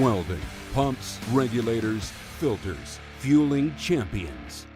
welding, pumps, regulators, filters, fueling champions.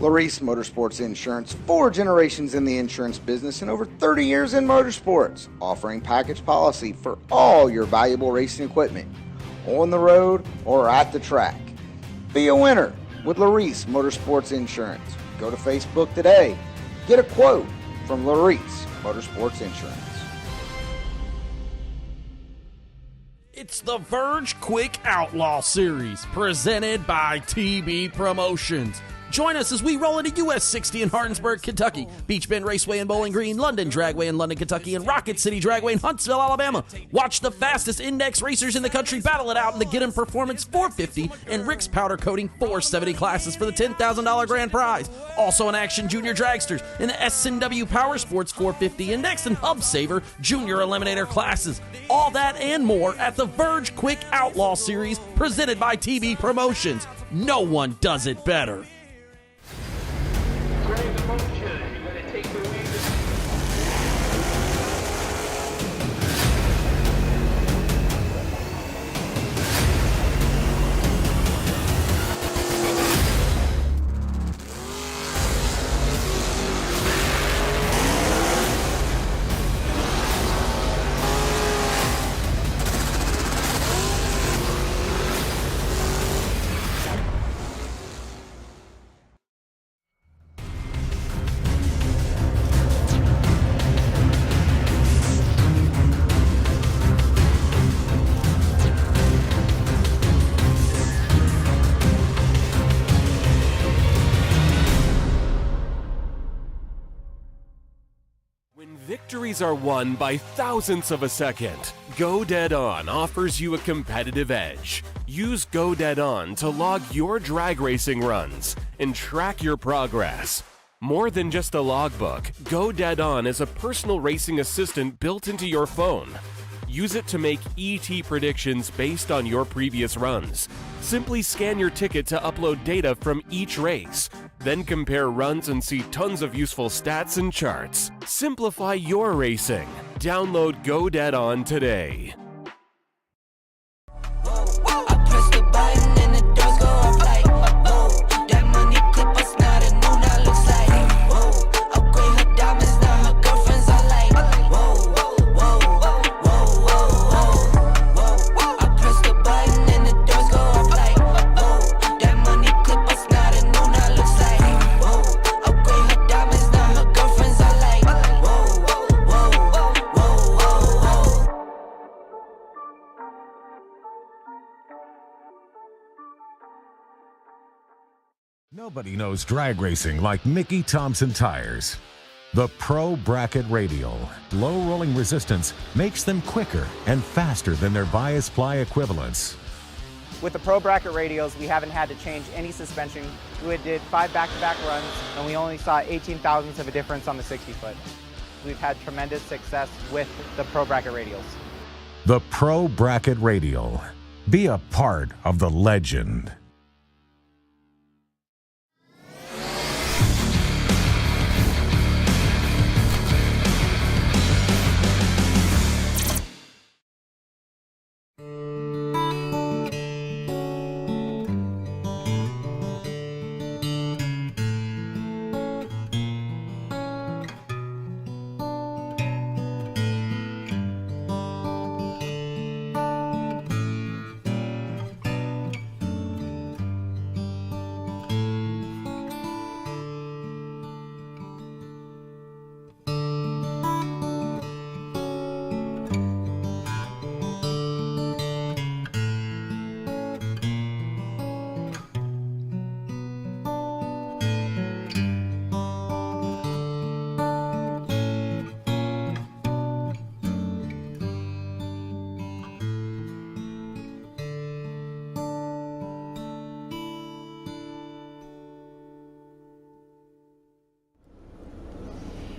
Laris Motorsports Insurance, 4 generations in the insurance business and over 30 years in motorsports, offering package policy for all your valuable racing equipment, on the road or at the track. Be a winner with Laris Motorsports Insurance. Go to Facebook today. Get a quote from Laris Motorsports Insurance. It's the Verge Quick Outlaw Series, presented by TB Promotions. Join us as we roll into US 60 in Hardinsburg, Kentucky, Beach Bend Raceway in Bowling Green, London Dragway in London, Kentucky, and Rocket City Dragway in Huntsville, Alabama. Watch the fastest index racers in the country battle it out in the Get 'em Performance 450 and Rick's Powder Coating 470 classes for the $10,000 grand prize. Also in action, Junior Dragsters in the S&W Powersports 450 Index and Hub Saver Junior Eliminator classes. All that and more at the Verge Quick Outlaw Series, presented by TB Promotions. No one does it better. Victories are won by thousandths of a second. Go Dead On offers you a competitive edge. Use Go Dead On to log your drag racing runs and track your progress. More than just a logbook, Go Dead On is a personal racing assistant built into your phone. Use it to make ET predictions based on your previous runs. Simply scan your ticket to upload data from each race. Then compare runs and see tons of useful stats and charts. Simplify your racing. Download Go Dead On today. Nobody knows drag racing like Mickey Thompson Tires. The Pro Bracket Radial low rolling resistance makes them quicker and faster than their bias ply equivalents. With the Pro Bracket radials, we haven't had to change any suspension. We did 5 back-to-back runs, and we only saw 18 thousandths of a difference on the 60-foot. We've had tremendous success with the Pro Bracket radials. The Pro Bracket Radial. Be a part of the legend.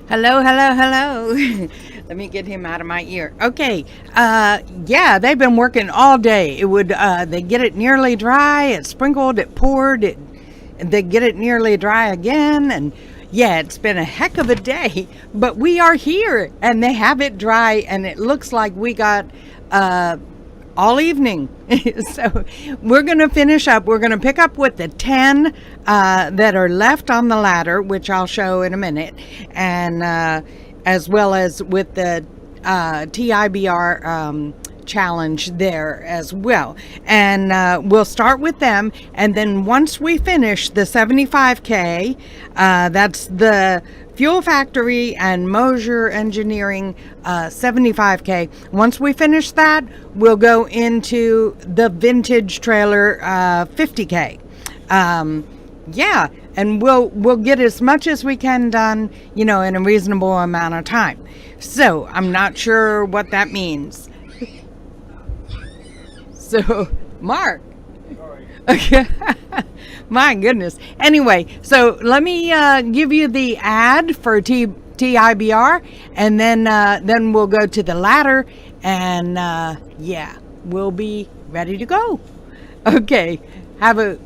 Hello. Let me get him out of my ear. Okay. Yeah, they've been working all day. They get it nearly dry. It sprinkled, it poured, they get it nearly dry again. And yeah, it's been a heck of a day, but we are here and they have it dry and it looks like we got, all evening. So we're going to finish up. We're going to pick up with the 10 that are left on the ladder, which I'll show in a minute, and as well as with the TIBR challenge there as well. And we'll start with them. And then once we finish the 75K, that's the Fuel Factory and Mosier Engineering 75K. Once we finish that, we'll go into the vintage trailer 50K. Yeah, and we'll get as much as we can done, in a reasonable amount of time. So I'm not sure what that means. So, Mark. Okay. My goodness. Anyway, so let me give you the ad for TIBR, and then we'll go to the ladder, and yeah, we'll be ready to go. Okay. We're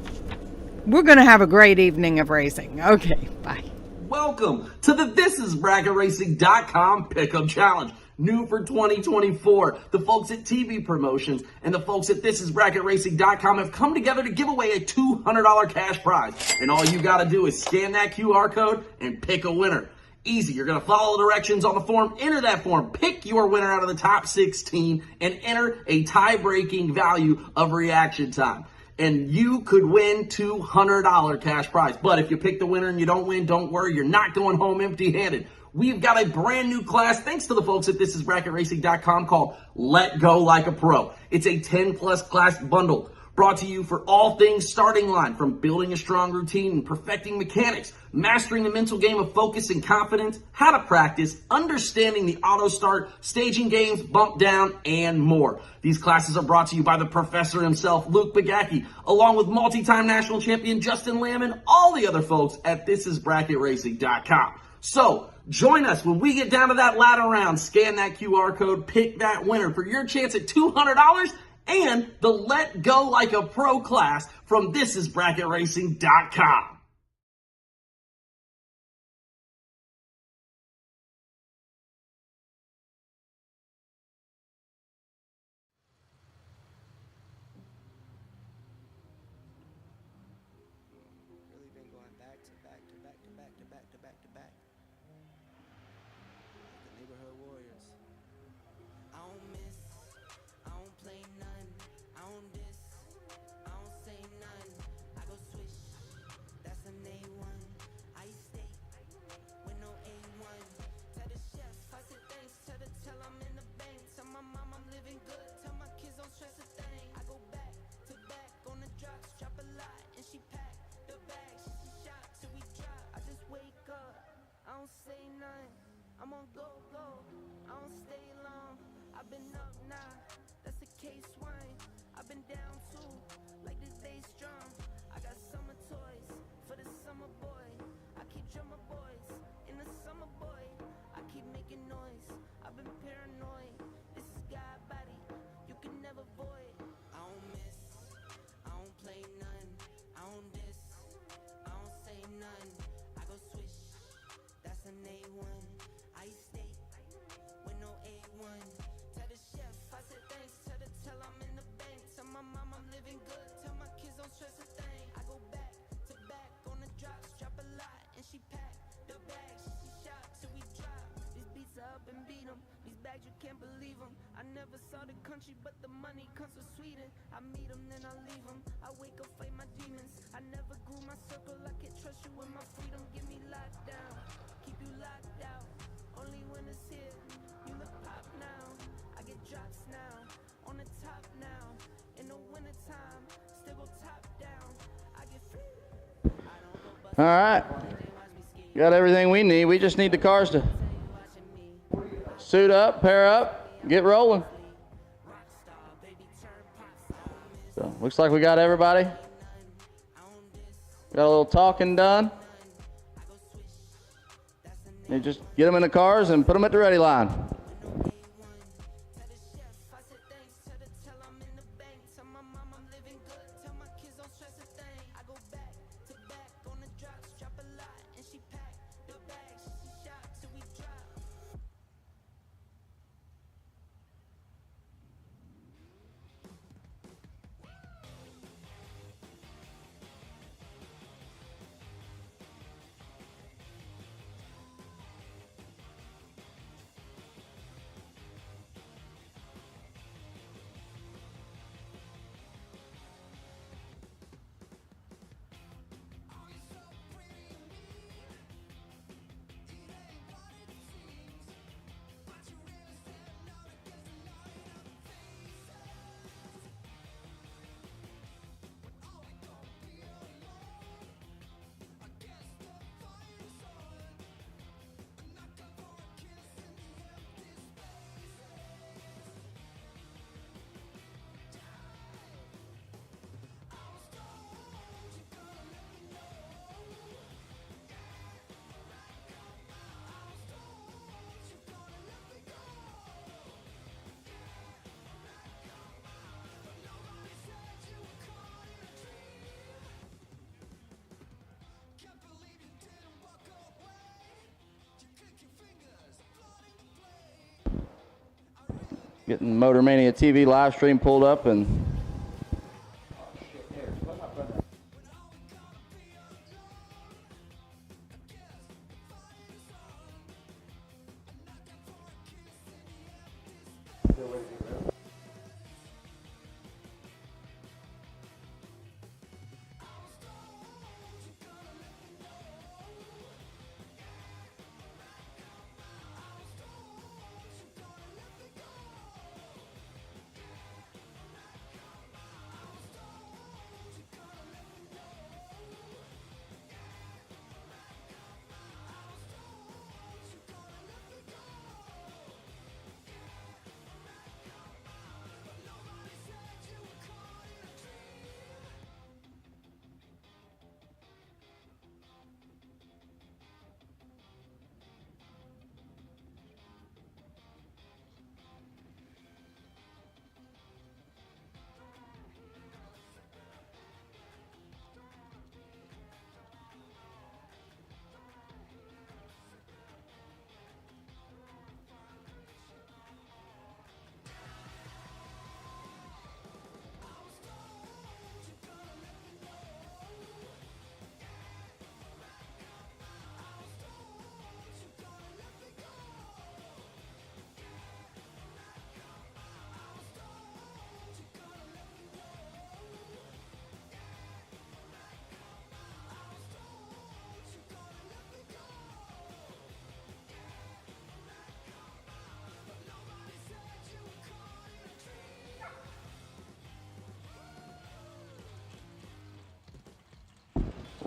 going to have a great evening of racing. Okay. Bye. Welcome to the ThisIsBracketRacing.com Pickup Challenge. New for 2024. The folks at TV Promotions and the folks at ThisIsBracketRacing.com have come together to give away a $200 cash prize. And all you got to do is scan that QR code and pick a winner. Easy. You're going to follow the directions on the form, enter that form, pick your winner out of the top 16, and enter a tie-breaking value of reaction time. And you could win $200 cash prize. But if you pick the winner and you don't win, don't worry. You're not going home empty-handed. We've got a brand new class, thanks to the folks at ThisIsBracketRacing.com, called Let Go Like a Pro. It's a 10-plus class bundle brought to you for all things starting line, from building a strong routine and perfecting mechanics, mastering the mental game of focus and confidence, how to practice, understanding the auto start, staging games, bump down, and more. These classes are brought to you by the professor himself, Luke Bagacki, along with multi-time national champion Justin Lamb and all the other folks at ThisIsBracketRacing.com. So, join us when we get down to that ladder round. Scan that QR code, pick that winner for your chance at $200 and the Let Go Like a Pro class from ThisIsBracketRacing.com. Really been going back to back to back to back to back to back to back. The neighborhood warriors. I don't miss, I don't play none, I don't diss, I don't say none, I go swish, that's an A1, I stay with no A1, tell the chef, I said thanks, tell I'm in the bank, tell my mom I'm living good, tell my kids don't stress a thing, I go back to back on the drops, drop a lot, and she pack the bag, she shot till we drop, I just wake up, I don't say none, I'm on go, I right, you can't believe them. I never saw the country, but the money comes from Sweden. I meet them, then I leave them. I wake up, fight my demons. I never grew my circle, I can't trust you with my freedom. Give me locked down, keep you locked out. Only when it's here, you look pop now. I get drops now, on the top now. In the wintertime, still go top down. I get free. All right. Got everything we need. We just need the cars to suit up, pair up, get rolling. So, looks like we got everybody. Got a little talking done. And just get them in the cars and put them at the ready line. Getting Motor Mania TV live stream pulled up and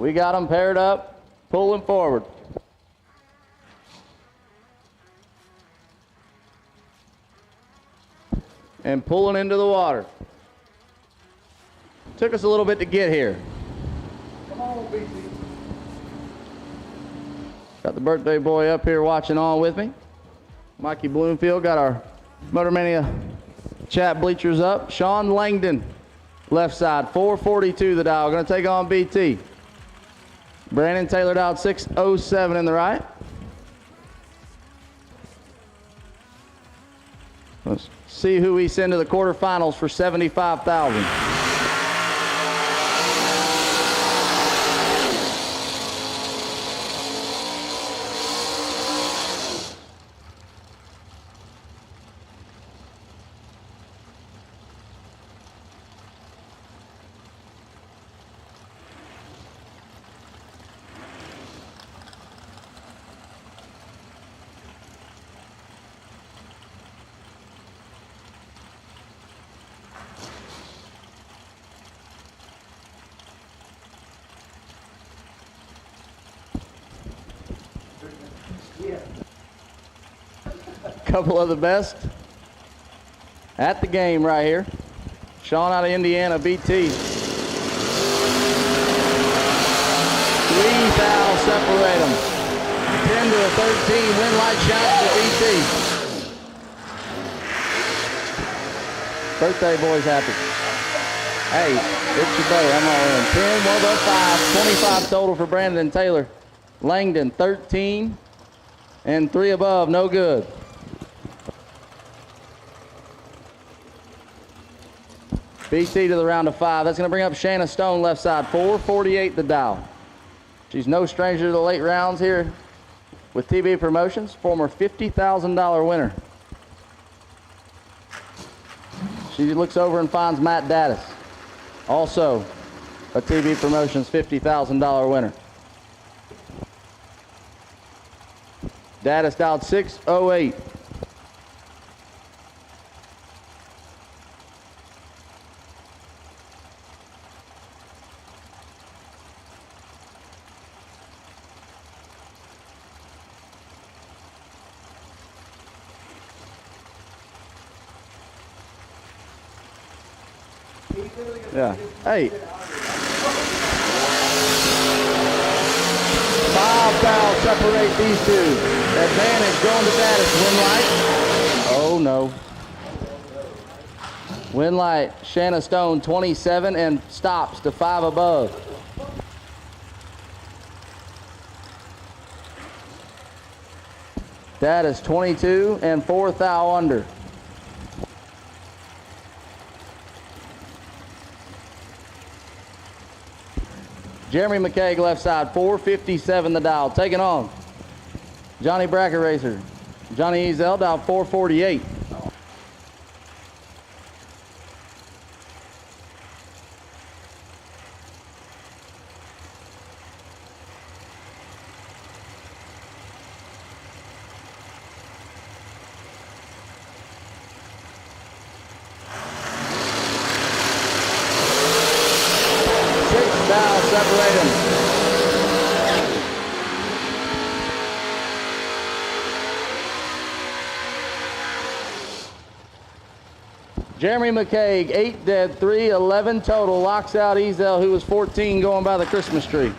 we got them paired up, pulling forward. And pulling into the water. Took us a little bit to get here. Come on, BT. Got the birthday boy up here watching on with me. Mikey Bloomfield got our Motor Mania chat bleachers up. Sean Langdon, left side, 442 the dial. Gonna take on BT. Brandon Taylor dialed 607 in the right. Let's see who we send to the quarterfinals for $75,000. couple of the best at the game right here. Sean out of Indiana, BT. 3 fouls separate them. 10 to a 13, win light shots to BT. Birthday boy's happy. Hey, it's your buddy, I'm all in. 10, one above 5, 25 total for Brandon Taylor. Langdon, 13, and 3 above, no good. BT to the round of 5. That's going to bring up Shanna Stone left side, 448 the Dow. She's no stranger to the late rounds here with TB Promotions, former $50,000 winner. She looks over and finds Matt Daddis, also a TB Promotions $50,000 winner. Daddis dialed 608. Yeah. Hey. 5 fouls separate these two. Advantage going to Daddis. Win light. Oh no. Win light. Shanna Stone 27 and stops to 5 above. Daddis 22 and 4 thou under. Jeremy McCaig left side, 457 the dial. Taking on Johnny Bracket Racer. Johnny Ezel dial 448. Separate them. Jeremy McCaig, 8 dead, 3, 11 total. Locks out Ezel, who was 14 going by the Christmas tree.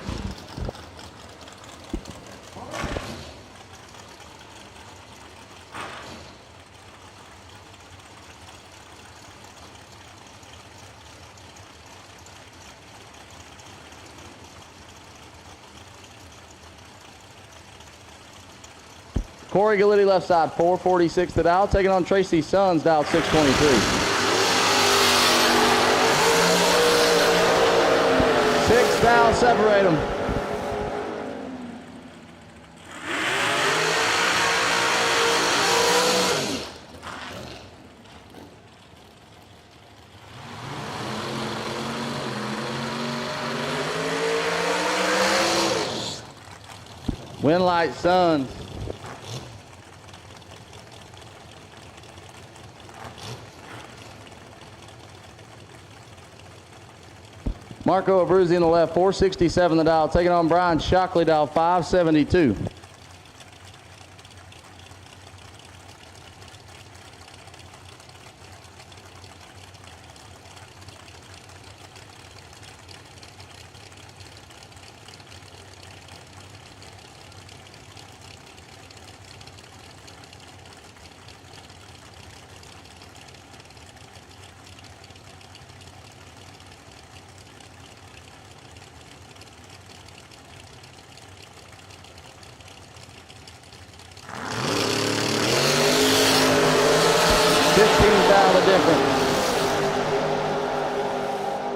Corey Gallitti left side, 446 the dial. Taking on Tracy Sons, dial 623. 6 fouls separate them. Winlight Sons. Marco Abruzzi in the left, 467 the dial. Taking on Brian Shockley, dial 572.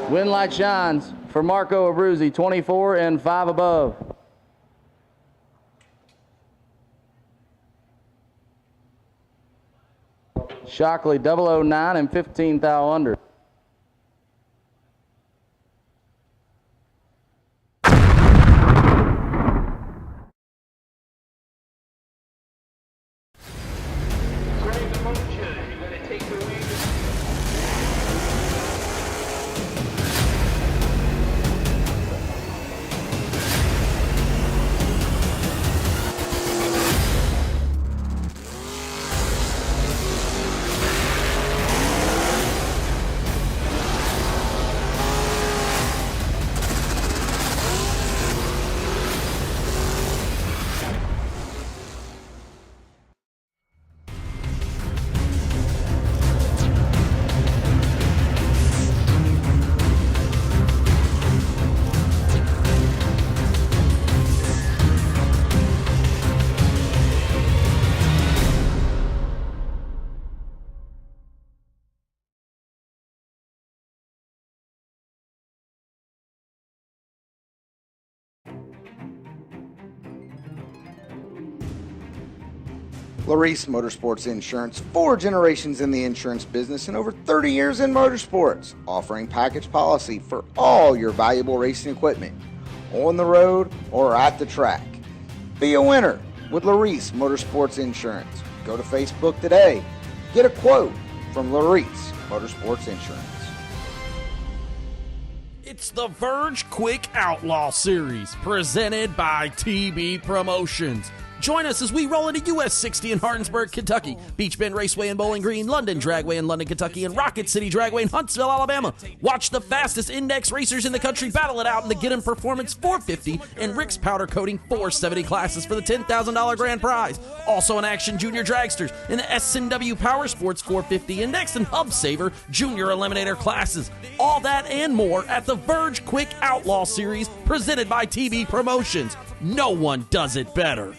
Win light shines for Marco Abruzzi, 24 and 5 above. Shockley, 009 and 15 thou under. Laris Motorsports Insurance, 4 generations in the insurance business and over 30 years in motorsports, offering package policy for all your valuable racing equipment, on the road or at the track. Be a winner with Laris Motorsports Insurance. Go to Facebook today. Get a quote from Laris Motorsports Insurance. It's the Verge Quick Outlaw Series, presented by TB Promotions. Join us as we roll into US 60 in Hardinsburg, Kentucky, Beach Bend Raceway in Bowling Green, London Dragway in London, Kentucky, and Rocket City Dragway in Huntsville, Alabama. Watch the fastest index racers in the country battle it out in the Get 'em Performance 450 and Rick's Powder Coating 470 classes for the $10,000 grand prize. Also in action, Junior Dragsters in the S&W Powersports 450 Index and Hub Saver Junior Eliminator classes. All that and more at the Verge Quick Outlaw Series, presented by TB Promotions. No one does it better.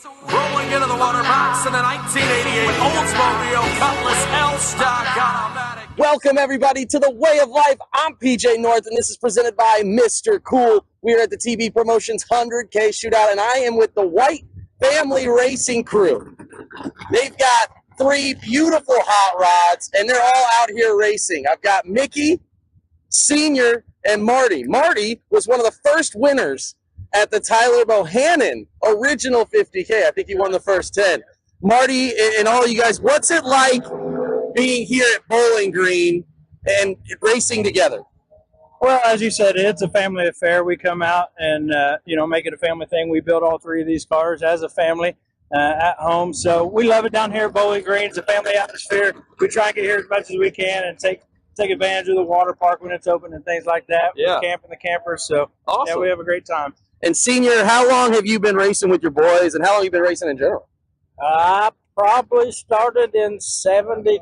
Rolling into the water box in the 1988 Oldsmobile Cutlass L-Stock Automatic. Welcome, everybody, to The Way of Life. I'm PJ North, and this is presented by Mr. Cool. We are at the TB Promotions 100K Shootout, and I am with the White Family Racing crew. They've got 3 beautiful hot rods, and they're all out here racing. I've got Mickey, Senior, and Marty. Marty was one of the first winners at the Tyler Bohannon original 50K. I think he won the first 10. Marty and all you guys, what's it like being here at Bowling Green and racing together? Well, as you said, it's a family affair. We come out and, make it a family thing. We built all 3 of these cars as a family at home. So we love it down here at Bowling Green. It's a family atmosphere. We try and get here as much as we can and take advantage of the water park when it's open and things like that. Yeah. We camp in the campers. So, Awesome. Yeah, we have a great time. And Senior, how long have you been racing with your boys, and how long have you been racing in general? I probably started in 72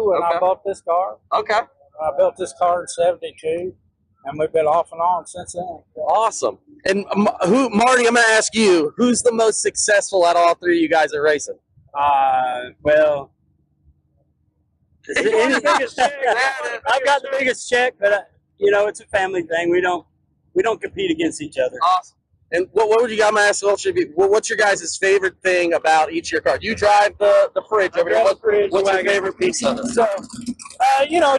when I bought this car. Okay. I built this car in 72, and we've been off and on since then. Awesome. And Marty, I'm going to ask you, who's the most successful out of all 3 of you guys are racing? Well, the biggest check. I've got the biggest check, but it's a family thing. We don't compete against each other. Awesome. And what would you guys ask? What's your guys' favorite thing about each of your cars? You drive the fridge over here. What's your favorite piece of it? So,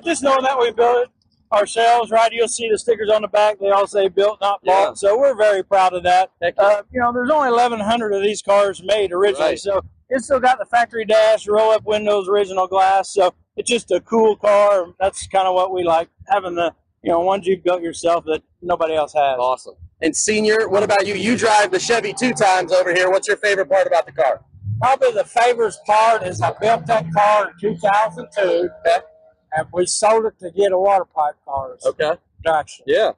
just knowing that we built it ourselves, right? You'll see the stickers on the back. They all say built, not bought. Yeah. So we're very proud of that. Heck yeah. There's only 1,100 of these cars made originally. Right. So it's still got the factory dash, roll-up windows, original glass. So it's just a cool car. That's kind of what we like, having the ones you've built yourself that nobody else has. Awesome. And Senior, what about you? You drive the Chevy 2 times over here. What's your favorite part about the car? Probably the favorite part is I built that car in 2002, Okay. and we sold it to get a water pipe cars. Okay. Production. Yeah.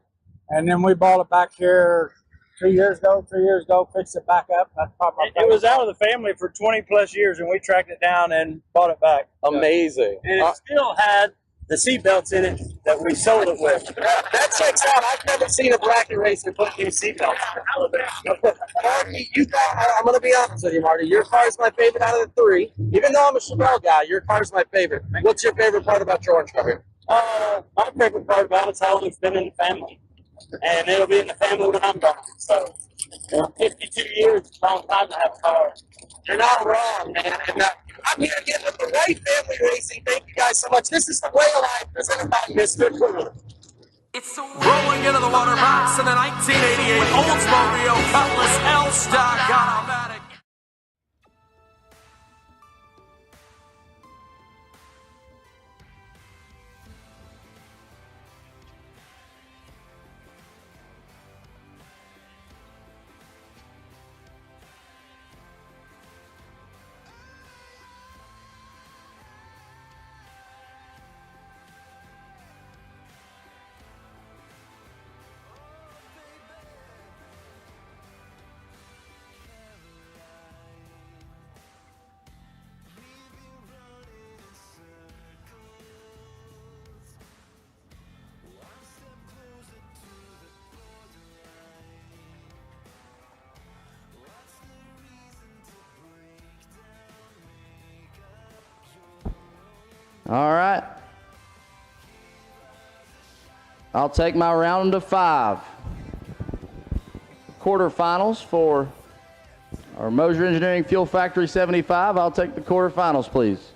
And then we bought it back here 3 years ago, fixed it back up. That's probably it was out of the family for 20 plus years, and we tracked it down and bought it back. Amazing. And it still had the seat belts in it that we sold it with. That checks out. I've never seen a bracket racer put new seatbelts. Marty, I'm going to be honest with you, Marty. Your car is my favorite out of the 3. Even though I'm a Chevelle guy, your car is my favorite. What's your favorite part about your orange car here? My favorite part about it's how it's been in the family. And it'll be in the family when I'm gone. So, 52 years is a long time to have a car. You're not wrong, man. And I'm here again with the White Family Racing. Thank you guys so much. This is The Way of Life presented by Mr. Cool. It's rolling into the water box in the 1988 Oldsmobile Cutlass L-Stock Automatic. All right. I'll take my round of 5. Quarterfinals for our Moser Engineering Fuel Factory 75. I'll take the quarterfinals, please.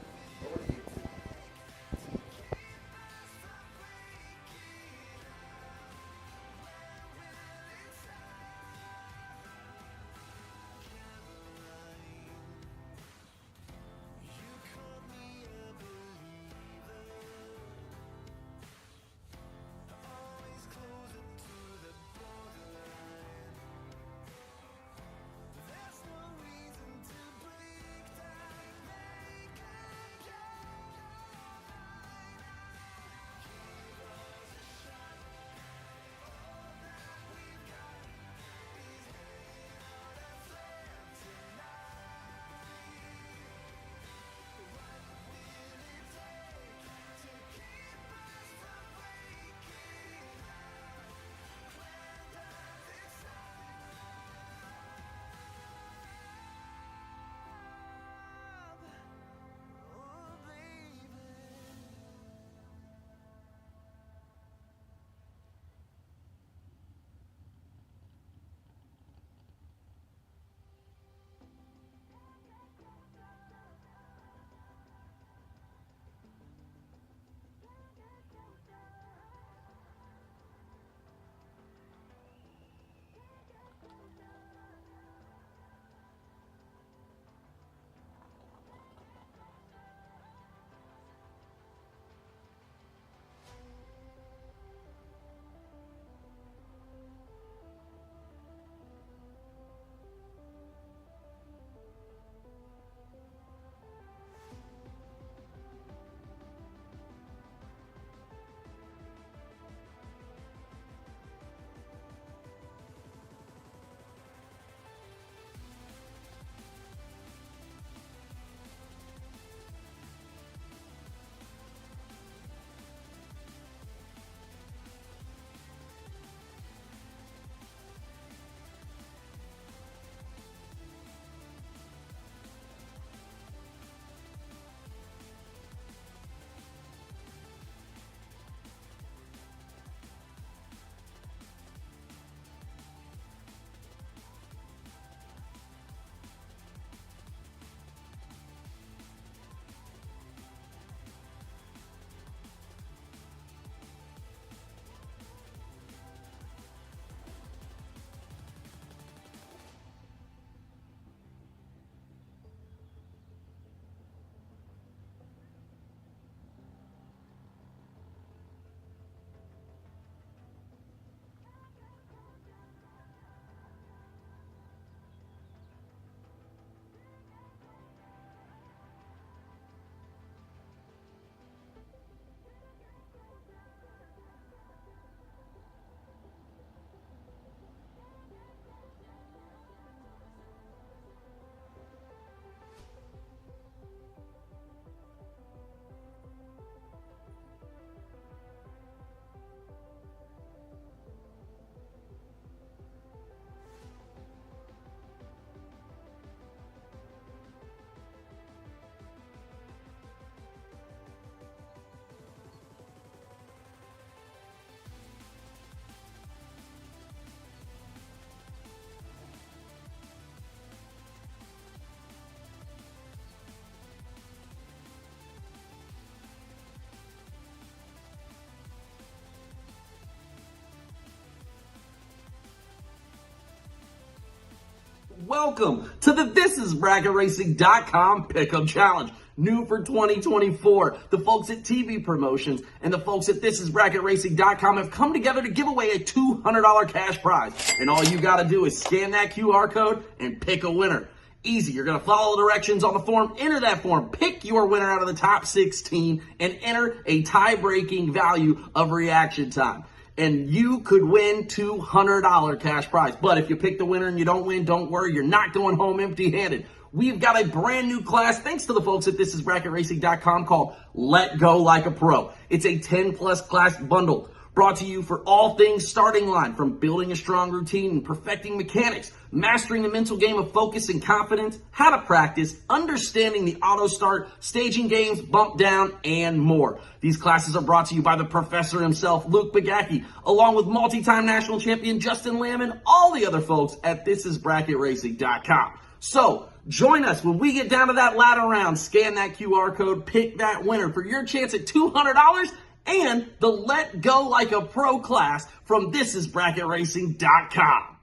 welcome to the ThisIsBracketRacing.com Pick'em Challenge. New for 2024. The folks at TV Promotions and the folks at ThisIsBracketRacing.com have come together to give away a $200 cash prize. And all you gotta do is scan that QR code and pick a winner. Easy. You're going to follow the directions on the form, enter that form, pick your winner out of the top 16, and enter a tie-breaking value of reaction time. And you could win $200 cash prize. But if you pick the winner and you don't win, don't worry. You're not going home empty-handed. We've got a brand new class, thanks to the folks at ThisIsBracketRacing.com, called Let Go Like a Pro. It's a 10-plus class bundle brought to you for all things starting line, from building a strong routine and perfecting mechanics, mastering the mental game of focus and confidence, how to practice, understanding the auto start, staging games, bump down, and more. These classes are brought to you by the professor himself, Luke Bagacki, along with multi-time national champion Justin Lamb and all the other folks at ThisIsBracketRacing.com. So, join us when we get down to that ladder round. Scan that QR code, pick that winner for your chance at $200 and the Let Go Like a Pro class from ThisIsBracketRacing.com.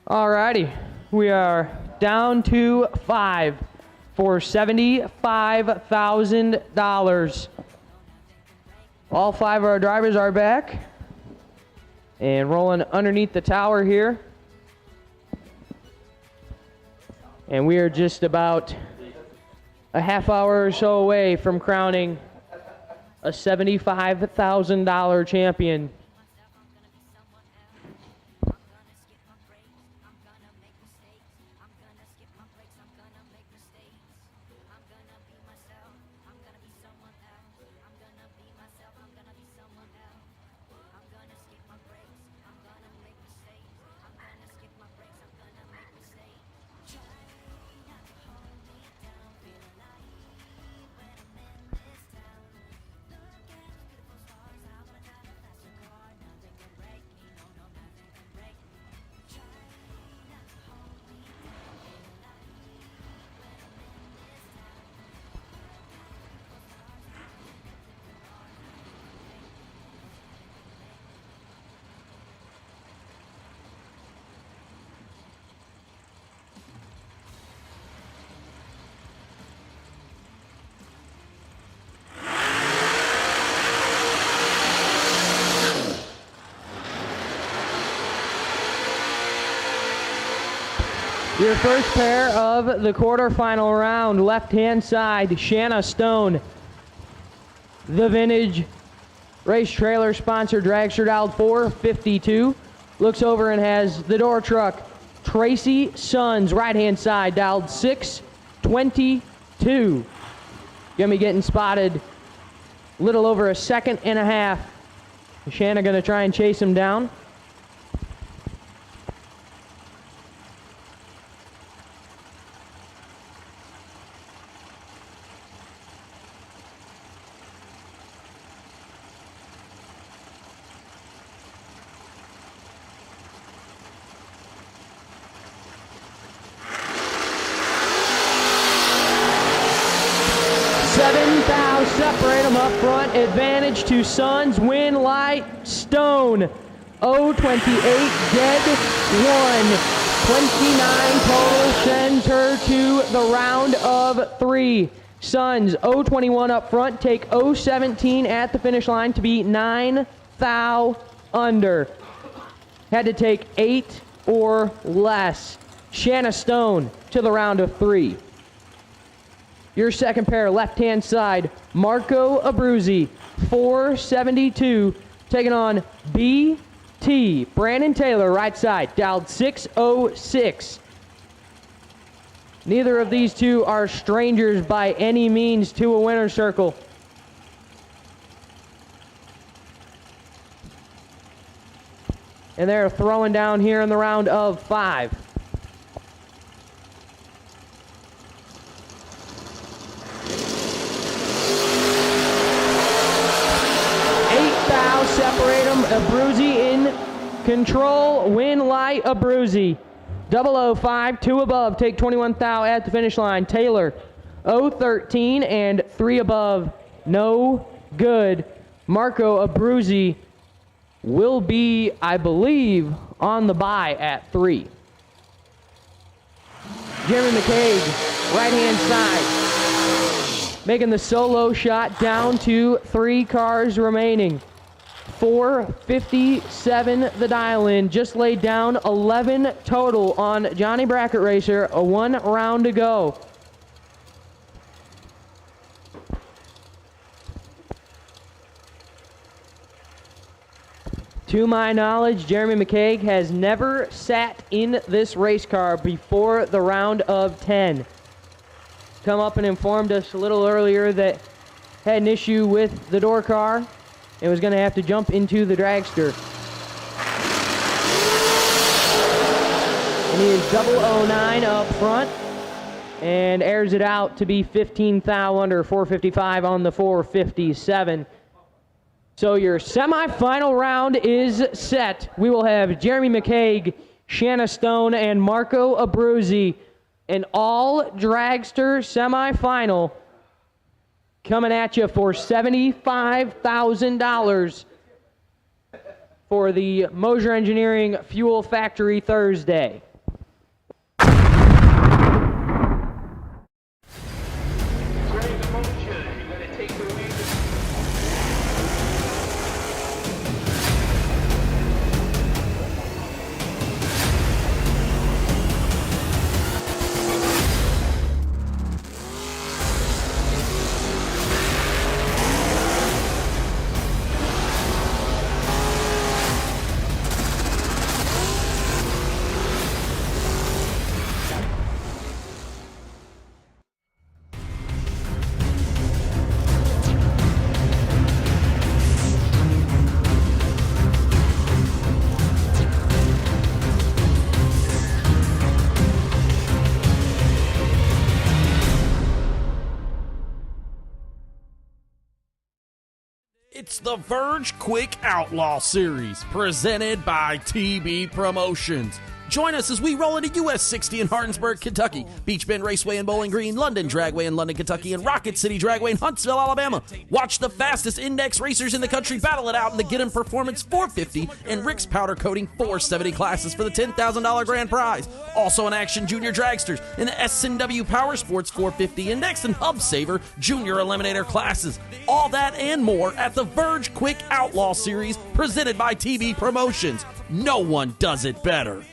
Alrighty, we are down to 5 for $75,000. All 5 of our drivers are back and rolling underneath the tower here. And we are just about a half hour or so away from crowning a $75,000 champion. Your first pair of the quarterfinal round, left-hand side, Shanna Stone, the vintage race trailer sponsor dragster dialed 452, looks over and has the door truck, Tracy Sons, right-hand side, dialed 622. Gonna be getting spotted a little over a second and a half. Shanna gonna try and chase him down. Separate them up front. Advantage to Sons. Win light. Stone. 028 dead. 129 total. Sends her to the round of 3. Sons 021 up front. Take 017 at the finish line to be 9 thou under. Had to take 8 or less. Shanna Stone to the round of 3. Your second pair, left-hand side, Marco Abruzzi, 472, taking on BT. Brandon Taylor, right side, dialed 606. Neither of these two are strangers by any means to a winner's circle. And they're throwing down here in the round of 5. 8 thou separate them. Abruzzi in control. Win light Abruzzi. 005, 2 above. Take 21 thou at the finish line. Taylor 013 and 3 above. No good. Marco Abruzzi will be, I believe, on the bye at 3. Jeremy McCaig, right-hand side, making the solo shot down to 3 cars remaining. 4:57 the dial-in, just laid down 11 total on Johnny Bracket Racer, 1 round to go. To my knowledge, Jeremy McCaig has never sat in this race car before the round of 10. Come up and informed us a little earlier that had an issue with the door car and was going to have to jump into the dragster. And he is 009 up front and airs it out to be 15 thou under, 455 on the 457. So your semifinal round is set. We will have Jeremy McCaig, Shanna Stone, and Marco Abruzzi, an all-dragster semifinal coming at you for $75,000 for the Mosier Engineering Fuel Factory Thursday. It's the Verge Quick Outlaw Series, presented by TB Promotions. Join us as we roll into US 60 in Hardinsburg, Kentucky, Beach Bend Raceway in Bowling Green, London Dragway in London, Kentucky, and Rocket City Dragway in Huntsville, Alabama. Watch the fastest index racers in the country battle it out in the Get 'em Performance 450 and Rick's Powder Coating 470 classes for the $10,000 grand prize. Also in action, Junior Dragsters in the S&W Powersports 450 Index and Hub Saver Junior Eliminator classes. All that and more at the Verge Quick Outlaw Series, presented by TB Promotions. No one does it better.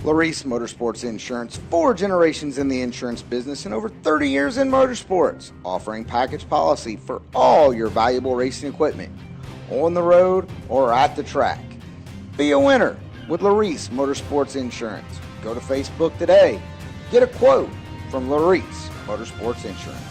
Laris Motorsports Insurance, 4 generations in the insurance business and over 30 years in motorsports, offering package policy for all your valuable racing equipment, on the road or at the track. Be a winner with Laris Motorsports Insurance. Go to Facebook today. Get a quote from Laris Motorsports Insurance.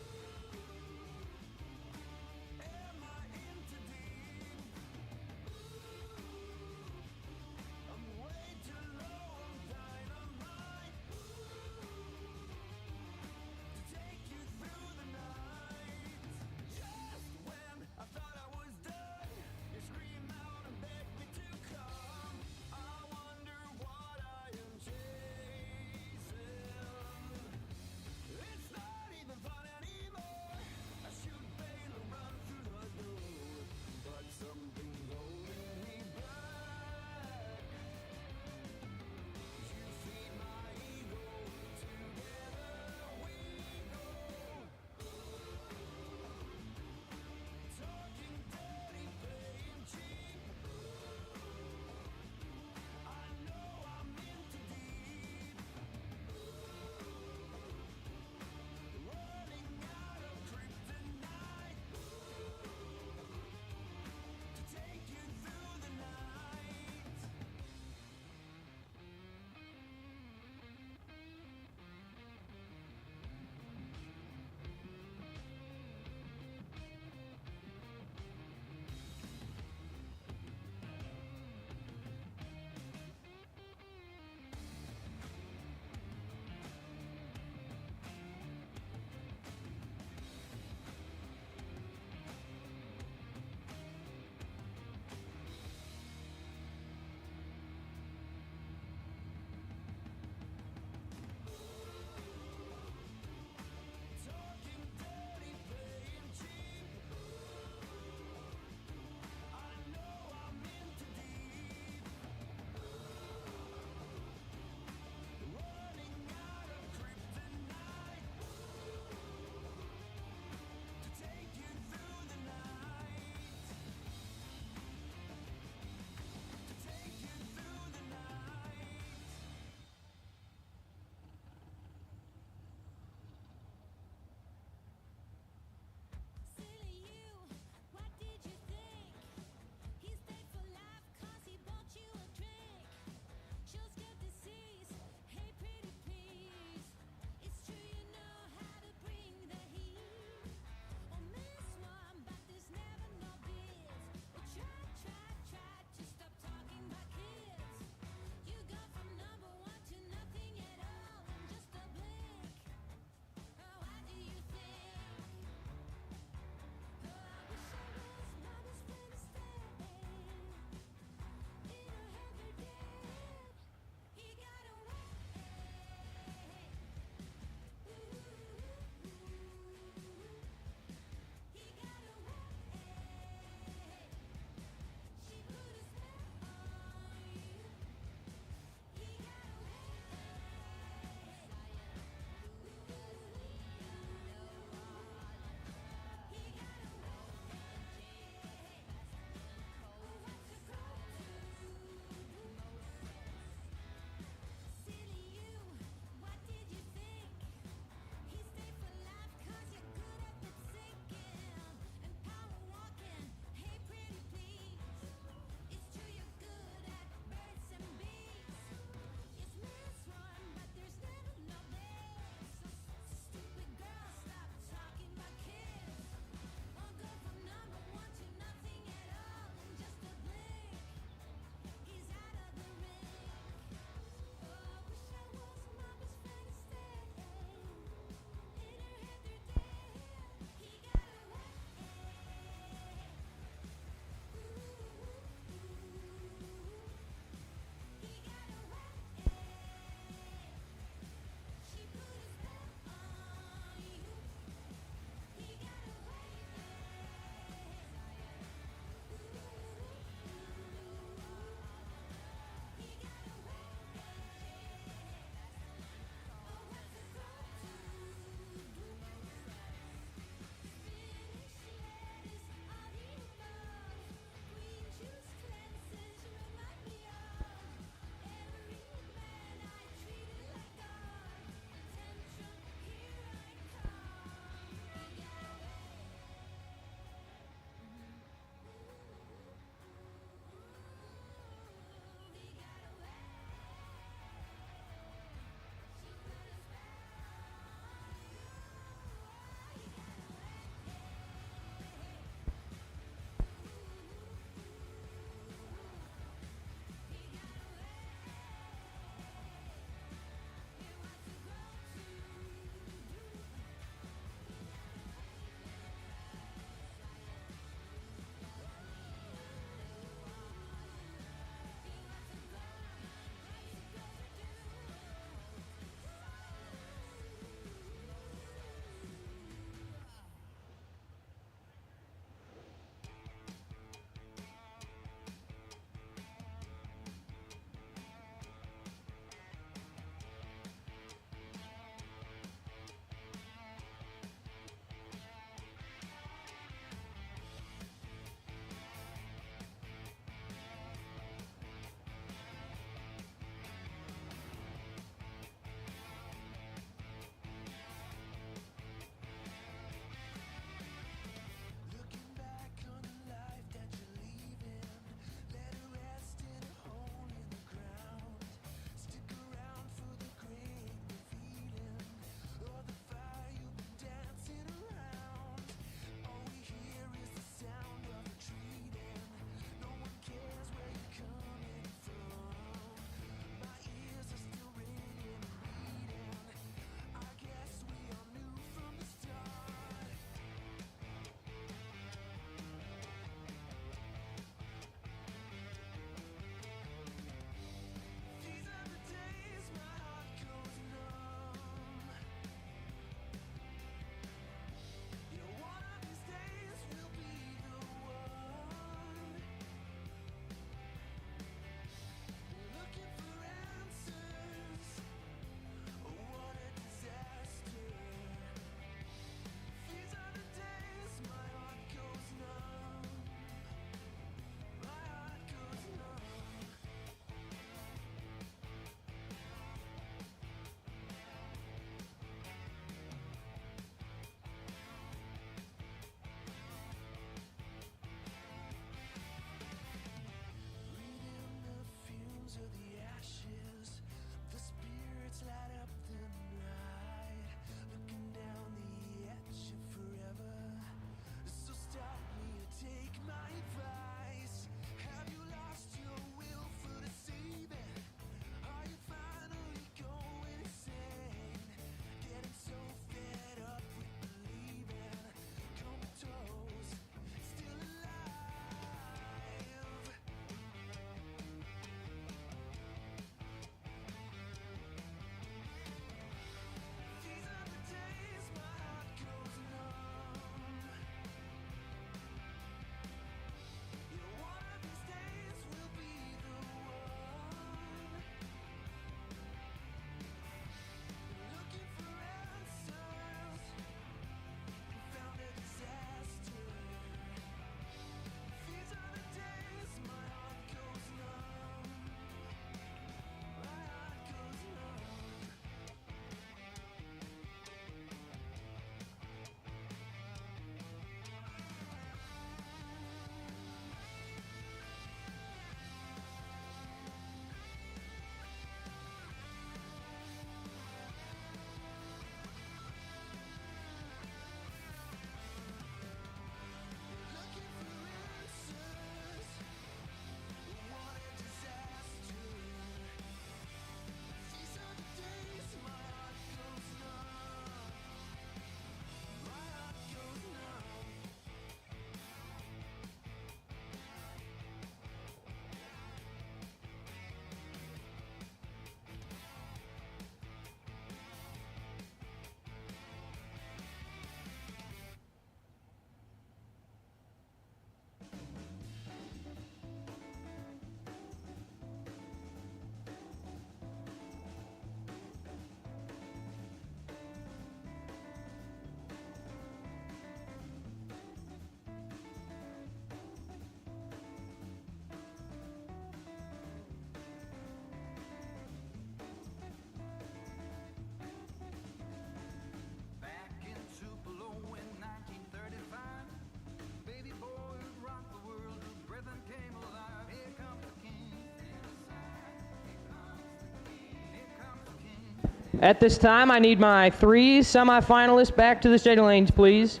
At this time, I need my 3 semifinalists back to the staging lanes, please.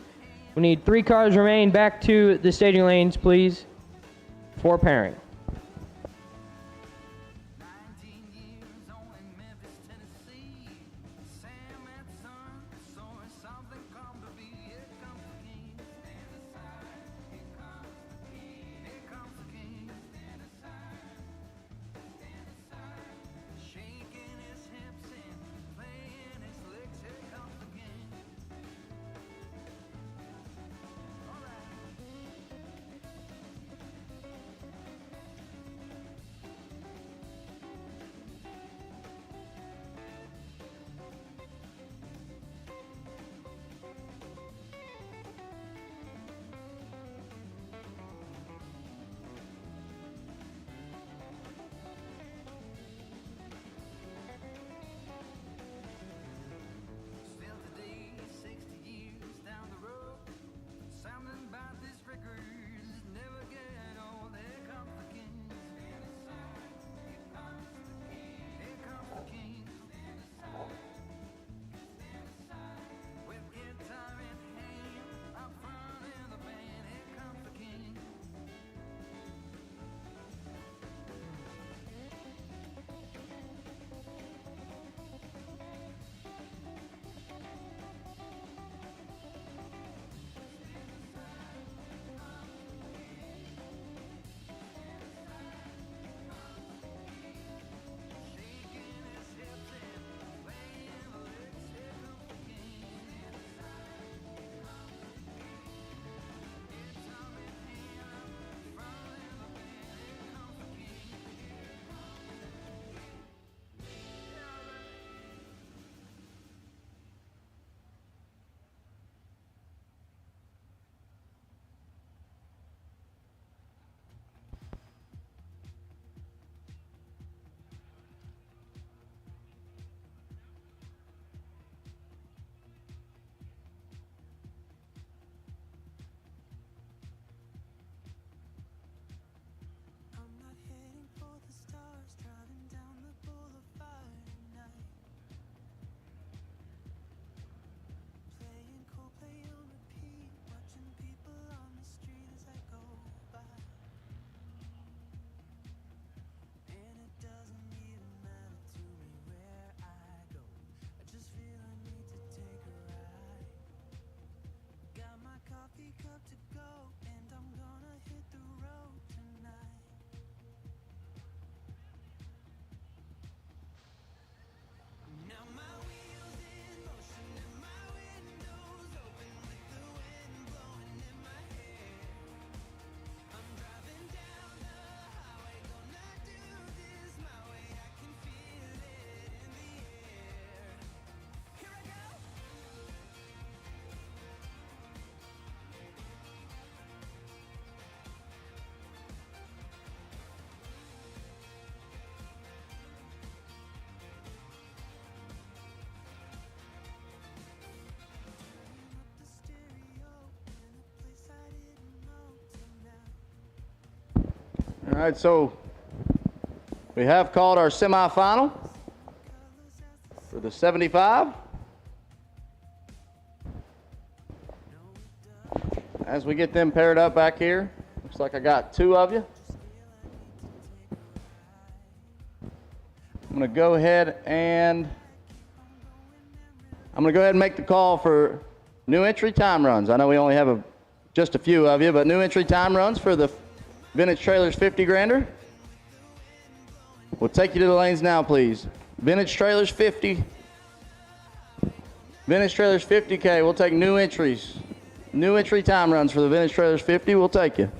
We need 3 cars remain back to the staging lanes, please, for pairing. All right, so we have called our semifinal for the 75. As we get them paired up back here, looks like I got 2 of you. I'm going to go ahead and make the call for new entry time runs. I know we only have just a few of you, but new entry time runs for the Vintage Trailers 50 grander. We'll take you to the lanes now, please. Vintage Trailers 50. Vintage Trailers 50K. We'll take new entries. New entry time runs for the Vintage Trailers 50. We'll take you.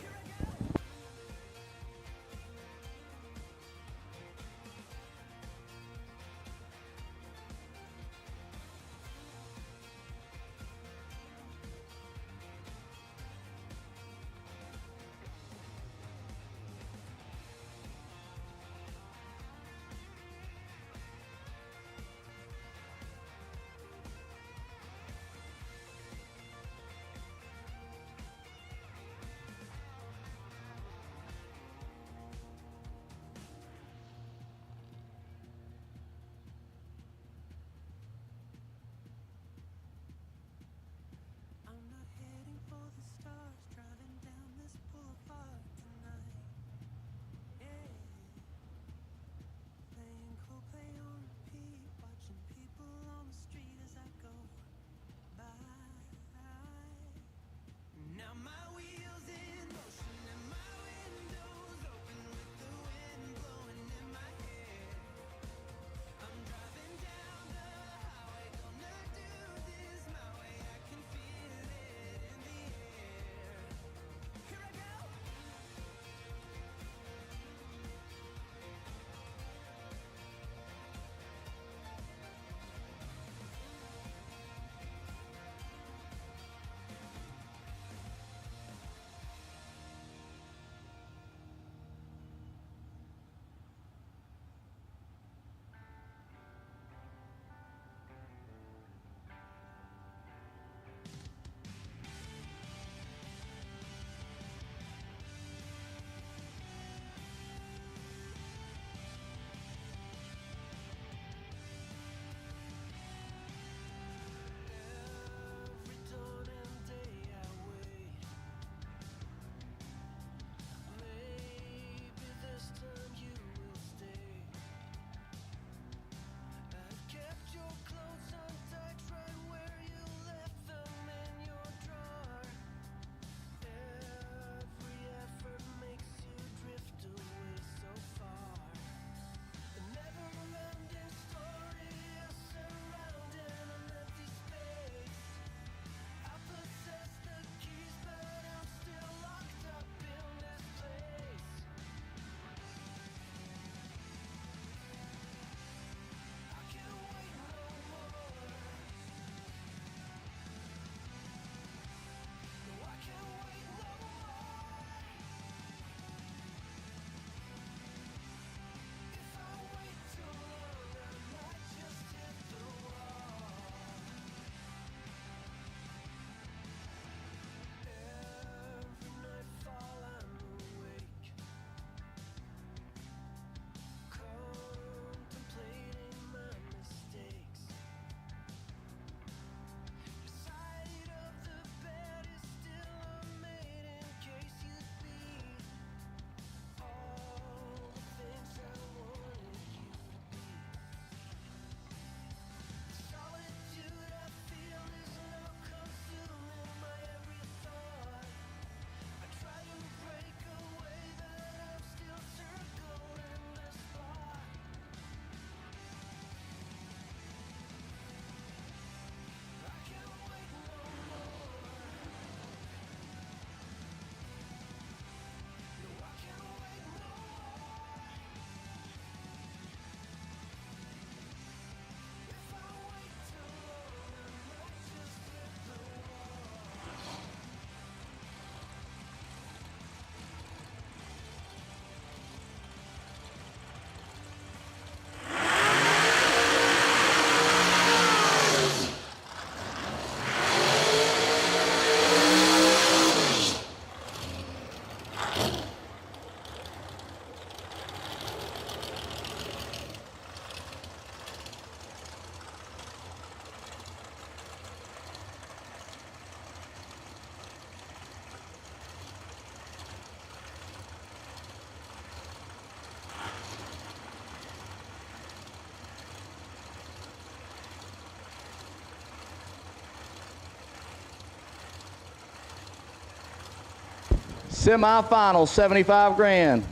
Semi-final, 75 grand.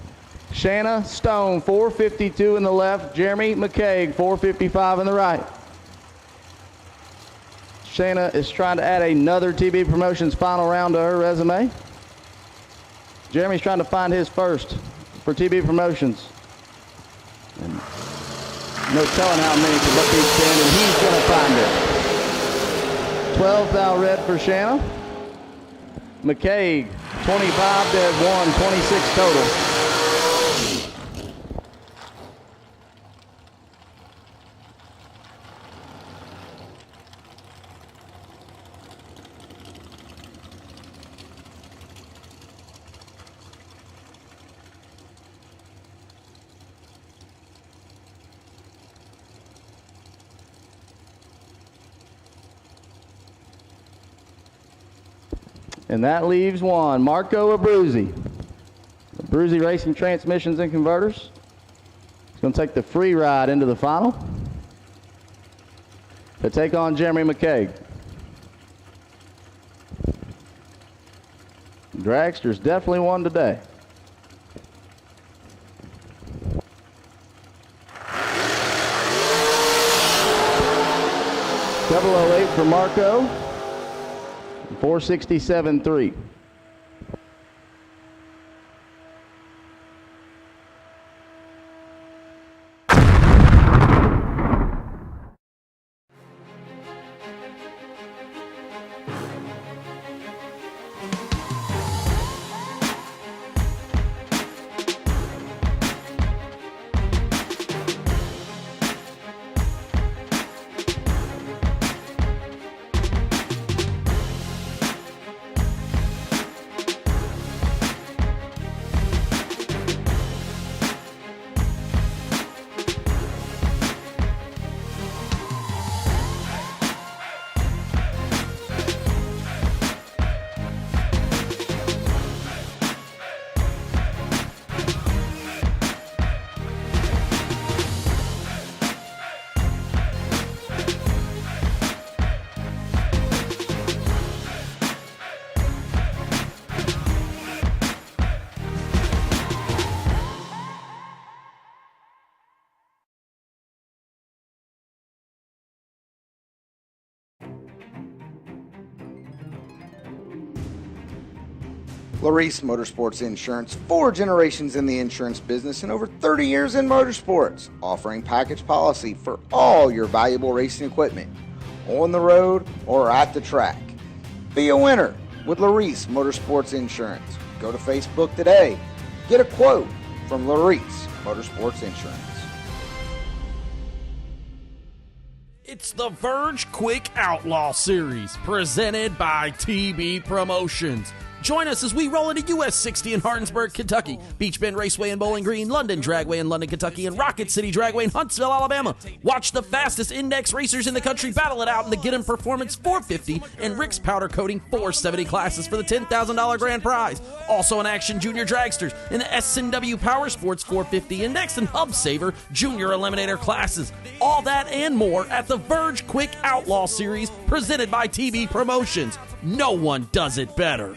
Shanna Stone, 452 in the left. Jeremy McCaig, 455 in the right. Shanna is trying to add another TB Promotions final round to her resume. Jeremy's trying to find his first for TB Promotions. And no telling how many can look each stand, and he's going to find it. 12 thou red for Shanna. McCaig, 25 dead 1, 26 total. And that leaves one, Marco Abruzzi. Abruzzi Racing Transmissions and Converters. He's going to take the free ride into the final to take on Jeremy McCaig. Dragster's definitely won today. .008 for Marco. 467.3. Laris Motorsports Insurance, 4 generations in the insurance business and over 30 years in motorsports, offering package policy for all your valuable racing equipment, on the road or at the track. Be a winner with Laris Motorsports Insurance. Go to Facebook today. Get a quote from Laris Motorsports Insurance. It's the Verge Quick Outlaw Series, presented by TB Promotions. Join us as we roll into US 60 in Hardinsburg, Kentucky, Beach Bend Raceway in Bowling Green, London Dragway in London, Kentucky, and Rocket City Dragway in Huntsville, Alabama. Watch the fastest index racers in the country battle it out in the Get-'em Performance 450 and Rick's Powder Coating 470 classes for the $10,000 grand prize. Also in action, Junior Dragsters in the S&W Powersports 450 Index and Hub Saver Junior Eliminator classes. All that and more at the Verge Quick Outlaw Series, presented by TB Promotions. No one does it better.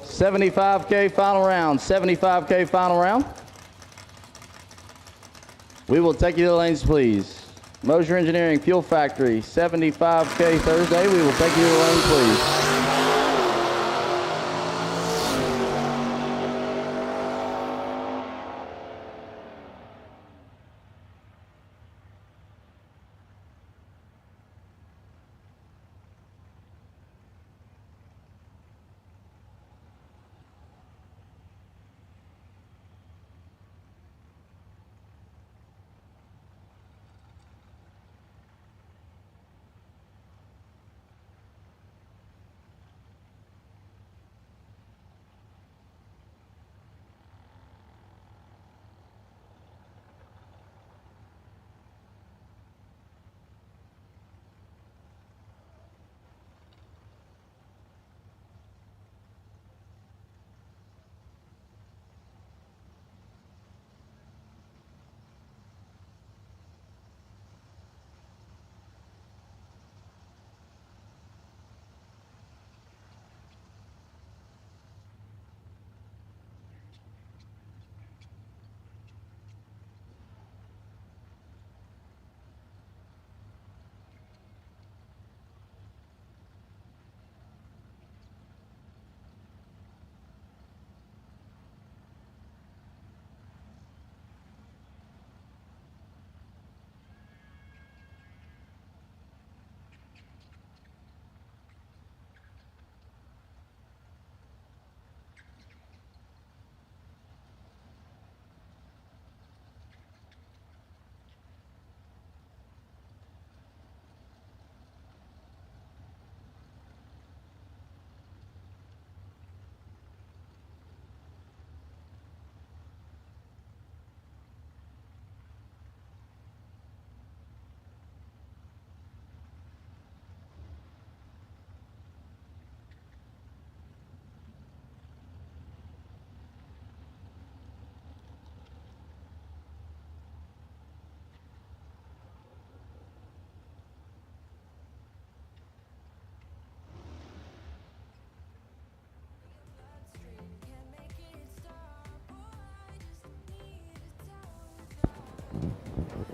$75K final round. $75K final round. We will take you to the lanes, please. Moser Engineering, Fuel Factory, $75K Thursday. We will take you to the lanes, please.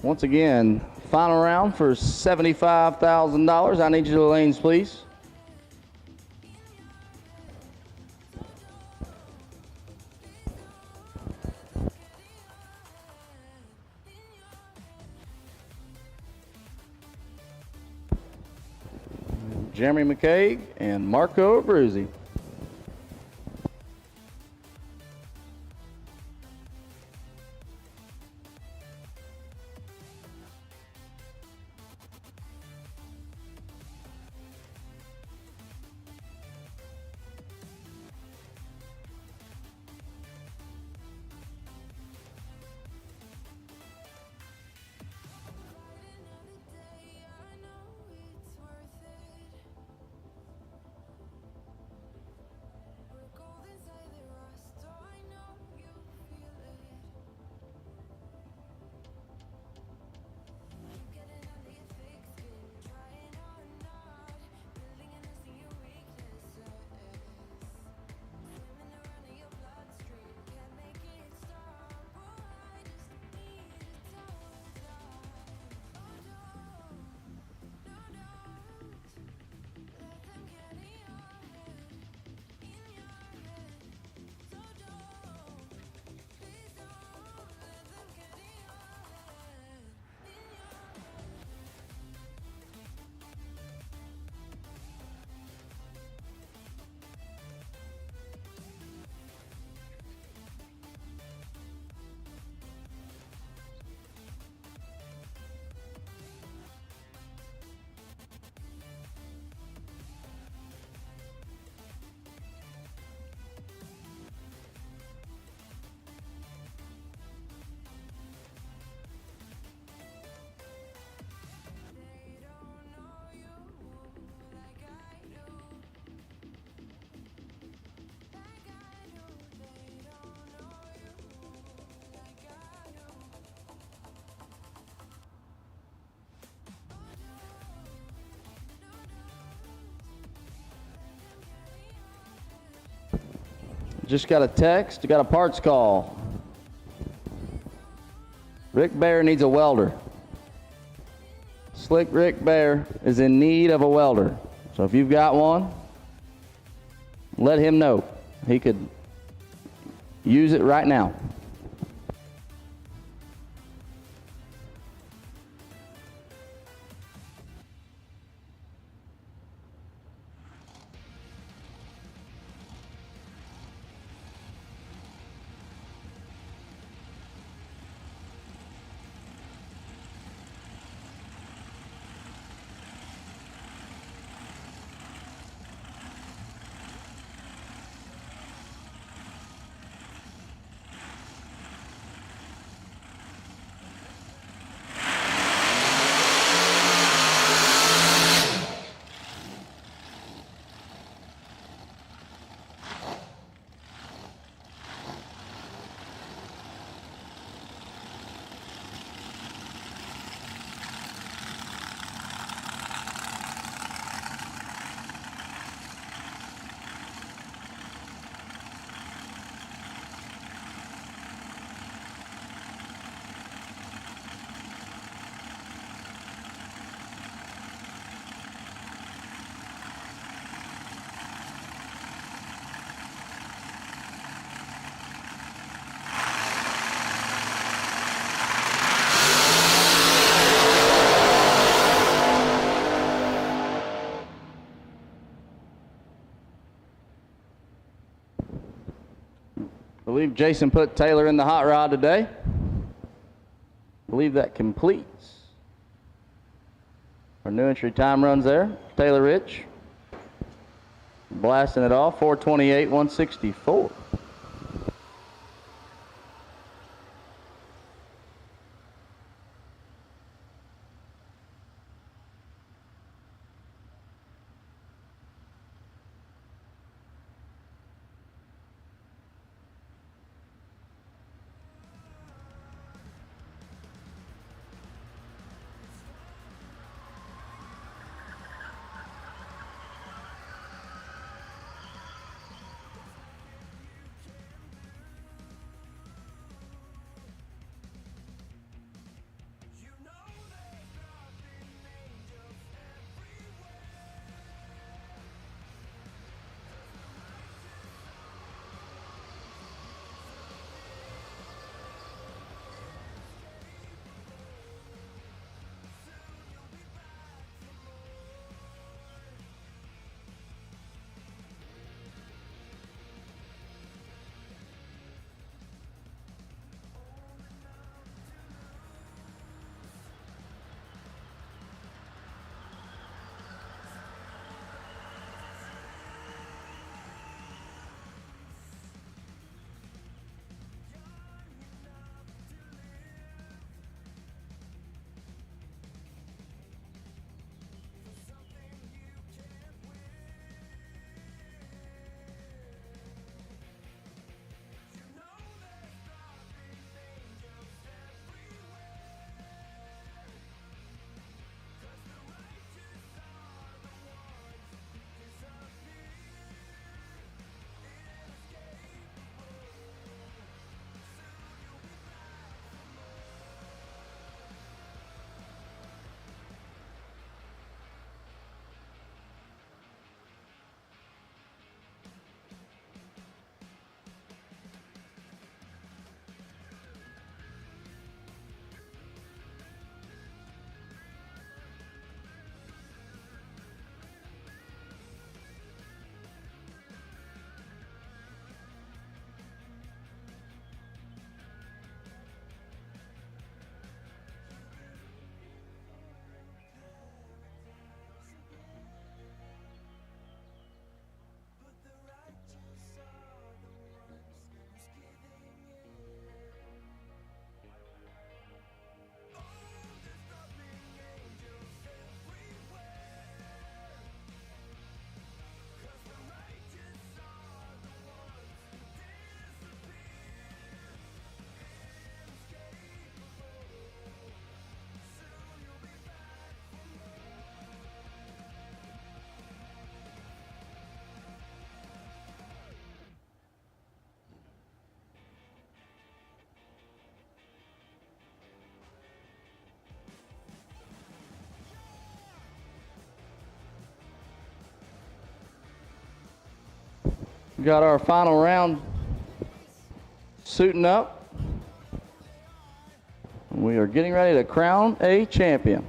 Once again, final round for $75,000. I need you to the lanes, please. Jeremy McCaig and Marco Abruzzi. Just got a text, got a parts call. Rick Bear needs a welder. Slick Rick Bear is in need of a welder. So if you've got one, let him know. He could use it right now. I believe Jason put Taylor in the hot rod today. I believe that completes our new entry time runs there. Taylor Rich blasting it off, 4:28, 164. We got our final round suiting up. We are getting ready to crown a champion.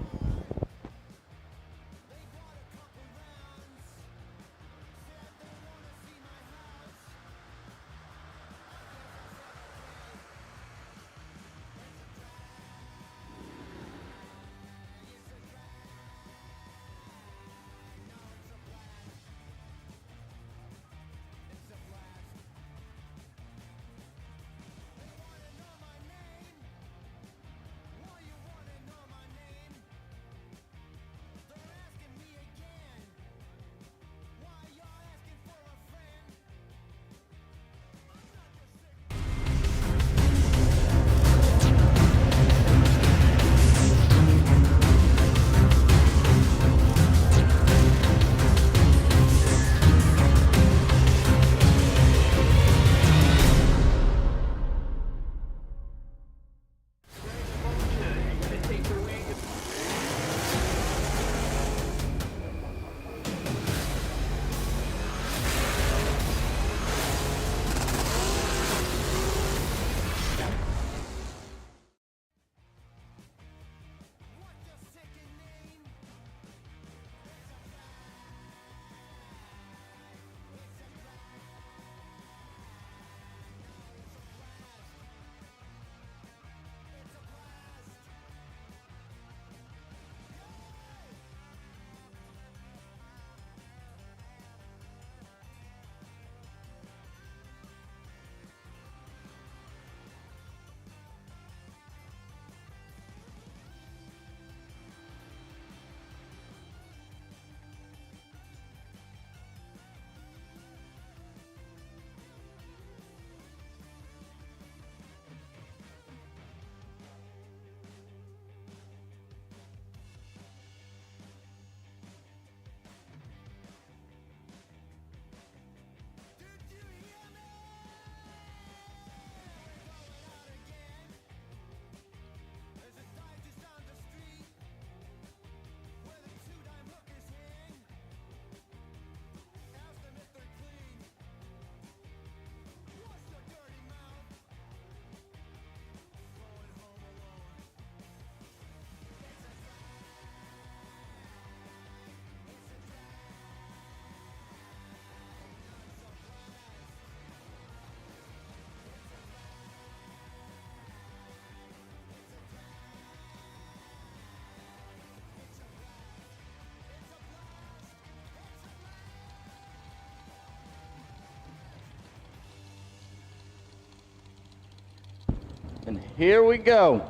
And here we go.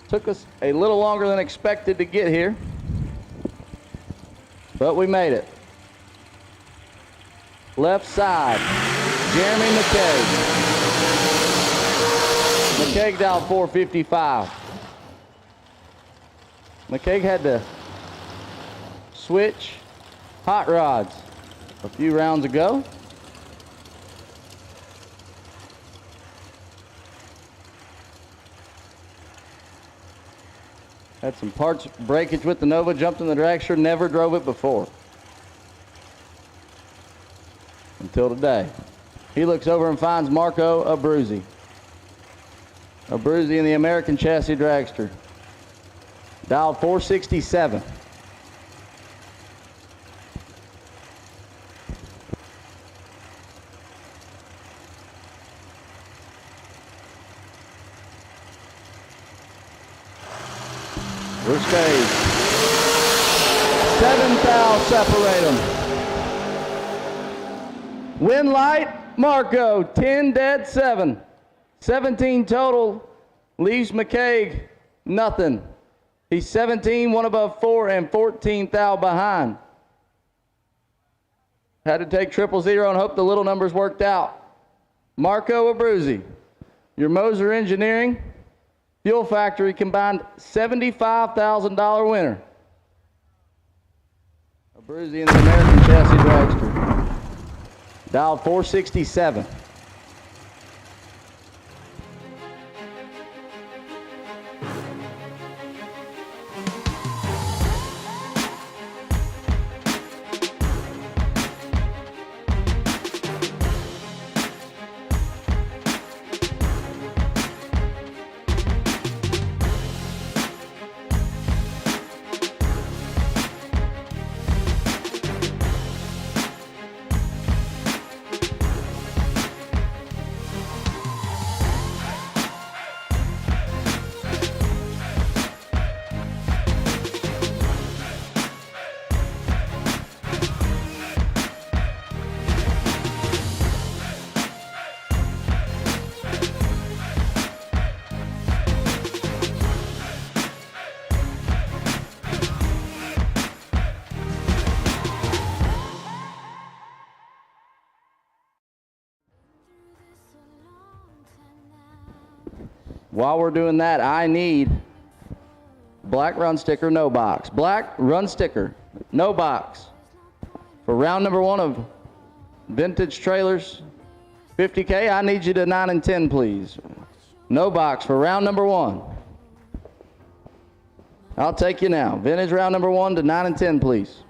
Took us a little longer than expected to get here, but we made it. Left side, Jeremy McKay. McKay dialed 455. McKay had to switch hot rods a few rounds ago. Had some parts breakage with the Nova, jumped in the dragster, never drove it before. Until today. He looks over and finds Marco Abruzzi. Abruzzi in the American Chassis Dragster. Dialed 467. We're staged. 7 thou separate them. Win light, Marco, 10 dead 7. 17 total, leaves McKay nothing. He's 17, one above 4, and 14 thou behind. Had to take 000 and hope the little numbers worked out. Marco Abruzzi, your Moser Engineering, Fuel Factory combined $75,000 winner. Bruzy in the American Chassis Dragster. Dial 467. While we're doing that, I need black run sticker, no box. Black run sticker, no box. For round number 1 of vintage trailers, 50K, I need you to 9 and 10, please. No box for round number 1. I'll take you now. Vintage round number 1 to 9 and 10, please.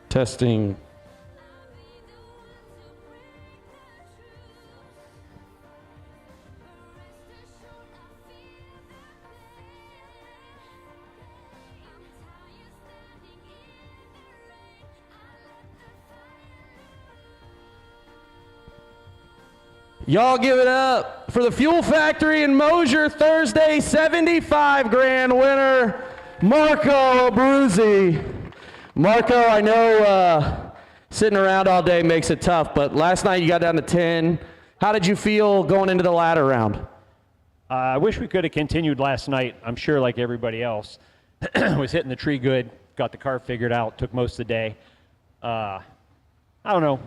Testing. Y'all give it up for the Fuel Factory in Mosier Thursday 75 grand winner, Marco Abruzzi. Marco, I know sitting around all day makes it tough, but last night you got down to 10. How did you feel going into the ladder round? I wish we could have continued last night. I'm sure like everybody else. Was hitting the tree good, got the car figured out, took most of the day. I don't know.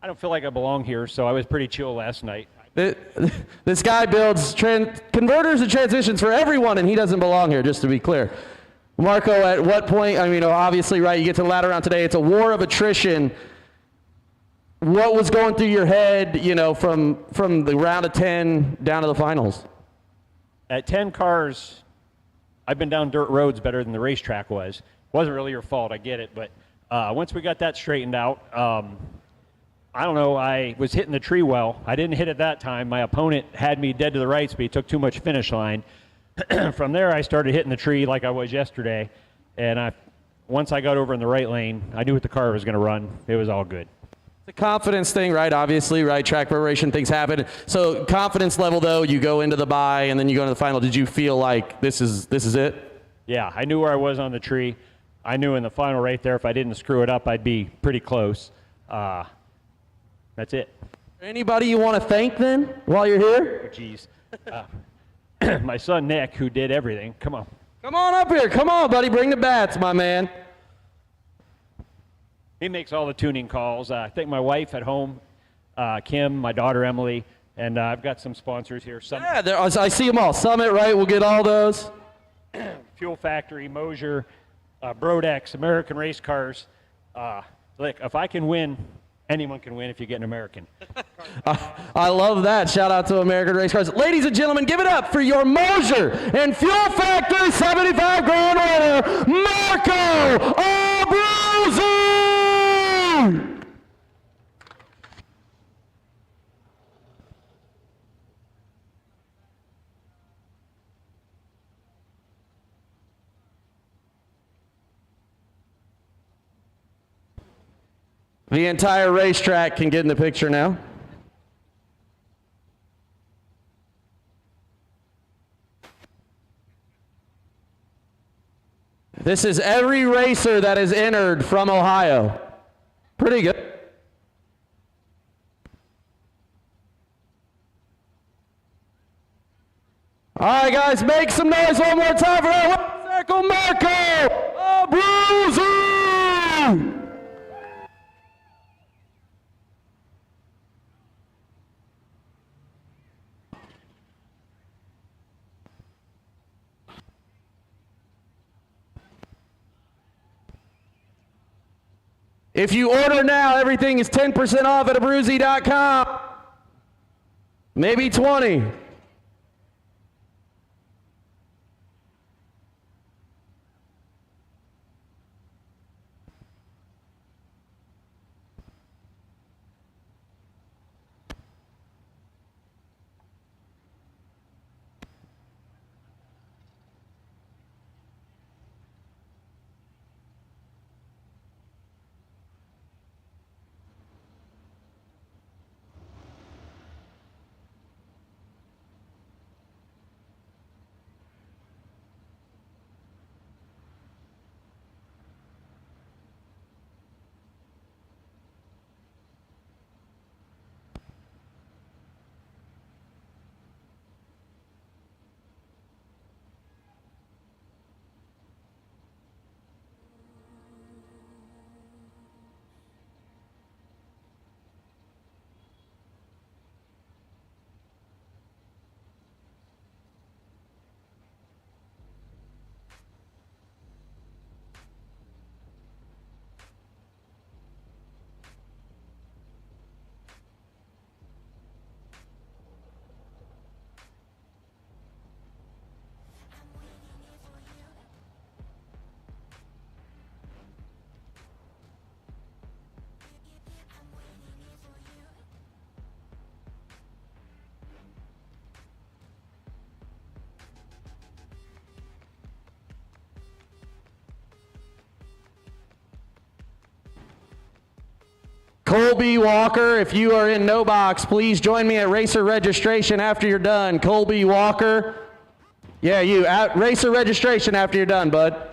I don't feel like I belong here, so I was pretty chill last night. This guy builds converters and transmissions for everyone, and he doesn't belong here, just to be clear. Marco, at what point, I mean, obviously, right, you get to the latter round today, it's a war of attrition. What was going through your head, from the round of 10 down to the finals? At 10 cars, I've been down dirt roads better than the racetrack was. Wasn't really your fault, I get it, but once we got that straightened out, I don't know, I was hitting the tree well. I didn't hit it that time. My opponent had me dead to the right, but he took too much finish line. From there, I started hitting the tree like I was yesterday, and once I got over in the right lane, I knew what the car was going to run. It was all good. The confidence thing, right? Obviously, right? Track preparation, things happen. So confidence level, though, you go into the bye and then you go into the final. Did you feel like this is it? Yeah, I knew where I was on the tree. I knew in the final right there, if I didn't screw it up, I'd be pretty close. That's it. Anybody you want to thank then while you're here? Jeez. My son Nick, who did everything. Come on. Come on up here. Come on, buddy. Bring the bats, my man. He makes all the tuning calls. I think my wife at home, Kim, my daughter Emily, and I've got some sponsors here. Yeah, I see them all. Summit, right? We'll get all those. Fuel Factory, Mosier, Brodex, American Race Cars. Look, if I can win, anyone can win if you get an American. I love that. Shout out to American Race Cars. Ladies and gentlemen, give it up for your Mosier and Fuel Factory 75 grand winner, Marco Abruzzi! The entire racetrack can get in the picture now. This is every racer that is entered from Ohio. Pretty good. All right, guys, make some noise one more time for our circle Marco Abruzzi! If you order now, everything is 10% off at Abruzzi.com. Maybe 20. Colby Walker, if you are in no box, please join me at racer registration after you're done. Colby Walker. Yeah, you, at racer registration after you're done, bud.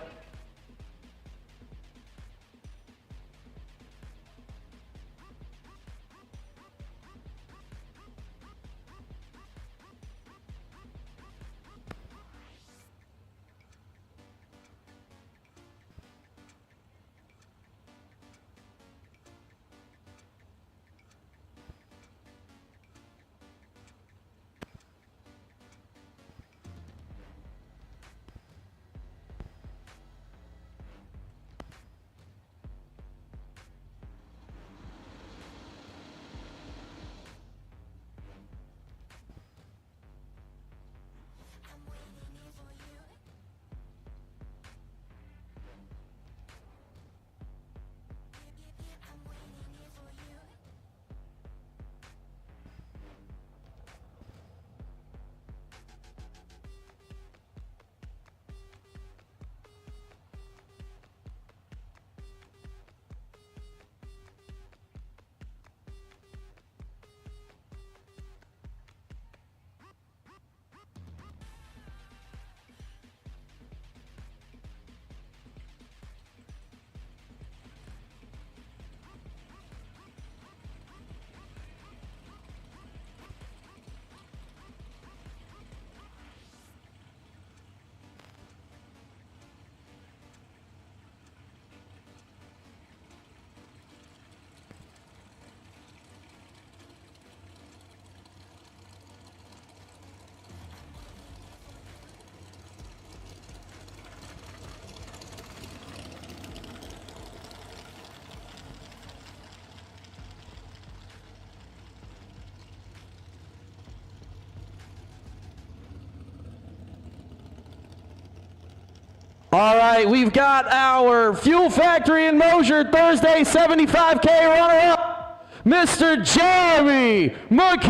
All right, we've got our Fuel Factory in Mosier Thursday 75K runner-up, Mr. Jeremy McKay.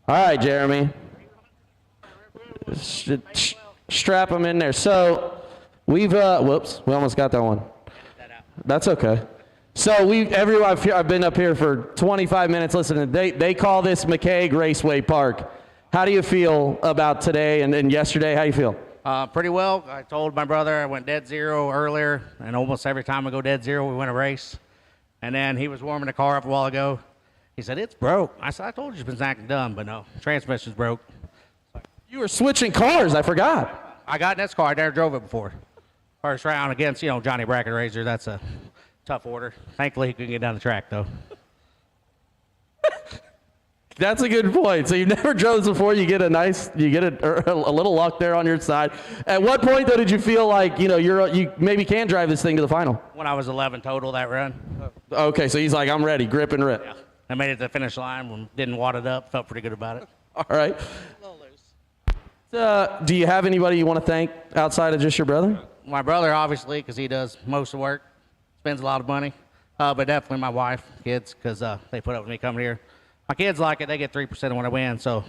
All right, Jeremy. Strap him in there. So we've, whoops, we almost got that one. That's okay. So I've been up here for 25 minutes listening. They call this McKay Raceway Park. How do you feel about today and yesterday? How do you feel? Pretty well. I told my brother I went dead zero earlier, and almost every time I go dead zero, we win a race. And then he was warming the car up a while ago. He said, it's broke. I said, I told you it's been acting dumb, but no, transmission's broke. You were switching cars. I forgot. I got in this car. I never drove it before. First round against, Johnny Bracket Razor. That's a tough order. Thankfully, he couldn't get down the track, though. That's a good point. So you never drove this before. You get a little luck there on your side. At what point though did you feel like you maybe can drive this thing to the final? When I was 11 total that run. Okay, so he's like, I'm ready, grip and rip. Yeah. I made it to the finish line. Didn't wad it up. Felt pretty good about it. All right. Do you have anybody you want to thank outside of just your brother? My brother, obviously, because he does most of the work. Spends a lot of money. But definitely my wife, kids, because they put up with me coming here. My kids like it. They get 3% when I win. So,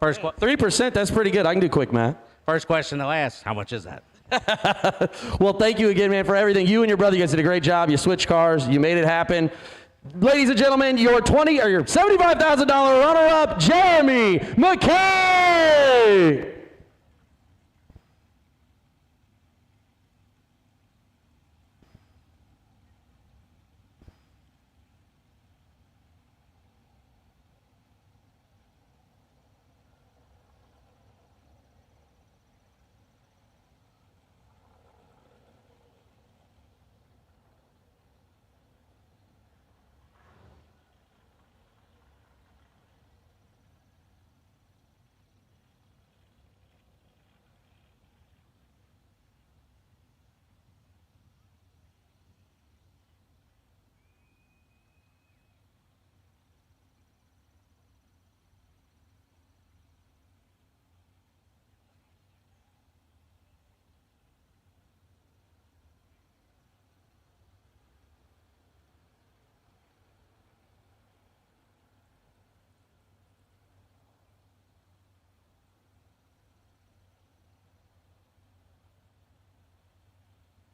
3%, that's pretty good. I can do quick math. First question they'll ask, how much is that? Well, thank you again, man, for everything. You and your brother, you guys did a great job. You switched cars. You made it happen. Ladies and gentlemen, your $75,000 runner-up, Jeremy McKay.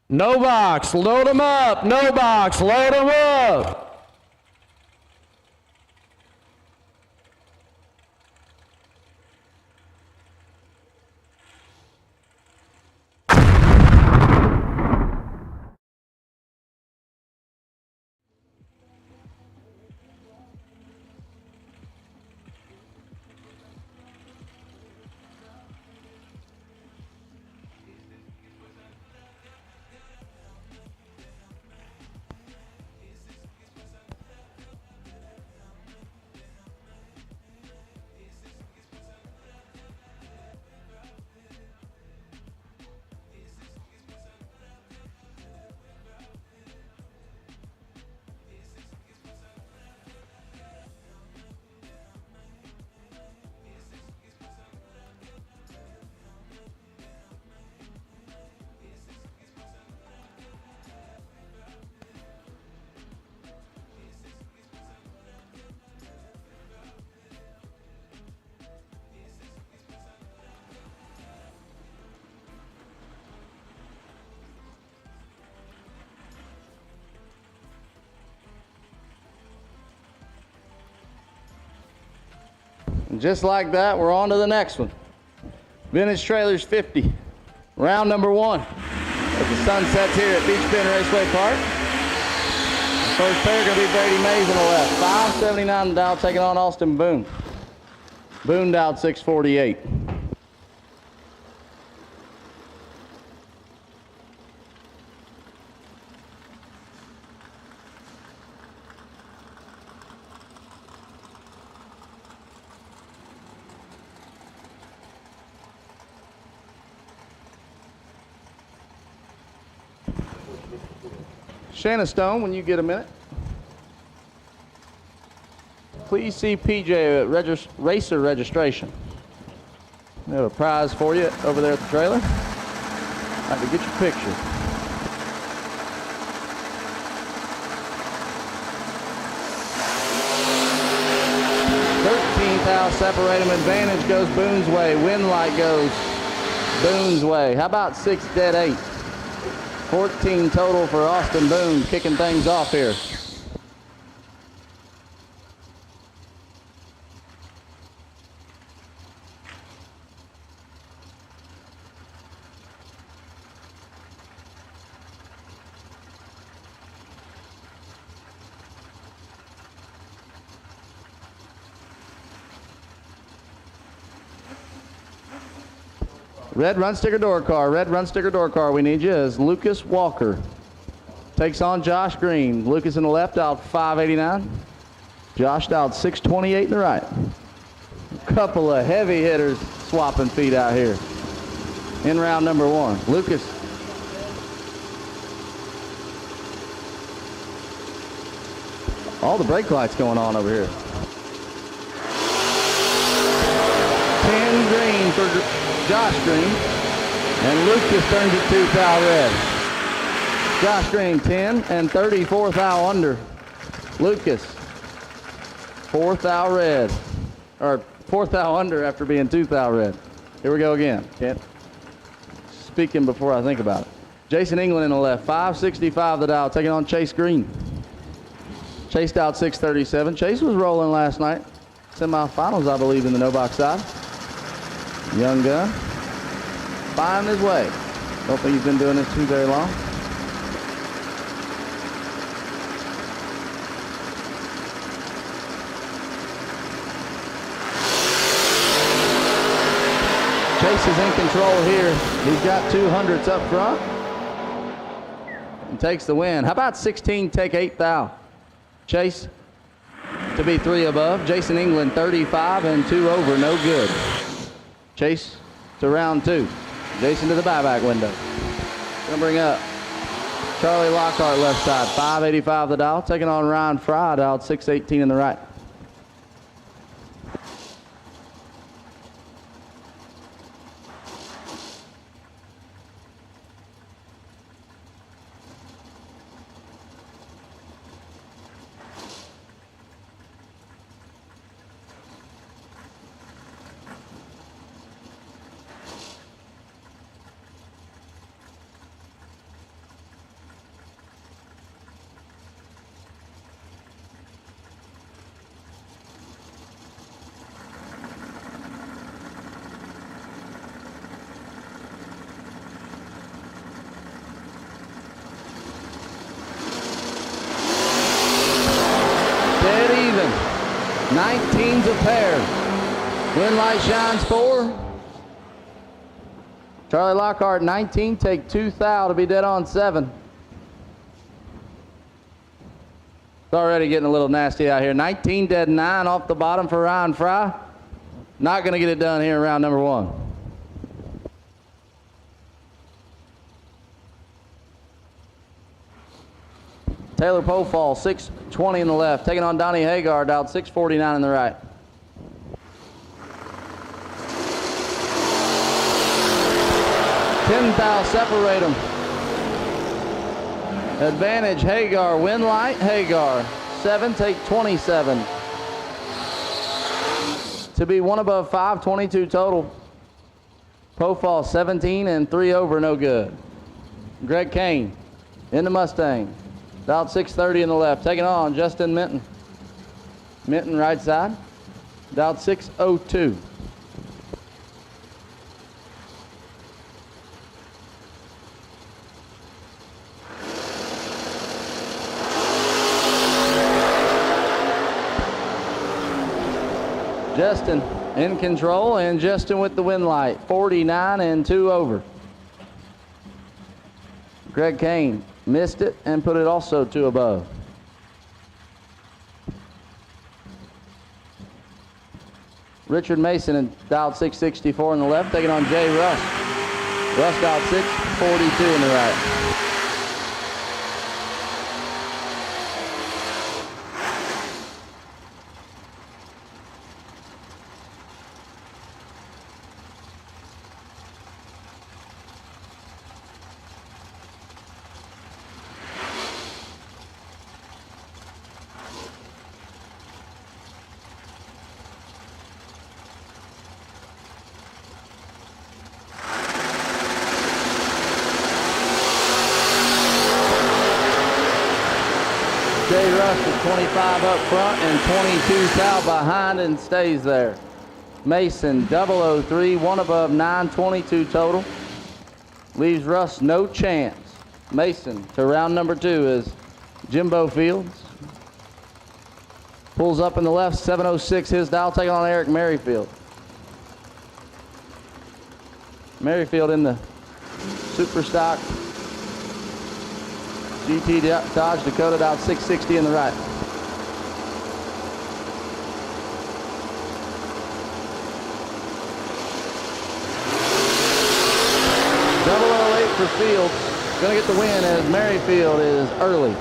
No box, load them up. No box, load them up. And just like that, we're on to the next one. Vintage Trailers 50, round number 1. As the sun sets here at Beach Bend Raceway Park. The first pair going to be Brady Mays on the left. 579 Dow taking on Austin Boone. Boone Dow 648. Shanna Stone, when you get a minute, please see PJ at racer registration. We have a prize for you over there at the trailer. Like to get your picture. Out, separate them. Advantage goes Boone's way. Wind light goes Boone's way. How about 6 dead 8? 14 total for Austin Boone, kicking things off here. Red run sticker door car. Red run sticker door car. We need you as Lucas Walker takes on Josh Green. Lucas in the left out 589. Josh out 628 in the right. A couple of heavy hitters swapping feet out here in round number 1. Lucas. All the brake lights going on over here. 10 green for Josh Green, and Lucas turns it 2 thou red. Josh Green 10 and 34 thou under. Lucas 4 thou red, or 4 thou under after being 2 thou red. Here we go again. Kent speaking before I think about it. Jason England in the left, 565 the dial, taking on Chase Green. Chase out 637. Chase was rolling last night. Semifinals, I believe, in the no box side. Young gun, finding his way. Don't think he's been doing this too very long. Chase is in control here. He's got 200s up front and takes the win. How about 16 take 8 thou? Chase to be 3 above. Jason England 35 and 2 over, no good. Chase to round 2. Jason to the buyback window. Gonna bring up Charlie Lockhart left side, 585 the dial. Taking on Ryan Fry, dialed 618 in the right. Dead even. 19's a pair. Wind light shines 4. Charlie Lockhart 19, take 2 thou to be dead on 7. It's already getting a little nasty out here. 19 dead 9 off the bottom for Ryan Fry. Not going to get it done here in round number 1. Taylor Pofall, 620 in the left, taking on Donnie Hagar, dialed 649 in the right. $10,000 separate them. Advantage Hagar, win light Hagar, 7 take 27. To be 1 above 5, 22 total. Pofall 17 and 3 over, no good. Greg Kane in the Mustang. Dialed 630 in the left, taking on Justin Minton. Minton right side, dialed 602. Justin in control, and Justin with the win light, 49 and 2 over. Greg Kane missed it and put it also 2 above. Richard Mason and dialed 664 in the left, taking on Jay Russ. Russ dialed 642 in the right. Jay Russ with 25 up front and 22 thou behind and stays there. Mason 003, one above, 922 total. Leaves Russ no chance. Mason to round number 2 is Jimbo Fields. Pulls up in the left, 706 his dial, taking on Eric Merrifield. Merrifield in the Super Stock GT Dodge Dakota, dialed 660 in the right. For Fields, gonna get the win as Merrifield is early.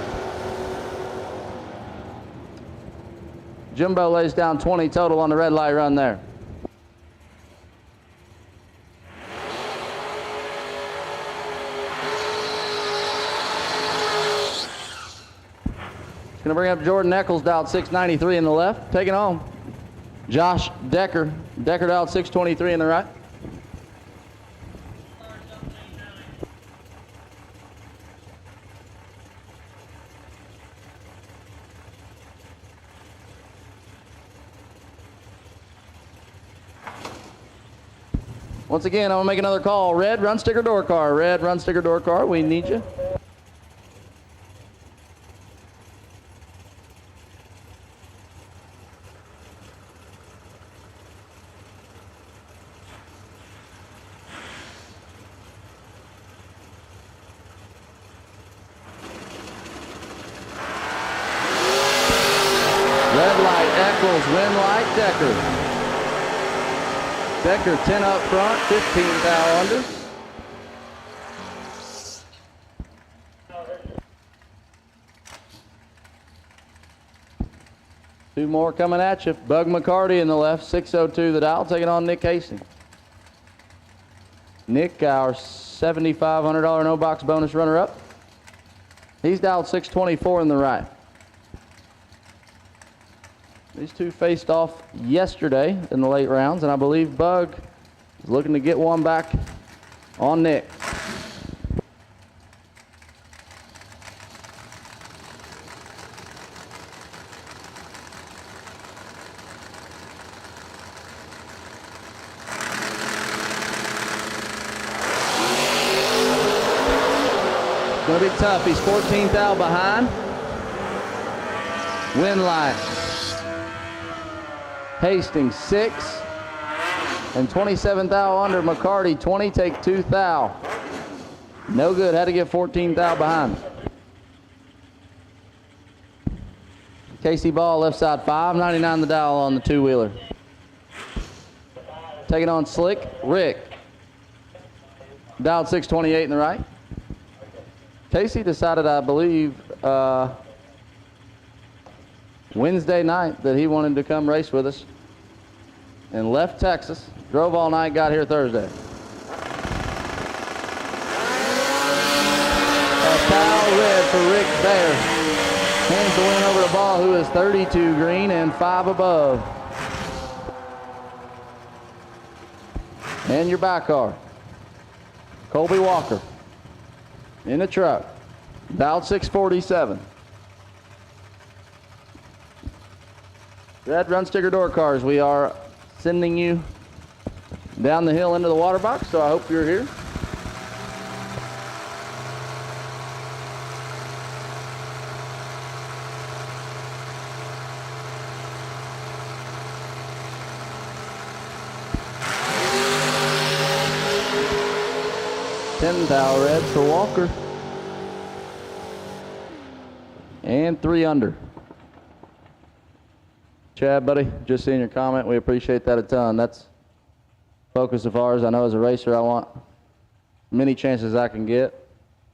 Jimbo lays down 20 total on the red light run there. It's gonna bring up Jordan Eccles, dialed 693 in the left, taking on Josh Decker. Decker dialed 623 in the right. Once again, I'm gonna make another call. Red, run sticker door car. Red, run sticker door car. We need you. Red light, Eccles, win light, Decker. Decker 10 up front, 15 thou under. Two more coming at you. Bug McCarty in the left, 602 the dial, taking on Nick Hastings. Nick, our $7,500 no box bonus runner up. He's dialed 624 in the right. These two faced off yesterday in the late rounds, and I believe Bug is looking to get one back on Nick. It's going to be tough. He's 14 thou behind. Win line. Hastings 6 and 27 thou under. McCarty 20, take 2 thou. No good, had to get 14 thou behind. Casey Ball left side, $5.99 the dial on the two-wheeler. Taking on Slick Rick. Dialed 628 in the right. Casey decided, I believe, Wednesday night that he wanted to come race with us and left Texas, drove all night, got here Thursday. A foul red for Rick Bayer. Hands the win over to Ball, who is 32 green and 5 above. And your back car, Colby Walker in the truck, dialed 647. Red run sticker door cars, we are sending you down the hill into the water box, so I hope you're here. $10 red for Walker. And 3 under. Chad, buddy, just seeing your comment. We appreciate that a ton. That's focus of ours. I know as a racer, I want many chances I can get.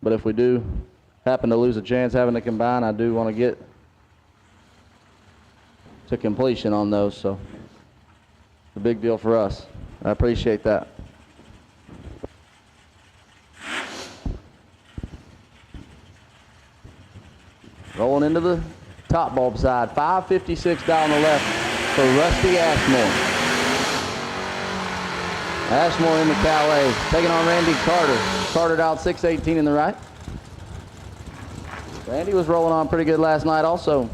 But if we do happen to lose a chance having to combine, I do want to get to completion on those. So it's a big deal for us. I appreciate that. Rolling into the top bulb side, 556 down the left for Rusty Ashmore. Ashmore in the Calais, taking on Randy Carter. Carter dialed 618 in the right. Randy was rolling on pretty good last night also.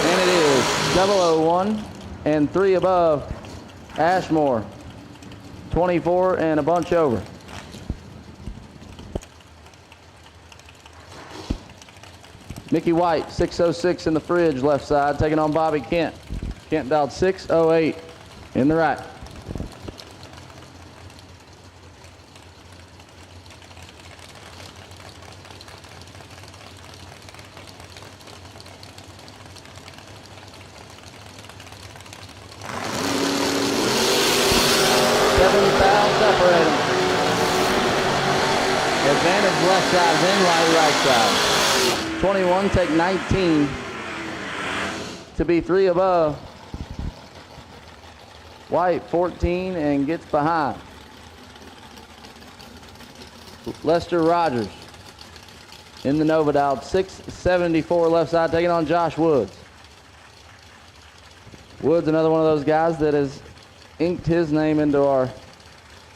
And it is 001 and 3 above. Ashmore, 24 and a bunch over. Mickey White, 606 in the fridge, left side, taking on Bobby Kent. Kent dialed 608 in the right. Advantage left side, then right side. 21, take 19 to be 3 above. White, 14, and gets behind. Lester Rogers in the Nova dialed 674 left side, taking on Josh Woods. Woods, another one of those guys that has inked his name into our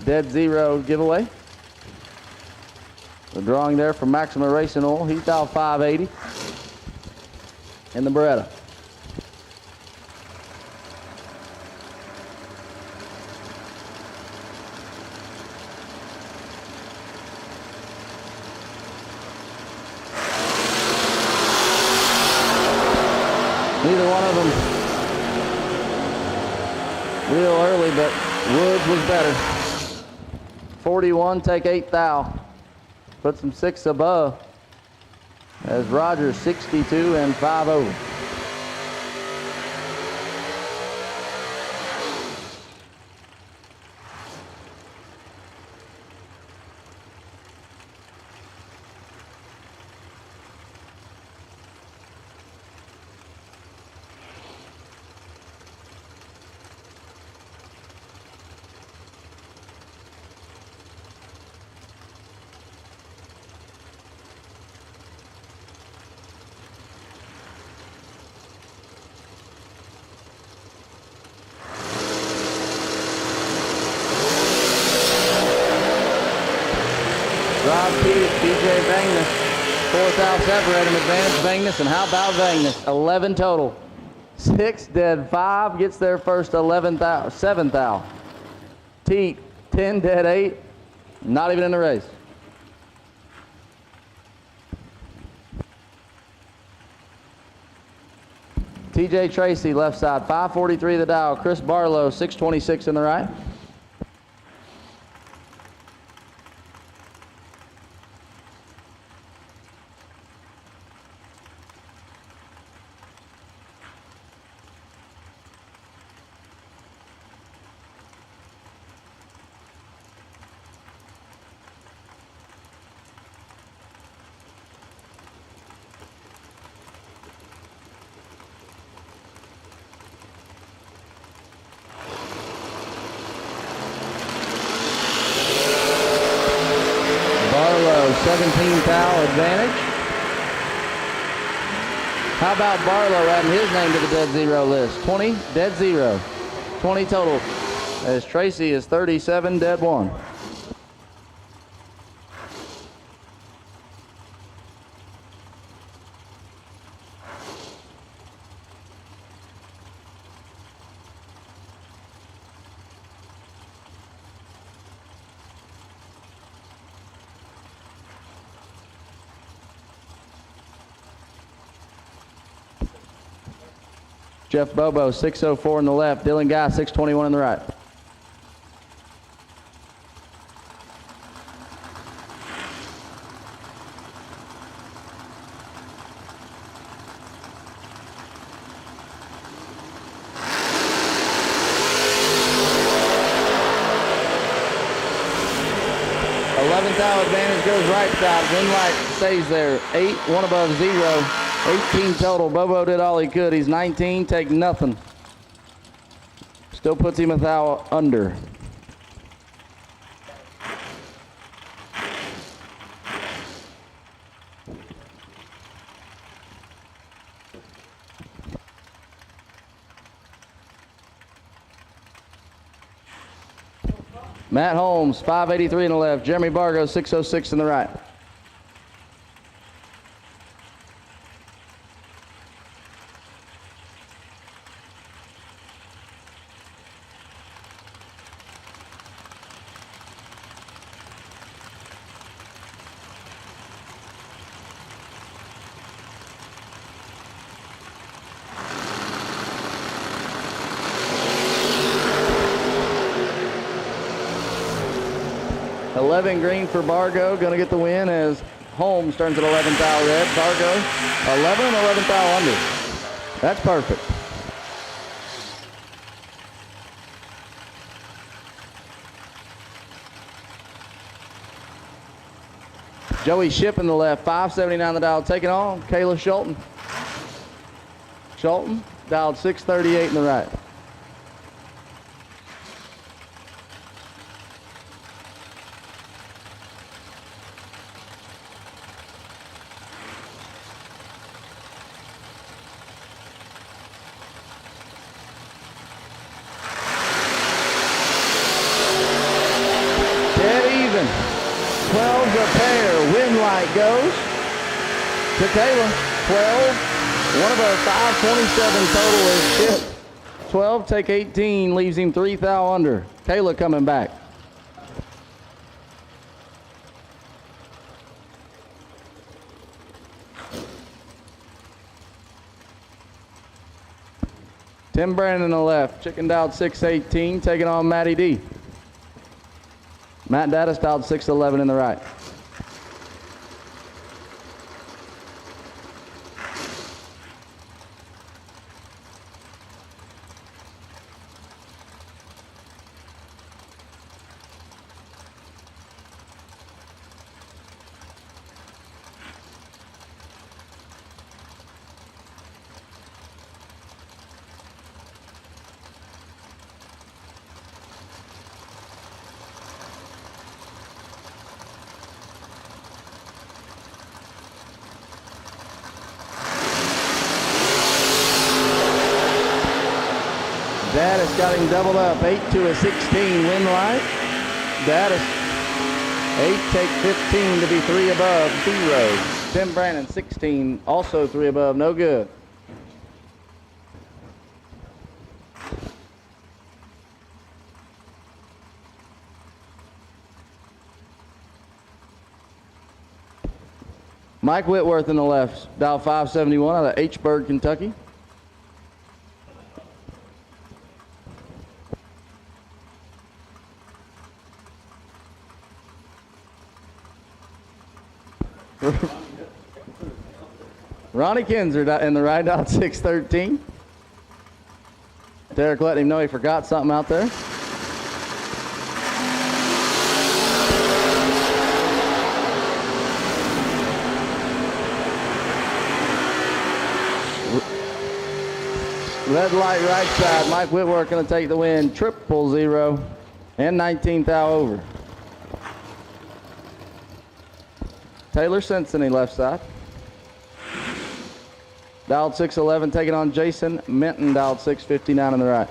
Dead Zero giveaway. The drawing there from Maxima Racing Oil. He's dialed 580 in the Beretta. Neither one of them real early, but Woods was better. 41, take 8 thou. Puts him 6 above as Rogers 62 and 5 over. Rob PJ Vangness, 4th out separating advantage Vangness, and how about Vangness? 11 total. 6 dead 5 gets their first 7th out. Teat 10 dead 8, not even in the race. TJ Tracy left side, 543 the dial. Chris Barlow 626 in the right. Barlow, 17 thou advantage. How about Barlow adding his name to the dead zero list? 20, dead 0. 20 total, as Tracy is 37, dead 1. Jeff Bobo, 604 in the left. Dylan Guy, 621 in the right. 11th thou advantage goes right side. Wind light stays there. 8, 1 above 0. 18 total. Bobo did all he could. He's 19, take nothing. Still puts him a thou under. Matt Holmes, 583 in the left. Jeremy Bargo, 606 in the right. Green for Bargo, going to get the win as Holmes turns at 11th thou red. Bargo 11 and 11th thou under. That's perfect. Joey Ship in the left, 579 the dial, taking on Kayla Schulten. Schulten dialed 638 in the right. Goes to Kayla. 12. 1 above 527 total is Chip. 12 take 18 leaves him 3 thou under. Kayla coming back. Tim Brandon on the left. Chicken dialed 618 taking on Matty D. Matt Dattis dialed 611 in the right. Dattis got him doubled up, 8 to a 16 win light. Dattis 8 take 15 to be 3 above 0. Tim Brandon 16 also 3 above, no good. Mike Whitworth in the left, dial 571 out of H-Burg, Kentucky. Ronnie Kinzer in the right out 613. Derek letting him know he forgot something out there. Red light right side. Mike Whitworth going to take the win. 000 and 19 thou over. Taylor Simpson left side. Dialed 611 taking on Jason Minton, dialed 659 on the right.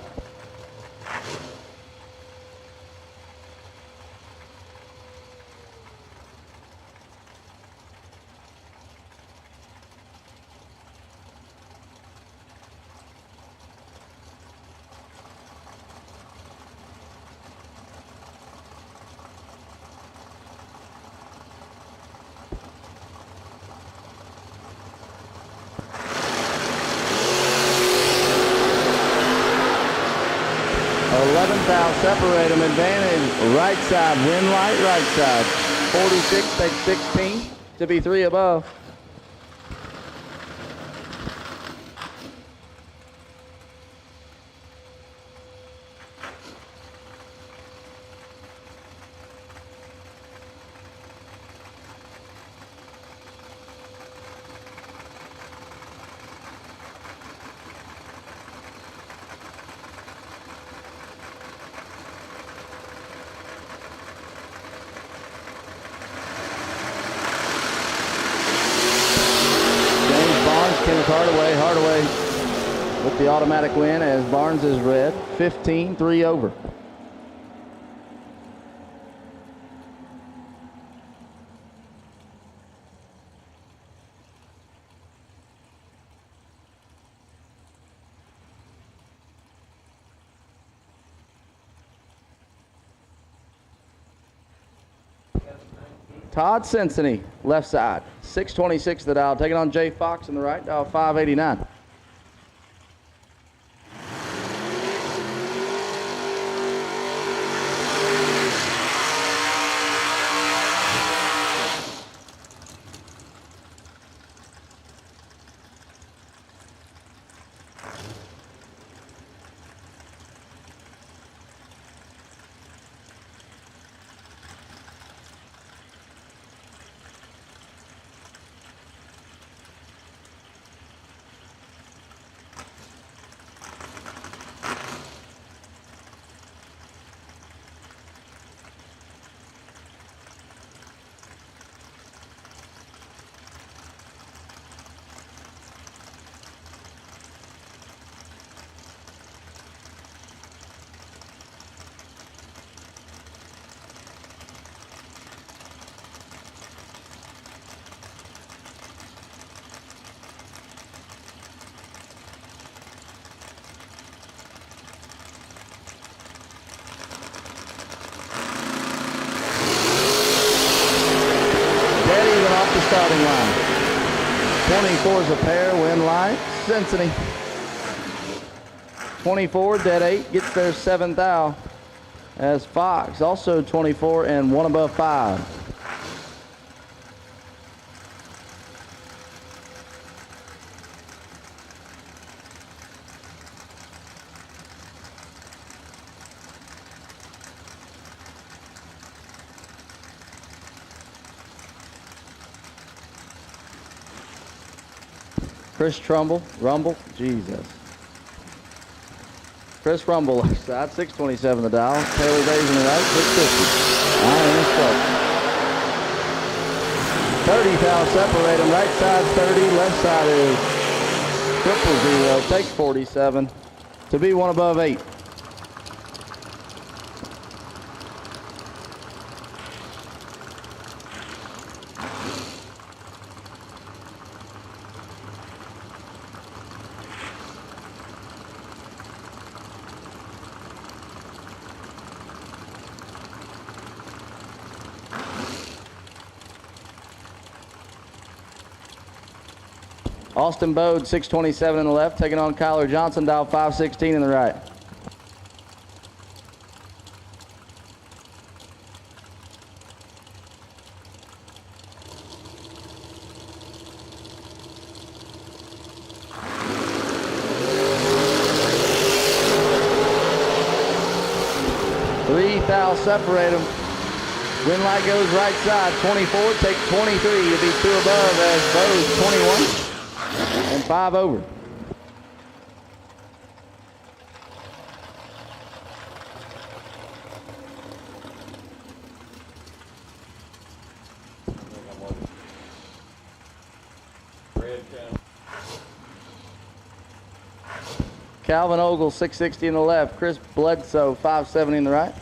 Separate them, advantage, right side, win light, right side. 46, take 16 to be 3 above. Hardaway with the automatic win as Barnes is red. 15-3 over. Todd Cincinnati, left side, 626 the dial, taking on Jay Fox in the right, dial 589. Starting line. 24 is a pair, win line. Cincinnati. 24, dead 8, gets their 7th thou. As Fox, also 24 and one above 5. Chris Rumble, Jesus. Chris Rumble, left side, 627 the dial. Taylor Days in the right, 650. Iron is 30 thou separate them. Right side 30, left side is 000. Takes 47 to be one above 8. Austin Bode, 627 in the left, taking on Kyler Johnson, dial 516 in the right. Separate them. Wind light goes right side. 24, take 23. You'll be 2 above as Bose 21 and 5 over. Calvin Ogle, 660 in the left. Chris Bledsoe, 570 in the right.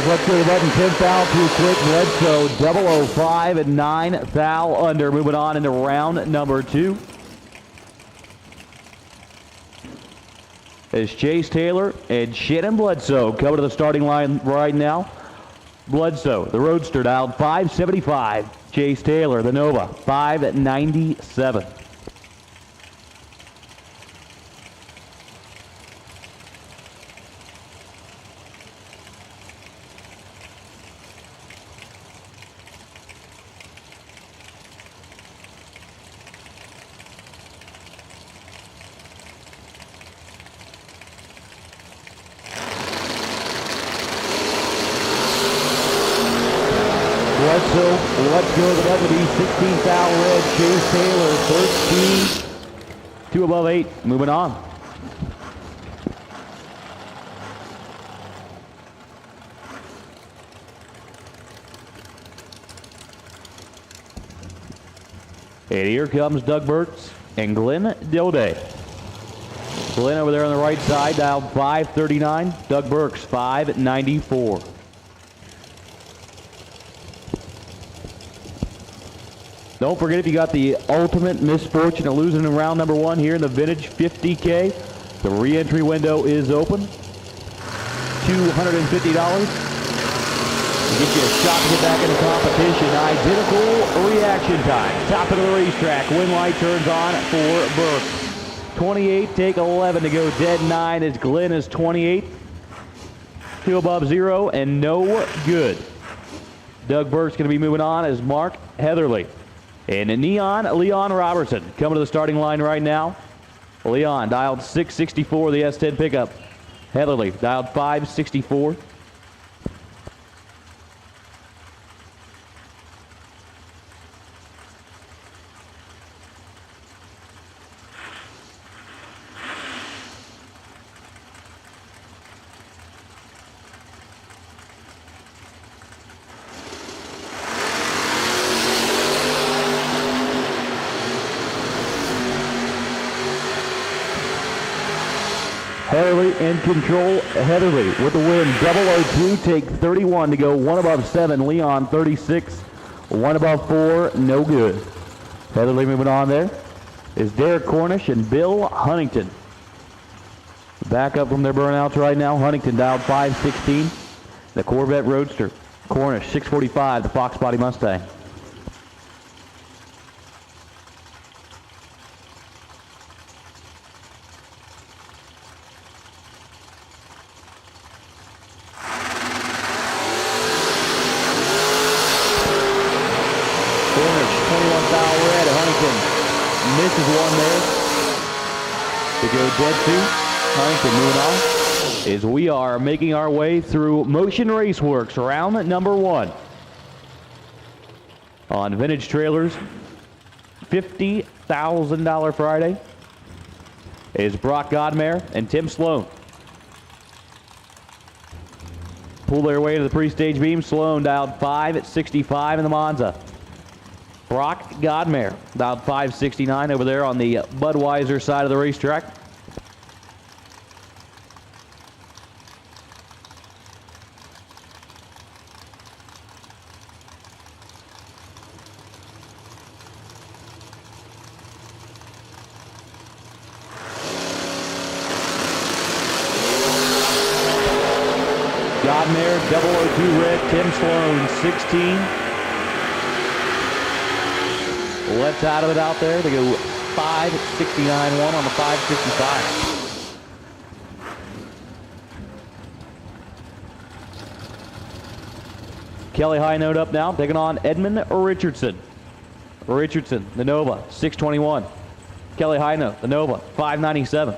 Let's go to the button. 10 foul too quick. Bledsoe 005 and 9 foul under. Moving on into round number 2. As Chase Taylor and Shannon Bledsoe come to the starting line right now. Bledsoe, the Roadster, dialed 575. Chase Taylor, the Nova, 597. Let's Go. The button to be 16 foul red. Chase Taylor, 13. 2 above 8. Moving on. And here comes Doug Burks and Glenn Dilday. Glenn over there on the right side, dialed 539. Doug Burks, 594. Don't forget, if you got the ultimate misfortune of losing in round number 1 here in the Vintage 50K, the re-entry window is open. $250. Get you a shot to get back in the competition. Identical reaction time. Top of the racetrack. Win light turns on for Burke. 28, take 11 to go. Dead 9 as Glenn is 28. 2 above 0 and no good. Doug Burke's going to be moving on as Mark Heatherly. And Neon Leon Robertson coming to the starting line right now. Leon dialed 664, the S10 pickup. Heatherly dialed 564. Heatherly in control. Heatherly with the win. 002, take 31 to go. 1 above 7. Leon 36. 1 above 4. No good. Heatherly moving on there is Derek Cornish and Bill Huntington. Back up from their burnouts right now. Huntington dialed 516. The Corvette Roadster. Cornish 645. The Fox Body Mustang. Misses one there to go dead to. Huntington moving on as we are making our way through Motion Raceworks round number 1 on Vintage Trailers. $50,000 Friday is Brock Godmare and Tim Sloan. Pull their way to the pre-stage beam. Sloan dialed 565 in the Monza. Brock Godmare dialed 569 over there on the Budweiser side of the racetrack. Godmare, 002 red, Tim Sloan, 16. Left out of it out there. They go 569-1 on the 565. Kelly High Note up now, taking on Edmund Richardson. Richardson, the Nova, 621. Kelly High Note, the Nova, 597.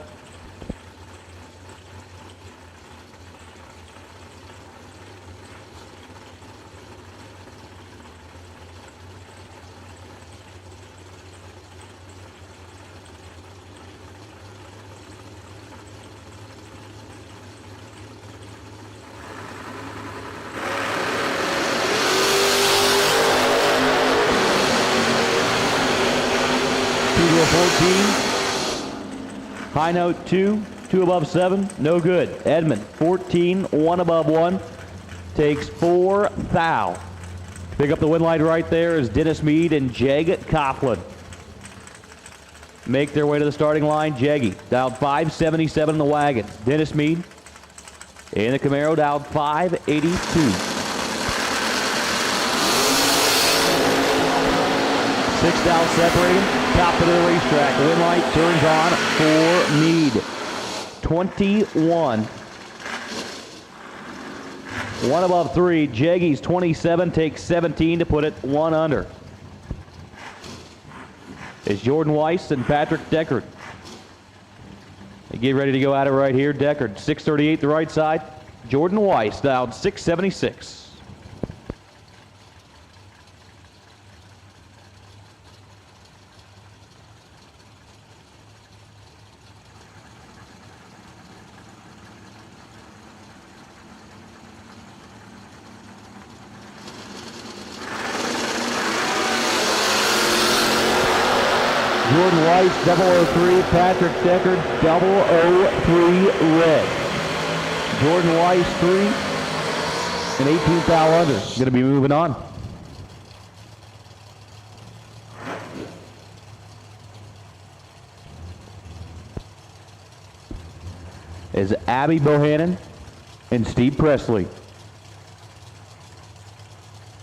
High Note 2, 2 above 7, no good. Edmund 14, 1 above 1, takes 4 thou. Pick up the win light right there is Dennis Mead and Jeg Coughlin. Make their way to the starting line. Jeggy dialed 577 in the wagon. Dennis Mead in the Camaro dialed 582. 6 thou separating. Top of the racetrack. Win light turns on for Mead. 21. 1 above 3. Jeggy's 27 takes 17 to put it 1 under. It's Jordan Weiss and Patrick Deckard. They get ready to go at it right here. Deckard 638 the right side. Jordan Weiss dialed 676. Jordan Weiss, 003. Patrick Decker, 003 red. Jordan Weiss, 3. And 18 foul under. Going to be moving on. Is Abby Bohannon and Steve Presley.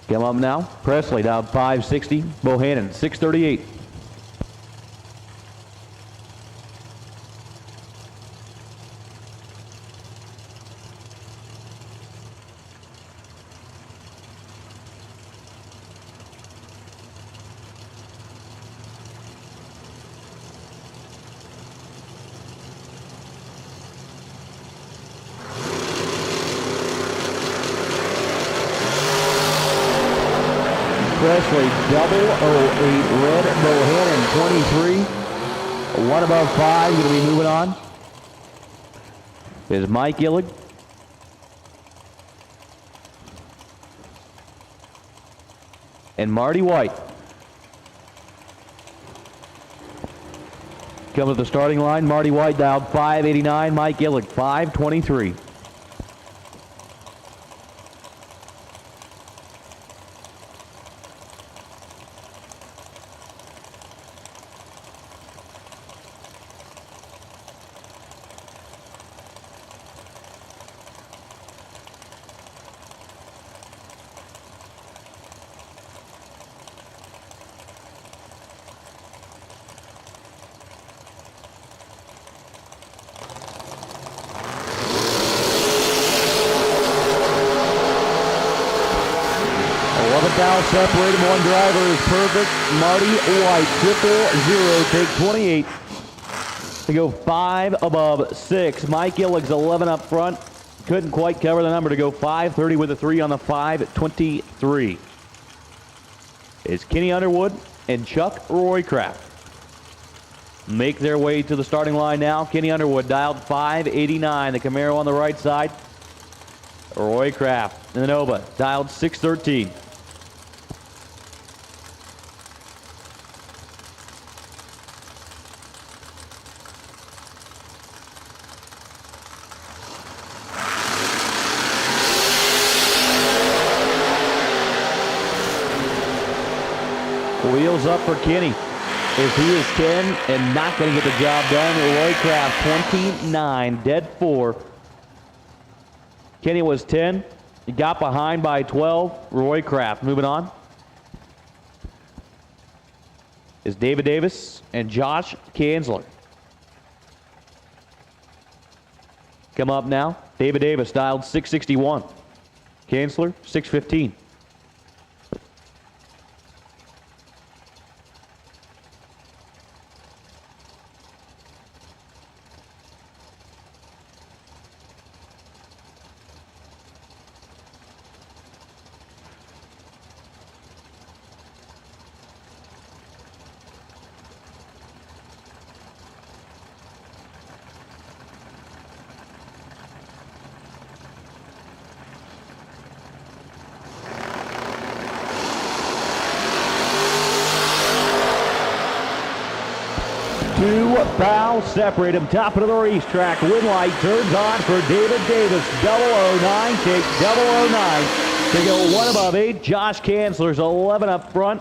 Come up now. Presley down 560. Bohannon 638. Presley 008 red. Bohannon 23. One above 5. Going to be moving on. Is Mike Illig. And Marty White. Comes to the starting line. Marty White dialed 589. Mike Illig 523. Separated, one driver is perfect. Marty White, 000, take 28. To go 5 above 6. Mike Illig's 11 up front. Couldn't quite cover the number to go 530 with a 3 on the 523. Is Kenny Underwood and Chuck Roycraft. Make their way to the starting line now. Kenny Underwood dialed 589. The Camaro on the right side. Roycraft in the Nova dialed 613. Wheels up for Kenny as he is 10 and not going to get the job done. Roycraft 29, dead 4. Kenny was 10. He got behind by 12. Roycraft moving on. Is David Davis and Josh Kanzler. Come up now. David Davis dialed 661. Kanzler 615. Foul, separate him, top of the racetrack. Win light turns on for David Davis. 009, take 009 to go 1 above 8. Josh Kanzler's 11 up front.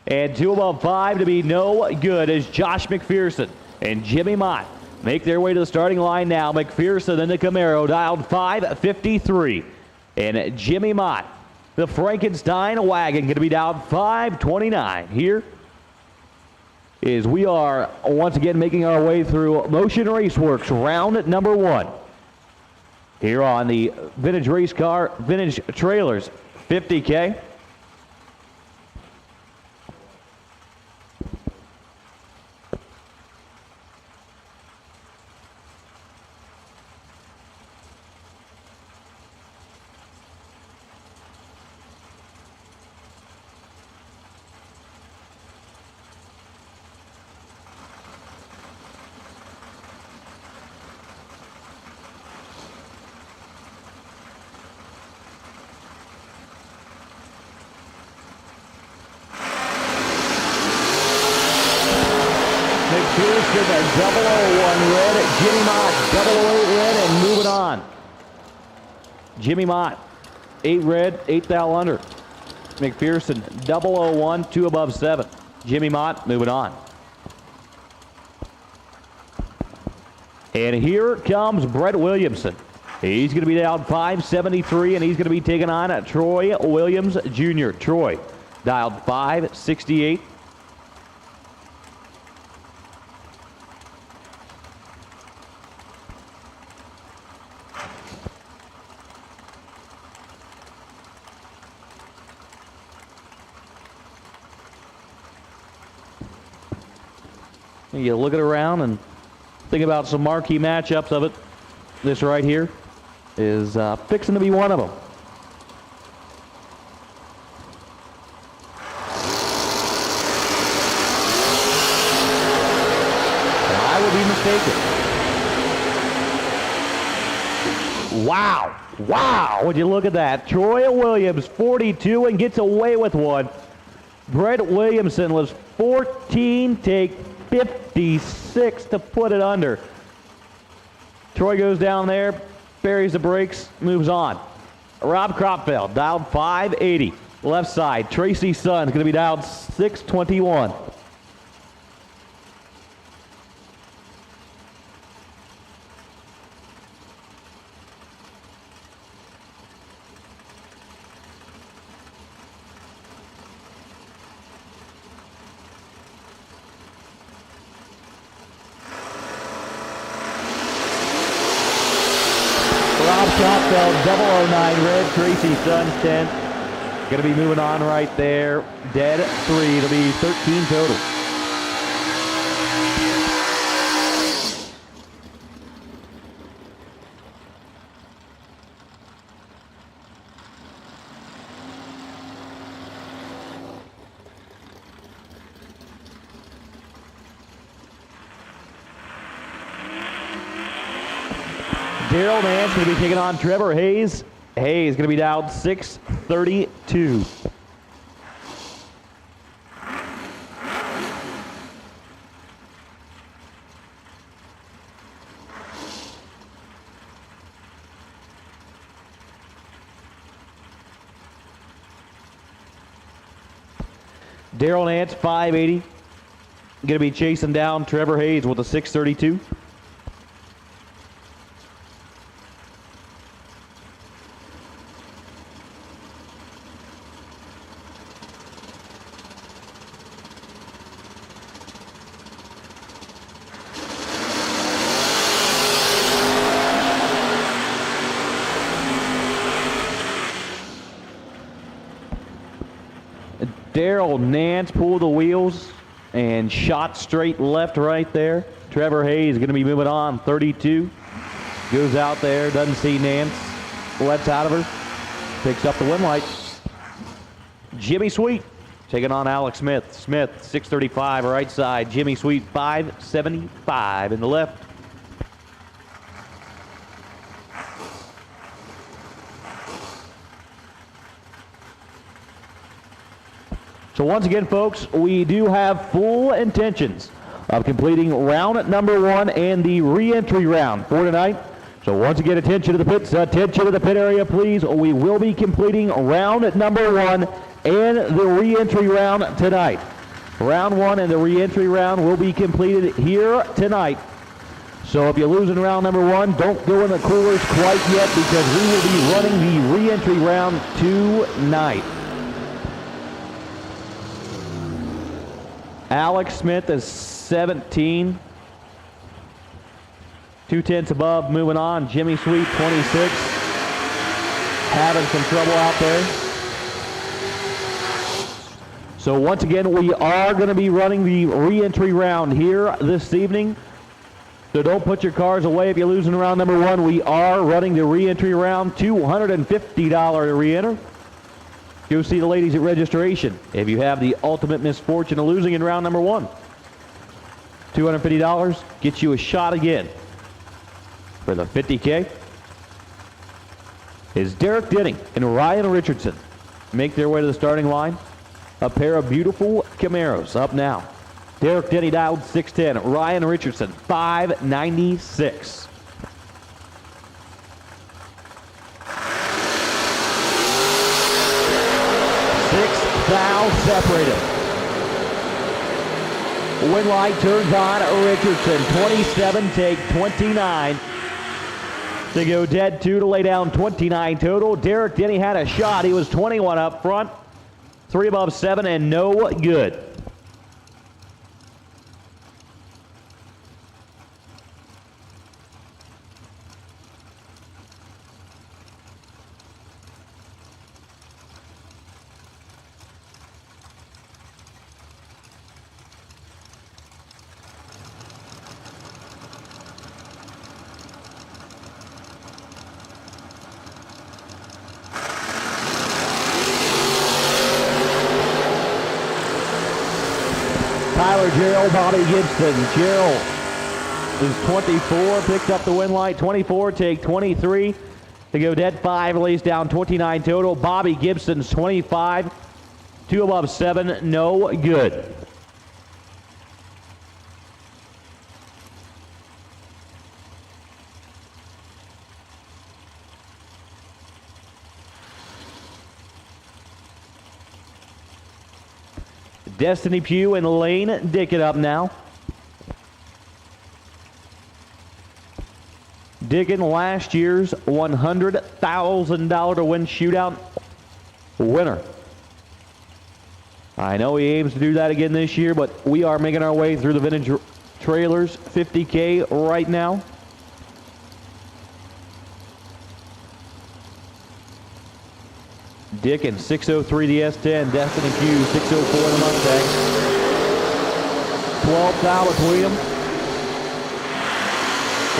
And 2 above 5 to be no good as Josh McPherson and Jimmy Mott make their way to the starting line now. McPherson in the Camaro dialed 553. And Jimmy Mott, the Frankenstein wagon, going to be dialed 529 here. Is we are once again making our way through Motion Raceworks round number 1 here on the Vintage Trailers 50K. red. Jimmy Mott, 008 red, and moving on. Jimmy Mott, 8 red, 8 thou under. McPherson, 001, 2 above 7. Jimmy Mott, moving on. And here comes Brett Williamson. He's going to be down 573, and he's going to be taking on Troy Williams Jr. Troy, dialed 568. You look it around and think about some marquee matchups of it. This right here is fixing to be one of them. And I would be mistaken. Wow. Wow. Would you look at that? Troy Williams, 42, and gets away with one. Brett Williamson was 14, take 56 to put it under. Troy goes down there, buries the brakes, moves on. Rob Cropfeld, dialed 580. Left side, Tracy Sun's going to be dialed 621. Cropfeld, 009 red, Tracy Sun's 10. Going to be moving on right there. Dead 3. It'll be 13 total. Daryl Nance going to be taking on Trevor Hayes. Hayes going to be down 632. Daryl Nance, 580. Going to be chasing down Trevor Hayes with a 632. Daryl Nance pulled the wheels and shot straight left right there. Trevor Hayes going to be moving on, 32. Goes out there, doesn't see Nance. Lets out of her. Picks up the win light. Jimmy Sweet taking on Alex Smith. Smith, 635 right side. Jimmy Sweet, 575 in the left. So once again, folks, we do have full intentions of completing round number 1 and the re-entry round for tonight. So once again, attention to the pits, attention to the pit area, please. We will be completing round number 1 and the re-entry round tonight. Round 1 and the re-entry round will be completed here tonight. So if you're losing round number 1, don't go in the coolers quite yet, because we will be running the re-entry round tonight. Alex Smith is 17. 2/10 above, moving on. Jimmy Sweet, 26. Having some trouble out there. So once again, we are going to be running the re-entry round here this evening. So don't put your cars away if you're losing round number 1. We are running the re-entry round, $250 to re-enter. Go see the ladies at registration if you have the ultimate misfortune of losing in round number 1. $250 gets you a shot again. For the 50K is Derek Denning and Ryan Richardson make their way to the starting line. A pair of beautiful Camaros up now. Derek Denny dialed 610. Ryan Richardson, 596. Thou separated. Win light turns on Richardson. 27, take 29. To go dead 2 to lay down 29 total. Derek Denny had a shot. He was 21 up front. 3 above 7 and no good. Tyler Gerald, Bobby Gibson. Gerald is 24, picked up the win light. 24, take 23. To go dead 5, lays down 29 total. Bobby Gibson's 25. 2 above 7, no good. Destiny Pugh and Lane Dickett up now. Dickett, last year's $100,000 to win shootout winner. I know he aims to do that again this year, but we are making our way through the vintage trailers. 50K right now. Dickens, 603 the S10. Destiny Pugh, 604 the Mustang. 12th out between them.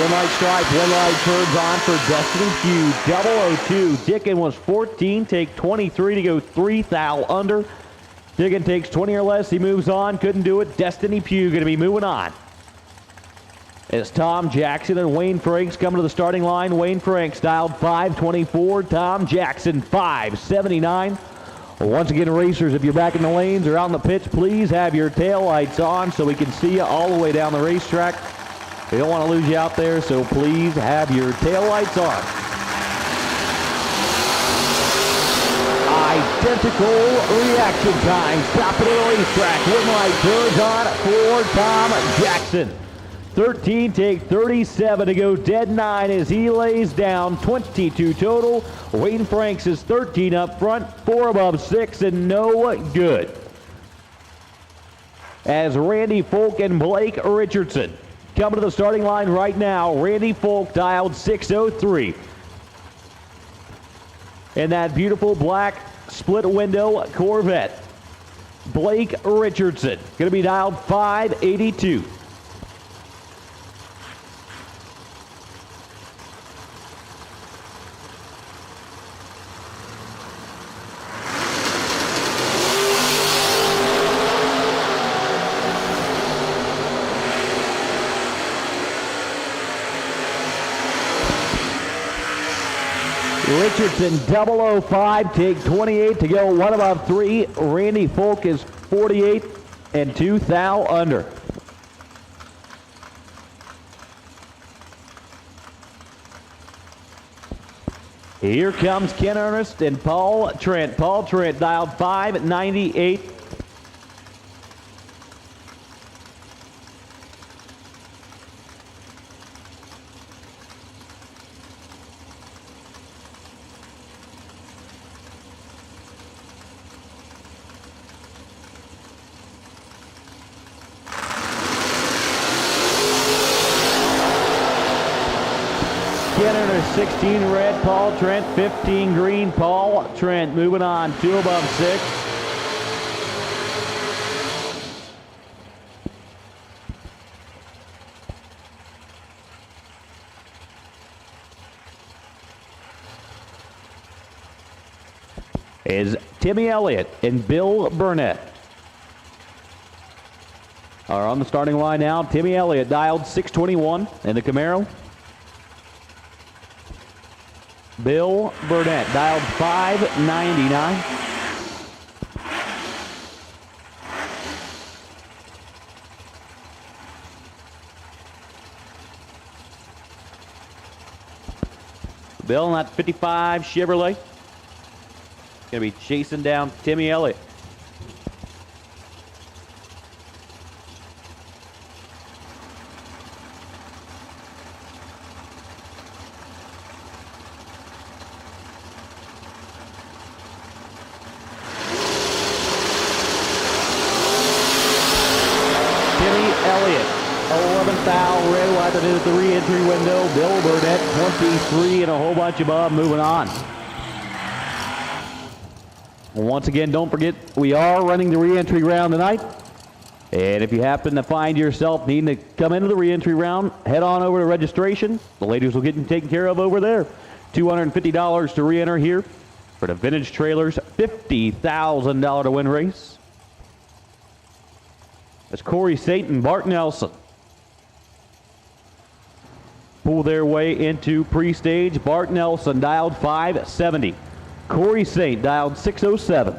One light stripe, one light turns on for Destiny Pugh. 002. Dickens was 14, take 23 to go 3 thou under. Dickens takes 20 or less, he moves on, couldn't do it. Destiny Pugh going to be moving on. As Tom Jackson and Wayne Franks come to the starting line. Wayne Franks dialed 524. Tom Jackson 579. Once again, racers, if you're back in the lanes or out in the pits, please have your tail lights on so we can see you all the way down the racetrack. We don't want to lose you out there, so please have your tail lights on. Identical reaction time. Top of the racetrack. Win light turns on for Tom Jackson. 13, take 37 to go dead 9 as he lays down 22 total. Wayne Franks is 13 up front, 4 above 6 and no good. As Randy Folk and Blake Richardson come to the starting line right now. Randy Folk dialed 603. In that beautiful black split window Corvette. Blake Richardson going to be dialed 582. Richardson 005, take 28 to go 1 above 3. Randy Folk is 48 and 2 thou under. Here comes Ken Ernest and Paul Trent. Paul Trent dialed 598. Ken Ernest 16 red, Paul Trent 15 green. Paul Trent moving on, 2 above 6. Is Timmy Elliott and Bill Burnett are on the starting line now. Timmy Elliott dialed 621 in the Camaro. Bill Burnett dialed 599. Bill in that 55 Chevrolet. Going to be chasing down Timmy Elliott. Elliott, 11th foul, red light that is the re-entry window. Bill Burnett, 23 and a whole bunch above, moving on. And once again, don't forget, we are running the re-entry round tonight. And if you happen to find yourself needing to come into the re-entry round, head on over to registration. The ladies will get you taken care of over there. $250 to re-enter here for the Vintage Trailers $50,000 to win race. As Corey Saint and Bart Nelson pull their way into pre-stage. Bart Nelson dialed 570. Corey Saint dialed 607.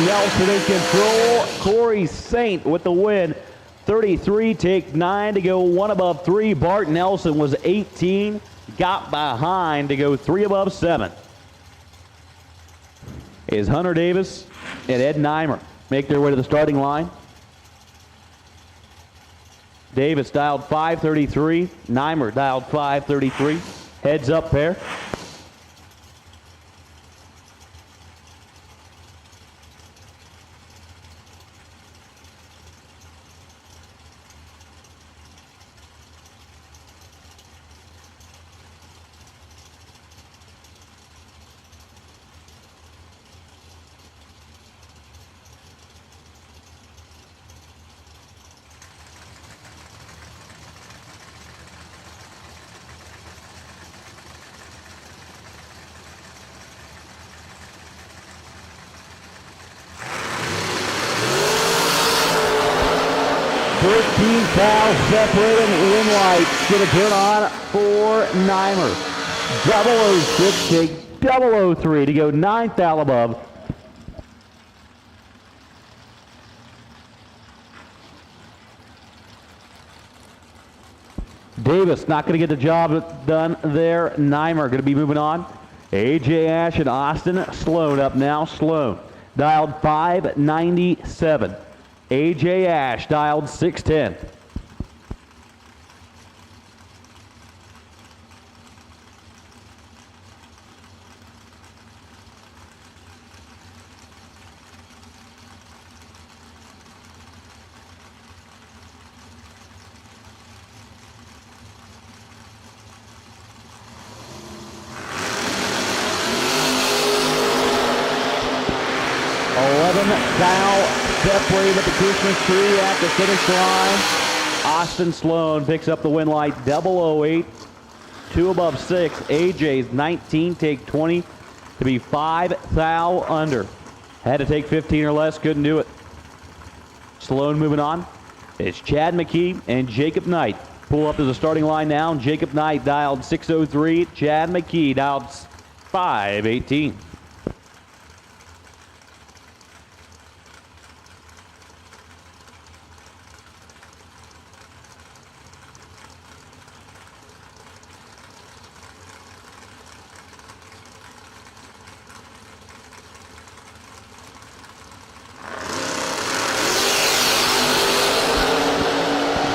Nelson in control. Corey Saint with the win. 33, take 9 to go 1 above 3. Bart Nelson was 18. Got behind to go 3 above 7. Is Hunter Davis and Ed Neimer make their way to the starting line. Davis dialed 533. Neimer dialed 533. Heads up pair. Foul separating in lights. Going to turn on for Neimer. 006 take 003 to go 9th foul above. Davis not going to get the job done there. Neimer going to be moving on. AJ Ash and Austin Sloan up now. Sloan dialed 597. AJ Ash dialed 610. Separated at the Christmas tree at the finish line. Austin Sloan picks up the win light. 008, 2 above 6. AJ's 19, take 20 to be 5 thou under. Had to take 15 or less, couldn't do it. Sloan moving on. It's Chad McKee and Jacob Knight. Pull up to the starting line now. Jacob Knight dialed 603. Chad McKee dialed 518.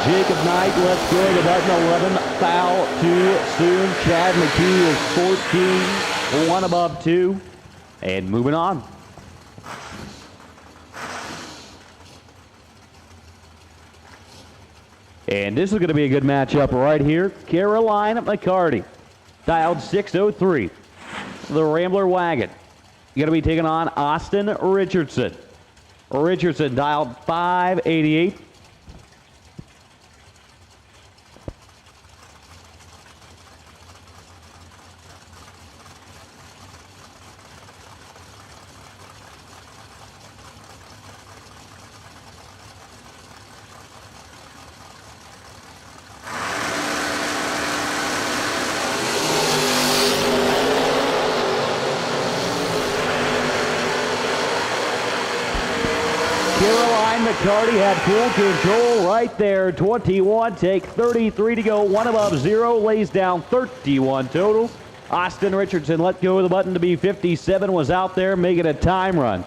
Jacob Knight lets go to button 11. Foul too soon. Chad McKee is 14. 1 above 2. And moving on. And this is going to be a good matchup right here. Carolina McCarty dialed 603. The Rambler Wagon going to be taking on Austin Richardson. Richardson dialed 588. McCarty had full control right there. 21, take 33 to go. One above zero, lays down 31 total. Austin Richardson let go of the button to be 57, was out there making a time run.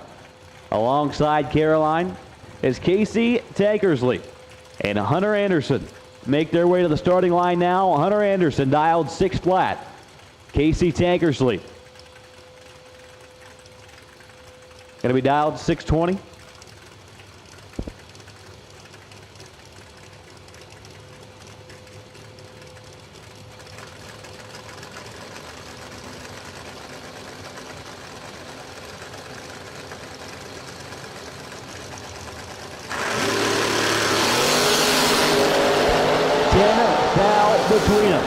Alongside Caroline is Casey Tankersley and Hunter Anderson. Make their way to the starting line now. Hunter Anderson dialed 6 flat. Casey Tankersley going to be dialed 620. Between them.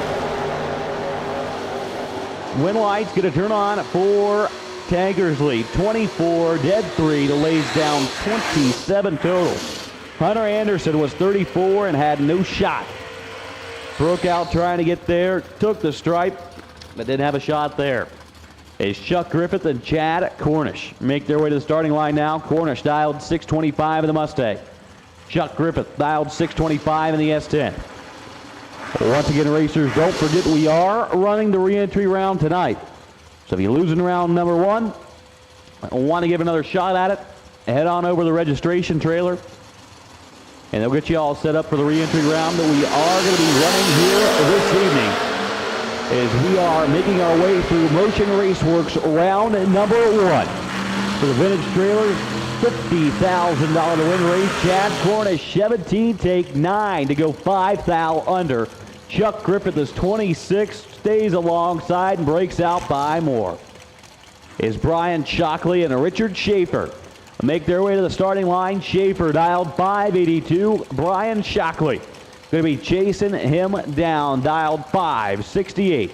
Wind light's going to turn on for Tankersley. 24, dead 3 to lays down 27 total. Hunter Anderson was 34 and had no shot. Broke out trying to get there, took the stripe, but didn't have a shot there. Is Chuck Griffith and Chad Cornish make their way to the starting line now. Cornish dialed 625 in the Mustang. Chuck Griffith dialed 625 in the S10. Once again, racers, don't forget we are running the re-entry round tonight. So if you're losing round number 1, want to give another shot at it, head on over to the registration trailer, and they'll get you all set up for the re-entry round that we are going to be running here this evening, as we are making our way through Motion Raceworks round number 1. For the vintage trailers, $50,000 to win race. Chad Cornish, 17, take 9 to go 5 thou under. Chuck Griffith is 26, stays alongside and breaks out by more. Is Brian Shockley and Richard Schaefer make their way to the starting line. Schaefer dialed 582. Brian Shockley going to be chasing him down, dialed 568.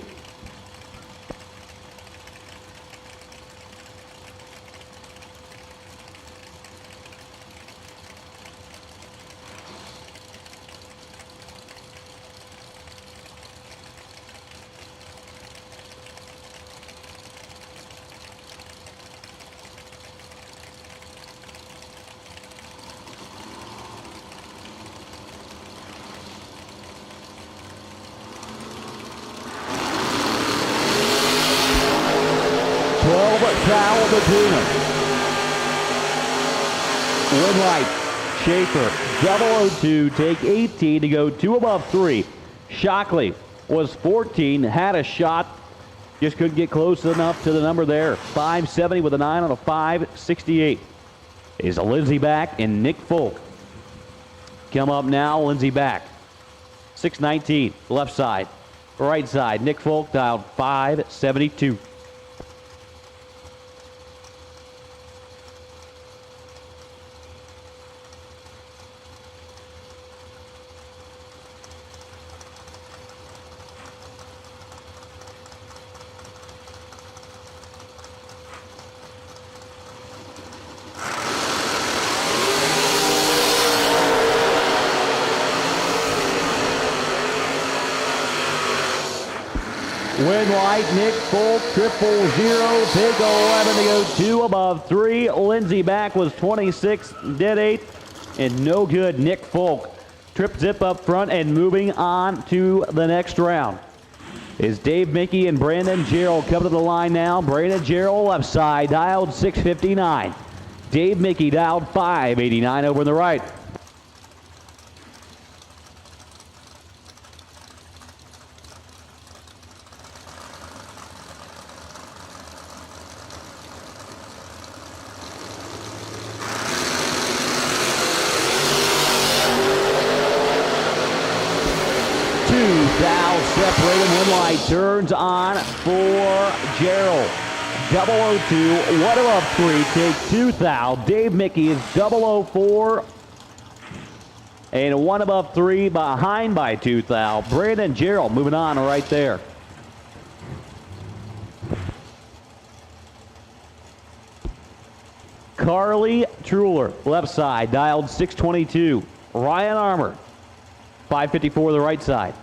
12 foul between them. Wind light, Schaefer, 002, take 18 to go 2 above 3. Shockley was 14, had a shot, just couldn't get close enough to the number there. 570 with a 9 on a 568. Is Lindsey back and Nick Folk. Come up now, Lindsey back. 619, left side. Right side, Nick Folk dialed 572. Wind light, Nick Folk, 000, take 11 to go 2 above 3. Lindsey back was 26, dead 8, and no good. Nick Folk, trip zip up front and moving on to the next round. Is Dave Mickey and Brandon Gerald coming to the line now. Brandon Gerald left side, dialed 659. Dave Mickey dialed 589 over on the right. Separating, wind light turns on for Gerald. 002, 1 above 3, take 2 thou. Dave Mickey is 004 and 1 above 3 behind by 2 thou. Brandon Gerald moving on right there. Carly Truler, left side, dialed 622. Ryan Armour, 554 the right side.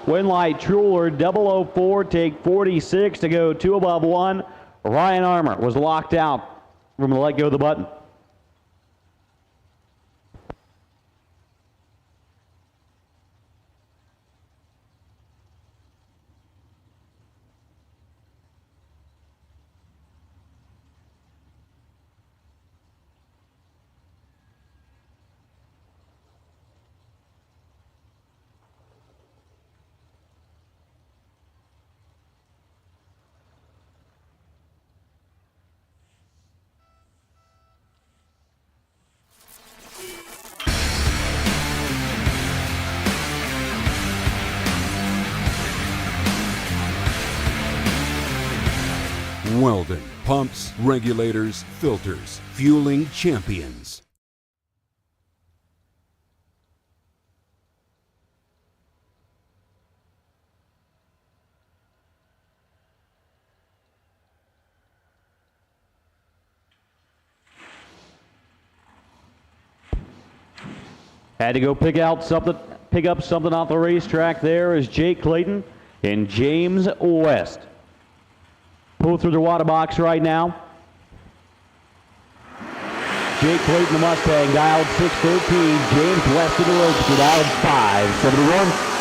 Winlight Truler 004, take 46 to go 2 above 1. Ryan Armour was locked out from the let go of the button. Weldon, pumps, regulators, filters, fueling champions. Had to go pick up something off the racetrack there is Jake Clayton and James West. Pull through the water box right now. Jake Clayton, the Mustang, dialed 613. James West of the Roadster, dialed 571.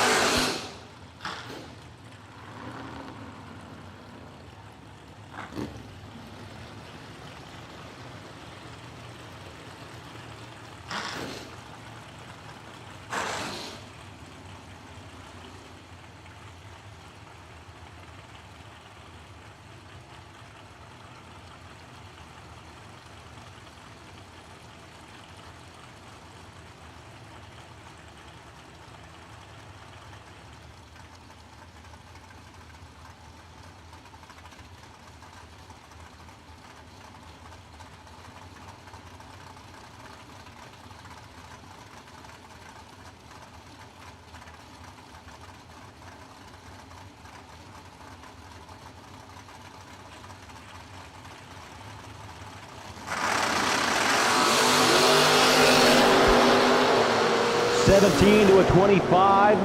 (17 to a 25).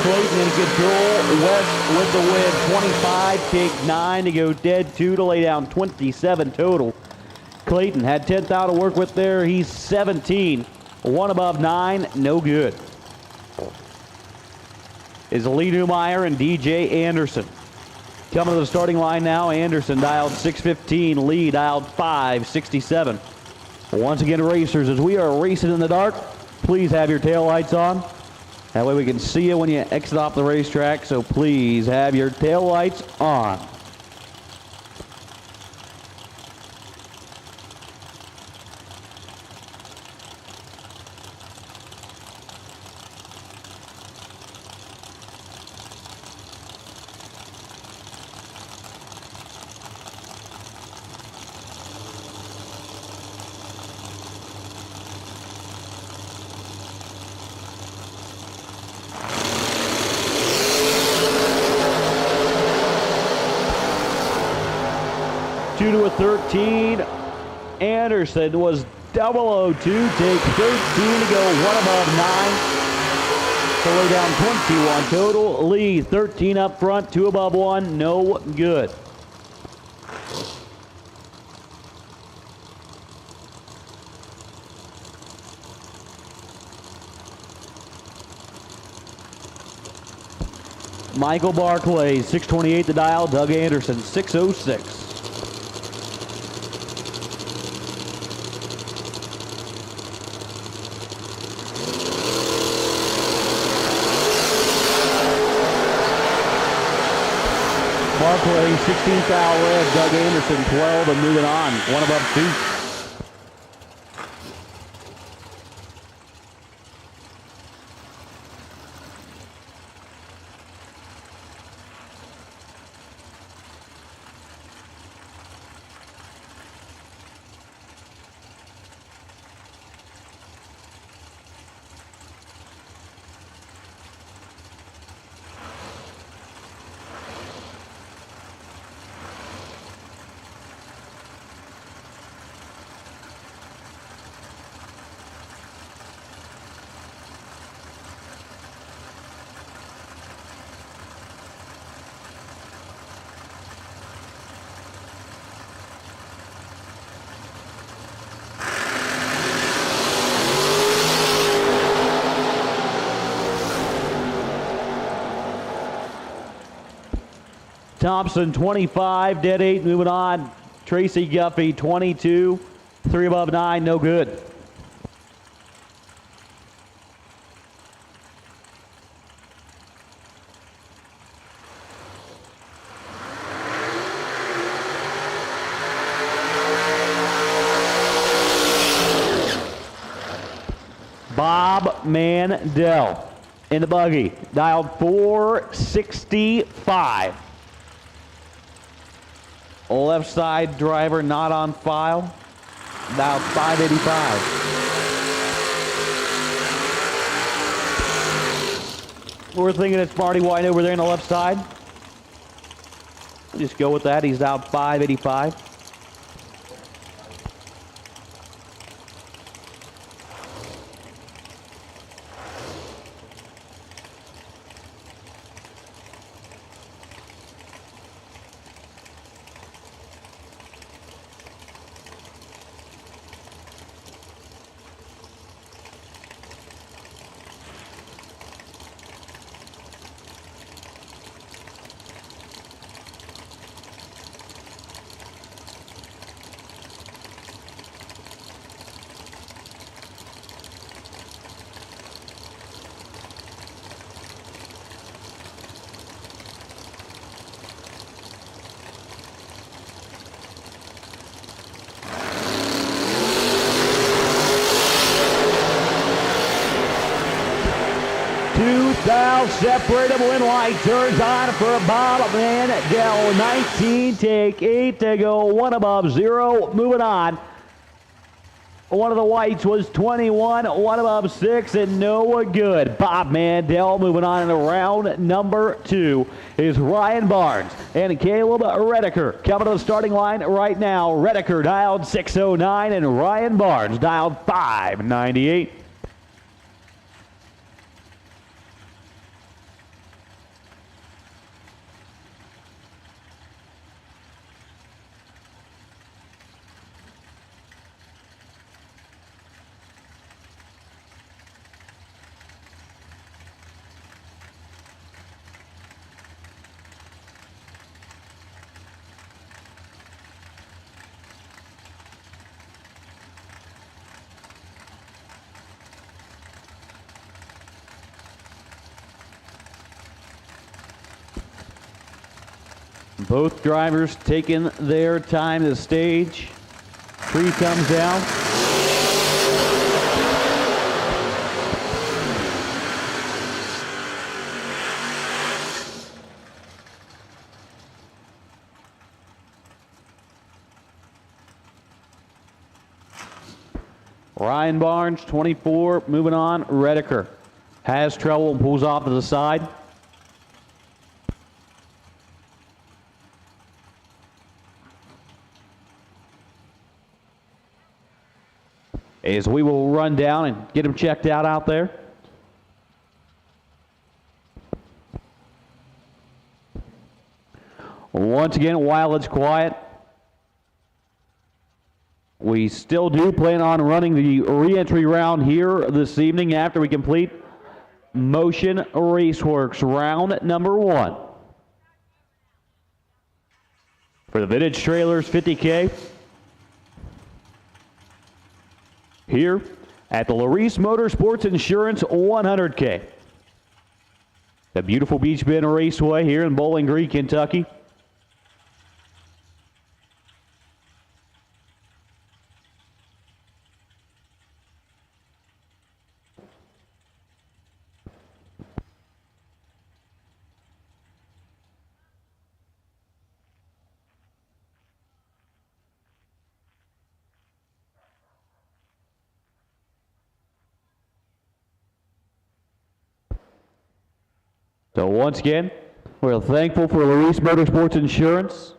Clayton in control. West with the win. 25, take 9 to go dead 2 to lay down 27 total. Clayton had 10th out to work with there. He's 17. 1 above 9, no good. Is Lee Newmeyer and DJ Anderson. Coming to the starting line now, Anderson dialed 615, Lee dialed 567. Once again, racers, as we are racing in the dark, please have your tail lights on. That way we can see you when you exit off the racetrack, so please have your tail lights on. To a 13. Anderson was 002, take 13 to go, 1 above 9. So we're down 21 total. Lee 13 up front, 2 above 1, no good. Michael Barclay, 628 the dial. Doug Anderson, 606. Barclay, 16 foul red. Doug Anderson, 12, and moving on. 1 above 2. Thompson, 25, dead 8, moving on. Tracy Guffey, 22, 3 above 9, no good. Bob Mandel in the buggy, dialed 465. Left side driver not on file, dialed 585. We're thinking it's Marty White over there on the left side. We'll just go with that. He's dialed 585. Separate him when White turns on for Bob Mandel. 19, take 8 to go, 1 above 0, moving on. One of the whites was 21, 1 above 6, and no good. Bob Mandel moving on in round number 2 is Ryan Barnes and Caleb Redeker coming to the starting line right now. Redeker dialed 609 and Ryan Barnes dialed 598. Both drivers taking their time to the stage. Tree comes down. Ryan Barnes, 24, moving on. Redeker has trouble and pulls off to the side. As we will run down and get him checked out there. Once again, while it's quiet, we still do plan on running the re-entry round here this evening after we complete Motion Raceworks round number 1. For the vintage trailers 50K. Here at the Laris Motorsports Insurance 100K. The beautiful Beach Bend Raceway here in Bowling Green, Kentucky. So once again, we're thankful for Laris Motorsports Insurance.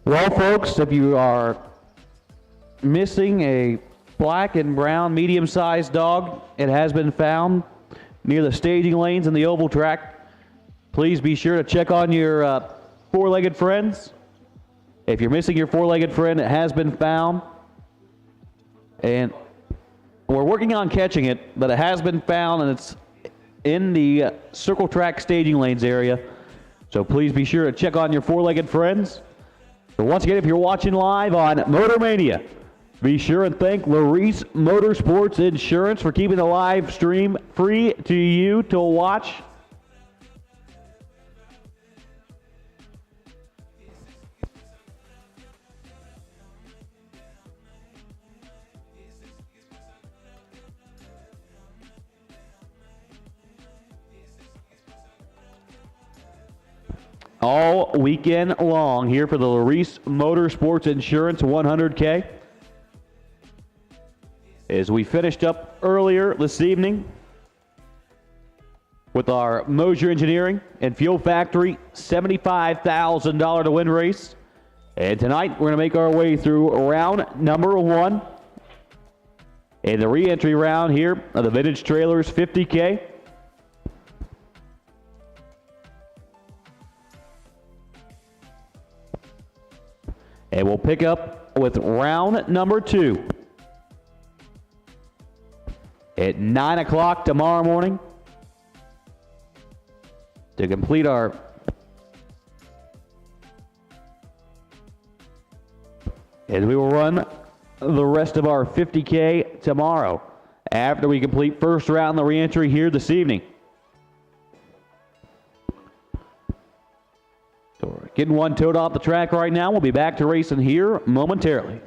Well, folks, if you are missing a black and brown medium-sized dog. It has been found near the staging lanes in the oval track. Please be sure to check on your four-legged friends. If you're missing your four-legged friend, it has been found. And we're working on catching it, but it has been found, and it's in the circle track staging lanes area. So please be sure to check on your four-legged friends. But once again, if you're watching live on Motor Mania, be sure and thank Laris Motorsports Insurance for keeping the live stream free to you to watch. All weekend long here for the Laris Motorsports Insurance 100K. As we finished up earlier this evening with our Mosier Engineering and Fuel Factory $75,000 to win race. And tonight we're going to make our way through round number 1 in the re-entry round here of the Vintage Trailers 50K. And we'll pick up with round number 2 at 9 o'clock tomorrow morning to complete our and we will run the rest of our 50K tomorrow after we complete first round of the re-entry here this evening. So we're getting one towed off the track right now. We'll be back to racing here momentarily.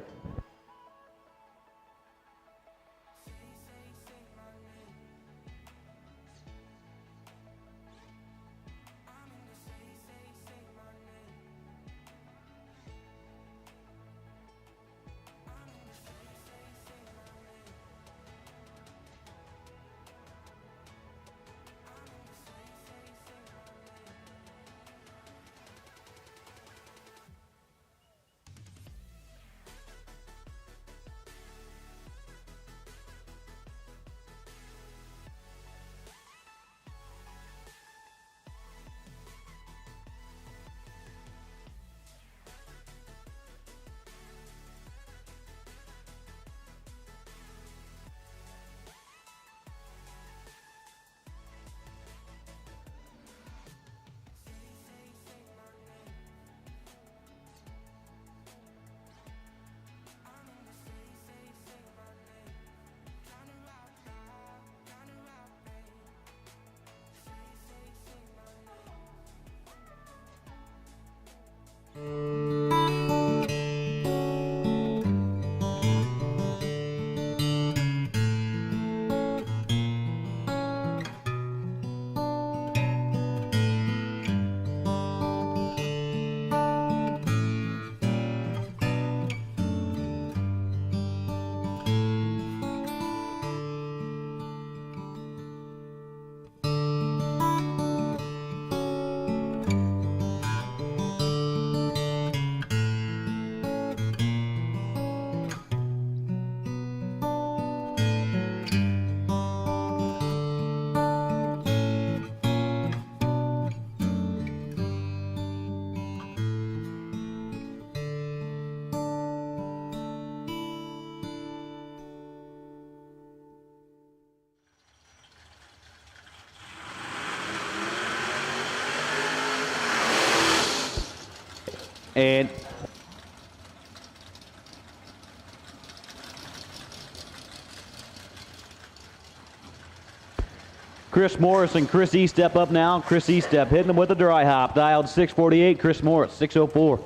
And Chris Morris and Chris Estep up now. Chris Estep hitting them with a dry hop. Dialed 648. Chris Morris 604.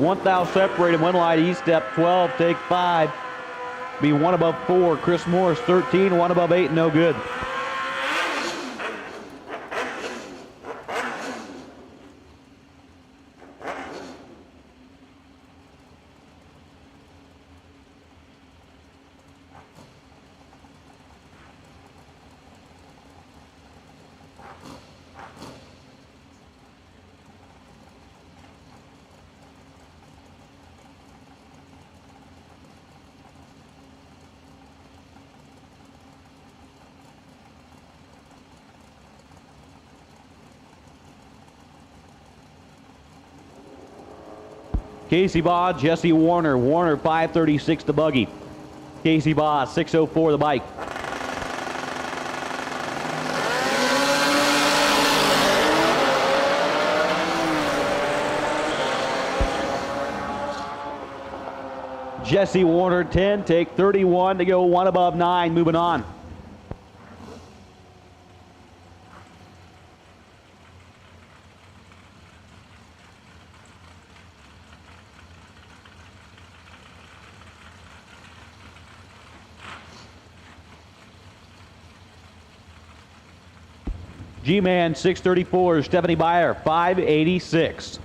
1 thou separated, one light east step, 12, take 5. Be 1 above 4. Chris Morris, 13, 1 above 8, no good. Casey Baugh, Jesse Warner. Warner, 536 the buggy. Casey Baugh, 604 the bike. Jesse Warner, 10, take 31 to go, 1 above 9, moving on. G-Man, 634, Stephanie Beyer, 586.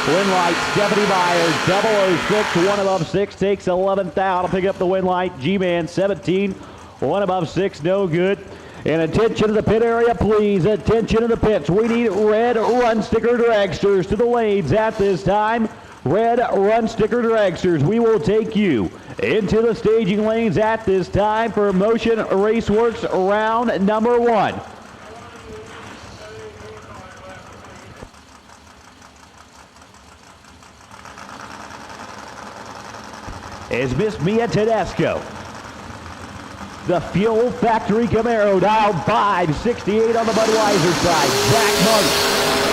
Win light, Stephanie Beyer, 006, 1 above 6, takes 11th out to pick up the win light. G-Man, 17. 1 above 6, no good. And attention to the pit area, please. Attention to the pits. We need red run sticker dragsters to the lanes at this time. Red run sticker dragsters. We will take you into the staging lanes at this time for Motion Raceworks round number 1. Is Miss Mia Tedesco. The Fuel Factory Camaro, dialed 568 on the Budweiser side. Zach Martin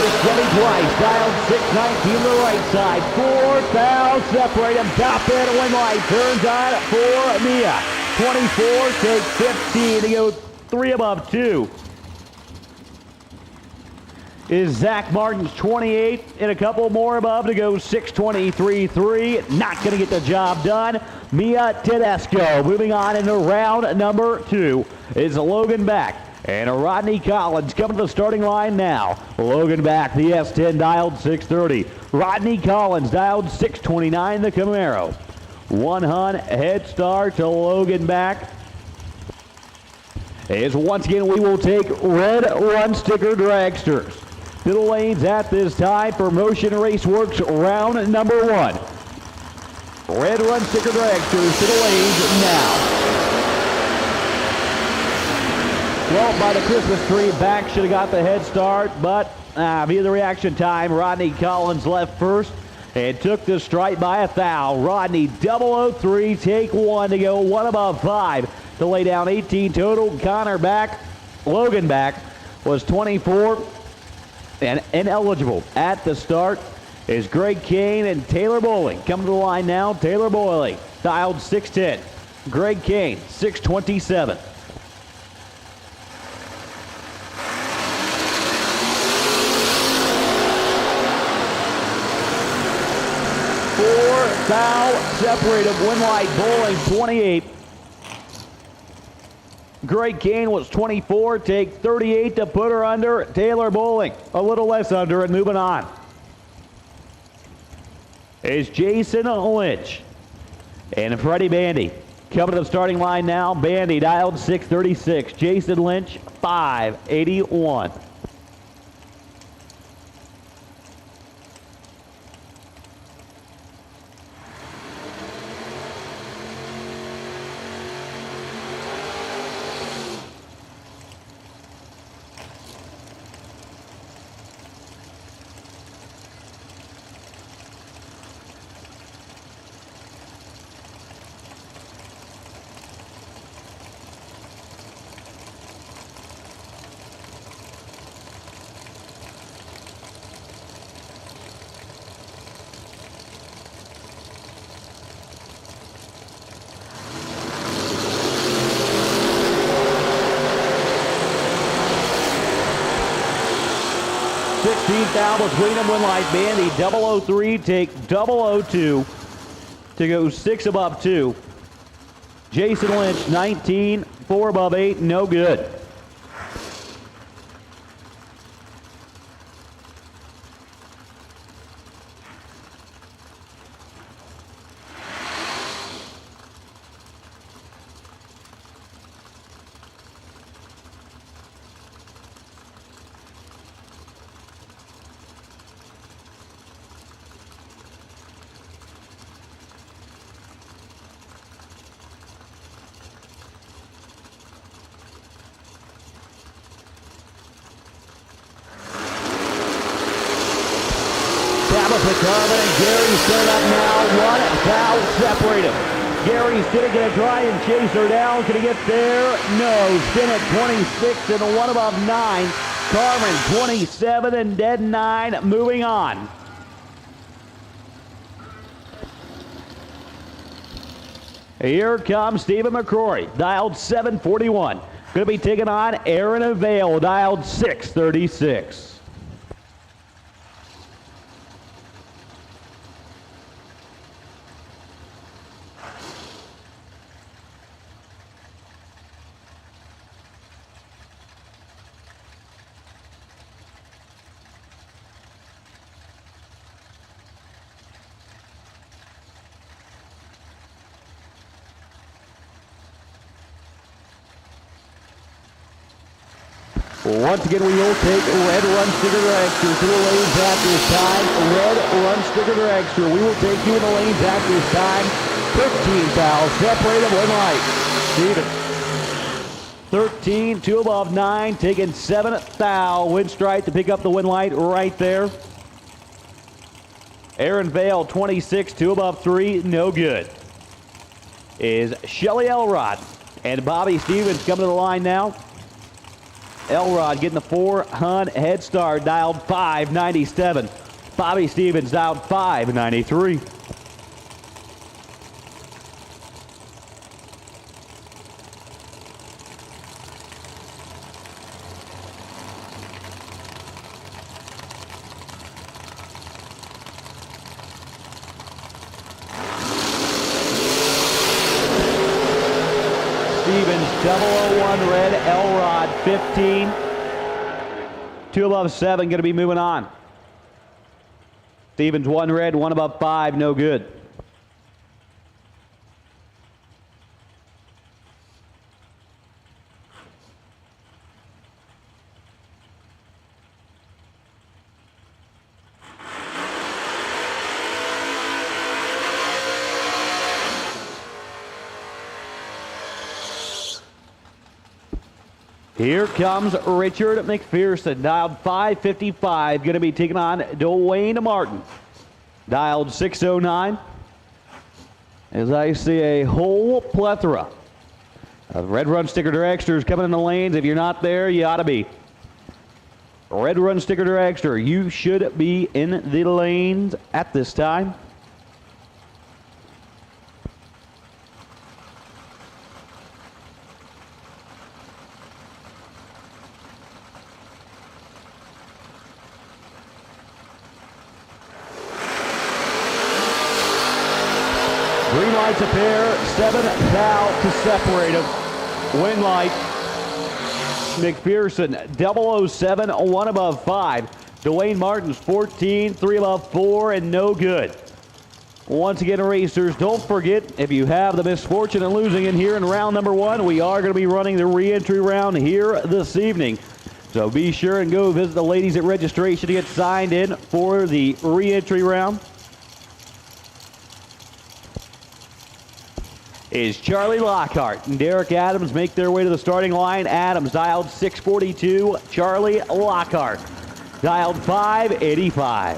is Chevy twice, dialed 619 on the right side. 4 thou separate him, top end, win light, turns on for Mia. 24, take 15 to go 3 above 2. Is Zach Martin's 28 and a couple more above to go 623.3. Not going to get the job done. Mia Tedesco moving on into round number 2 is Logan Back and Rodney Collins coming to the starting line now. Logan Back, the S10 dialed 630. Rodney Collins dialed 629, the Camaro. 1 head start to Logan Back. As once again we will take red run sticker dragsters to the lanes at this time for Motion Raceworks round number 1. Red run sticker dragsters to the lanes now. Well, by the Christmas tree, Back should have got the head start, but via the reaction time, Rodney Collins left first and took the stripe by 1 thou. Rodney 003, take 1 to go, 1 above 5 to lay down 18 total. Connor Back, Logan Back was 24 and ineligible at the start. Is Greg Kane and Taylor Bowling coming to the line now. Taylor Bowling dialed 610. Greg Kane 627. Thou separated, win light, Bowling 28. Greg Kane was 24, take 38 to put her under. Taylor Bowling a little less under and moving on. Is Jason Lynch and Freddie Bandy coming to the starting line now. Bandy dialed 636. Jason Lynch 581. 13th thou between them, Winlight Bandy 003 take 002 to go 6 above 2. Jason Lynch 19, 4 above 8, no good. Carbon and Gary set up now. One foul separate him. Gary's gonna get a try and chase her down. Can he get there? No. Stinnett 26 and 1 above 9. Carmen 27 and dead 9. Moving on. Here comes Stephen McCrory, dialed 741. Going to be taking on Aaron Avail, dialed 636. Once again, we will take Red Run Sticker Dragster to the lanes at this time. Red Run Sticker Dragster, we will take you in the lanes at this time. 15 fouls, separate them one light. Steven. 13, 2 above 9, taking 7th foul. Windstrike to pick up the win light right there. Aaron Vale, 26, 2 above 3, no good. Is Shelly Elrod and Bobby Stevens coming to the line now. Elrod getting the 400 head start, dialed 597. Bobby Stevens dialed 593. Stevens 001 red, Elrod 15. 2 above 7 going to be moving on. Stevens 1 red, 1 above 5, no good. Here comes Richard McPherson, dialed 555, going to be taking on Dwayne Martin, dialed 609. As I see a whole plethora of Red Run Sticker Dragsters coming in the lanes. If you're not there, you ought to be. Red Run Sticker Dragster, you should be in the lanes at this time. Green lights a pair, 7 foul to separate them. Win light. McPherson, 007, 1 above 5. Dwayne Martin's 14, 3 above 4, and no good. Once again, racers, don't forget, if you have the misfortune of losing in here in round number 1, we are going to be running the re-entry round here this evening. So be sure and go visit the ladies at registration to get signed in for the re-entry round. Is Charlie Lockhart and Derek Adams make their way to the starting line. Adams dialed 642, Charlie Lockhart dialed 585.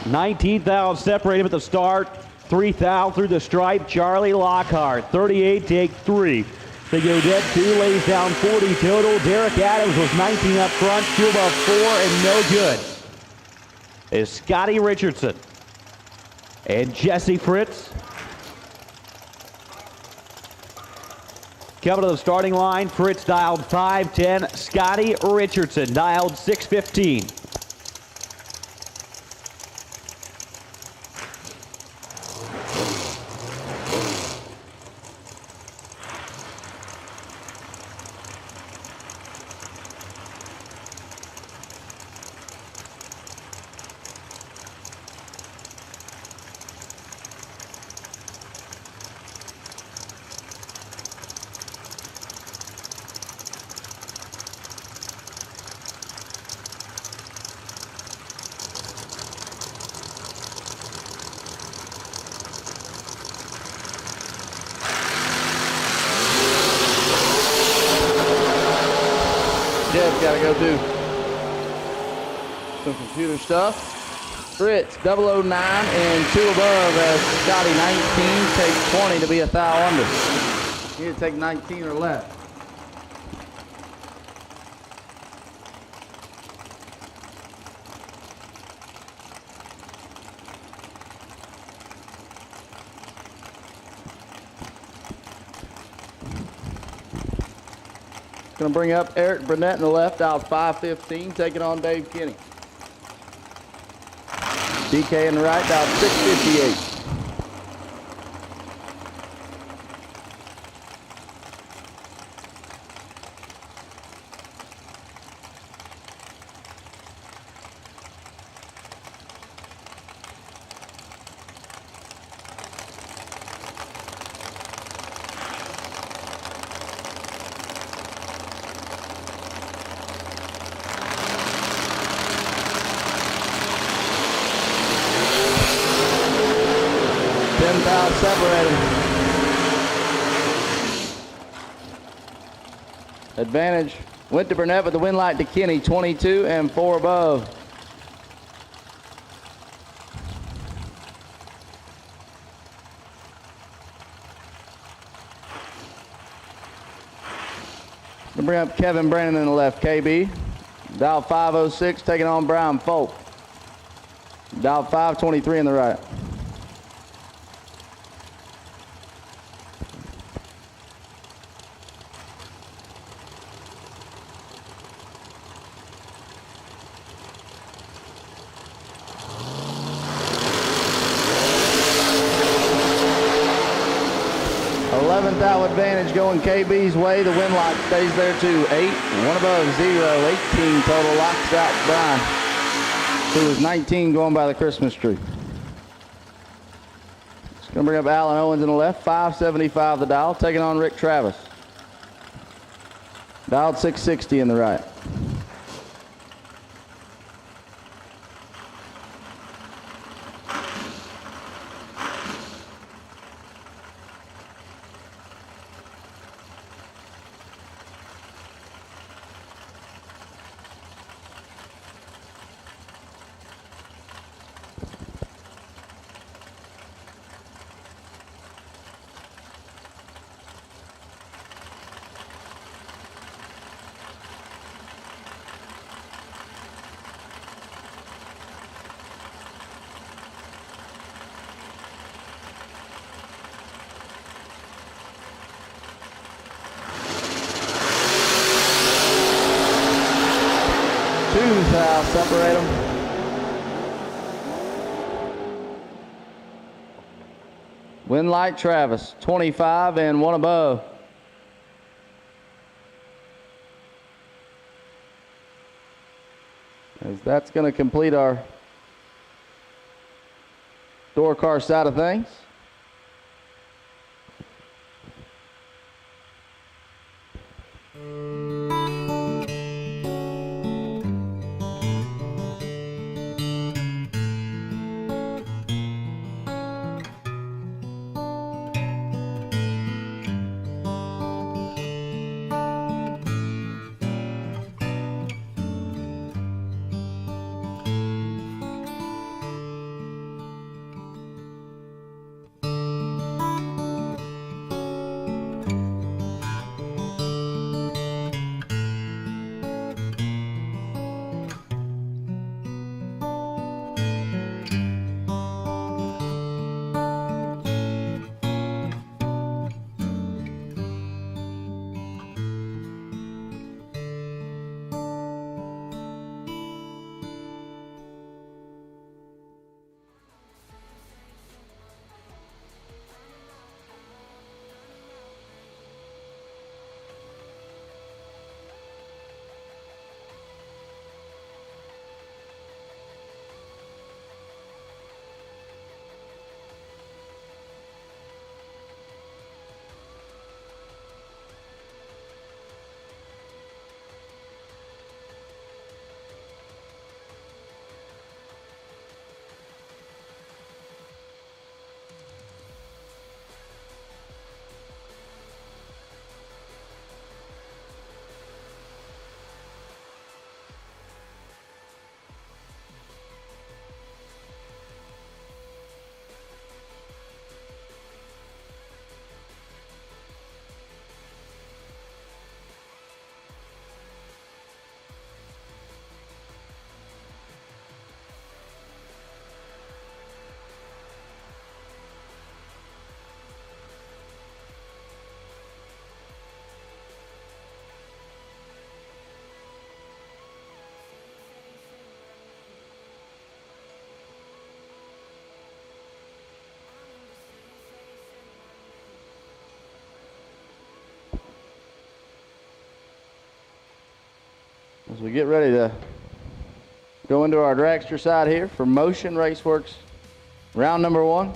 $19,000 separated at the start. 3,000 through the stripe. Charlie Lockhart, 38, take 3. They go dead 2, lays down 40 total. Derek Adams was 19 up front, 2 above 4, and no good. is Scotty Richardson. And Jesse Fritz. Coming to the starting line, Fritz dialed 510, Scotty Richardson dialed 615. Jeb's got to go do some computer stuff. Fritz, 009 and 2 above as Scotty 19 takes 20 to be a thou under. You need to take 19 or less. Going to bring up Eric Burnett in the left, out 515, taking on Dave Kinney. DK in the right, out 658. Separated. Advantage went to Burnett, but the win light to Kinney, 22 and 4 above. We'll bring up Kevin Brandon in the left, KB. Dial 506, taking on Brian Folk. Dial 523 in the right. Advantage going KB's way. The win lock stays there too. 8, 1 above, 0, 18 total. Locks out Brian, who was 19 going by the Christmas tree. Just going to bring up Alan Owens in the left. 575 the dial. Taking on Rick Travis. Dialed 660 in the right. I'll separate them. Win light Travis, 25 and 1 above. As that's going to complete our door car side of things. as we get ready to go into our dragster side here for Motion Raceworks round number 1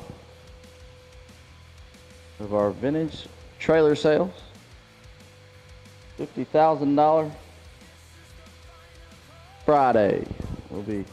of our vintage trailer sales. $50,000 Friday will be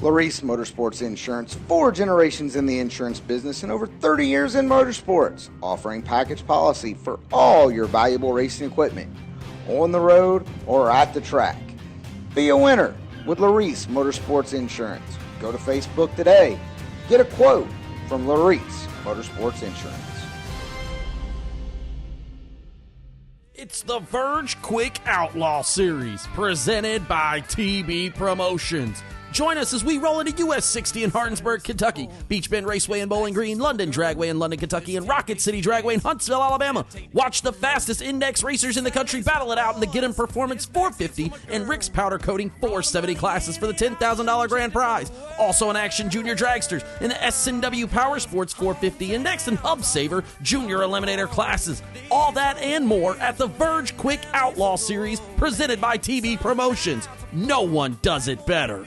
Laris Motorsports Insurance, 4 generations in the insurance business and over 30 years in motorsports, offering package policy for all your valuable racing equipment, on the road or at the track. Be a winner with Laris Motorsports Insurance. Go to Facebook today. Get a quote from Laris Motorsports Insurance. It's the Verge Quick Outlaw Series, presented by TB Promotions. Join us as we roll into US 60 in Hardinsburg, Kentucky, Beach Bend Raceway in Bowling Green, London Dragway in London, Kentucky, and Rocket City Dragway in Huntsville, Alabama. Watch the fastest index racers in the country battle it out in the Get-'em Performance 450 and Rick's Powder Coating 470 classes for the $10,000 grand prize. Also in action, Junior Dragsters in the S&W Powersports 450 Index and Hub Saver Junior Eliminator classes. All that and more at the Verge Quick Outlaw Series, presented by TB Promotions. No one does it better.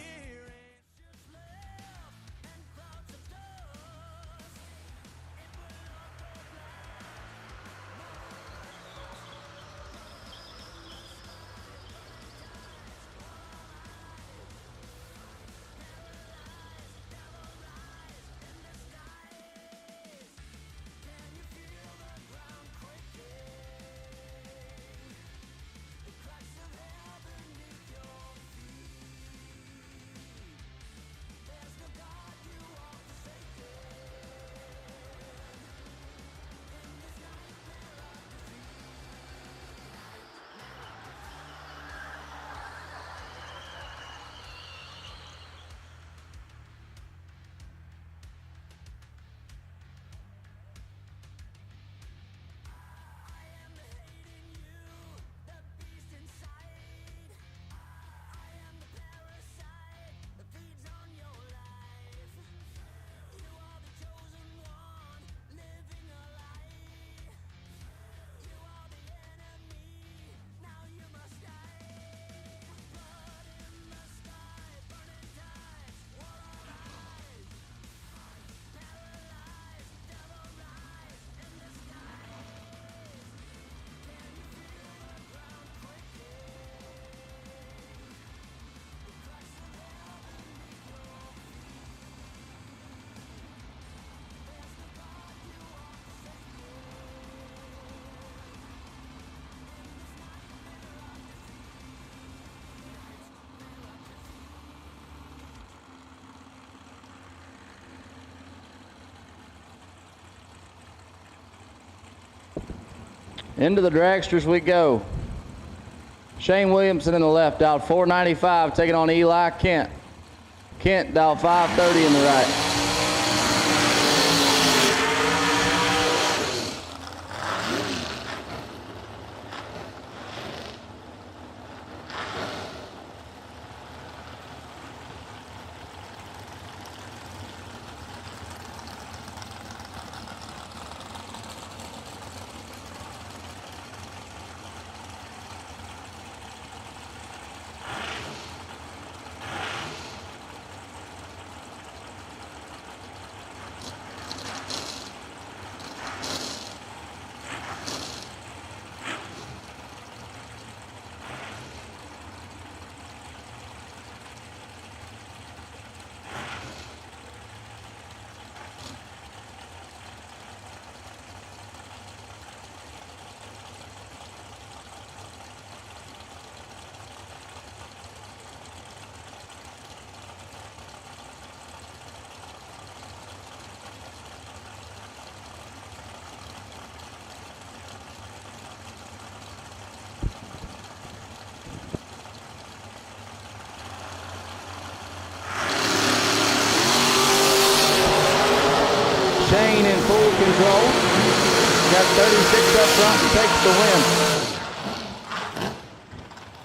Into the dragsters we go. Shane Williamson in the left, dialed 495, taking on Eli Kent. Kent dialed 530 in the right. control. Got 36 up front and takes the win.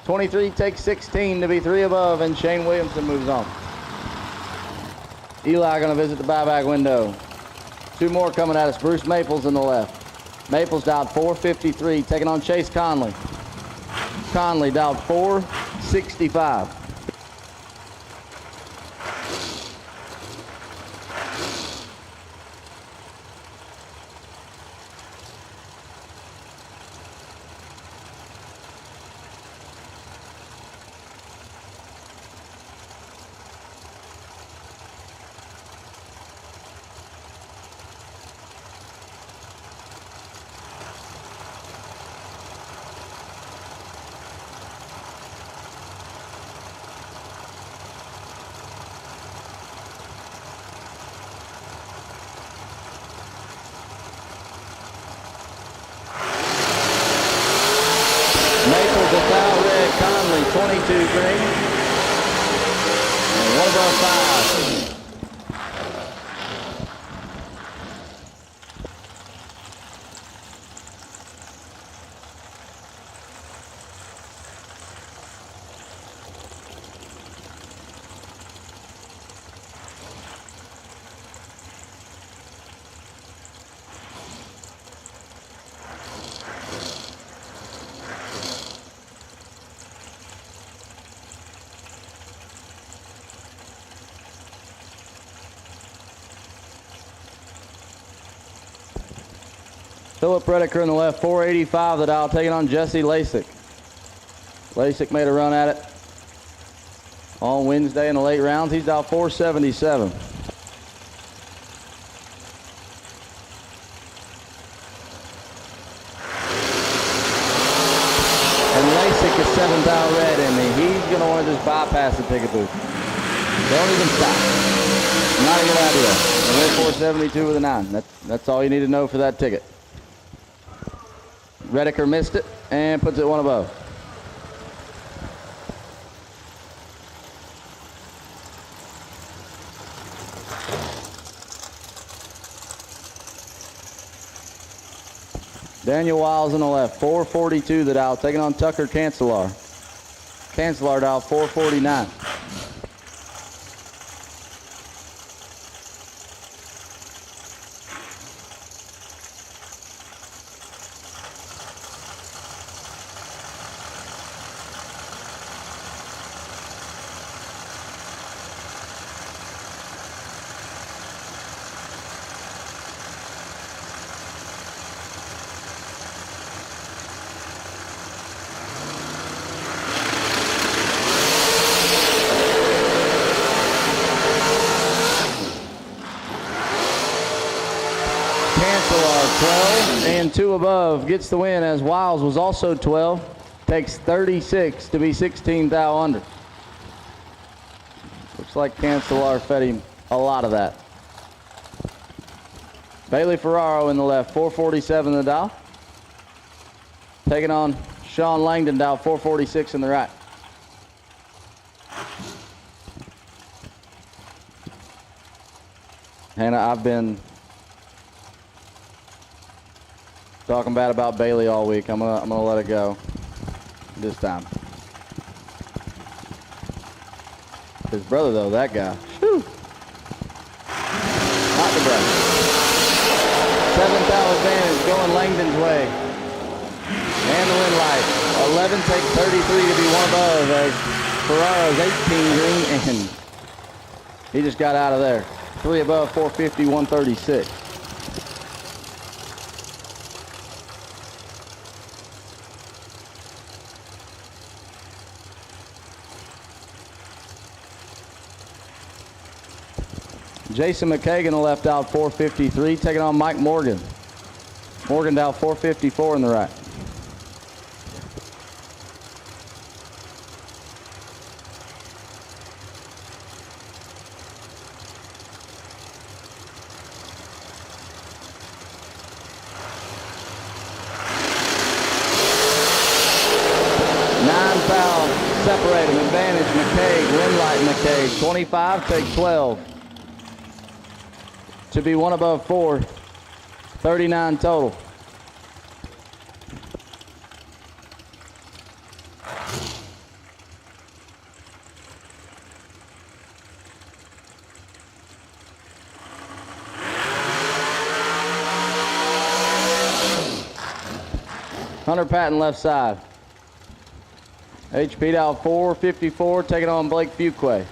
23 takes 16 to be 3 above, and Shane Williamson moves on. Eli going to visit the buyback window. 2 more coming at us. Bruce Maples in the left. Maples dialed 453, taking on Chase Conley. Conley dialed 465. Maples a foul red, Conley 22 green. And 1 above 5. Philip Redeker in the left, 485 the dial, taking on Jesse Lasik. Lasik made a run at it on Wednesday in the late rounds. He's dialed 477. And Lasik is 7 dial red, and he's going to want to just bypass the ticket booth. Don't even stop. Not a good idea. And we're 472 with a 9. That's all you need to know for that ticket. Redeker missed it and puts it 1 above. Daniel Wiles in the left, 442 the dial, taking on Tucker Cancelar. Cancelar dial 449. And 2 above gets the win, as Wiles was also 12. Takes 36 to be 16 thou under. Looks like Cancelar fed him a lot of that. Bailey Ferraro in the left, 447 the dial. Taking on Sean Langdon, dial 446 in the right. Hannah, I've been talking bad about Bailey all week. I'm gonna let it go this time. His brother though, that guy. Whew. Not the brother. 7th hour advantage going Langdon's way. And the win light. 11 takes 33 to be 1 above, as Ferraro's 18 green, and he just got out of there. 3 above, 450, 136. Jason McKagan left out 453, taking on Mike Morgan. Morgan down 454 in the right. Separate him. Advantage McCaig. Win light McCaig. 25 take 12. To be 1 above 4. 39 total. Hunter Patton left side. HP Dow 454 taking on Blake Fuquay.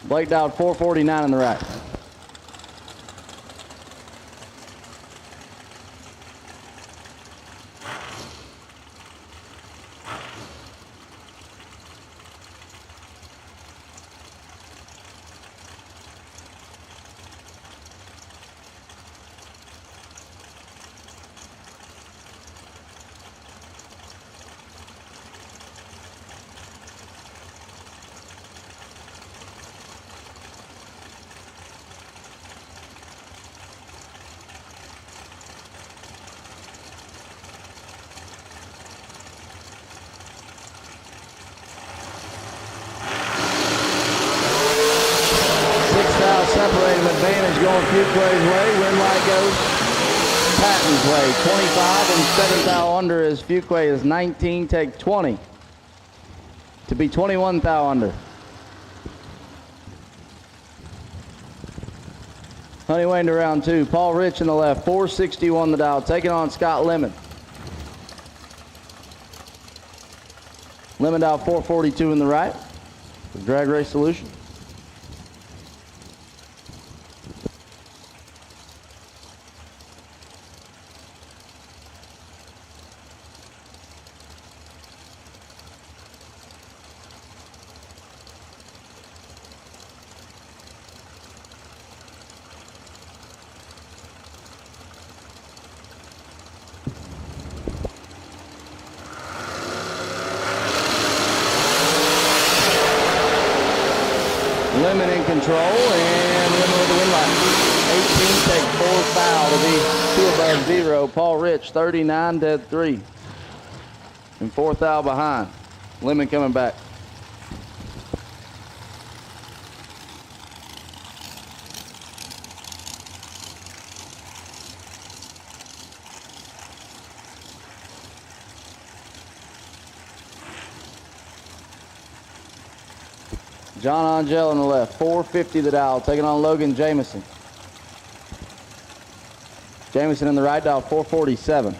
Blake Dowd 449 in the right. Separating advantage going Fuquay's way. Wind light goes Patton's way. 25 and 7 thou under as Fuquay is 19. Take 20 to be 21 thou under. Honey Wayne to round 2. Paul Rich in the left. 461 the dial. Taking on Scott Lemon. Lemon dial 442 in the right. The drag race solution. Lemon in control, and Lemon with the win line. 18 take 4 foul to be 2 above 0. Paul Rich 39 dead 3. And 4 foul behind. Lemon coming back. John Angel on the left, 450 the dial, taking on Logan Jameson. Jameson in the right dial, 447.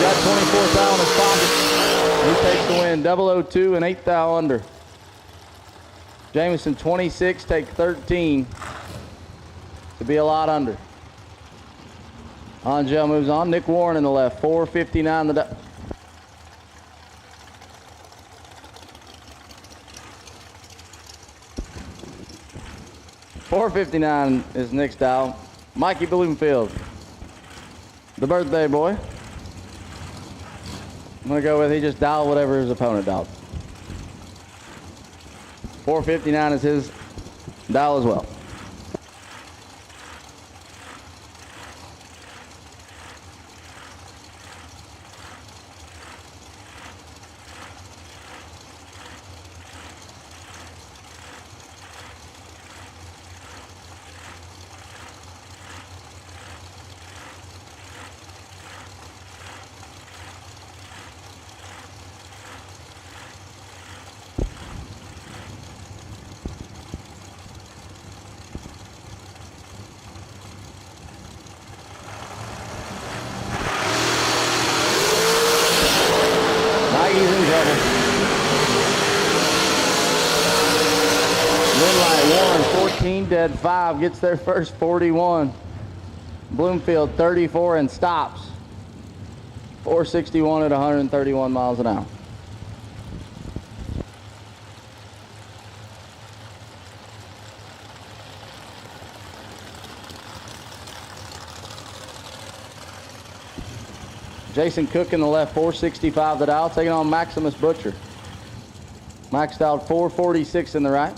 Got 24 thou in his pocket. He takes the win. 002 and 8 thou under. Jameson 26, take 13 to be a lot under. Angel moves on. Nick Warren in the left. 459 the. 459 is Nick's dial. Mikey Bloomfield, the birthday boy. I'm going to go with he just dialed whatever his opponent dialed. 459 is his dial as well. Dead 5 gets their first 41. Bloomfield 34 and stops. 461 at 131 miles an hour. Jason Cook in the left, 465 the dial, taking on Maximus Butcher. Maxed out 446 in the right.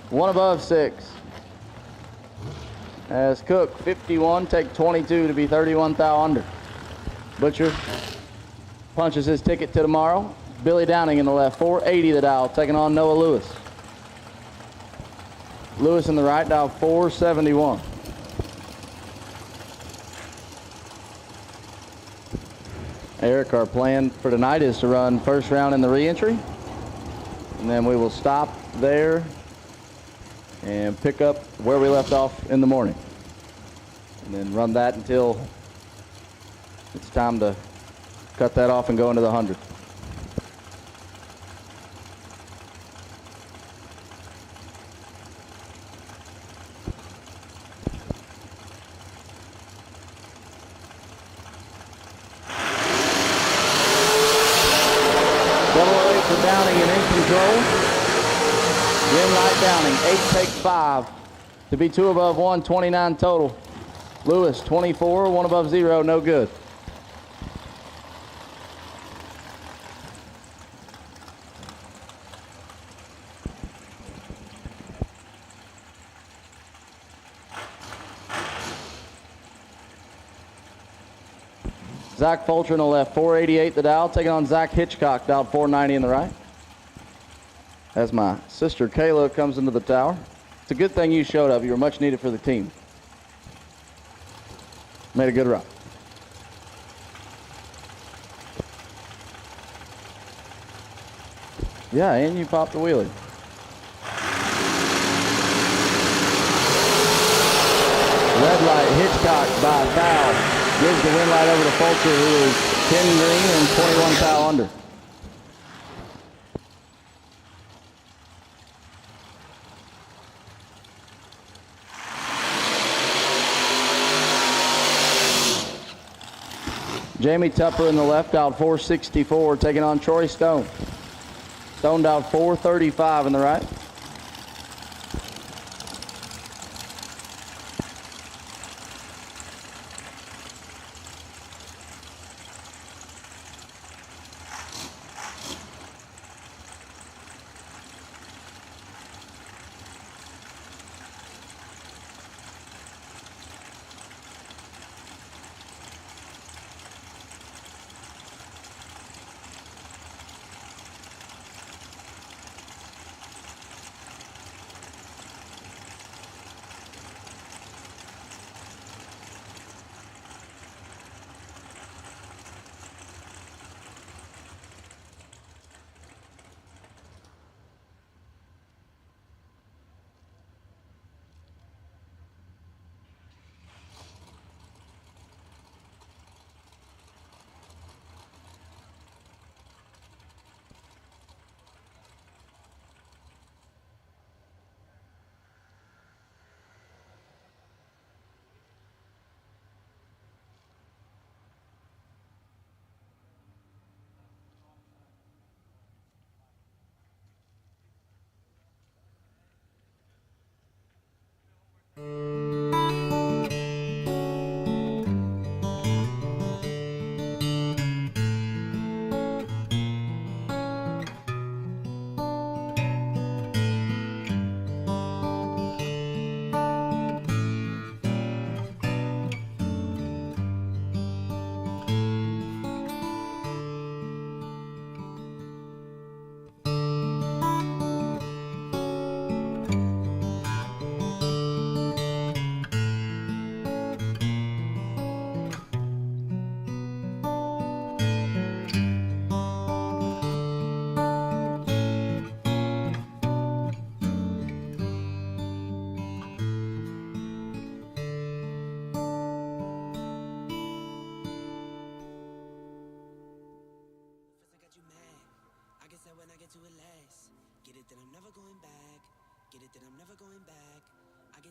One above 6. As Cook, 51, take 22 to be 31 thou under. Butcher punches his ticket to tomorrow. Billy Downing in the left, 480 the dial, taking on Noah Lewis. Lewis in the right, dial 471. Eric, our plan for tonight is to run first round in the re-entry, and then we will stop there and pick up where we left off in the morning, and then run that until it's time to cut that off and go into the 100. For Downing and in control. Rim right Downing, 8 take 5 to be 2 above 1, 29 total. Lewis, 24, 1 above 0, no good. Zach Fulcher in the left, 488 the dial, taking on Zach Hitchcock, dialed 490 in the right. As my sister Kayla comes into the tower. It's a good thing you showed up. You were much needed for the team. Made a good run. Yeah, and you popped a wheelie. Red light, Hitchcock by a foul. Gives the win light over to Fulcher, who is 10 green and 21 foul under. Jamie Tupper in the left, out 464, taking on Troy Stone. Stone out 435 in the right.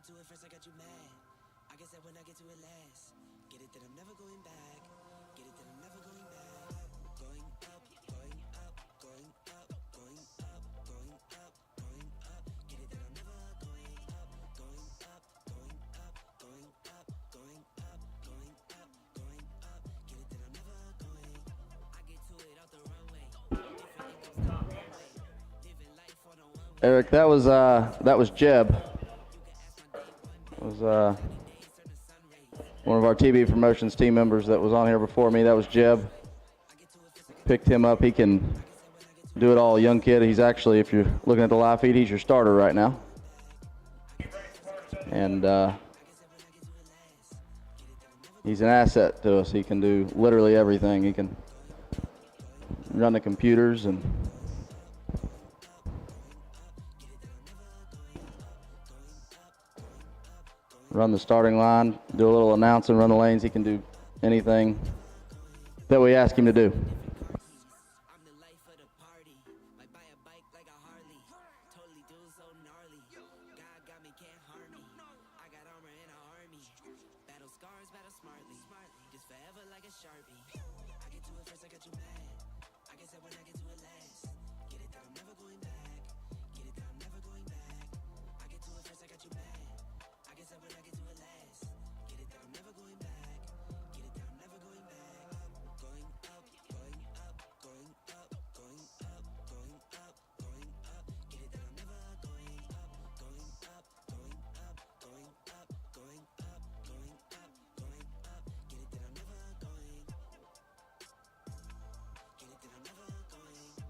to it first, I got you mad. I guess that when I get to it last. Get it that I'm never going back. Get it that I'm never going back. Going up, going up, going up, going up, going up, going up. Get it that I'm never going up, going up, going up, going up, going up, going up, going up. Get it that I'm never going. I get to it out the runway. Different incomes down the runway. Living life on a one way. Eric, that was Jeb. It was one of our TB Promotions team members that was on here before me. That was Jeb. Picked him up. He can do it all. Young kid. He's actually, if you're looking at the live feed, he's your starter right now. And he's an asset to us. He can do literally everything. He can run the computers and run the starting line, do a little announcing, run the lanes. He can do anything that we ask him to do. I'm the life of the party. Might buy a bike like a Harley. Totally do so gnarly. God got me, can't harm me. I got armor in an army. Battle scars, battle smartly. Just forever like a Sharpie. I get to it first, I got you mad. I guess that when I get to it last. Get it that I'm never going back. Get it that I'm never going back. I get to it first, I got you mad. I guess that when I get to it last. Get it that I'm never going back. Get it that I'm never going back. Going up, going up, going up, going up, going up, going up. Get it that I'm never going up, going up, going up, going up, going up, going up, going up. Get it that I'm never going. Get it that I'm never going. Get it that I'm never going. Get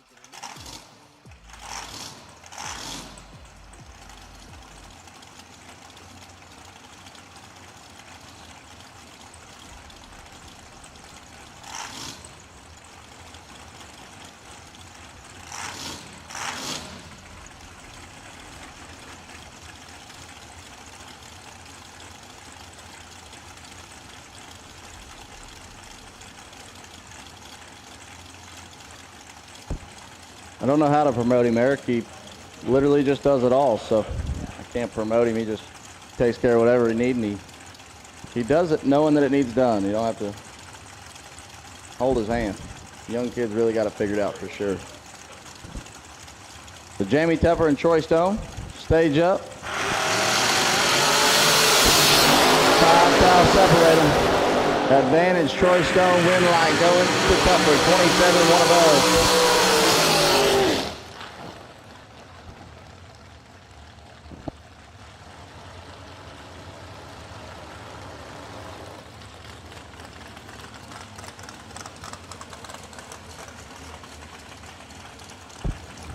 it that I'm never going. I don't know how to promote him, Eric. He literally just does it all, so I can't promote him. He just takes care of whatever he needs, and he does it knowing that it needs done. You don't have to hold his hand. Young kids really got it figured out for sure. So Jamie Tepper and Troy Stone, stage up. 5 fouls separate them. Advantage, Troy Stone, win line going to Tepper, 27, one above.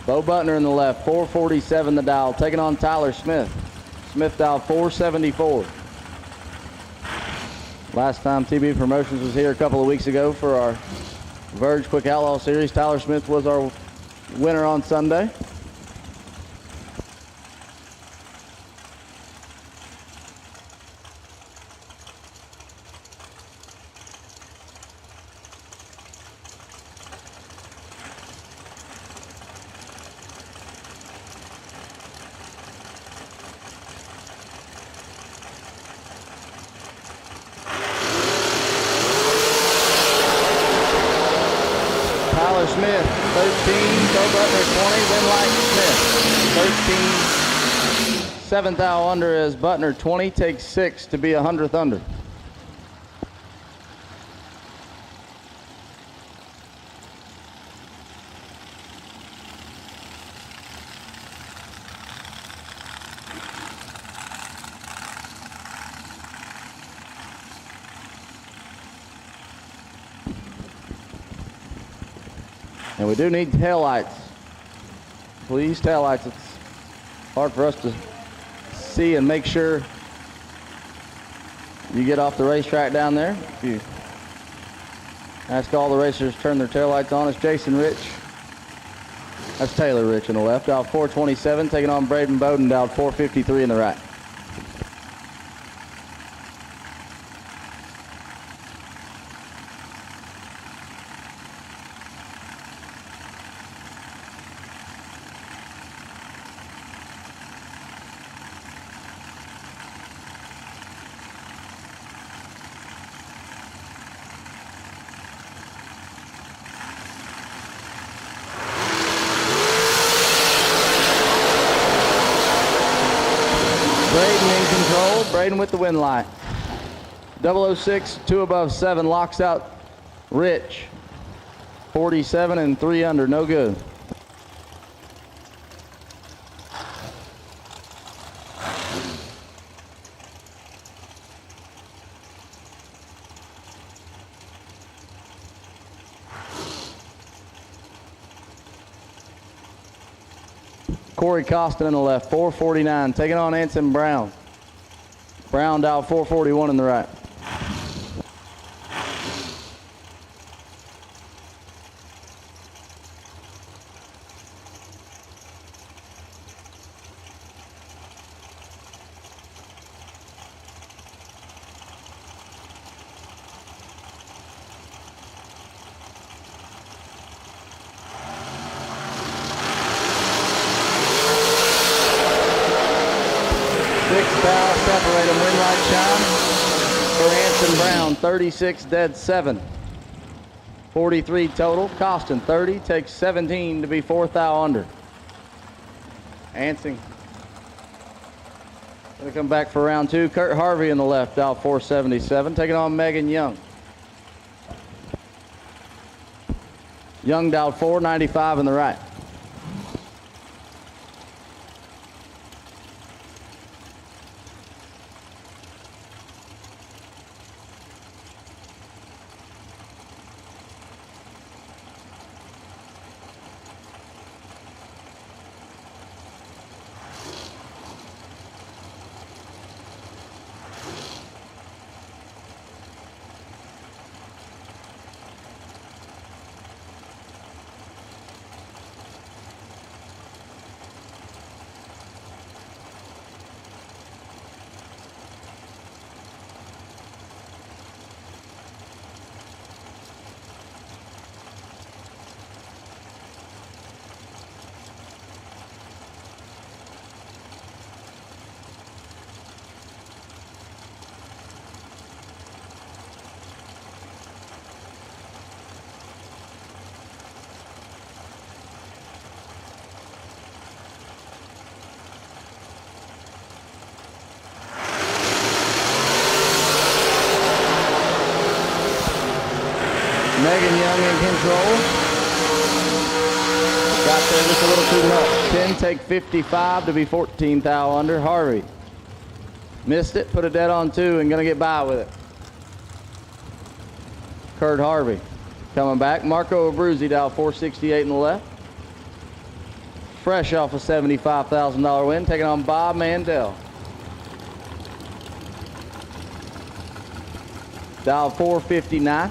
Bo Butner in the left, 447 the dial, taking on Tyler Smith. Smith dial 474. Last time TB Promotions was here a couple of weeks ago for our Verge Quick Outlaw Series. Tyler Smith was our winner on Sunday. Smith, 13, Bo Butner, 20, then Light Smith, 13, 7th thou under as Butner, 20, takes 6 to be 100th under. And we do need taillights. Please, taillights. It's hard for us to see and make sure you get off the racetrack down there. If you ask all the racers to turn their taillights on, it's Jason Rich. That's Taylor Rich in the left. Dial 427, taking on Braden Bowden, dial 453 in the right. separating with the win light. 006, 2 above 7, locks out Rich. 47 and 3 under, no good. Corey Costin in the left, 449, taking on Anson Brown. Brown dialed 441 in the right. Separate them, win light shine for Anson Brown, 36 dead 7. 43 total. Costin 30, takes 17 to be 4th thou under. Anson gonna come back for round 2. Kurt Harvey in the left, dial 477, taking on Megan Young. Young dialed 495 in the right. Megan Young in control. Got there just a little too much. 10 take 55 to be 14th thou under. Harvey missed it, put a dead on 2 and gonna get by with it. Kurt Harvey coming back. Marco Abruzzi dial 468 in the left. Fresh off a $75,000 win, taking on Bob Mandel. Dial 459.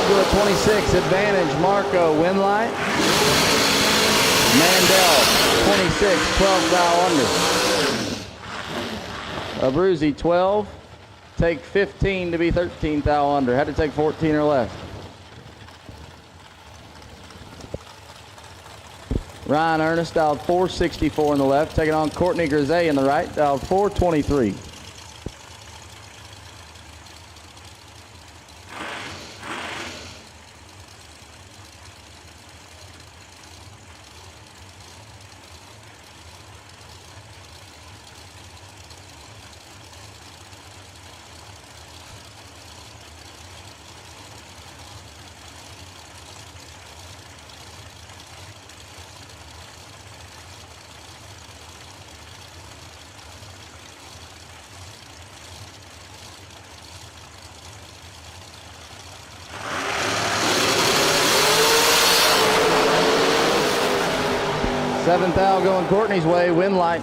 To a 26 advantage. Marco win light. Mandel 26, 12 thou under. Abruzzi 12, take 15 to be 13 thou under. Had to take 14 or less. Ryan Ernest dialed 464 in the left, taking on Courtney Grisey in the right, dialed 423. Seventh thou going Courtney's way, win light.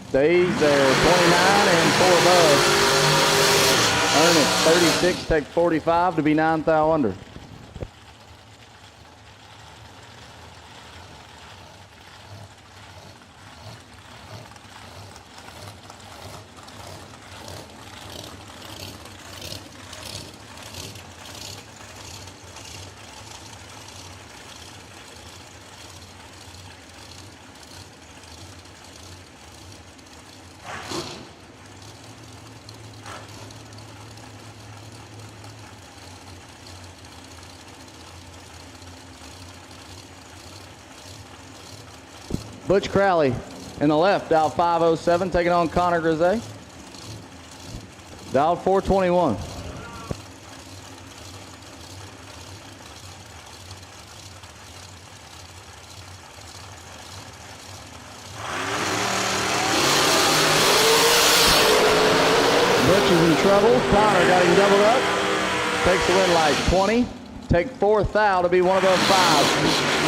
Stays there, 29 and 4 above. Earn it, 36, take 45 to be 9 thou under. Butch Crowley in the left, dial 507, taking on Connor Grisey. Dial 421. Butch is in trouble. Connor got him doubled up. Takes the win light, 20. Take 4 thou to be 1 above 5.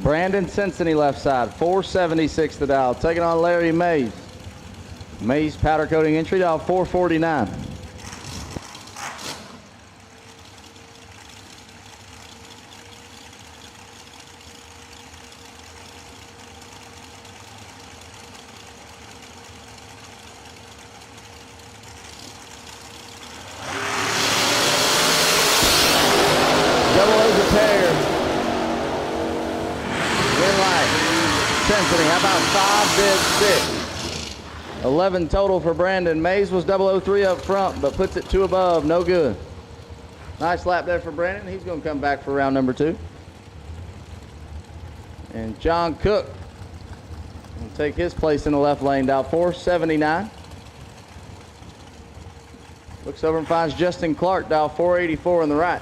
Brandon Cincinnati left side, 476 the dial. Taking on Larry Mays. Mays powder coating entry, dial 449. Double O's a pair. Cincinnati, how about 5 bid 6? 11 total for Brandon. Mays was 003 up front, but puts it 2 above, no good. Nice lap there for Brandon. He's going to come back for round number 2. And John Cook will take his place in the left lane, dial 479. Looks over and finds Justin Clark, dial 484 on the right.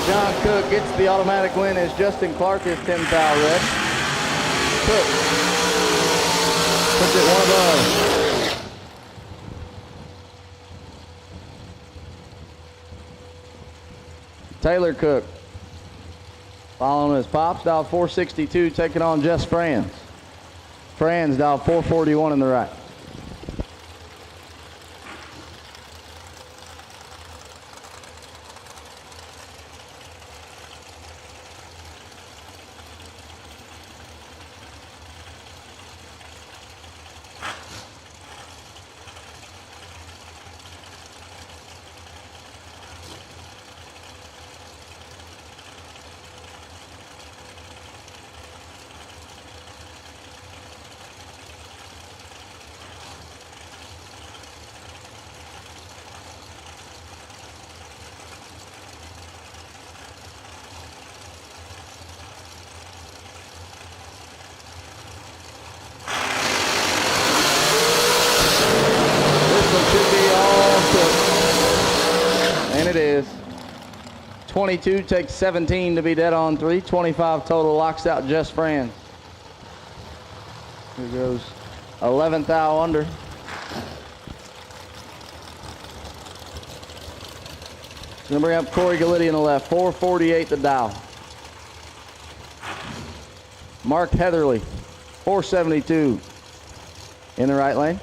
John Cook gets the automatic win as Justin Clark is 10 thou red. Cook puts it 1 above. Taylor Cook following his pops, dial 462, taking on Jess Franz. Franz dial 441 in the right. And it is. 22 takes 17 to be dead on 3. 25 total, locks out Jess Franz. Here goes 11 thou under. Gonna bring up Corey Galitti in the left, 448 the dial. Mark Heatherly, 472 in the right lane.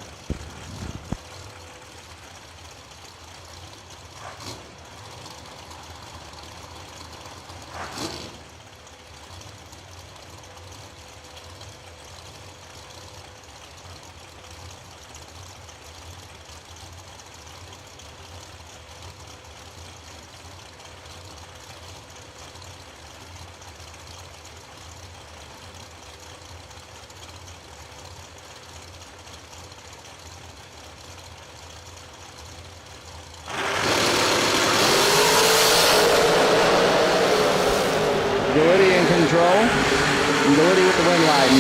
control. And Galiti with the win light.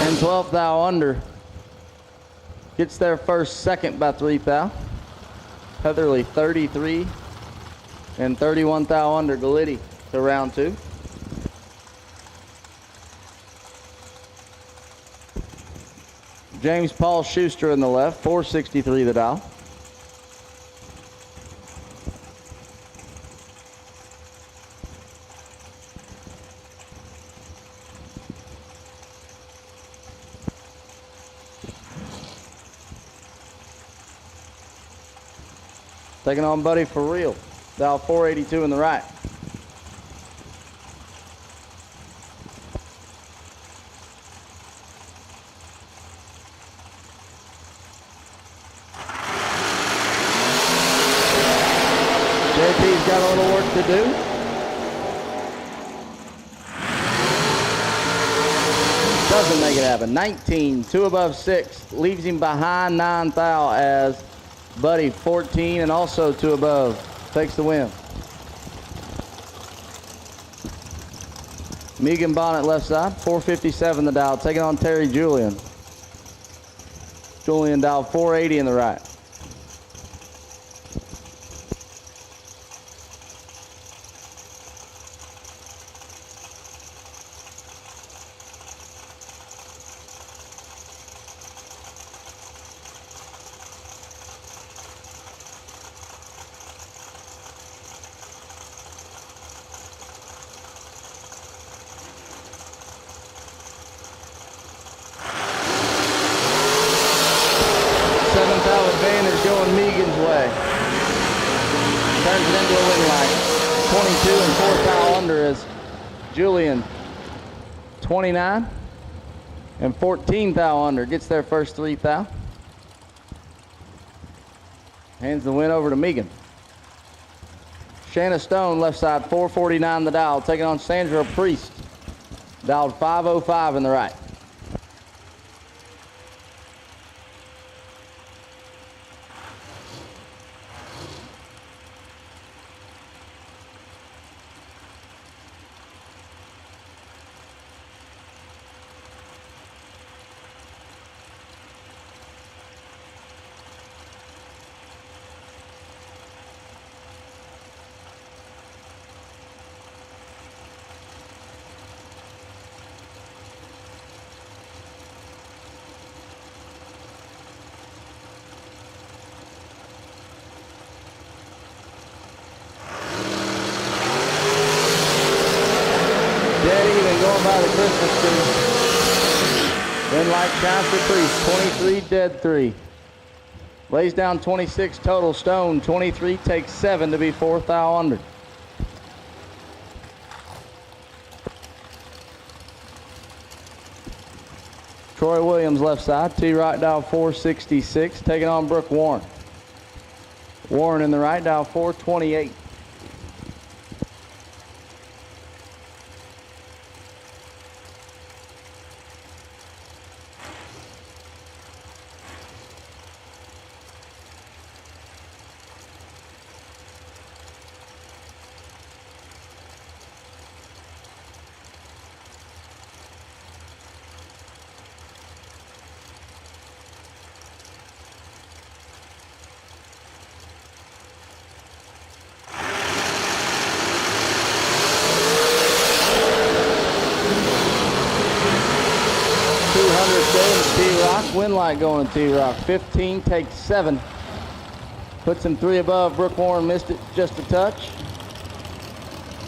9 and 12 thou under. Gets there first, second by 3 thou. Heatherly 33 and 31 thou under. Galiti to round 2. James Paul Schuster in the left, 463 the dial. Taking on Buddy for real. Dial 482 in the right. JP's got a little work to do. Doesn't make it happen. 19, 2 above 6. Leaves him behind 9 thou as Buddy 14 and also 2 above takes the win. Megan Bonnet left side, 457 the dial, taking on Terry Julian. Julian dial 480 in the right. Going Megan's way. Turns it into a win light. 22 and 4 thou under as Julian 29 and 14 thou under. Gets their first 3 thou. Hands the win over to Megan. Shanna Stone left side, 449 the dial. Taking on Sandra Priest. Dialed 505 in the right. By the Christmas tree. Then like shines for Priest, 23 dead 3. Lays down 26 total. Stone 23 takes 7 to be 4 thou under. Troy Williams left side, T right dial 466, taking on Brooke Warren. Warren in the right dial 428. T-Rock, win light going to T-Rock. 15 takes 7. Puts him 3 above. Brooke Warren missed it just a touch.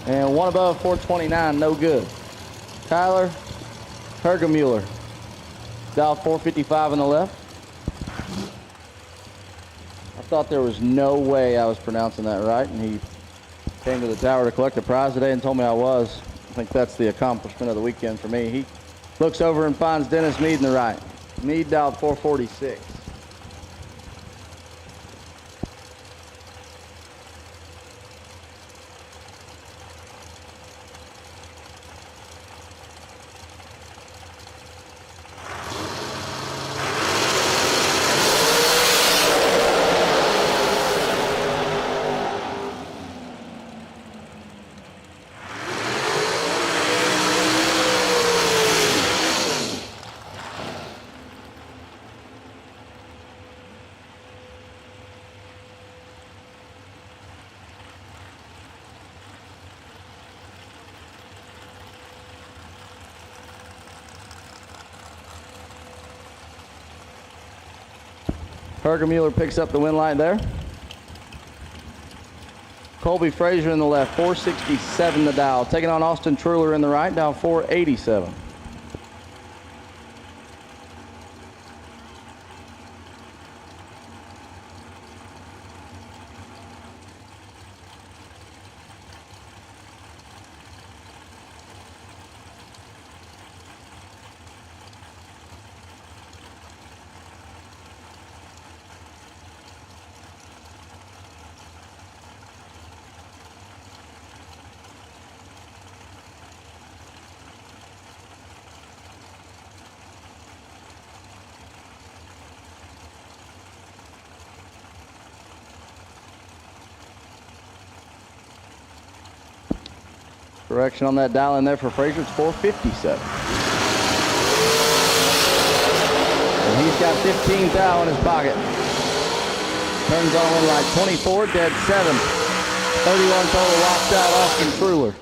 And 1 above 429, no good. Kyler Hergemuller. Dial 455 on the left. I thought there was no way I was pronouncing that right, and he came to the tower to collect the prize today and told me I was. I think that's the accomplishment of the weekend for me. He looks over and finds Dennis Mead in the right. Mead dialed 446. Hergemuller picks up the win light there. Colby Frazier in the left, 467 the dial. Taking on Austin Truler in the right, dial 487. Correction on that dial in there for Frazier, it's 457. And he's got 15 thou in his pocket. Turns on one light, 24, dead 7. 31 total, locked out Austin Truler.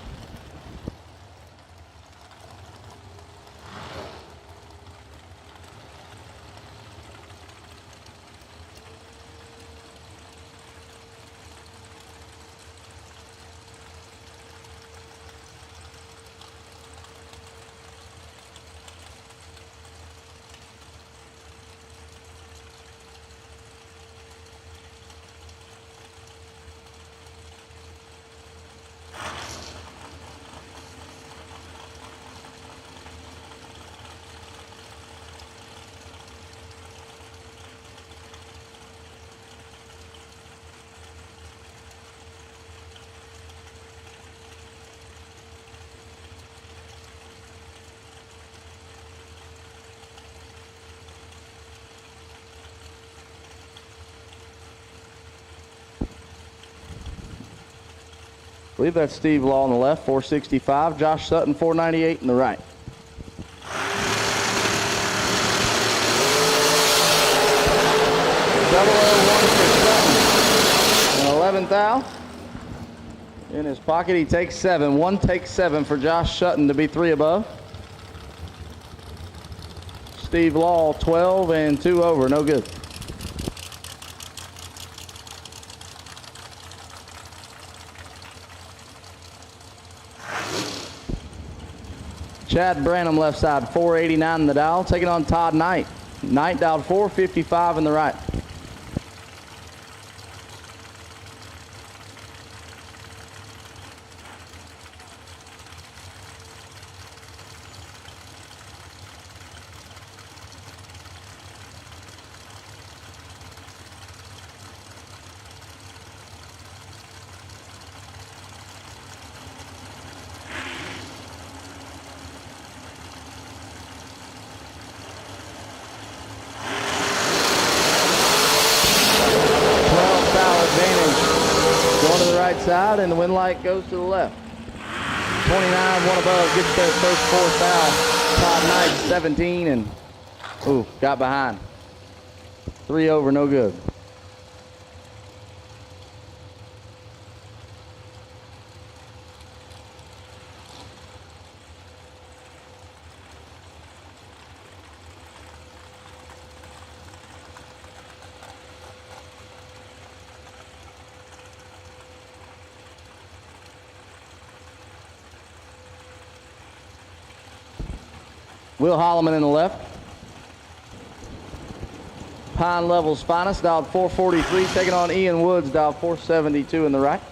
I believe that's Steve Law on the left, 465. Josh Sutton, 498 in the right. Double 0-1 for Sutton. An 11th thou. In his pocket, he takes 7. 1 takes 7 for Josh Sutton to be 3 above. Steve Law, 12 and 2 over, no good. Chad Branham left side, 489 in the dial, taking on Todd Knight. Knight dialed 455 in the right. Side, and the wind light goes to the left. 29, 1 above, gets their first 4 foul. Todd Knight, 17, and got behind. 3 over, no good. Will Holloman in the left. Pine Level's finest, dialed 443, taking on Ian Woods, dialed 472 in the right.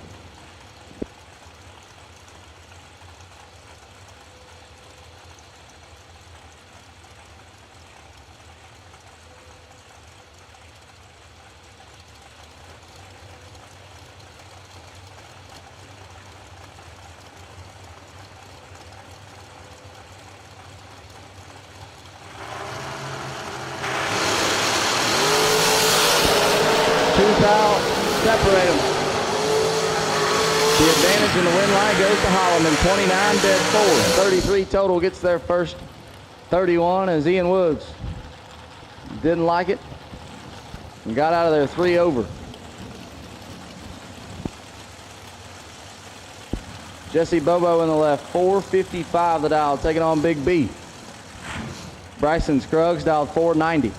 Separate them. The advantage in the win line goes to Holloman. 29 dead 4. 33 total gets their first 31 as Ian Woods didn't like it and got out of there 3 over. Jesse Bobo in the left, 455 the dial, taking on Big B. Bryson Scruggs dialed 490.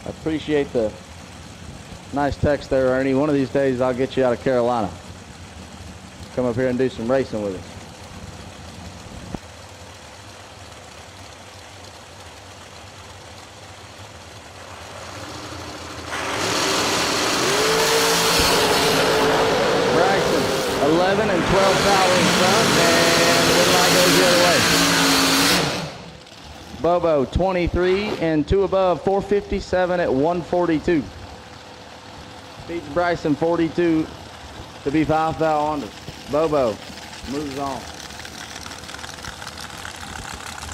I appreciate the nice text there, Ernie. One of these days I'll get you out of Carolina. Come up here and do some racing with us. Braxton, 11 and 12 foul in front, and the line goes the other way. Bobo, 23 and 2 above, 457 at 142. Beats Bryson 42 to be 5 foul under. Bobo moves on.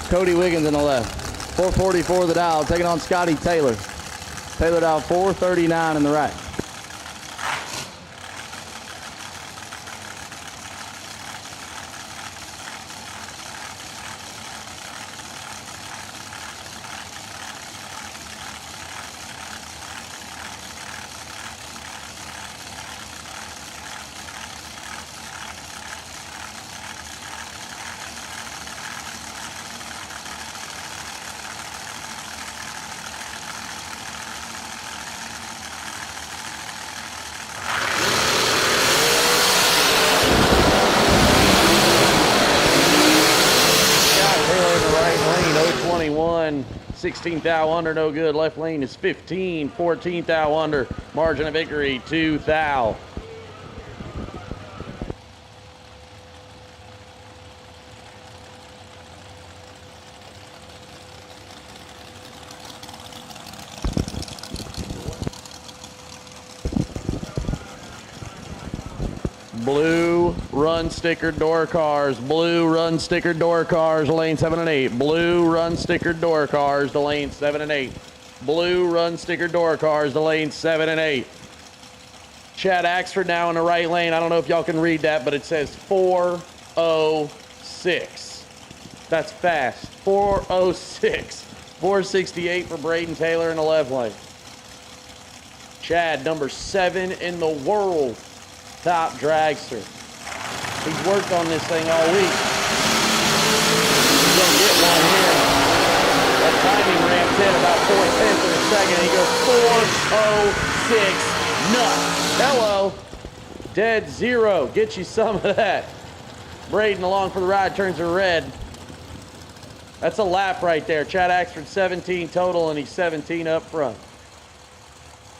Cody Wiggins in the left. 444 the dial, taking on Scotty Taylor. Taylor dial 439 in the right. Taylor in the right lane, 021, 16 thou under, no good. Left lane is 15, 14 thou under. Margin of victory, 2 thou. Blue run stickered door cars. Blue run stickered door cars, lane 7 and 8. Blue run stickered door cars to lane 7 and 8. Blue run stickered door cars to lane 7 and 8. Chad Axford now in the right lane. I don't know if y'all can read that, but it says 406. That's fast. 406. 468 for Braden Taylor in the left lane. Chad, number 7 in the world. Top dragster. He's worked on this thing all week. He's gonna get one here. That timing ramp's in about 4/10 of a second. He goes 406 nuts. Hello. Dead zero. Get you some of that. Braden along for the ride, turns to red. That's a lap right there. Chad Axford 17 total, and he's 17 up front.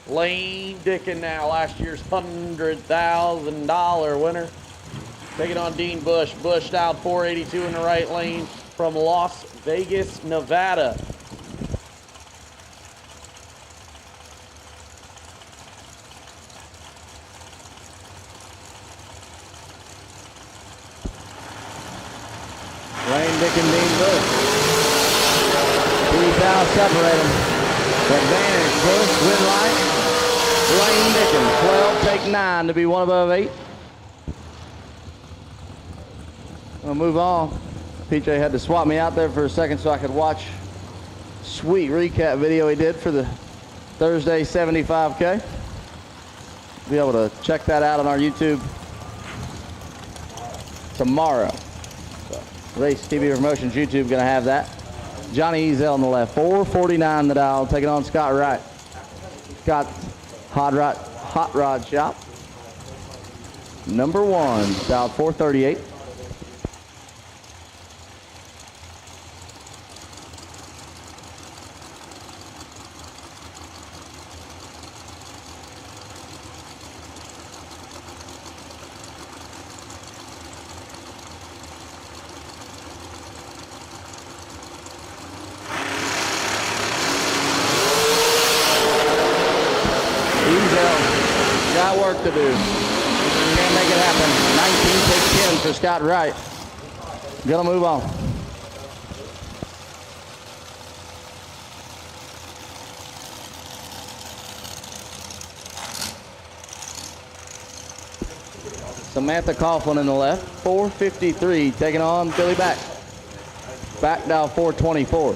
Lane Dickin now, last year's $100,000 winner. Taking on Dean Bush. Bush dialed 482 in the right lane from Las Vegas, Nevada. Lane Dickin, Dean Bush. 3 fouls separate them. Advantage, Bush, win right. Lane Dickin, 12, take 9 to be 1 above 8. We'll move on. PJ had to swap me out there for a second so I could watch sweet recap video he did for the Thursday 75K. Be able to check that out on our YouTube tomorrow. So, Race TIBR Promotions YouTube gonna have that. Johnny Ezel on the left, 449 the dial, taking on Scott Wright. Scott Hot Rod Shop. Number 1, dialed 438. Got work to do. Can't make it happen. 19-10 for Scott Wright. Gonna move on. Samantha Coughlin in the left. 453 taking on Billy Back. Back down 424.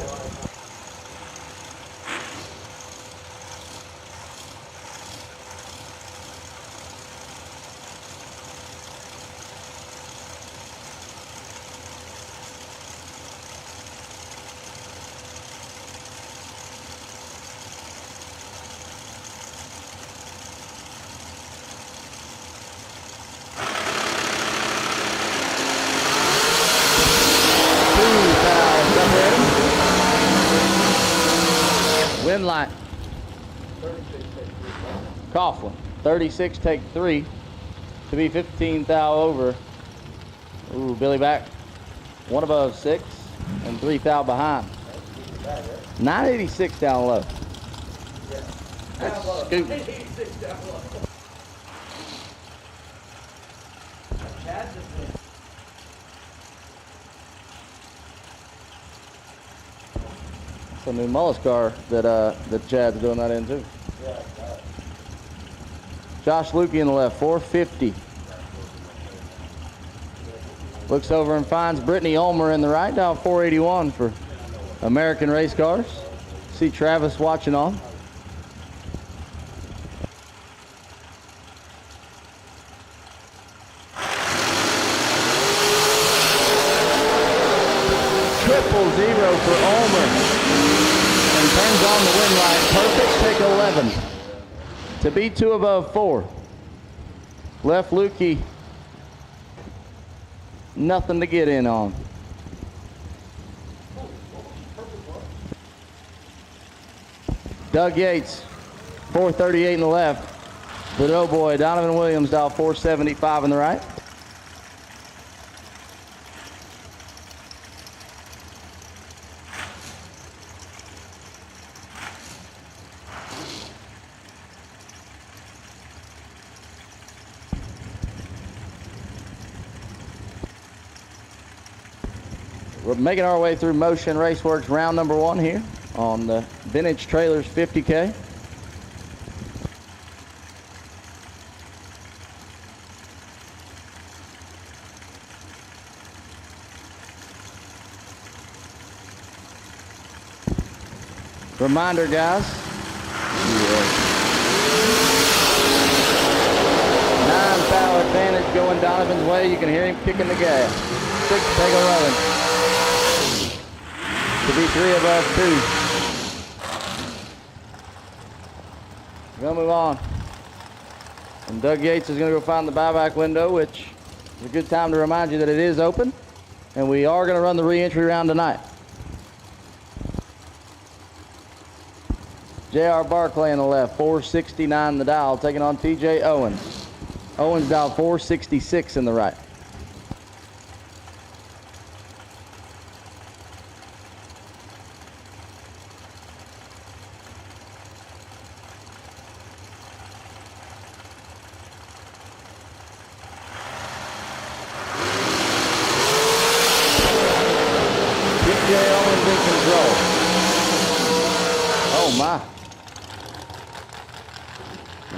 Win light. Coughlin, 36, take 3 to be 15 thou over. Ooh, Billy back. 1 above 6 and 3 thou behind. 986 down low. That's scoop. It's a new Mullis car that Chad's doing that in too. Josh Lukey in the left, 450. Looks over and finds Brittany Ulmer in the right, down 481 for American Race Cars. See Travis watching on. Triple zero for Ulmer. And turns on the win light. Perfect pick 11. To be 2 above 4. Left Lukey. Nothing to get in on. Doug Yates, 438 in the left. The Doughboy, Donovan Williams, dial 475 in the right. We're making our way through Motion Raceworks round number 1 here on the Vintage Trailers 50K. Reminder, guys. 9-foul advantage going Donovan's way. You can hear him kicking the gas. 6, take 11. To be 3 above 2. We're going to move on. And Doug Yates is going to go find the buyback window, which is a good time to remind you that it is open. And we are going to run the re-entry round tonight. J.R. Barclay in the left, 469 the dial, taking on T.J. Owens. Owens dial 466 in the right.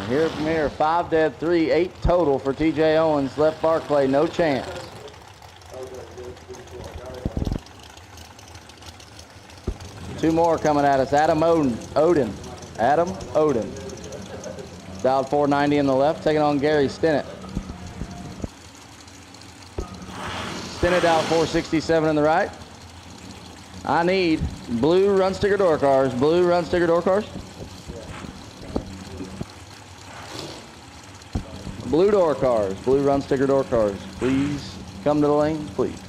Here from here, 5 dead, 3, 8 total for T.J. Owens. Left Barclay, no chance. Two more coming at us. Adam Odin. Adam Odin. Dialed 490 in the left, taking on Gary Stinnett. Stinnett dialed 467 in the right. I need blue run sticker door cars. Blue run sticker door cars. Blue door cars, blue run sticker door cars. Please come to the lane, please.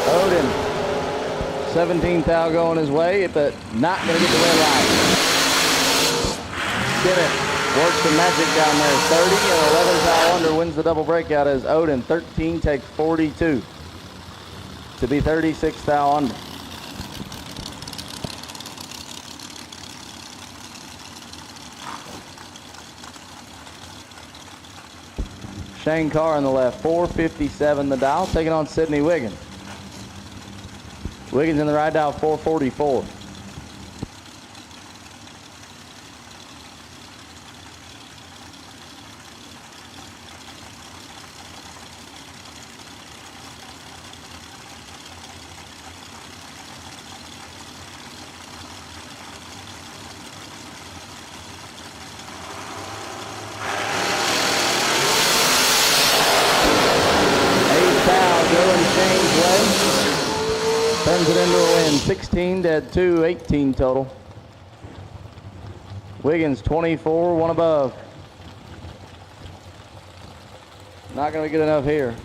Odin. 17 thou going his way, but not going to get the red light. Stinnett works the magic down there. 30 and 11 thou under, wins the double breakout as Odin. 13 takes 42 to be 36 thou under. Shane Carr on the left, 457 the dial, taking on Sidney Wiggins. Wiggins in the right dial, 444. Turns it into a win. 16 dead 2, 18 total. Wiggins 24, one above. Not going to get enough here.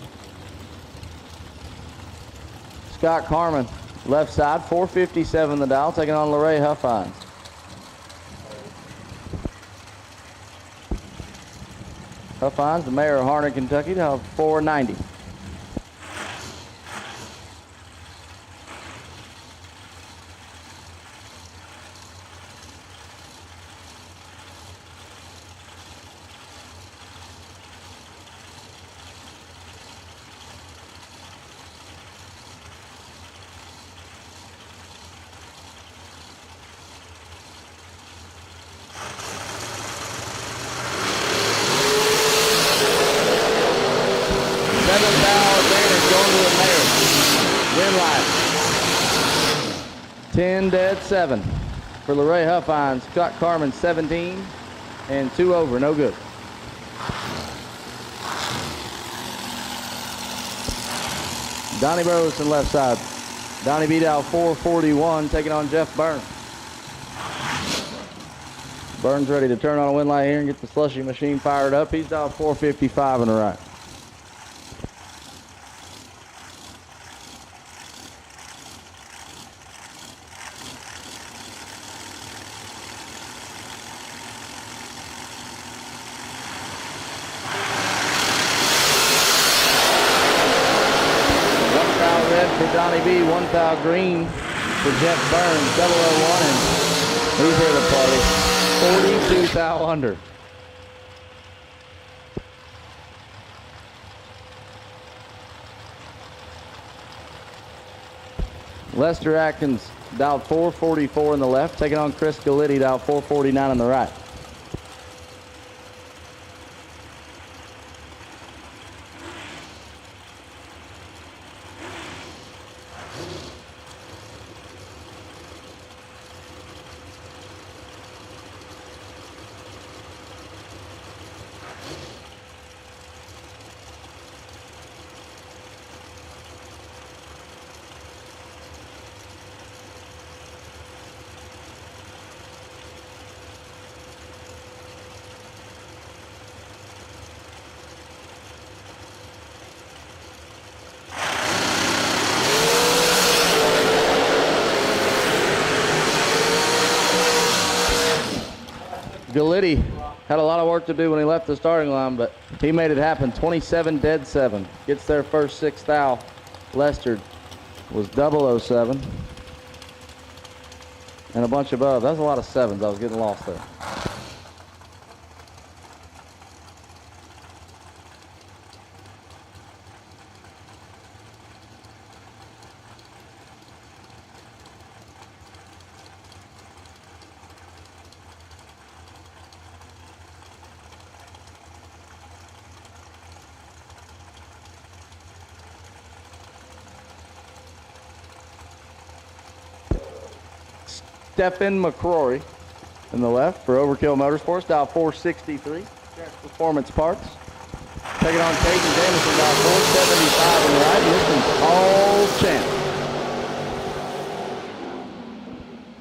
Scott Carmen, left side, 457 the dial, taking on LeRae Huffines. Huffines, the mayor of Harnett, Kentucky, to have 490. Win line. 10 dead 7 for LeRae Huffines. Scott Carmen 17 and 2 over, no good. Donnie Burleson left side. Donnie beat out 441, taking on Jeff Burns. Burns ready to turn on a win light here and get the slushy machine fired up. He's down 455 in the right. Donnie B, 1 foul green for Jeff Burns, 001, and he's here to party. 42 foul under. Lester Atkins dialed 444 in the left, taking on Chris Galitti, dialed 449 in the right. Galitti had a lot of work to do when he left the starting line, but he made it happen. 27 dead 7. Gets their first 6th foul. Lester was 007. And a bunch above. That's a lot of 7s. I was getting lost there. Stephen McCrory in the left for Overkill Motorsports, dial 463. Performance Parts. Taking on Caden Jameson, dial 475 in the right. Liston's all champ.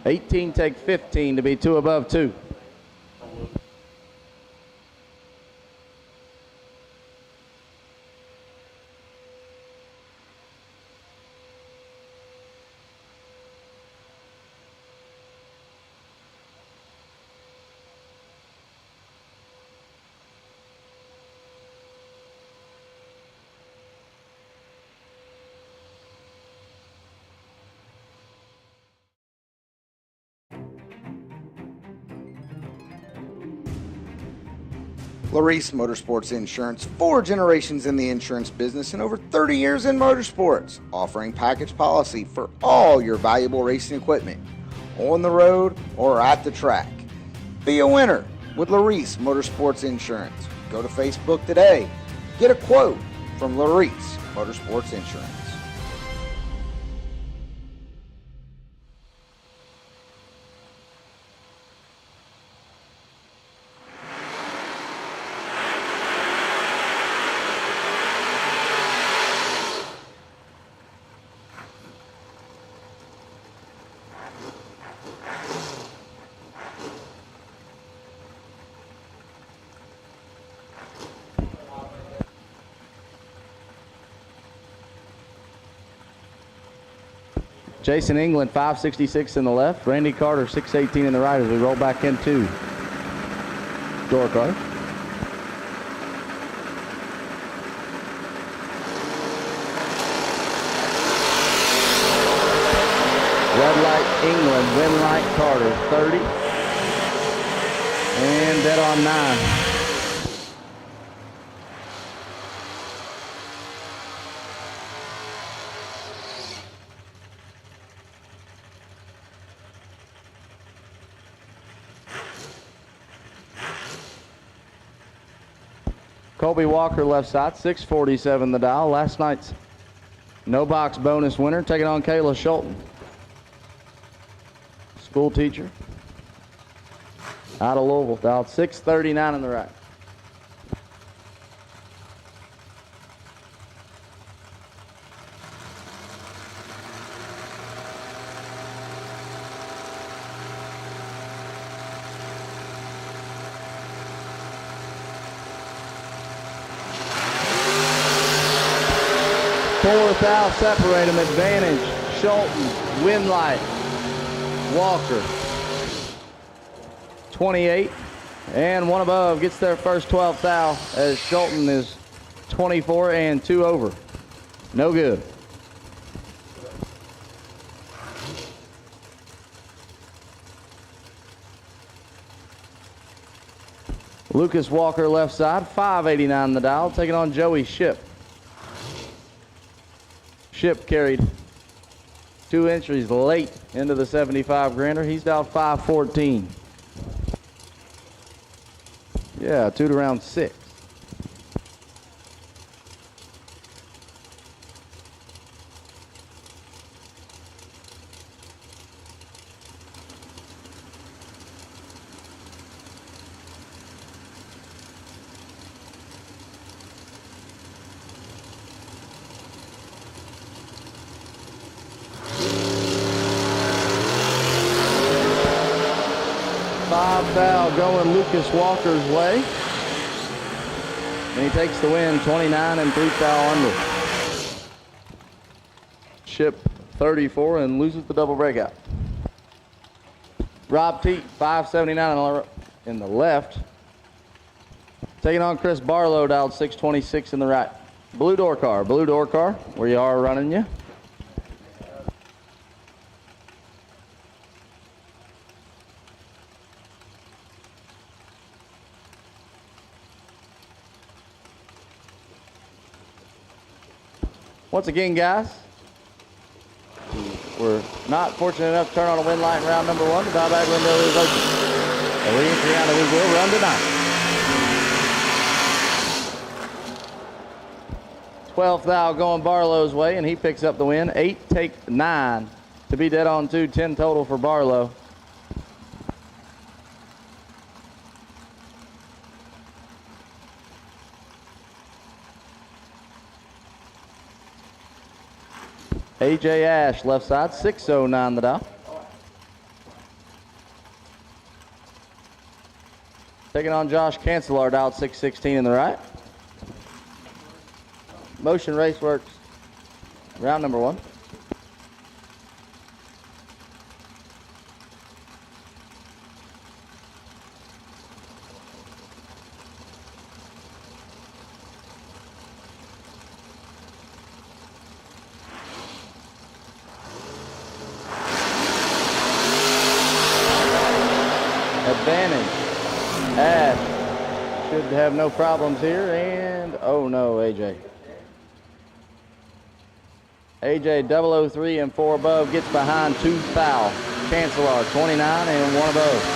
18 take 15 to be 2 above 2. Laris Motorsports Insurance, 4 generations in the insurance business and over 30 years in motorsports, offering package policy for all your valuable racing equipment, on the road or at the track. Be a winner with Laris Motorsports Insurance. Go to Facebook today. Get a quote from Laris Motorsports Insurance. Jason England, 566 in the left. Randy Carter, 618 in the right as we roll back into door car. Red light England, win light Carter, 30. And dead on 9. Colby Walker left side, 647 the dial. Last night's no box bonus winner, taking on Kayla Schulten. School teacher out of Louisville, dialed 639 in the right. Fourth out, separate them, advantage, Schulten, Winlight, Walker, 28, and one above gets their first 12th foul as Schulten is 24 and 2 over. No good. Lucas Walker left side, 589 the dial, taking on Joey Ship. Ship carried 2 entries late into the 75 grander. He's down 514. Yeah, 2 to round 6. Foul going Lucas Walker's way. And he takes the win, 29 and 3 foul under. Ship 34 and loses the double breakout. Rob Teat, 579 in the left. Taking on Chris Barlow, dialed 626 in the right. Blue door car, where you are running you. Once again, guys, we're not fortunate enough to turn on a win light in round number 1. The buyback window is open. A re-entry round we will run tonight. 12th foul going Barlow's way, and he picks up the win. 8 take 9 to be dead on 2, 10 total for Barlow. AJ Ash, left side, 609 the dial. Taking on Josh Cancelar, dialed 616 in the right. Motion Race Works, round number 1. Advantage. Ash should have no problems here, and oh no, AJ. AJ 003 and 4 above gets behind 2 foul. Cancelar 29 and 1 above.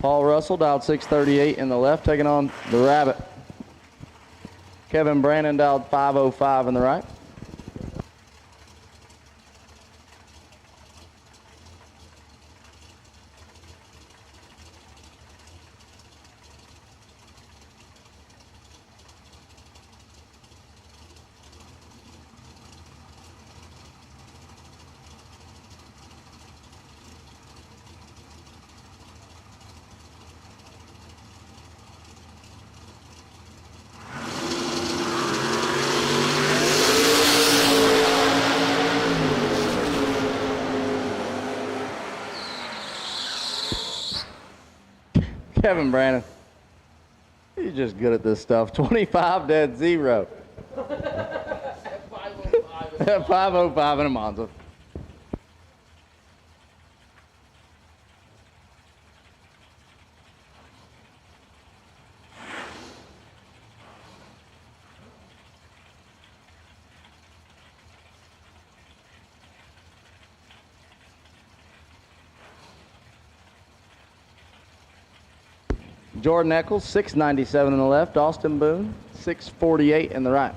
Paul Russell, dialed 638 in the left, taking on the Rabbit. Kevin Brandon, dialed 505 in the right. Kevin Brandon. You're just good at this stuff. 25 dead 0. At 505 in a Monza. Jordan Eccles, 697 in the left. Austin Boone, 648 in the right.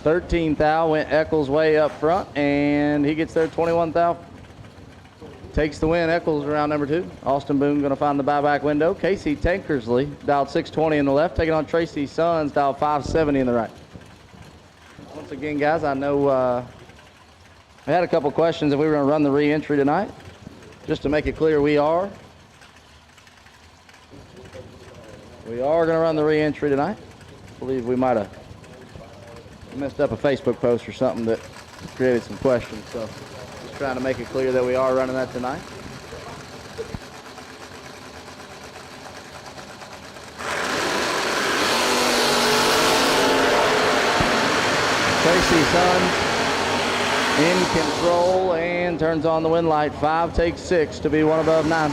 $13 thou went Eccles way up front, and he gets there 21 thou. Takes the win. Eccles around number 2. Austin Boone going to find the buyback window. Casey Tankersley dialed 620 in the left, taking on Tracy Sons, dialed 570 in the right. Once again, guys, I know I had a couple questions if we were going to run the re-entry tonight. Just to make it clear, we are. We are going to run the re-entry tonight. I believe we might have messed up a Facebook post or something that created some questions. So just trying to make it clear that we are running that tonight. Tracy Sons in control and turns on the win light. 5 takes 6 to be 1 above 9.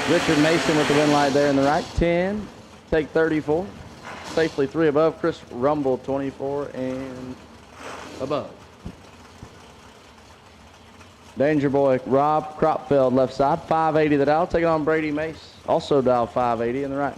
Richard Mason with the win light there in the right. 10, take 34. Safely 3 above. Chris Rumble, 24 and above. Danger Boy Rob Cropfeld left side, 580 the dial. Taking on Brady Mace, also dial 580 in the right.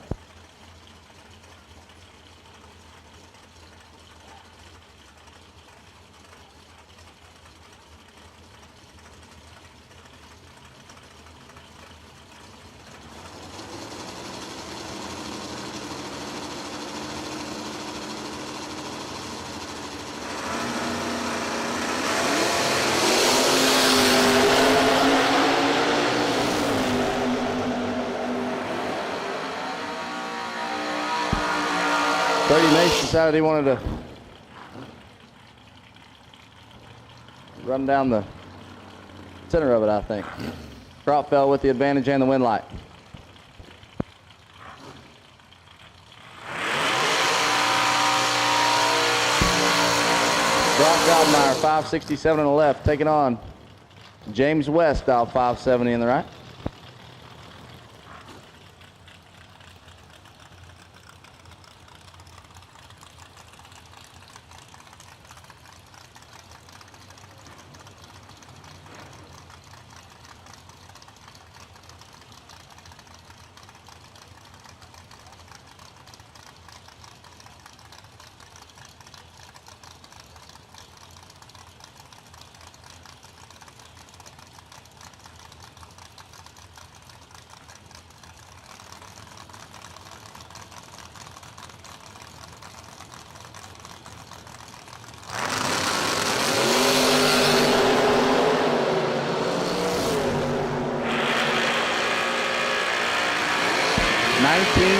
Brady Mace decided he wanted to run down the center of it, I think. Cropfeld with the advantage and the win light. Brock Goldmeyer, 567 on the left, taking on James West, dial 570 in the right.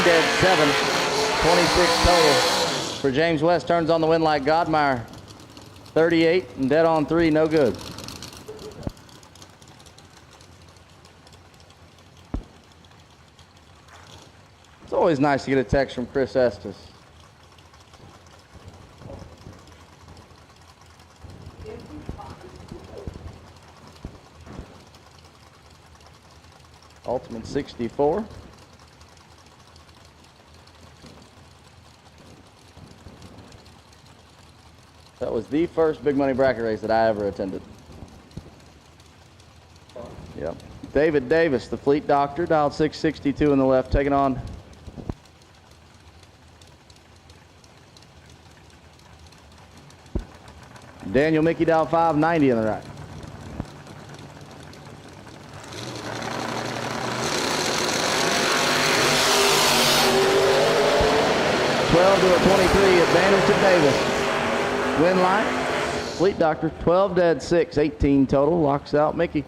Dead 7, 26 total for James West. Turns on the win light. Godmeyer, 38 and dead on 3, no good. It's always nice to get a text from Chris Estes. Ultimate 64. That was the first big money bracket race that I ever attended. Yep. David Davis, the Fleet Doctor, dialed 662 in the left, taking on Daniel Mickey, dialed 590 in the right. To a 23, advantage to Davis. Win line, Fleet Doctor, 12 dead 6, 18 total, locks out Mickey.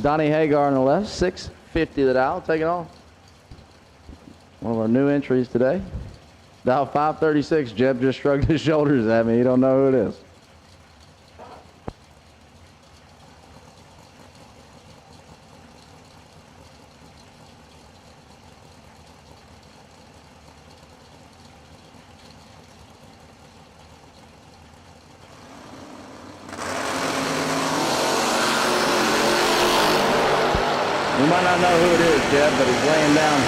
Donnie Hagar on the left, 650 the dial, taking on. One of our new entries today. Dial 536, Jeb just shrugged his shoulders at me. He don't know who it is. You might not know who it is, Jeb, but he's laying down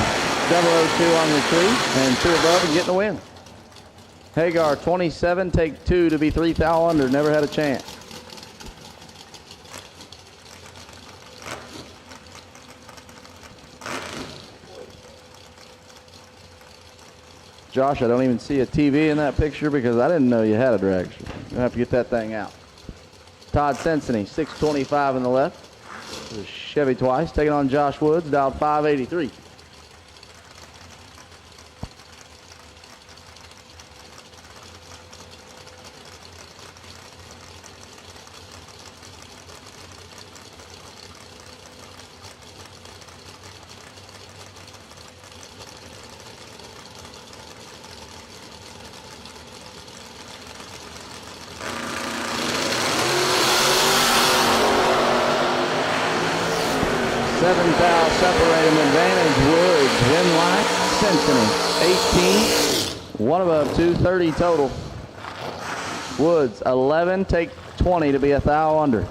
002 on the tree and 2 above and getting a win. Hagar, 27, take 2 to be 3 thou under. Never had a chance. Josh, I don't even see a TV in that picture because I didn't know you had a dragster. You'll have to get that thing out. Todd Sensony, 625 in the left. Chevy twice, taking on Josh Woods, dialed 583. Separate him, advantage Woods, win line, Symphony, 18, 1 above 230 total. Woods, 11, take 20 to be 1 thou under.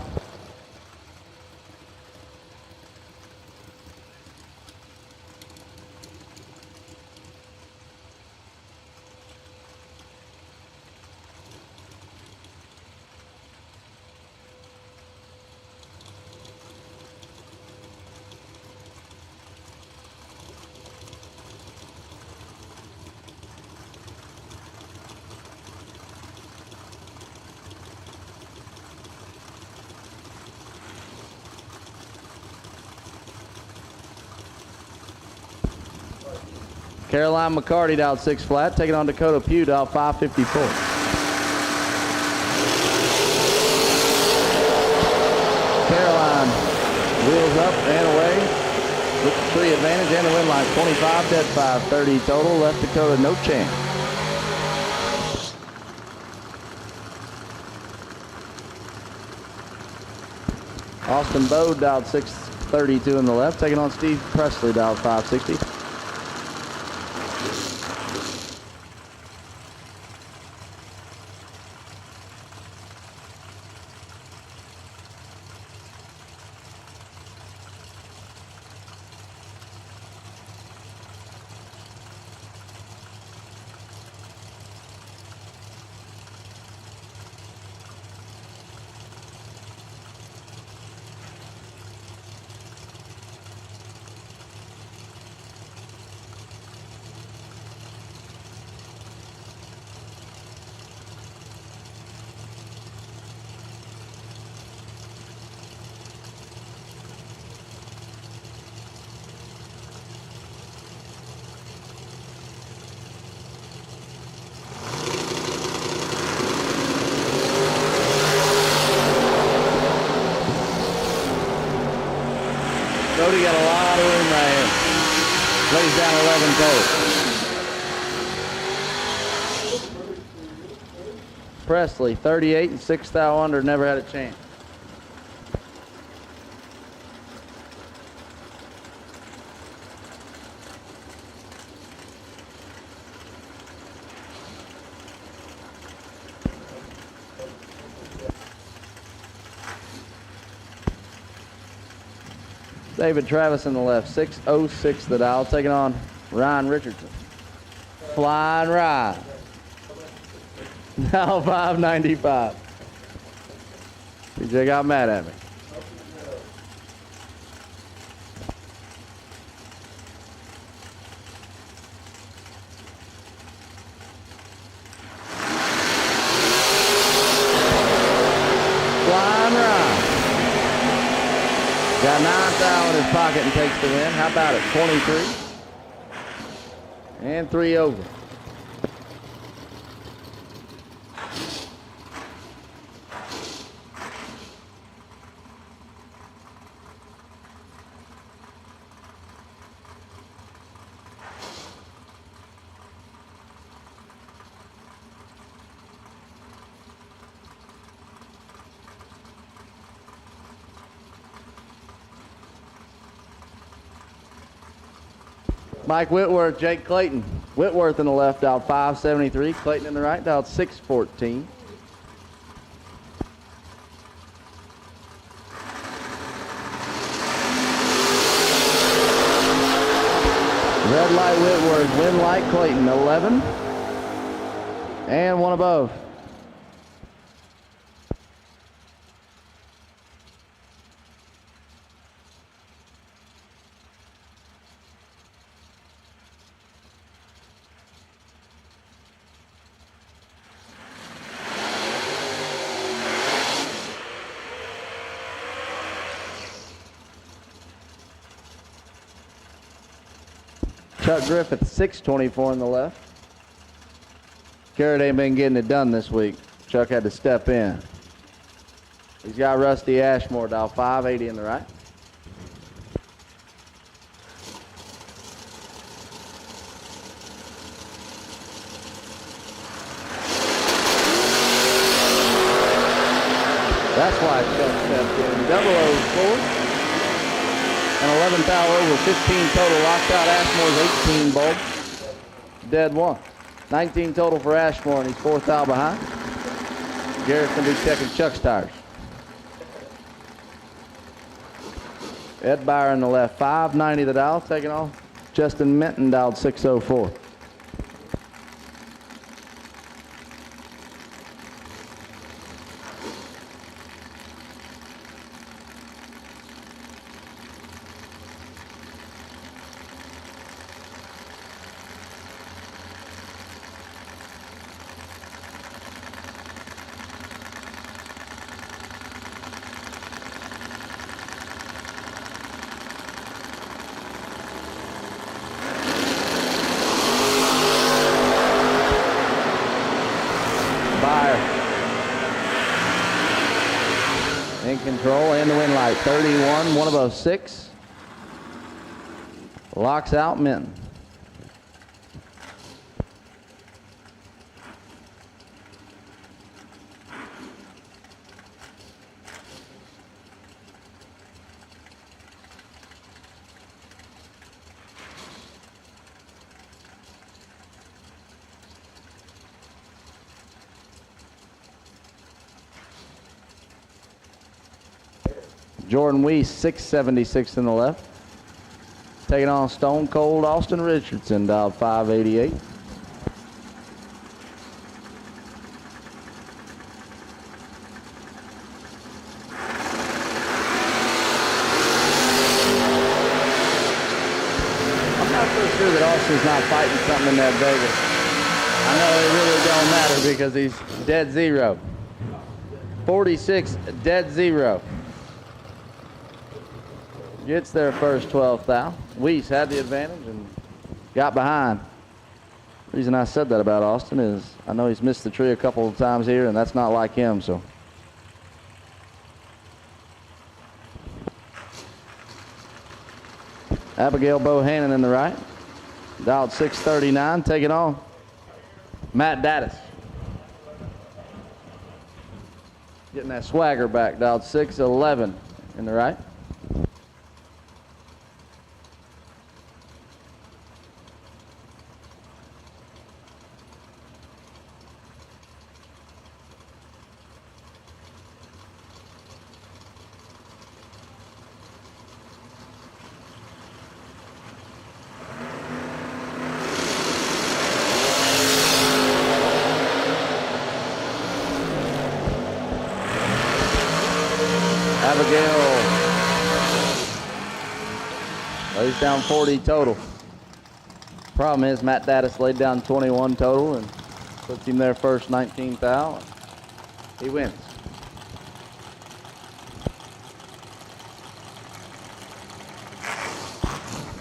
Caroline McCarty dialed 6 flat, taking on Dakota Pugh, dialed 554. Caroline wheels up and away with the 3 advantage and the win line. 25 dead 5, 30 total. Left Dakota no chance. Austin Bode dialed 632 in the left, taking on Steve Presley, dialed 560. Cody got a lot of room right here. Lays down 11 total. Presley, 38 and 6 thou under, never had a chance. David Travis in the left, 606 the dial, taking on Ryan Richardson. Flying Ryan. Now 595. PJ got mad at me. Flying Ryan. Got 9,000 in his pocket and takes the win. How about it? 23. And 3 over. Mike Whitworth, Jake Clayton. Whitworth in the left, dialed 573. Clayton in the right, dialed 614. Red light Whitworth, win light Clayton, 11. And one above. Chuck Griffith, 624 in the left. Garrett ain't been getting it done this week. Chuck had to step in. He's got Rusty Ashmore, dial 580 in the right. That's why Chuck stepped in. Double O's forward. An 11th hour over, 15 total. Locked out Ashmore's 18 bulb. Dead one. 19 total for Ashmore, and he's 4th out behind. Garrett's going to be checking Chuck's tires. Ed Byer in the left, 590 the dial, taking off. Justin Minton dialed 604. Control and the win light, 31, one above 6. Locks out Minton. Jordan Weiss, 676 in the left. Taking on Stone Cold Austin Richardson, dialed 588. I'm not so sure that Austin's not fighting something in that Vegas. I know it really don't matter because he's dead zero. 46, dead zero. Gets their first 12th thou. Weiss had the advantage and got behind. The reason I said that about Austin is I know he's missed the tree a couple of times here, and that's not like him, so. Abigail Bohannon in the right. Dialed 639, taking on Matt Dattis. Getting that swagger back, dialed 611 in the right. Abigail lays down 40 total. Problem is, Matt Dattis laid down 21 total and puts him there first, 19 thou. He wins.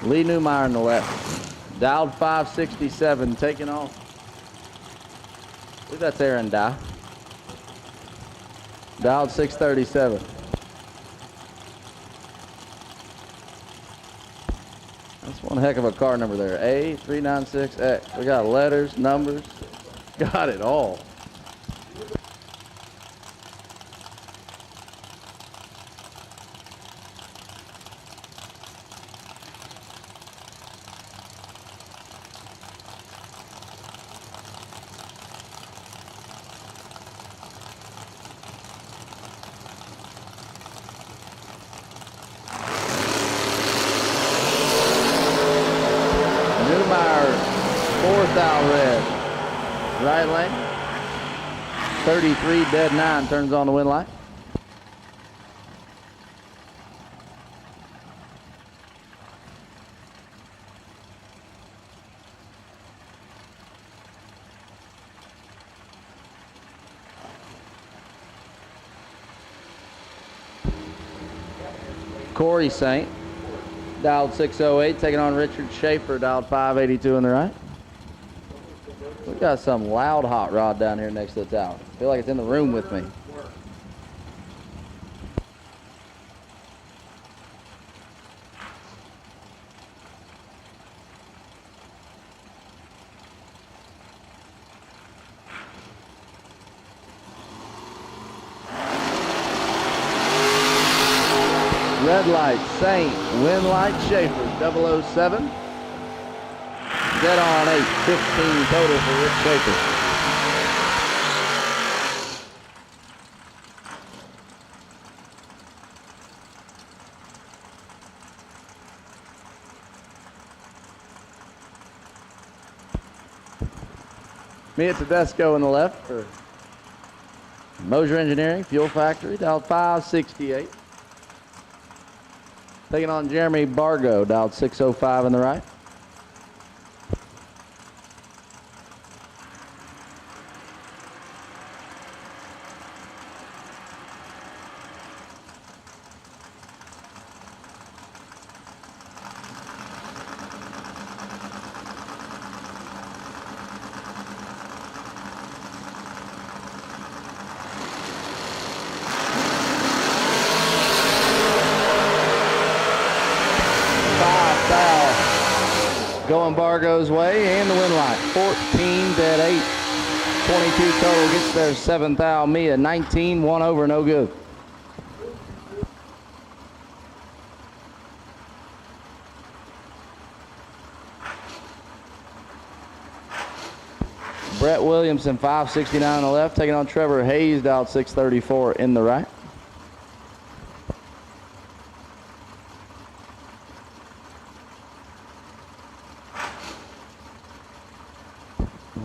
Lee Newmeyer on the left. Dialed 567, taking off. I believe that's Aaron Dye. Dialed 637. That's one heck of a car number there. A396X. We got letters, numbers, got it all. Red. Right lane. 33 dead 9 turns on the win light. Corey Saint, dialed 608, taking on Richard Schaefer, dialed 582 in the right. We got some loud hot rod down here next to the tower. I feel like it's in the room with me. Red light, Saint, win light, Schaefer, 007. Dead on 8, 15 total for Rick Schaefer. Mia Tedesco in the left for Moser Engineering, Fuel Factory, dialed 568. Taking on Jeremy Bargo, dialed 605 in the right. Going Bargo's way and the win light. 14 dead 8. 22 total gets there. 7 thou. Mia 19. 1 over. No good. Brett Williamson 569 on the left. Taking on Trevor Hayes, dialed 634 in the right.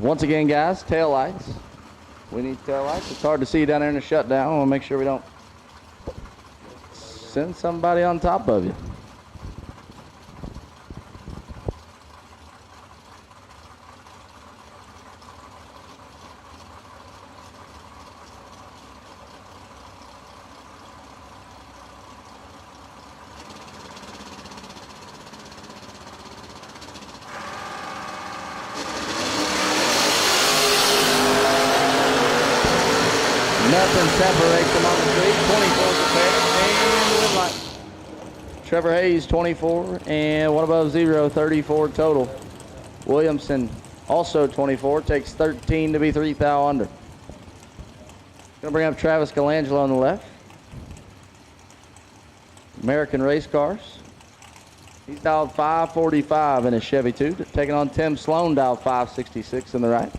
Once again, guys, tail lights. We need tail lights. It's hard to see down there in the shutdown. I want to make sure we don't send somebody on top of you. Nothing separates them on the street. 24 is the pair, and the win light. Trevor Hayes, 24, and one above 0, 34 total. Williamson, also 24, takes 13 to be 3 thou under. Gonna bring up Travis Colangelo on the left. American Race Cars. He's dialed 545 in his Chevy 2, taking on Tim Sloan, dialed 566 in the right.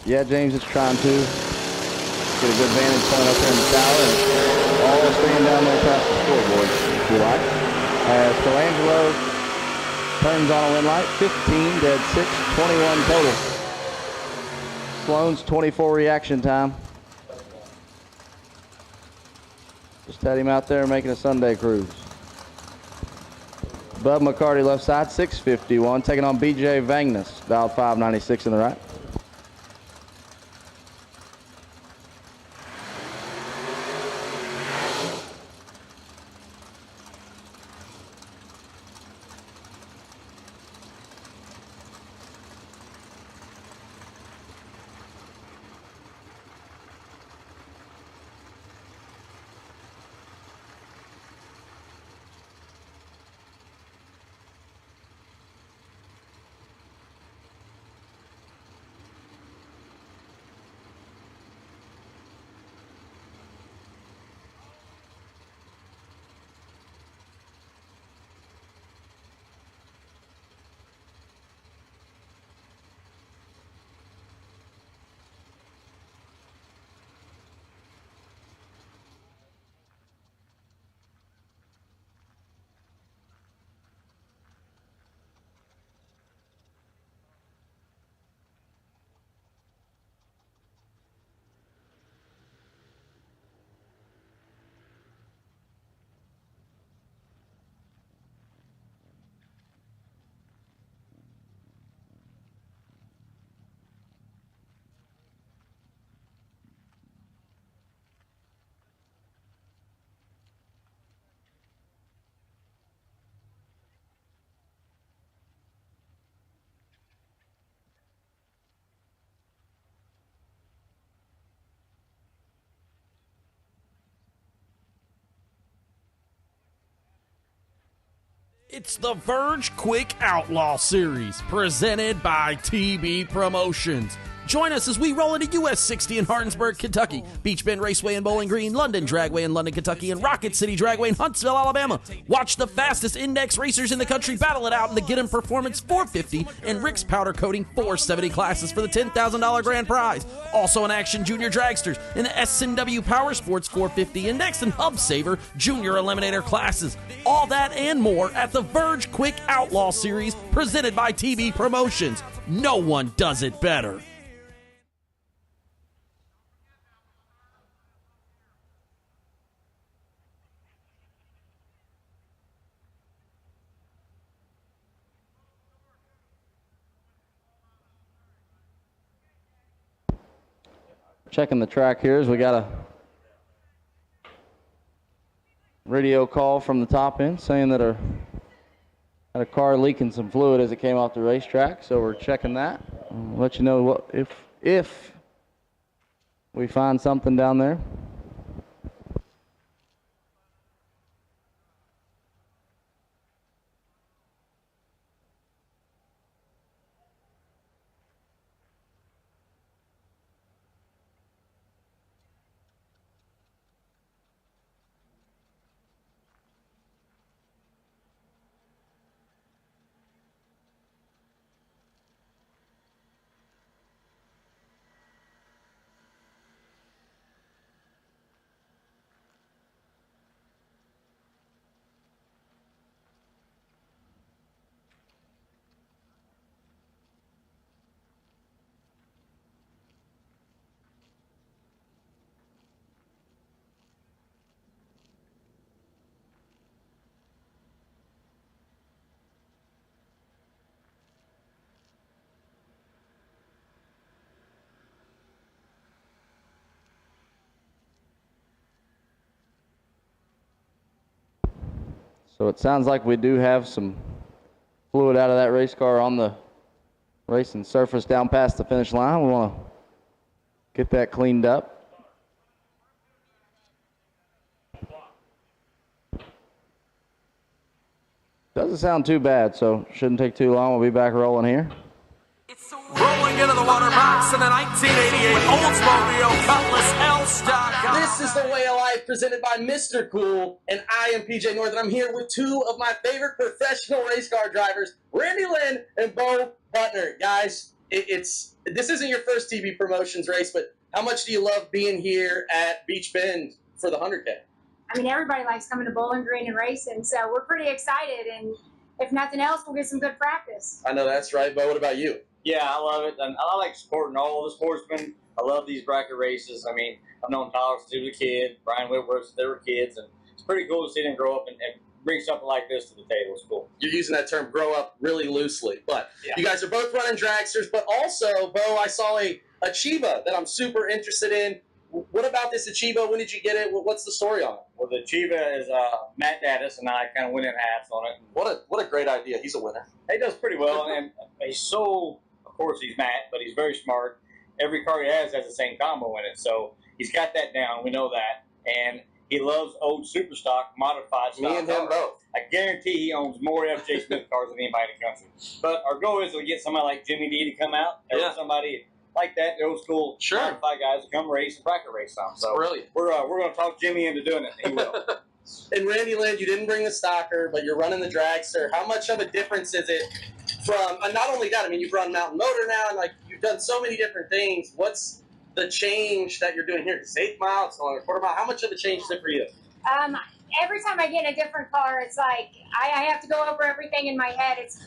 Yeah, James is trying to get a good vantage point up here in the tower and all staying down there past the scoreboard, if you like. As Colangelo turns on a win light, 15 dead 6, 21 total. Sloan's 24 reaction time. Just had him out there making a Sunday cruise. Bub McCarty left side, 651, taking on BJ Vangness, dialed 596 in the right. It's the Verge Quick Outlaw Series, presented by TB Promotions. Join us as we roll into US 60 in Hardinsburg, Kentucky, Beach Bend Raceway in Bowling Green, London Dragway in London, Kentucky, and Rocket City Dragway in Huntsville, Alabama. Watch the fastest index racers in the country battle it out in the Get 'em Performance 450 and Rick's Powder Coating 470 classes for the $10,000 grand prize. Also in action, Junior Dragsters in the S&W Powersports 450 Index and Hub Saver Junior Eliminator classes. All that and more at the Verge Quick Outlaw Series, presented by TB Promotions. No one does it better. Checking the track here as we got a radio call from the top end saying that had a car leaking some fluid as it came off the racetrack, so we're checking that. I'll let you know what if we find something down there. So it sounds like we do have some fluid out of that race car on the racing surface down past the finish line. We want to get that cleaned up. Doesn't sound too bad, so shouldn't take too long. We'll be back rolling here. Rolling into the water box in the 1988 Oldsmobile Cutlass L-Stock. This is The Way of Life, presented by Mr. Cool, and I am PJ North, and I'm here with two of my favorite professional race car drivers, Randy Lynn and Bo Butner. Guys, this isn't your first TB Promotions race, but how much do you love being here at Beach Bend for the 100K? I mean, everybody likes coming to Bowling Green and racing, so we're pretty excited, and if nothing else, we'll get some good practice. I know that's right, Bo. What about you? Yeah, I love it. And I like supporting all the sportsmen. I love these bracket races. I mean, I've known Tyler since he was a kid, Brian Whitworth since they were kids, and it's pretty cool to see them grow up and bring something like this to the table. It's cool. You're using that term "grow up" really loosely, but Yeah. you guys are both running dragsters. But also, Bo, I saw a Chiba that I'm super interested in. What about this Chiba? When did you get it? What's the story on it? Well, the Chiba is Matt Daddis, and I kind of went in halves on it. What a great idea. He's a winner. He does pretty well, and he's so, of course, he's Matt, but he's very smart. Every car he has the same combo in it, so he's got that down. We know that, and he loves old super stock, modified stock. Me and him cars. both. I guarantee he owns more FJ Smith cars than anybody in the country. But our goal is to get somebody like Jimmy D to come out, or somebody like that, the old school modified guys to come race and bracket race some. So brilliant. We're going to talk Jimmy into doing it. He will. And Randy Lynn, you didn't bring the stocker, but you're running the dragster. How much of a difference is it from, not only that, I mean, you've run Mountain Motor now, and like you've done so many different things. What's the change that you're doing here? It's 8 miles, it's only a quarter mile. How much of a change is it for you? Every time I get in a different car, it's like I have to go over everything in my head. It's,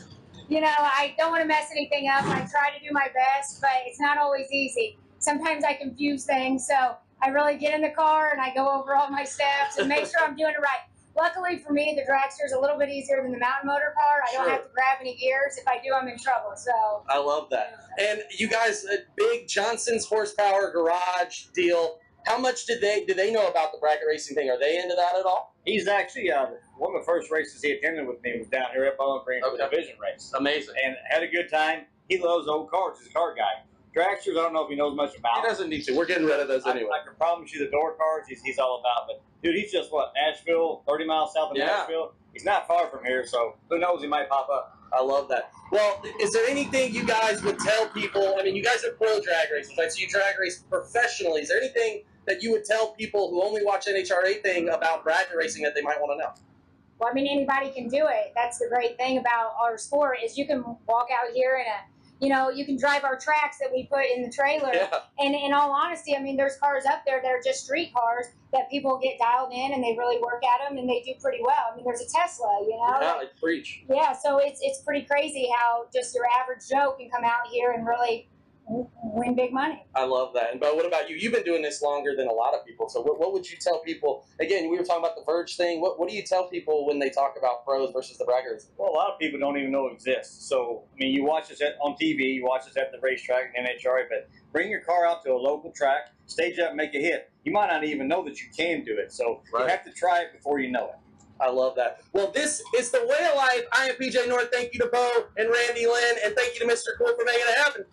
I don't want to mess anything up. I try to do my best, but it's not always easy. Sometimes I confuse things, so I really get in the car and I go over all my steps and make sure I'm doing it right. Luckily for me, the dragster is a little bit easier than the mountain motor car. I don't have to grab any gears. If I do, I'm in trouble. So I love that. And you guys, a big Johnson's horsepower garage deal. How much do they know about the bracket racing thing? Are they into that at all? He's actually one of the first races he attended with me was down here at Bowling Green for the division race. Amazing. And had a good time. He loves old cars. He's a car guy. Dragsters, I don't know if he knows much about. He doesn't need to. We're getting rid of those anyway. I can promise you the door cars he's all about. But, dude, he's just, Nashville, 30 miles south of Nashville. He's not far from here, so who knows, he might pop up. I love that. Well, is there anything you guys would tell people? I mean, you guys are pro drag racers, right? So you drag race professionally. Is there anything that you would tell people who only watch NHRA thing about bracket racing that they might want to know? Well, I mean, anybody can do it. That's the great thing about our sport is you can walk out here and you can drive our tracks that we put in the trailer. Yeah. And in all honesty, I mean, there's cars up there that are just street cars that people get dialed in and they really work at them and they do pretty well. I mean, there's a Tesla, Yeah, I preach. Yeah, so it's pretty crazy how just your average Joe can come out here and really win big money. I love that. And Bo, what about you? You've been doing this longer than a lot of people. So what would you tell people? Again, we were talking about the Verge thing. What do you tell people when they talk about pros versus the braggers? Well, a lot of people don't even know it exists. So, I mean, you watch us on TV, you watch us at the racetrack and NHRA, but bring your car out to a local track, stage up and make a hit. You might not even know that you can do it. So you have to try it before you know it. I love that. Well, this is the way of life. I am PJ North. Thank you to Bo and Randy Lynn, and thank you to Mr. Cool for making it happen.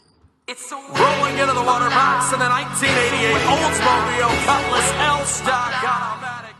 It's rolling into the water box in the 1988 Oldsmobile Cutlass L-Stock automatic.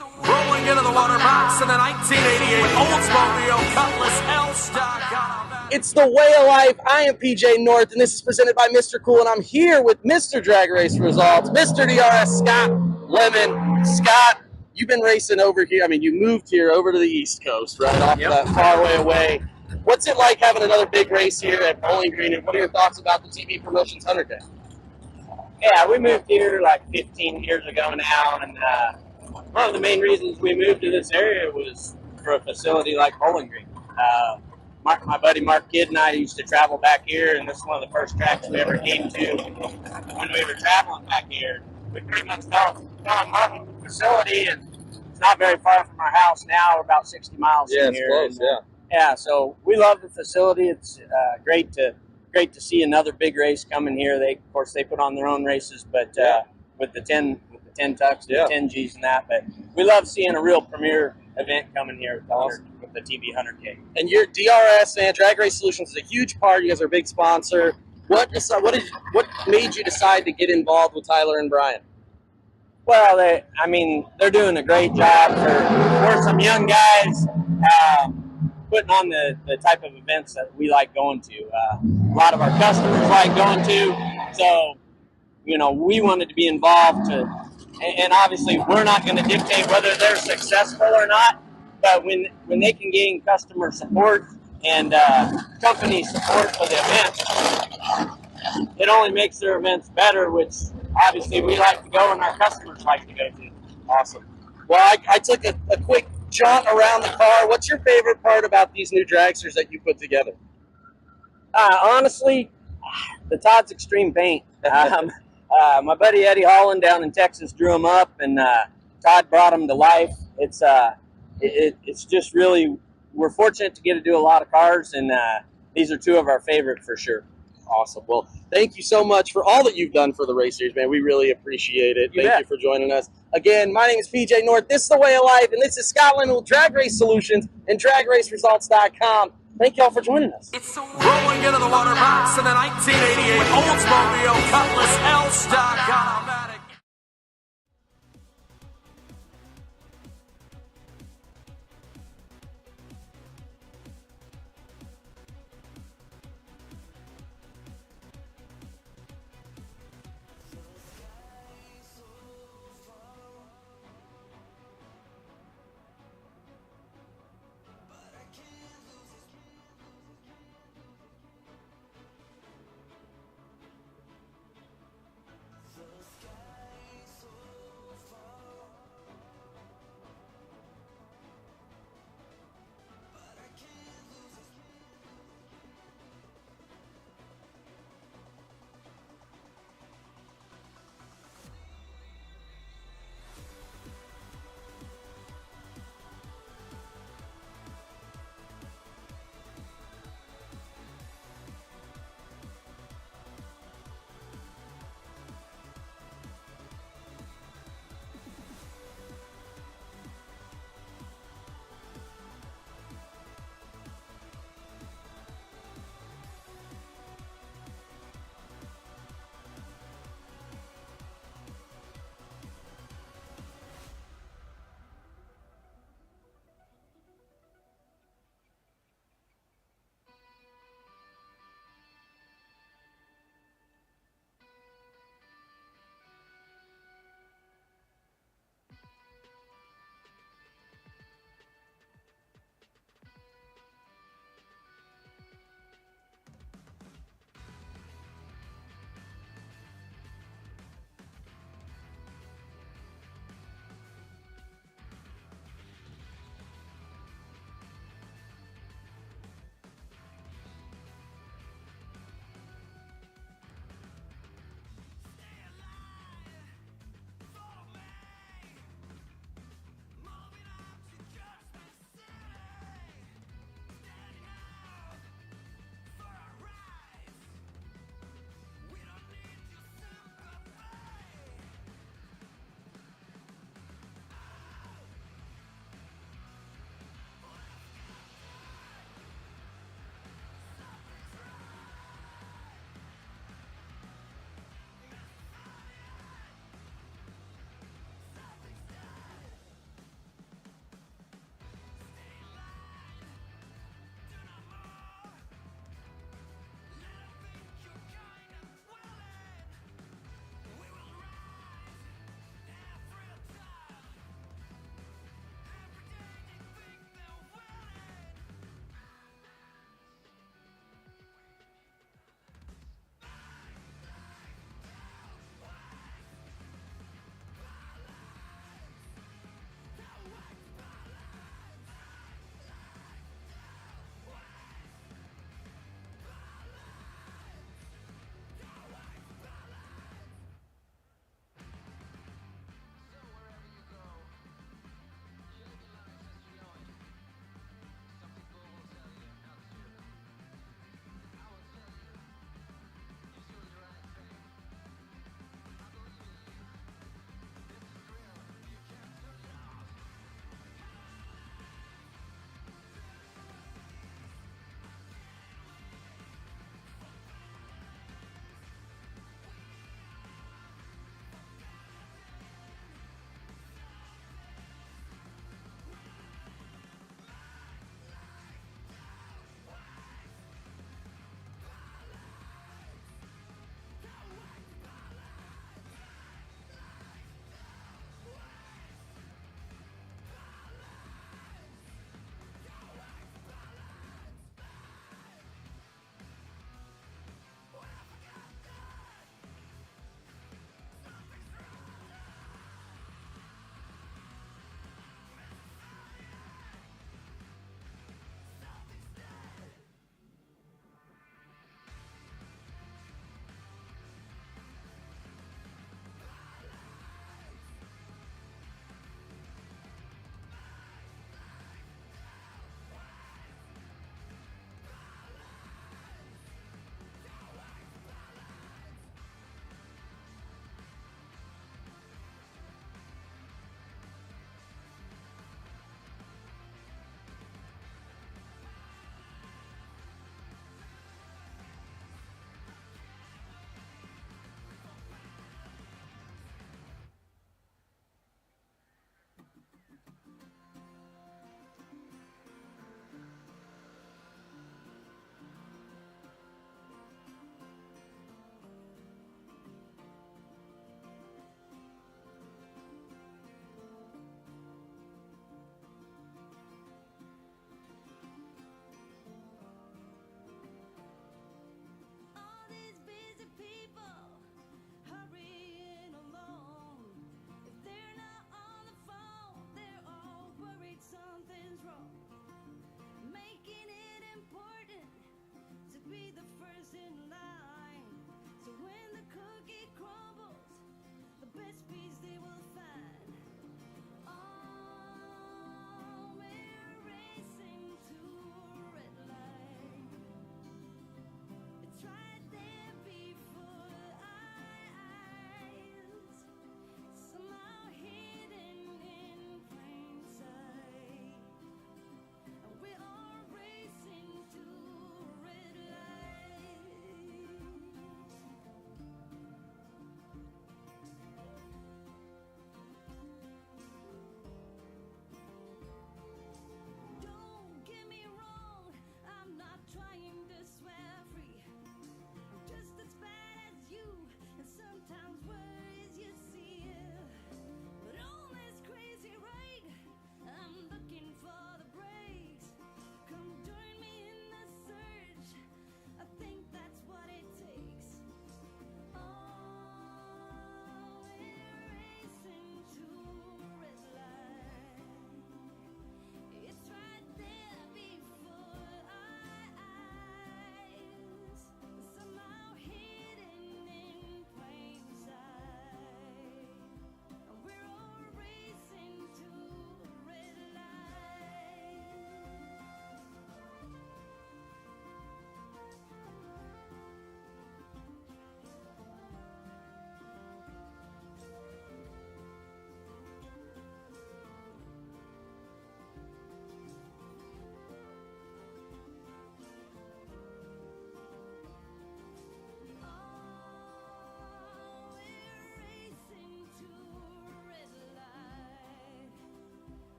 Rolling into the water box in the 1988 Oldsmobile Cutlass L-Stock automatic. It's the way of life. I am PJ North, and this is presented by Mr. Cool, and I'm here with Mr. Drag Race Results, Mr. DRS Scott Lemon. Scott, you've been racing over here. I mean, you moved here over to the East Coast, right off that far way away. What's it like having another big race here at Bowling Green, and what are your thoughts about the TB Promotions 100K? Yeah, we moved here like 15 years ago now, and one of the main reasons we moved to this area was for a facility like Bowling Green. My buddy Mark Kidd and I used to travel back here, and this is one of the first tracks we ever came to when we were traveling back here. We pretty much fell in love with the facility, and it's not very far from our house now. We're about 60 miles from here. Close, and, yeah, so we love the facility. It's great to see another big race coming here. Of course, they put on their own races, but with the 10 tucks, the 10 Gs and that. But we love seeing a real premier event coming here with the TB 100K. And your DRS and Drag Race Solutions is a huge part. You guys are a big sponsor. What made you decide to get involved with Tyler and Brian? Well, they're doing a great job for some young guys, putting on the type of events that we like going to. A lot of our customers like going to. So, we wanted to be involved and obviously we're not going to dictate whether they're successful or not, but when they can gain customer support and company support for the event, it only makes their events better, which obviously we like to go and our customers like to go to. Awesome. Well, I took a quick jaunt around the car. What's your favorite part about these new dragsters that you put together? Honestly, the Todd's Extreme paint. My buddy Eddie Holland down in Texas drew them up, and Todd brought them to life. It's just really, we're fortunate to get to do a lot of cars, and these are two of our favorite for sure. Awesome. Well, thank you so much for all that you've done for the race series, man. We really appreciate it. Thank you for joining us. Again, my name is PJ North. This is The Way of Life, and this is Scotland with Drag Race Solutions and DragRaceResults.com. Thank you all for joining us. Rolling into the water box in the 1988 Oldsmobile Cutlass L-Stock Automatic.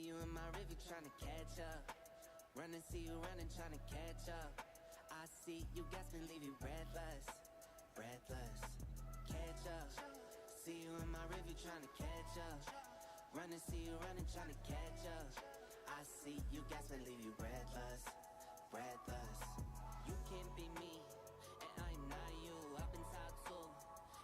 you in my river trying to catch up. Run and see you running, trying to catch up. I see you gasping, leave you breathless. Breathless. Catch up. See you in my river trying to catch up. Run and see you running, trying to catch up. I see you gasping, leave you breathless. Breathless. You can't be me, and I'm not you. I've been taught to,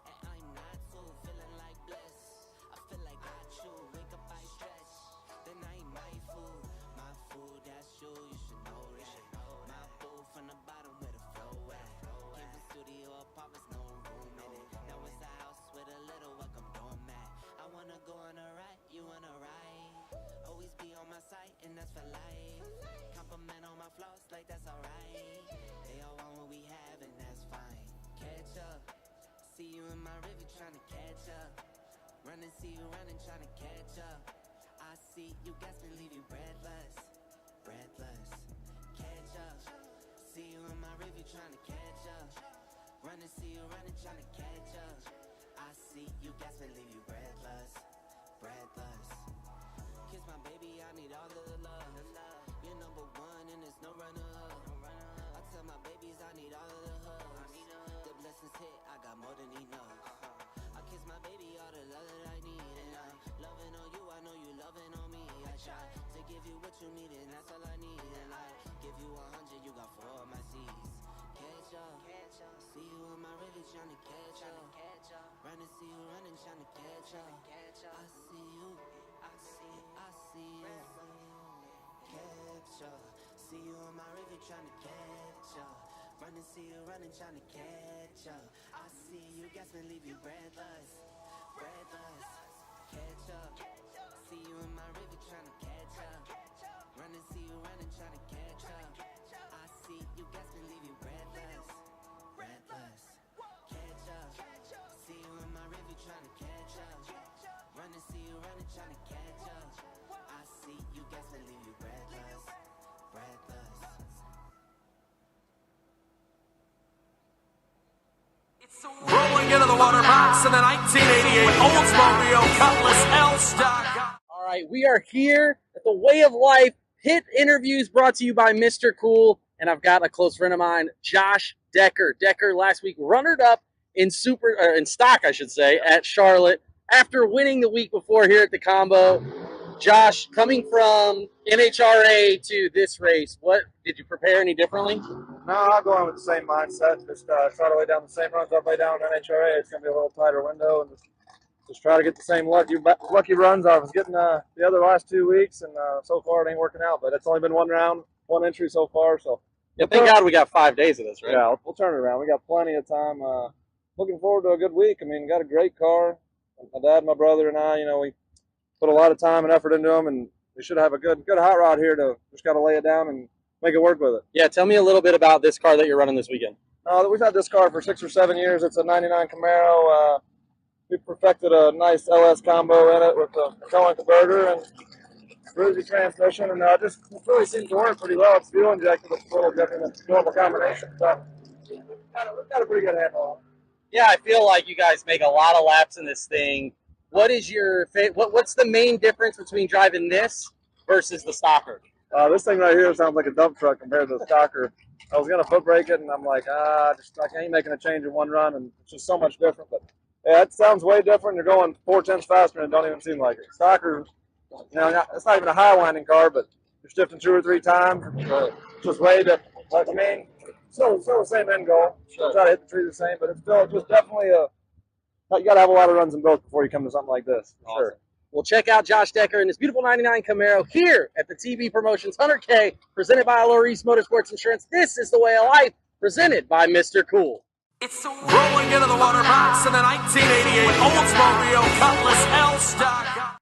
and I'm not too. Feeling like bliss. I feel like I chew. Wake up, I stretch. Then I eat my food. My food, that's you. You should know that. My boo from the bottom where the flow at. Came from studio apartments, no room in it. Now it's a house with a little welcome doormat. I wanna go on a ride, you wanna ride. Always be on my side, and that's for life. Compliment on my flaws, like that's alright. They all want what we have, and that's fine. Catch up. See you in my river trying to catch up. Run and see you running, trying to catch up. I see you gasping, leave you breathless. Breathless. Catch up. See you in my river trying to catch up. Run and see you running, trying to catch up. I see you gasping, leave you breathless. Breathless. Kiss my baby, I need all of the love. You're number one and there's no runner-up. I tell my babies I need all of the hugs. The blessings hit, I got more than enough. I kiss my baby all the love that I need. And I'm loving on you, I know you loving on me. I try to give you what you need and that's all I need. And I give you 100, you got 4 of my C's. Catch up, see you in my river trying to catch up. Run and see you running, trying to catch up. I see you, I see you. Catch up, see you in my river trying to catch up. Run and see you running, trying to catch up. I see you gasping, leave you breathless. Breathless. Catch up, see you in my river trying to catch up. Run and see you running, trying to catch up. I see you gasping, leave you breathless. Breathless. Catch up, see you in my river trying to catch up. Run and see you running, trying to catch up. I see you gasping, leave you breathless. Breathless. Rolling into the water box in the 1988 Oldsmobile Cutlass L-Stock. All right, we are here at the Way of Life Pit Interviews brought to you by Mr. Cool, and I've got a close friend of mine, Josh Decker. Decker last week runner-up in stock, I should say, at Charlotte after winning the week before here at the Combo. Josh, coming from NHRA to this race, what did you prepare any differently? No, I'll go on with the same mindset. Just try to lay down the same runs I lay down in NHRA. It's going to be a little tighter window, and just try to get the same lucky runs I was getting the other last 2 weeks, and so far it ain't working out. But it's only been one round, one entry so far. So yeah, thank God we got 5 days of this, right? Yeah, we'll turn it around. We got plenty of time. Looking forward to a good week. I mean, got a great car. My dad, my brother, and I, we put a lot of time and effort into them, and we should have a good hot rod here. Just got to lay it down and make it work with it. Yeah, tell me a little bit about this car that you're running this weekend. We've had this car for 6 or 7 years. It's a 99 Camaro. We perfected a nice LS combo in it with a towing converter and Ruby transmission, and just really seems to work pretty well. It's fuel injected, it's a little different than normal combination, but we've got a pretty good handle on it. Yeah, I feel like you guys make a lot of laps in this thing. What is your what's the main difference between driving this versus the stocker? This thing right here sounds like a dump truck compared to the stocker. I was gonna foot brake it, and I'm like, I ain't making a change in one run, and it's just so much different. But yeah, it sounds way different. You're going 4/10 faster, and it don't even seem like it. Stocker, it's not even a high winding car, but you're shifting 2 or 3 times. It's just way different. But I mean, still the same end goal. Still try to hit the tree the same, but it's still just definitely you got to have a lot of runs in both before you come to something like this. For sure. Well, check out Josh Decker and his beautiful 99 Camaro here at the TB Promotions 100K, presented by Laris Motorsports Insurance. This is the Way of Life, presented by Mr. Cool. It's rolling into the water box in the 1988 Oldsmobile Cutlass L-Stock.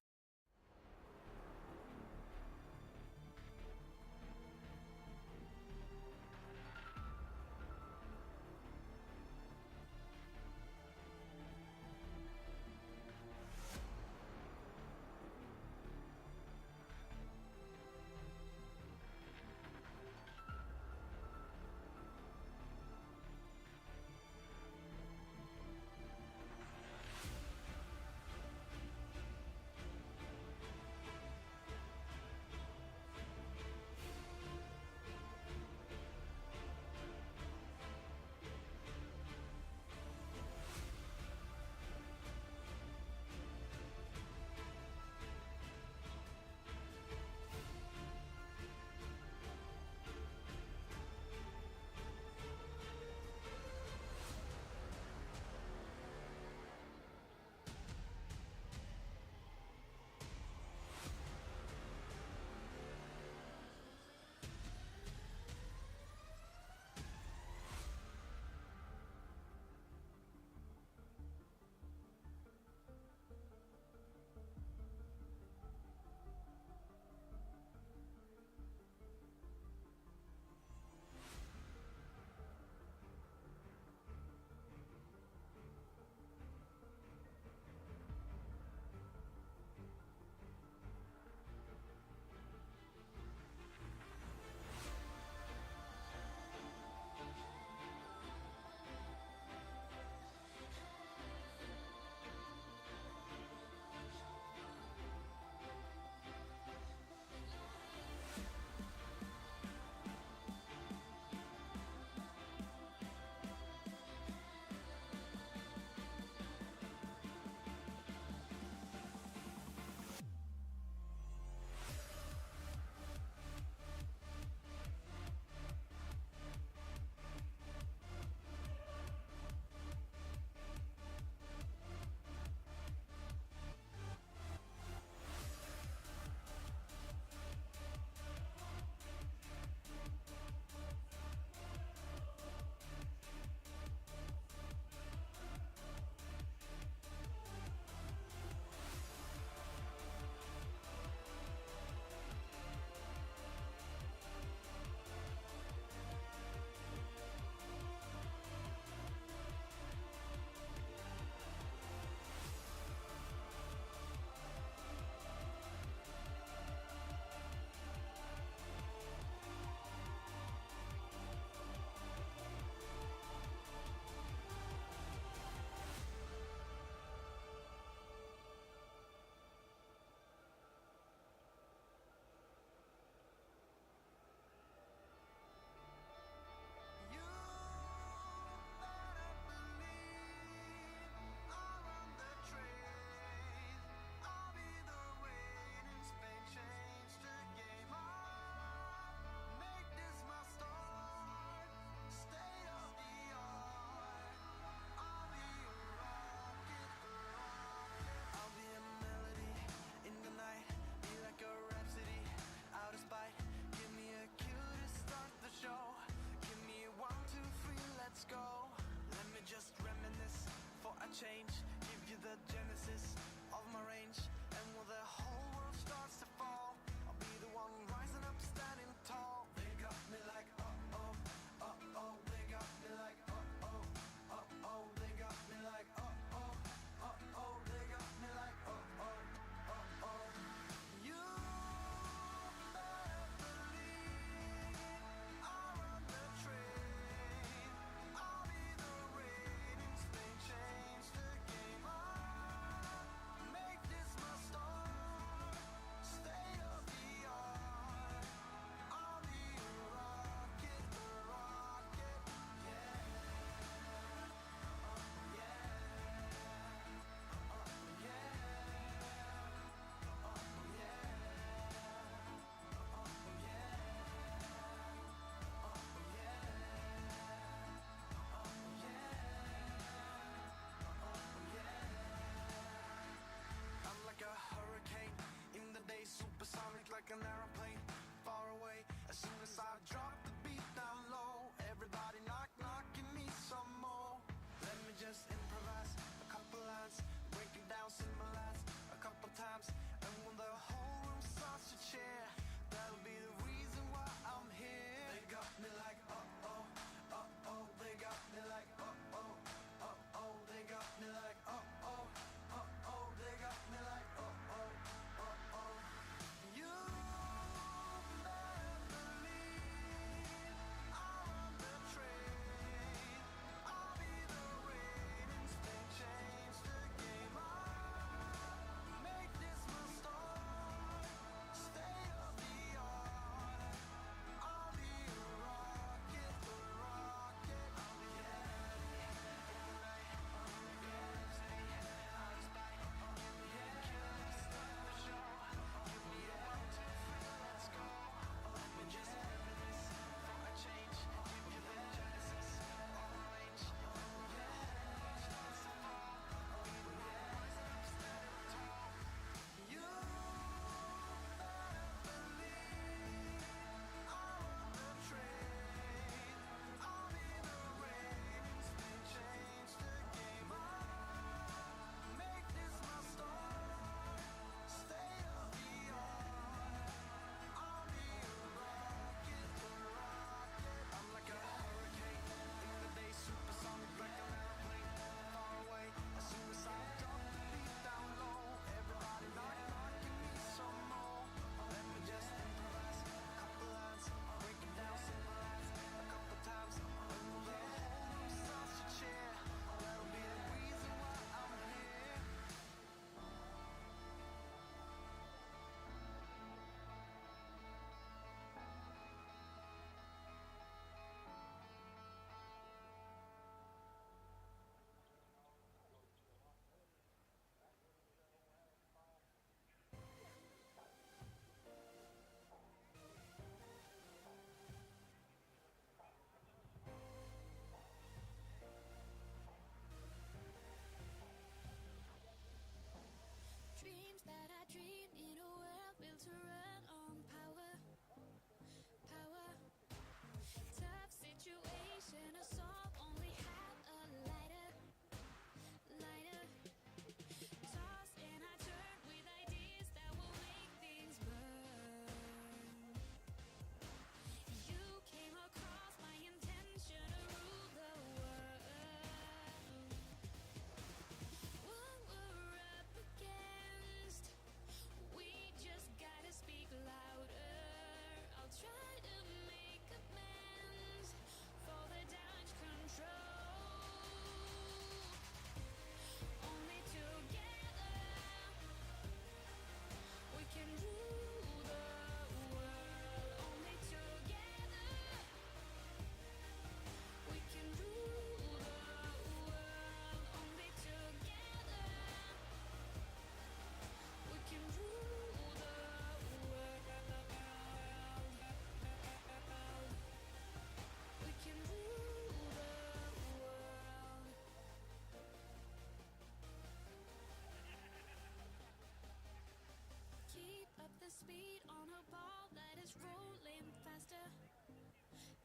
speed on a ball that is rolling faster,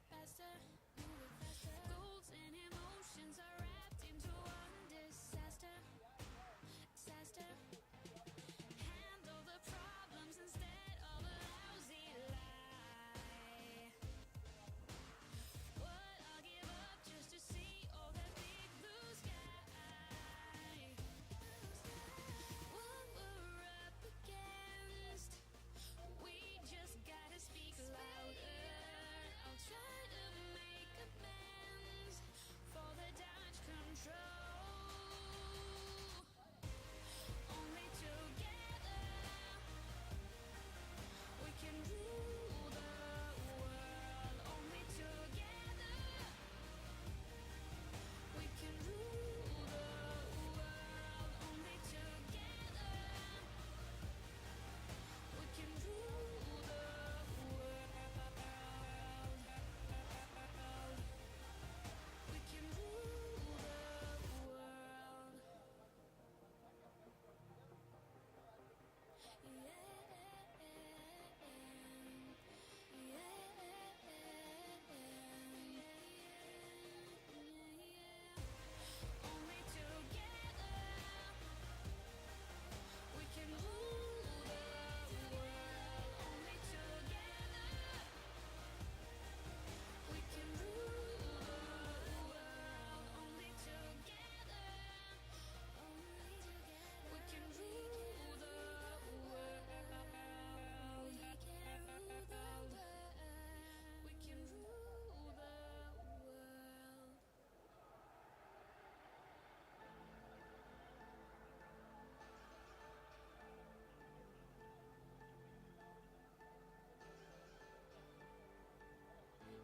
faster, moving faster. Goals and emotions are wrapped into one disaster, disaster. Handle the problems instead of a lousy lie. What I'll give up just to see all that big blue sky. What we're up against, we just gotta speak louder. I'll try to make amends for the damage control. Only together we can rule the world. Only together we can rule the world. Only together we can rule the world. We can rule the world. Only together we can rule the world. Only together we can rule the world. Only together we can rule the world. We can rule the world. We can rule the world.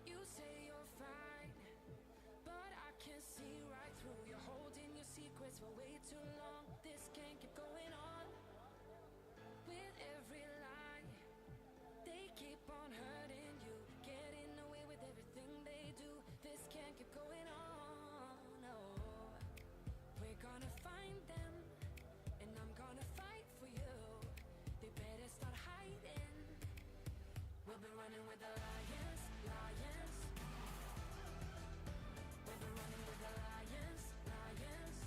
You say you're fine, but I can see right through. You're holding your secrets for way too long. This can't keep going on. With every lie, they keep on hurting you, getting away with everything they do. This can't keep going on. No, we're gonna find them, and I'm gonna fight for you. They better start hiding. We'll be running with the lions, lions. We'll be running with the lions, lions.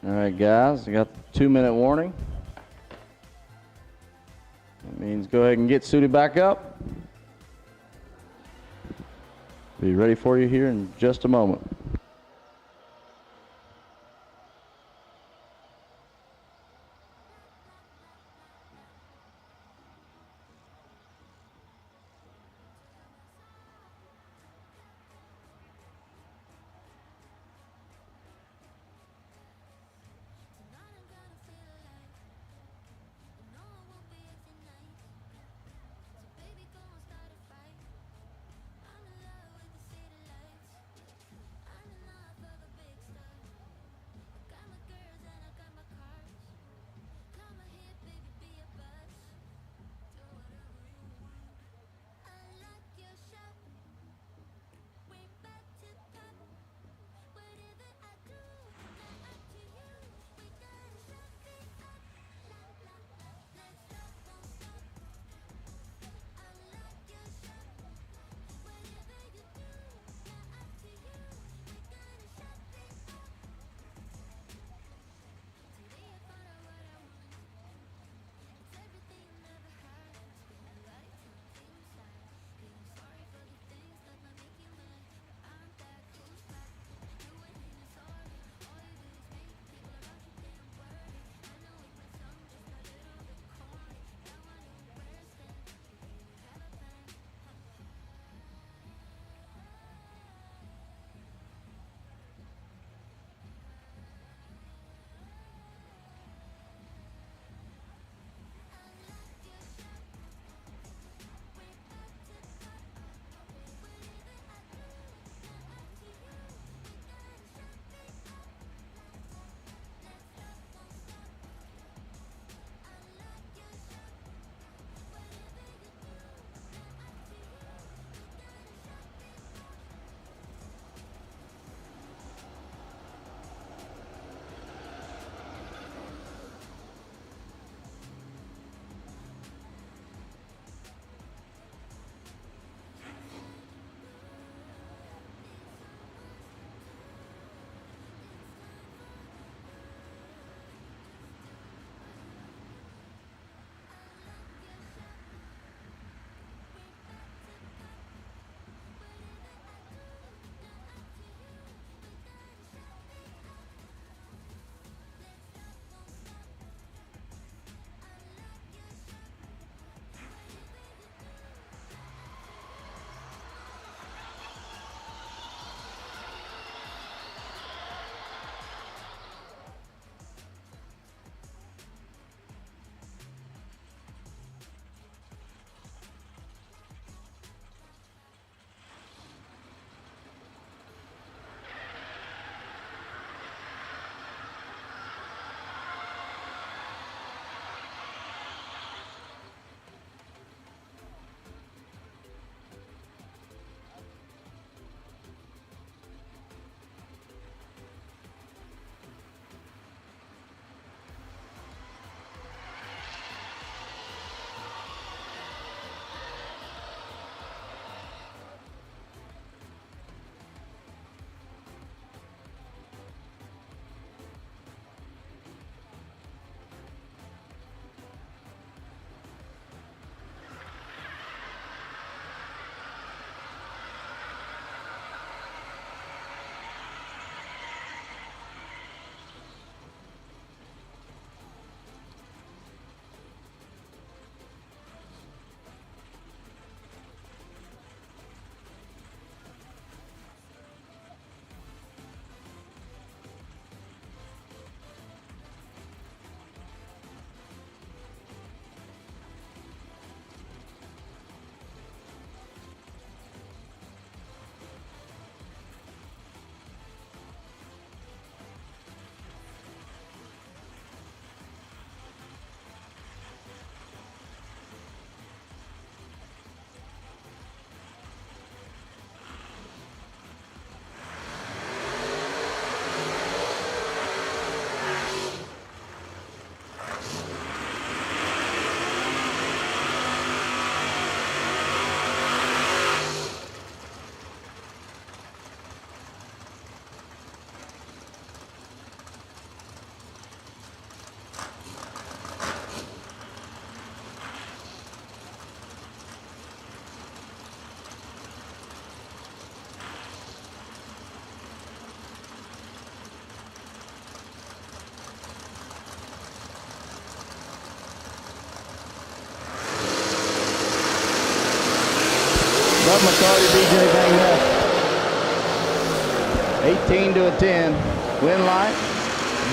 All right, guys, I got the 2-minute warning. That means go ahead and get suited back up. Be ready for you here in just a moment. Bub McCarty, BJ Van Ness. 18 to a 10. Win light,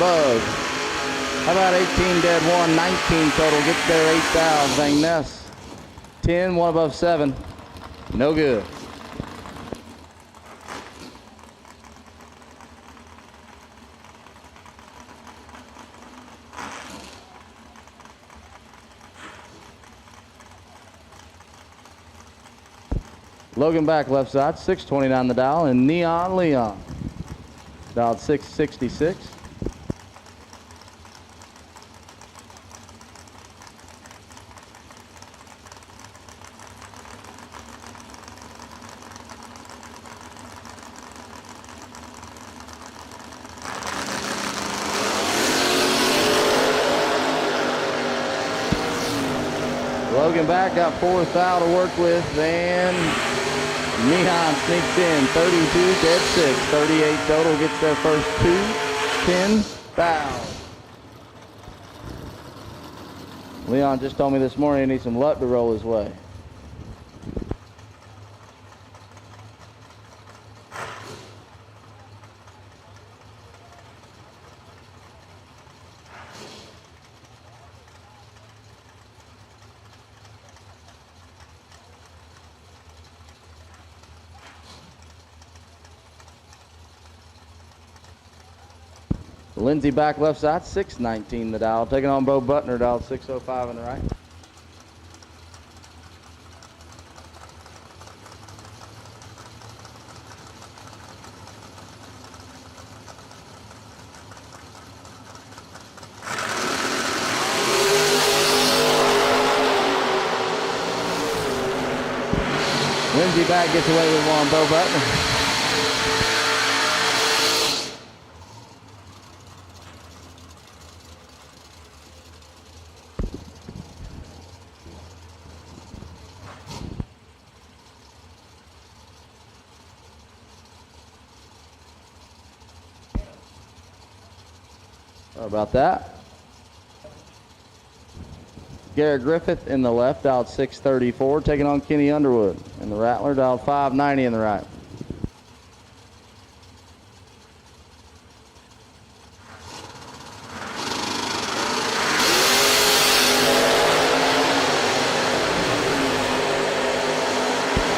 Bug. How about 18 dead 1, 19 total. Gets there 8,000. Van Ness. 10, 1 above 7. No good. Logan back left side, 629 the dial, and Neon Leon. Dialed 666. Logan back, got 4th out to work with, and Neon sneaks in, 32, dead 6, 38 total, gets their first 2, 10 foul. Leon just told me this morning he needs some luck to roll his way. Lindsey back left side, 619 the dial. Taking on Bo Butner, dial 605 on the right. Lindsey back gets away with one, Bo Butner. Sorry about that. Garrett Griffith in the left, dialed 634, taking on Kenny Underwood. And the Rattler, dialed 590 in the right.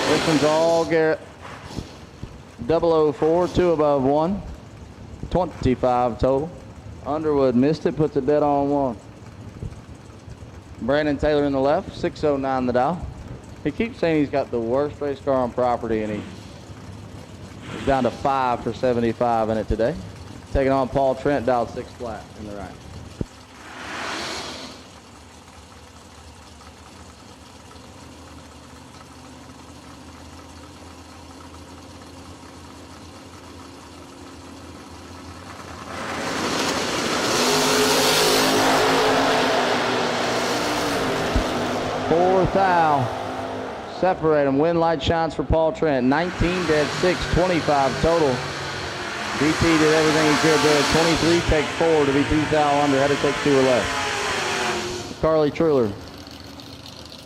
This one's all Garrett. 004, 2 above 1. 25 total. Underwood missed it, puts it dead on 1. Brandon Taylor in the left, 609 the dial. He keeps saying he's got the worst race car on property, and he's down to 5 for 75 in it today. Taking on Paul Trent, dialed 6 flat in the right. Foul. Separate them. Win light shines for Paul Trent. 19 dead 6, 25 total. DT did everything he could there. 23 take 4 to be 2 foul under. Had to take 2 or less. Carly Truller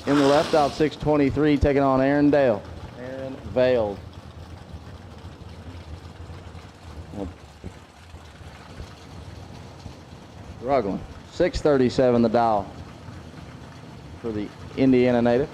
in the left, out 623, taking on Aaron Dale. Aaron Vale. Struggling. 637 the dial for the Indiana native.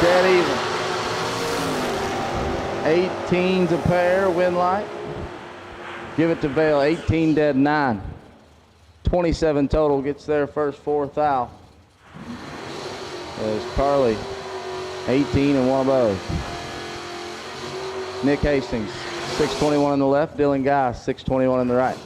Dead even. 18's a pair, win light. Give it to Vale, 18 dead 9. 27 total, gets their first 4th thou. There's Carly, 18 and 1 above. Nick Hastings, 621 on the left. Dylan Guy, 621 on the right.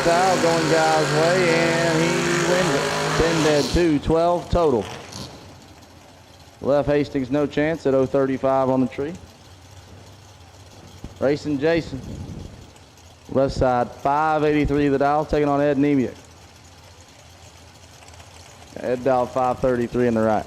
Foul going Guy's way, and he wins it. 10 dead, 2, 12 total. Left Hastings no chance at 035 on the tree. Racing Jason. Left side, 583 the dial, taking on Ed Nemiak. Ed dialed 533 in the right.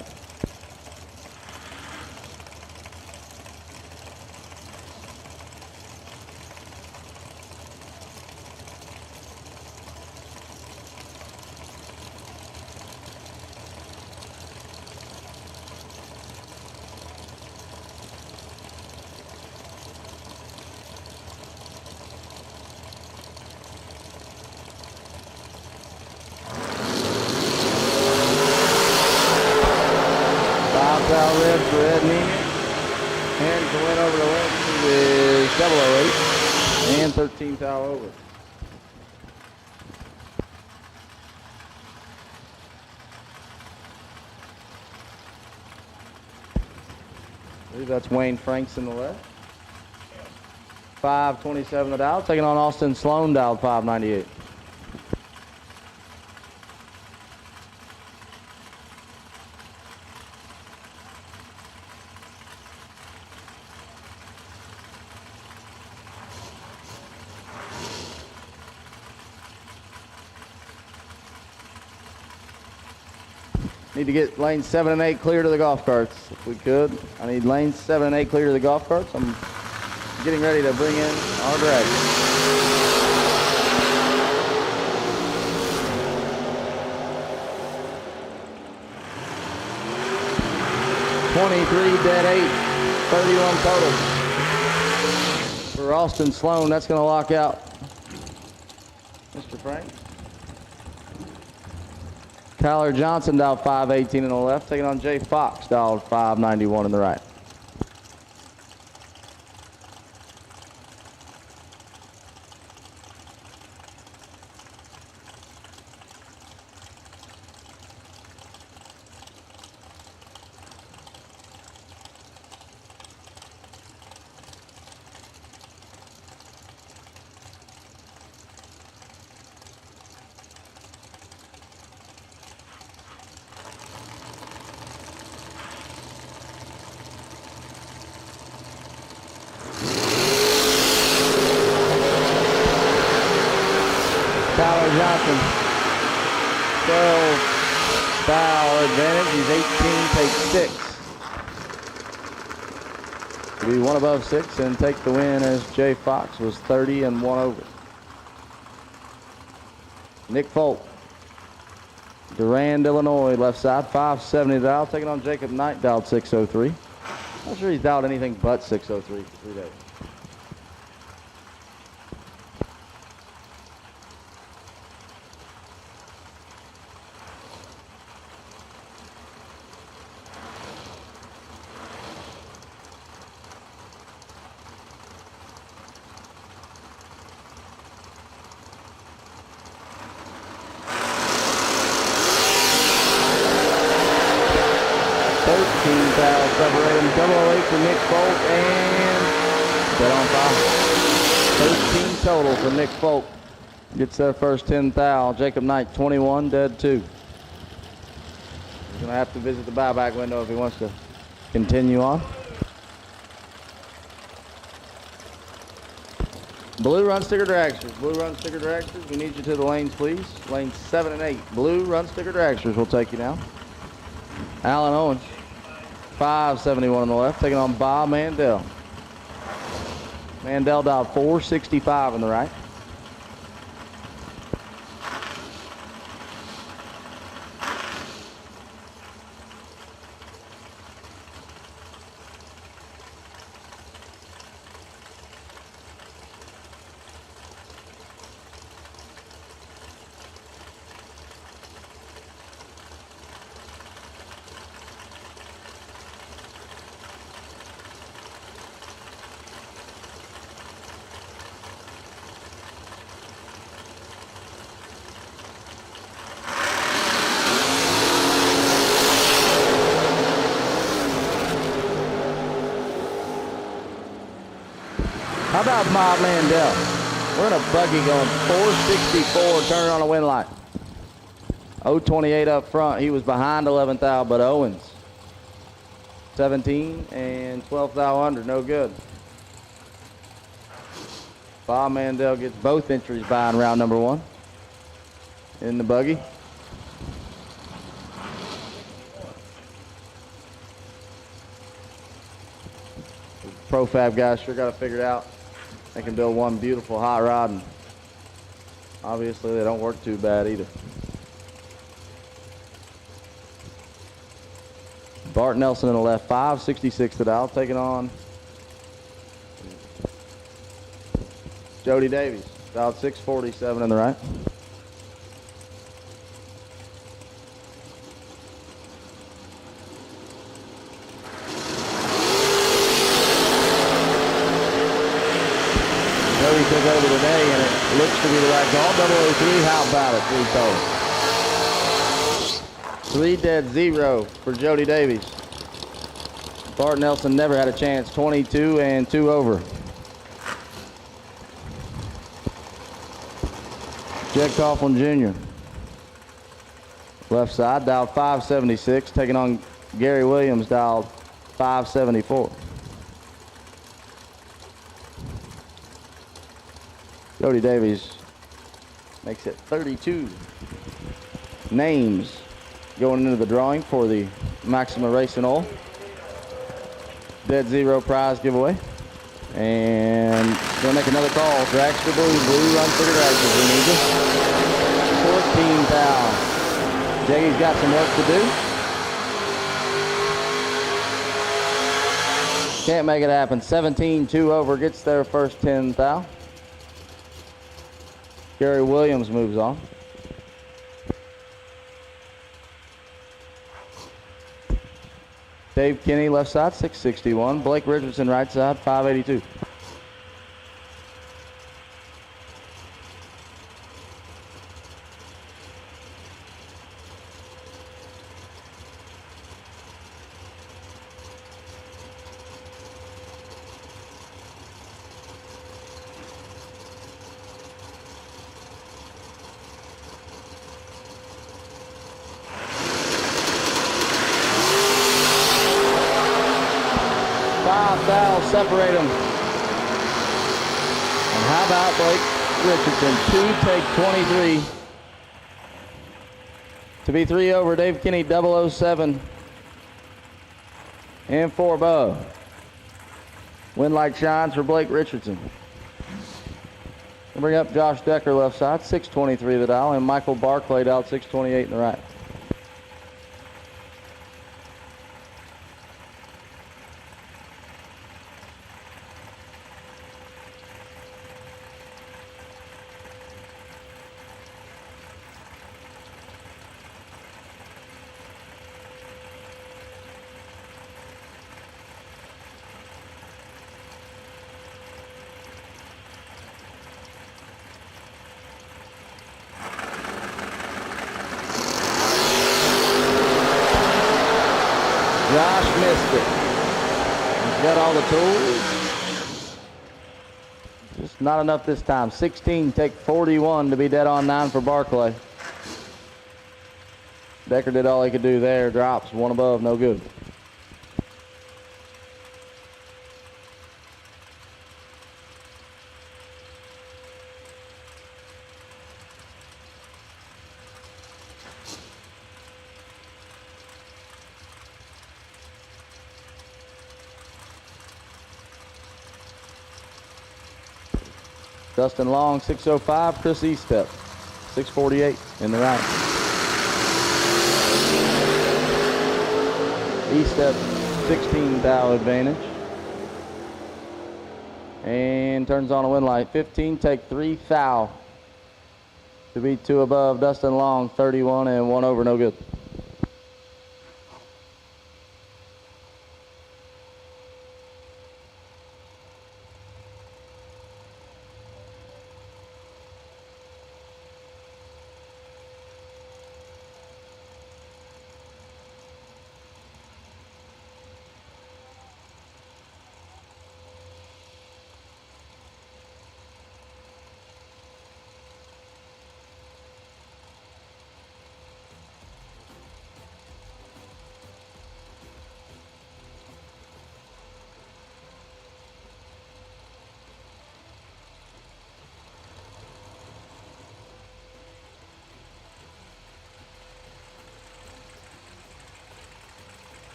Red for Ed Nemiak. And to win over the left is 008 and 13 foul over. I believe that's Wayne Franks in the left. 527 the dial, taking on Austin Sloan, dialed 598. Need to get lanes 7 and 8 clear to the golf carts, if we could. I need lanes 7 and 8 clear to the golf carts. I'm getting ready to bring in our drag. 23 dead 8, 31 total. For Austin Sloan, that's going to lock out Mr. Frank. Tyler Johnson dialed 518 in the left, taking on Jay Fox, dialed 591 in the right. Tyler Johnson, 12 foul advantage. He's 18, takes 6. To be one above 6 and take the win as Jay Fox was 30 and 1 over. Nick Folk, Durand, Illinois, left side, 570 dial, taking on Jacob Knight, dialed 603. Not sure he's dialed anything but 603 for 3 days. Separating 008 for Nick Folk and dead on foul. 13 total for Nick Folk. Gets their first 10 foul. Jacob Knight, 21, dead 2. He's going to have to visit the buyback window if he wants to continue on. Blue Run Sticker Dragsters. Blue Run Sticker Dragsters. We need you to the lanes, please. Lanes 7 and 8. Blue Run Sticker Dragsters will take you now. Alan Owens. 571 on the left. Taking on Bob Mandel. Mandel dialed 465 on the right. How about Bob Mandel? We're in a buggy going 464, turning on a wind light. 028 up front. He was behind 11th thou, but Owens. 17 and 12th thou under, no good. Bob Mandel gets both entries by in round number 1 in the buggy. Profab guys sure got to figure it out. They can build one beautiful hot rod, and obviously they don't work too bad either. Bart Nelson in the left, 566 to dial, taking on Jody Davies, dialed 647 in the right. Jody took over today, and it looks to be the right call. 003, how about it? 3 total. 3-0 for Jody Davies. Bart Nelson never had a chance. 22 and 2 over. Jed Coughlin Jr. Left side, dialed 576, taking on Gary Williams, dialed 574. Jody Davies makes it 32 names going into the drawing for the Maxima Racing Oil Dead Zero prize giveaway. And gonna make another call. Dragster Blue Run Sticker Dragsters. We need you. 14 thou. Jaggy's got some work to do. Can't make it happen. 17-2 over, gets their first 10 thou. Gary Williams moves on. Dave Kinney, left side, 661. Blake Richardson, right side, 582. Separate them. And how about Blake Richardson? 2 take 23. To be 3 over, Dave Kinney, 007. And 4 above. Wind light shines for Blake Richardson. We'll bring up Josh Decker, left side, 623 the dial, and Michael Barclay dialed 628 in the right. Josh missed it. He's got all the tools. Just not enough this time. 16, take 41 to be dead on 9 for Barclay. Decker did all he could do there. Drops, 1 above, no good. Dustin Long, 605. Chris Estep, 648 in the right. Estep, 16 thou advantage. And turns on a win light. 15, take 3 thou. To beat 2 above. Dustin Long, 31 and 1 over, no good.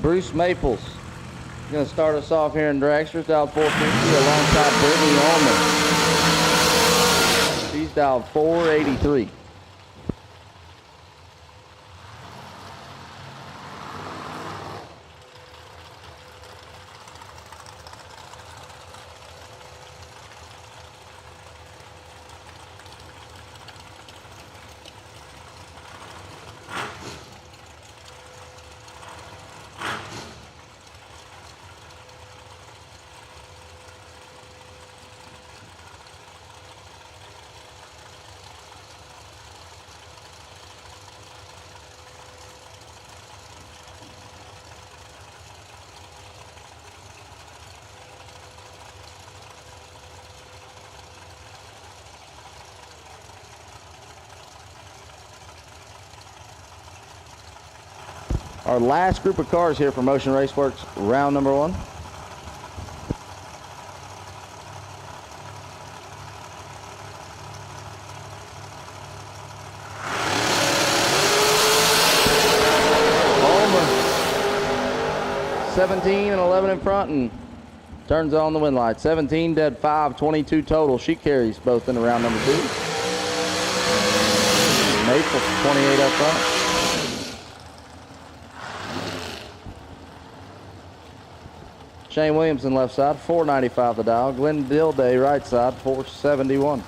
Bruce Maples is going to start us off here in Dragsters, dialed 450 alongside Brittany Allman. She's dialed 483. Our last group of cars here for Motion Raceworks, round number 1. Allman, 17 and 11 in front and turns on the win light. 17 dead 5, 22 total. She carries both in the round number 2. Maple, 28 up front. Shane Williamson left side, 495 the dial. Glenn Dilday right side, 471.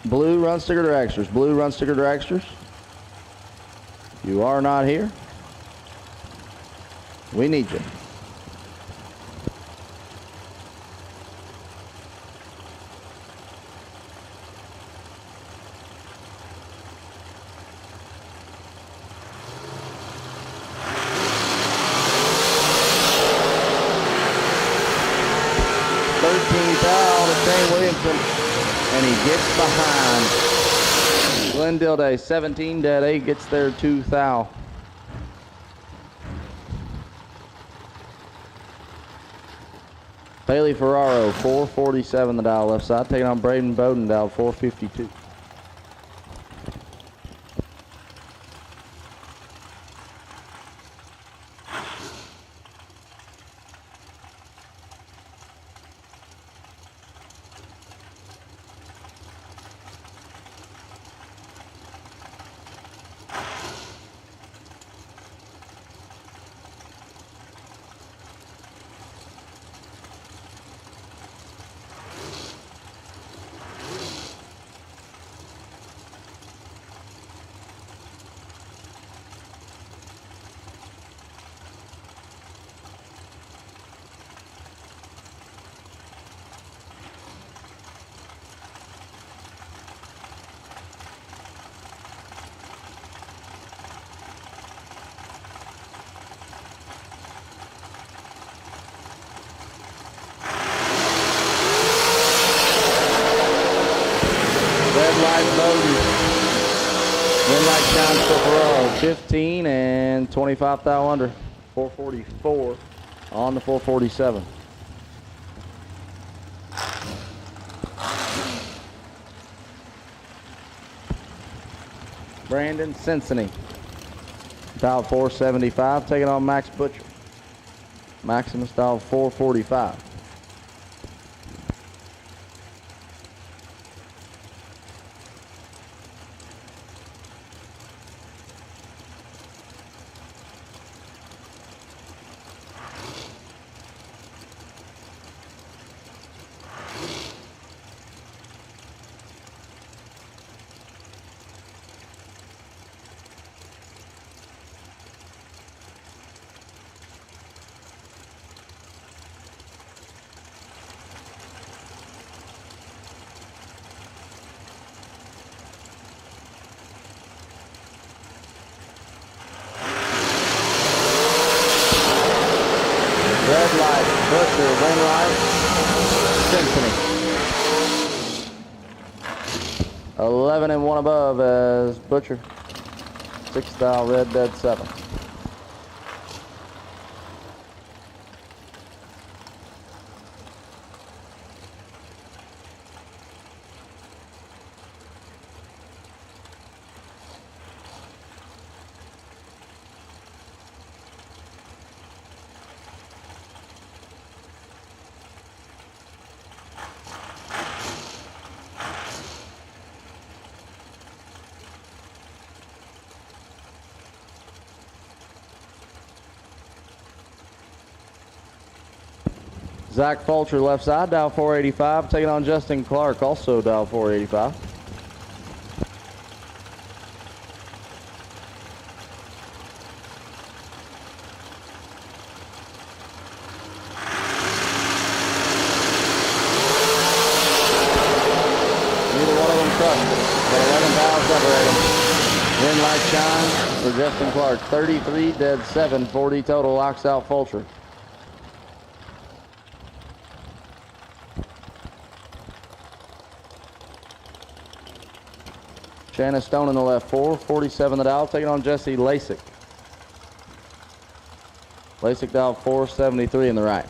Blue Run Sticker Dragsters. Blue Run Sticker Dragsters. You are not here. We need you. And he gets behind. Glenn Dilday, 17 dead 8, gets there 2 thou. Bailey Ferraro, 447 the dial left side, taking on Braden Bowden, dial 452. Win light shines for Ferraro, 15 and 25 thou under, 444 on the 447. Brandon Cincinnati, dial 475, taking on Max Butcher. Maximus dial 445. Red light, Butcher, win light, Symphony. 11 and 1 above as Butcher. 6 style red dead 7. Zach Fulcher left side, dial 485, taking on Justin Clark, also dial 485. Neither one of them trusted. Got 11 dials separating. Win light shine for Justin Clark. 33 dead 7, 40 total, locks out Fulcher. Shanna Stone in the left, 447 the dial, taking on Jesse Lasik. Lasik dial 473 in the right.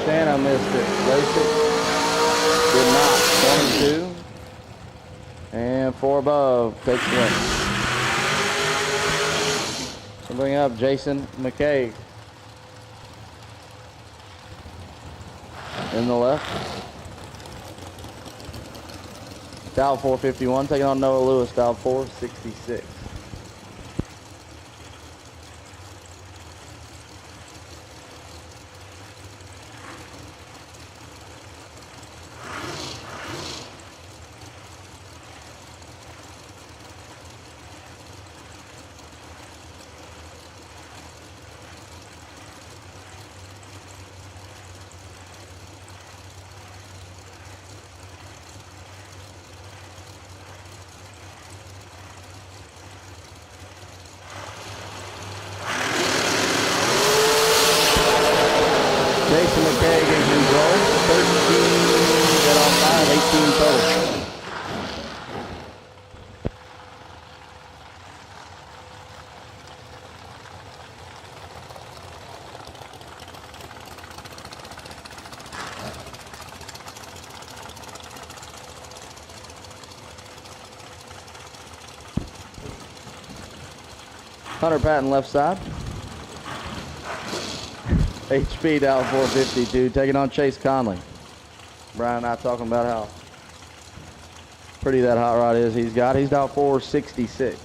Shanna missed it. Lasik did not. 22. And 4 above takes the win. So bring up Jason McKay in the left. Dial 451, taking on Noah Lewis, dial 466. Jason McKay in control, 13, get on 5, 18 total. Hunter Patton left side. HP down 452, taking on Chase Conley. Brian and I talking about how pretty that hot rod is he's got. He's down 466.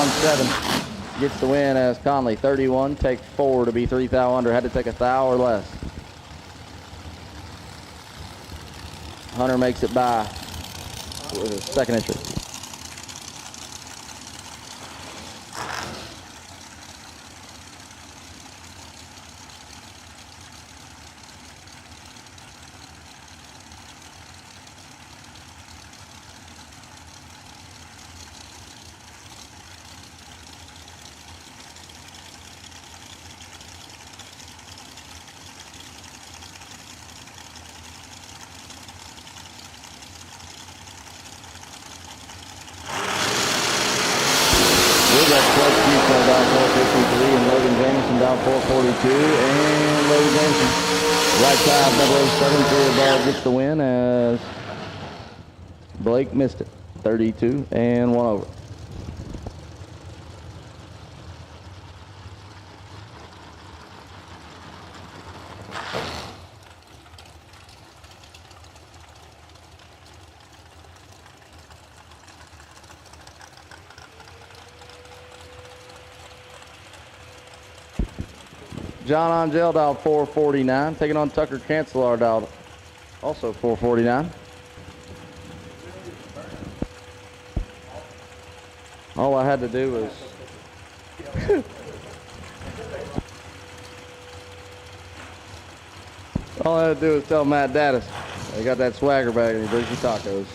31-7 gets the win as Conley 31 takes 4 to be 3 thou under. Had to take a thou or less. Hunter makes it by with his second entry. Down 453 and Logan Jameson down 442, and Logan Jameson right side number 7 above gets the win as Blake missed it. 32 and 1 over. John Angel dialed 449, taking on Tucker Cancelar dialed also 449. All I had to do was all I had to do was tell Matt Dattis they got that swagger bag and he brings you tacos.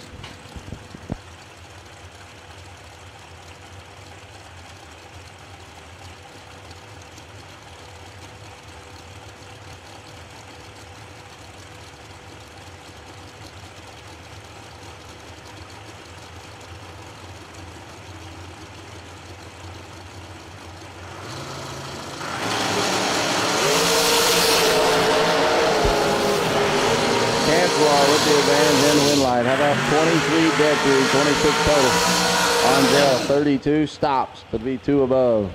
With the advantage and the win line. How about 23 dead through, 26 total. Angel 32 stops to be 2 above.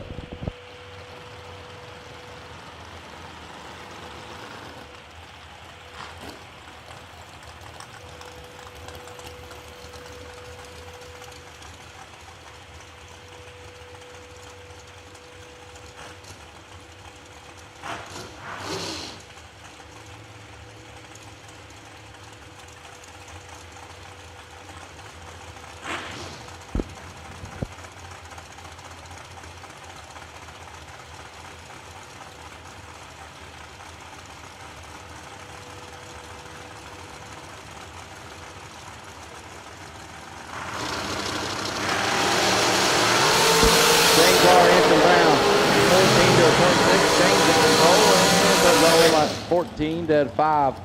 Dead 5,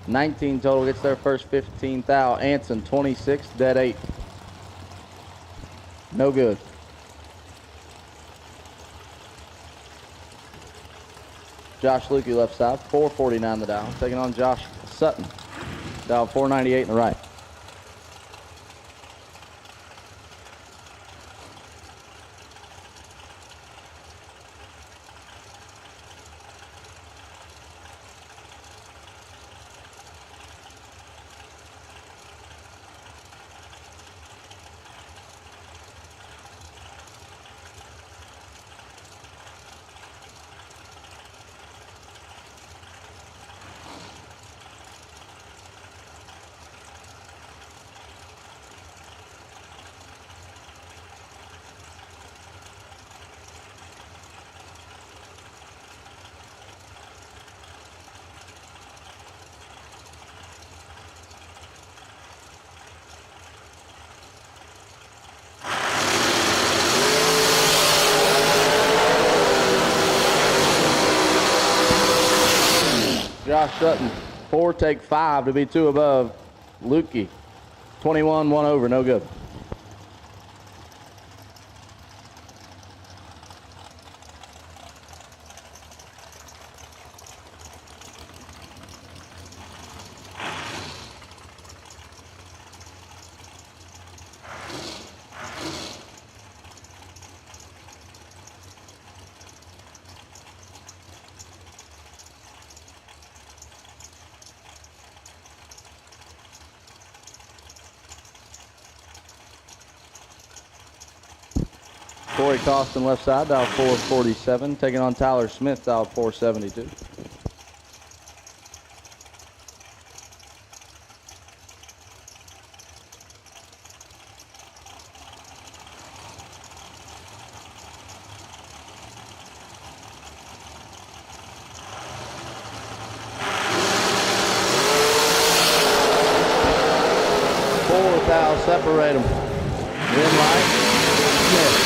19 total, gets their first 15 thou. Anson 26, dead 8. No good. Josh Lukey left side, 449 the down, taking on Josh Sutton, down 498 in the right. Josh Sutton, 4 take 5 to be 2 above. Lukey, 21, 1 over, no good. Corey Costin left side, dial 447. Taking on Tyler Smith, dial 472. Separate them. Win line. Smith.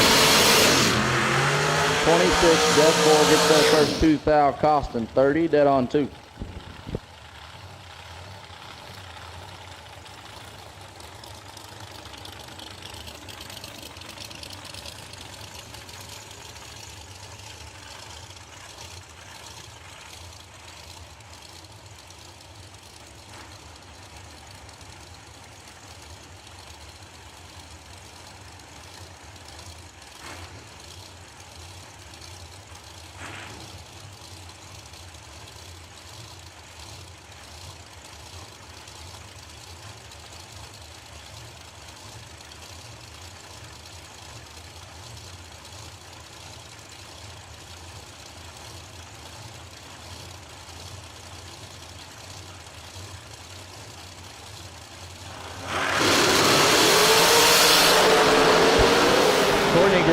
26, Death 4 gets that first 2 foul. Costin 30, dead on 2.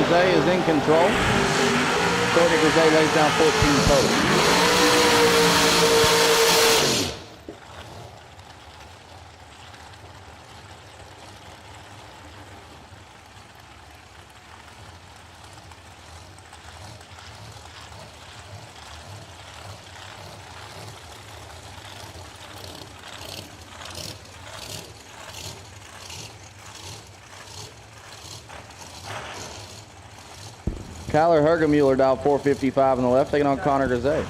Grisey is in control. Courtney Grisey lays down 14 total. Kyler Hergemuller dial 455 on the left, taking on Connor Grisey.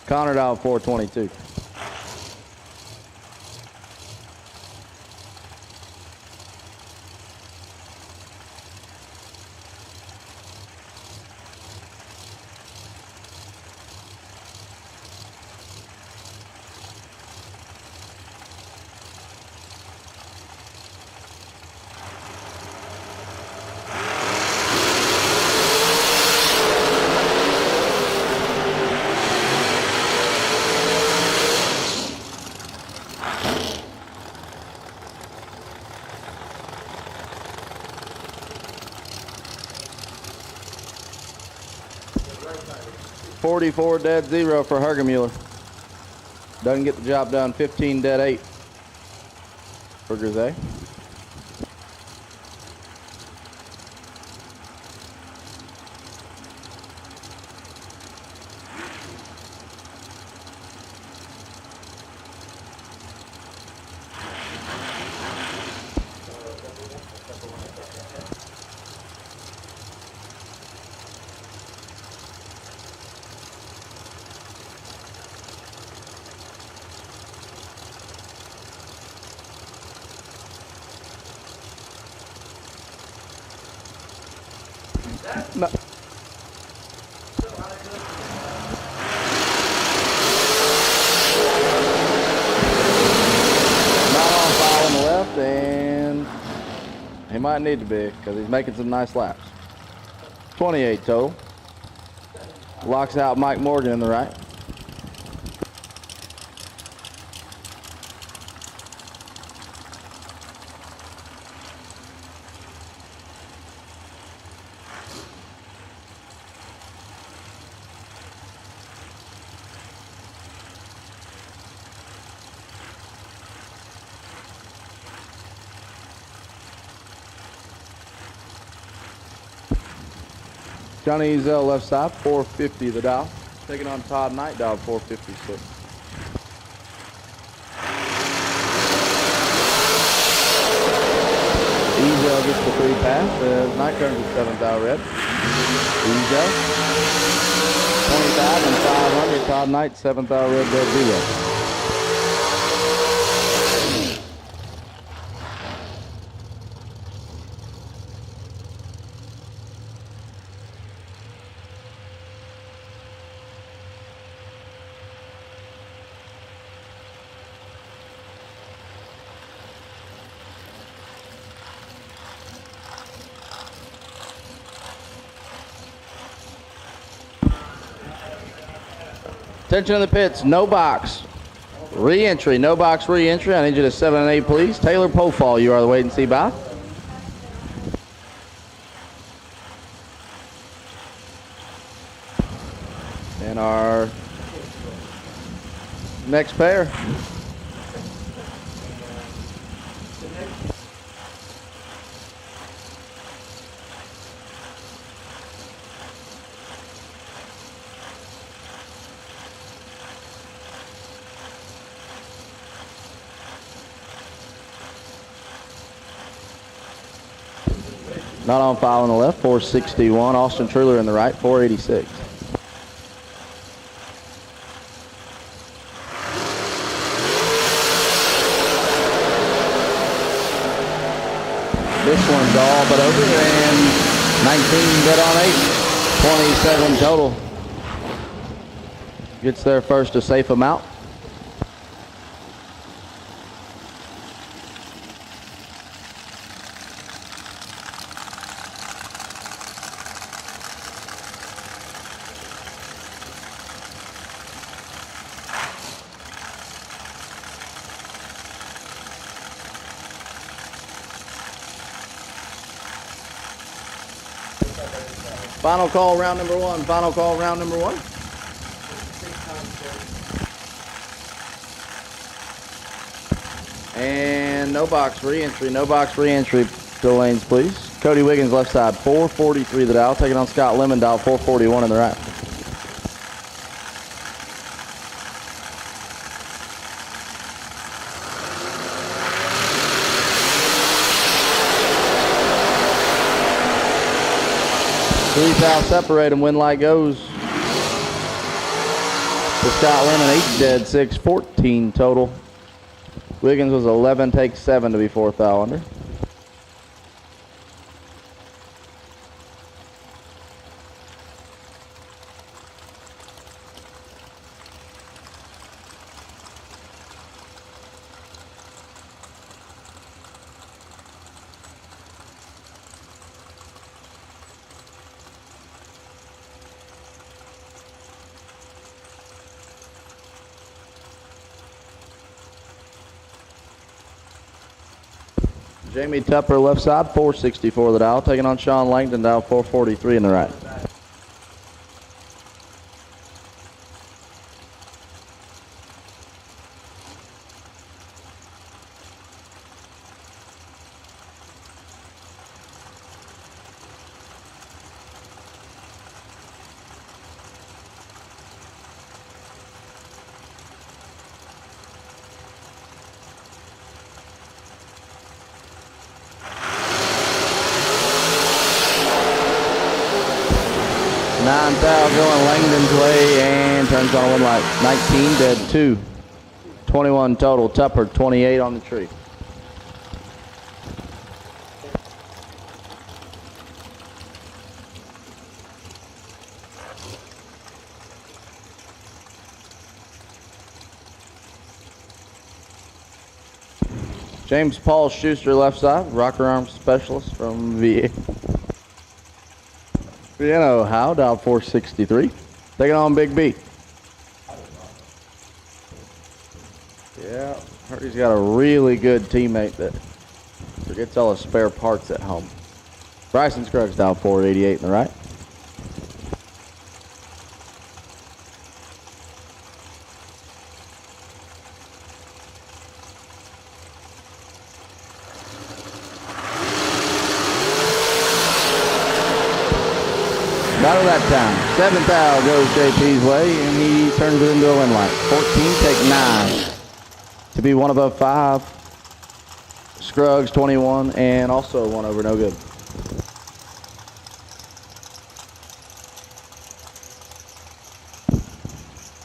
Connor dial 422. .44 dead 0 for Hergemuller. Doesn't get the job done. 15 dead 8 for Grisey. No. Not on foul on the left, and he might need to be because he's making some nice laps. 28 total. Locks out Mike Morgan in the right. Johnny Ezel left side, 450 the dial. Taking on Todd Knight, dial 456. Ezel gets the free pass as Knight turns his 7th out red. Ezel, 25 and 500. Todd Knight, 7th out red, dead 0. Attention in the pits, no box. Re-entry, no box re-entry. I need you to 7 and 8, please. Taylor Pofall, you are the wait and see by. And our next pair. Not on file on the left, 461. Austin Truller in the right, 486. This one's all but over, and 19 dead on 8. 27 total. Gets there first to safe them out. Final call, round number one. Final call, round number one. And no box re-entry. No box re-entry to lanes, please. Cody Wiggins, left side, 443 the dial. Taking on Scott Lemon, dial 441 in the right. Three foul separate him when light goes. To Scott Lemon, 8 dead, 6, 14 total. Wiggins was 11, takes 7 to be 4th foul under. Jamie Tupper, left side, 464 the dial. Taking on Sean Langdon, dial 443 in the right. Nine foul going Langdon's way and turns on one light. 19 dead, 2. 21 total. Tupper, 28 on the tree. James Paul Schuster, left side, rocker arm specialist from VA. Vienna, Ohio, dial 463. Taking on Big B. Yeah, heard he's got a really good teammate that forgets all his spare parts at home. Bryson Scruggs, dial 488 in the right. Out of that time. 7th foul goes JP's way, and he turns it into a win light. 14, take 9 to be one above 5. Scruggs, 21, and also one over, no good.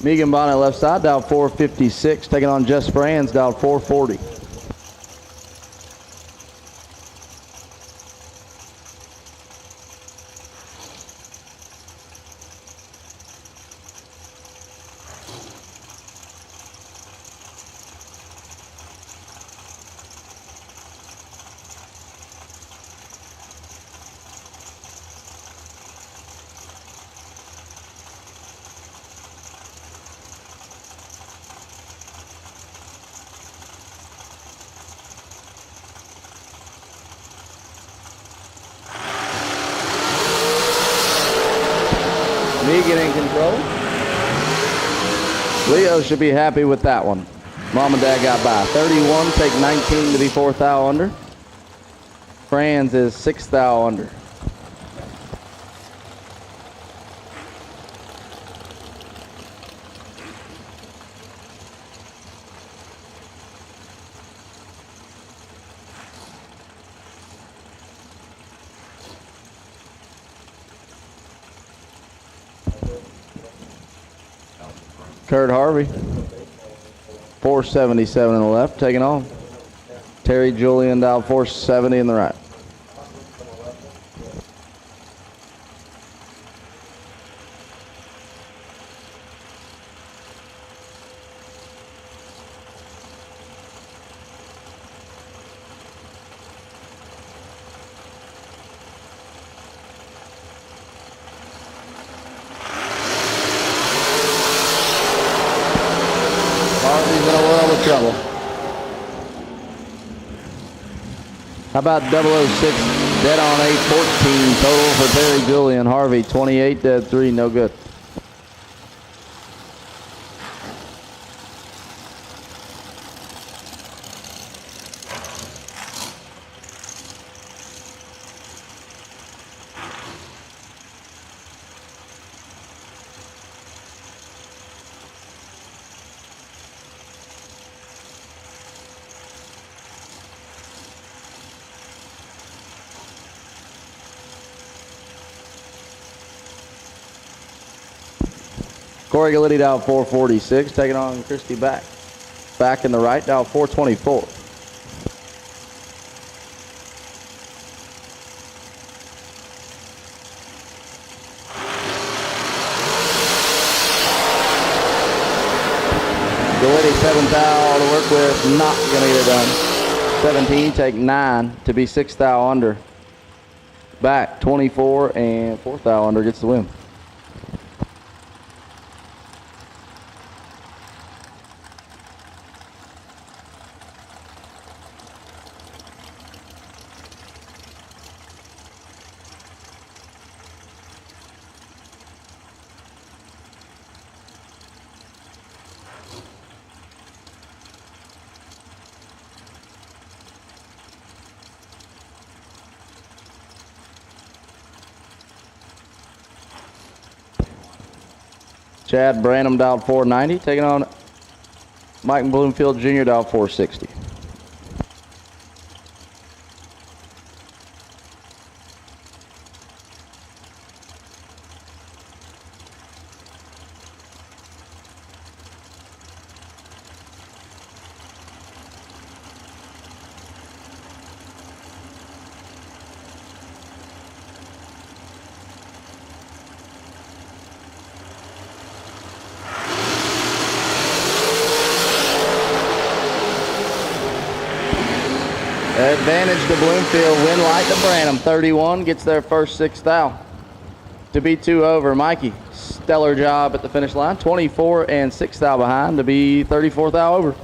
Megan Bonnet, left side, dial 456. Taking on Jess Franz, dial 440. Megan in control. Leo should be happy with that one. Mom and Dad got by. 31, take 19 to be 4th thou under. Franz is 6th thou under. Kurt Harvey, 477 in the left, taking on. Terry Julian down 470 in the right. Trouble. How about 006, dead on 814 total for Terry Julian. Harvey, 28, dead 3, no good. Corey Galitti down 446, taking on Christy Back. Back in the right, down 424. Galitti 7th thou to work with, not going to get it done. 17, take 9 to be 6th thou under. Back 24 and 4th thou under gets the win. Chad Branham down 490, taking on Mike Bloomfield Jr. down 460. Advantage to Bloomfield, win light to Branham. 31 gets their first 6th thou. To be 2 over, Mikey, stellar job at the finish line. 24 and 6th thou behind to be 34th thou over.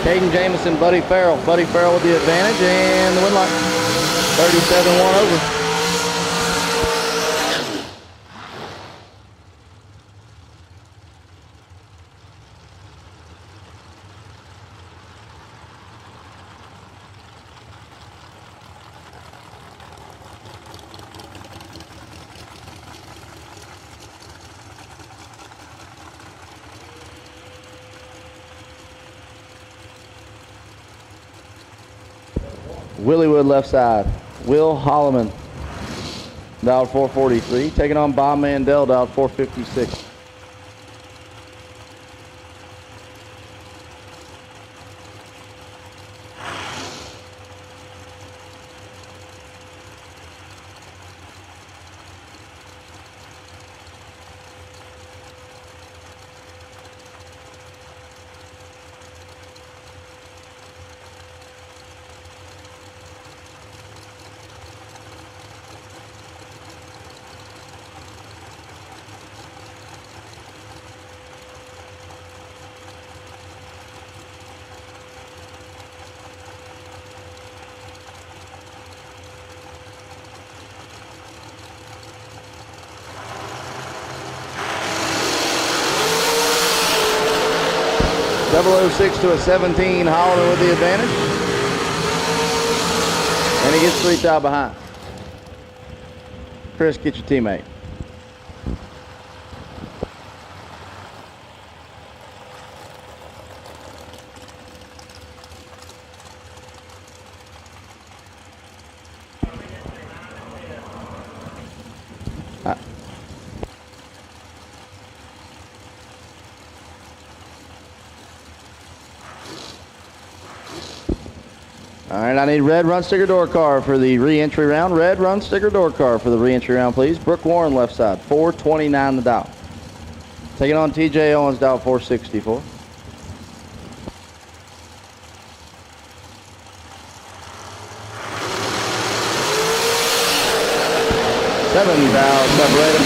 Caden Jamison, Buddy Farrell. Buddy Farrell with the advantage and the win light. 37-1 over. Williewood left side. Will Holloman. dialed 443. Taking on Bob Mandel, dialed 456. .006 to a 17, Holloman with the advantage. And he gets 3 thou behind. Chris, get your teammate. All right, I need red run sticker door car for the re-entry round. Red run sticker door car for the re-entry round, please. Brooke Warren, left side, 429 the dial. Taking on TJ Owens, dial 464. Seven thou separated.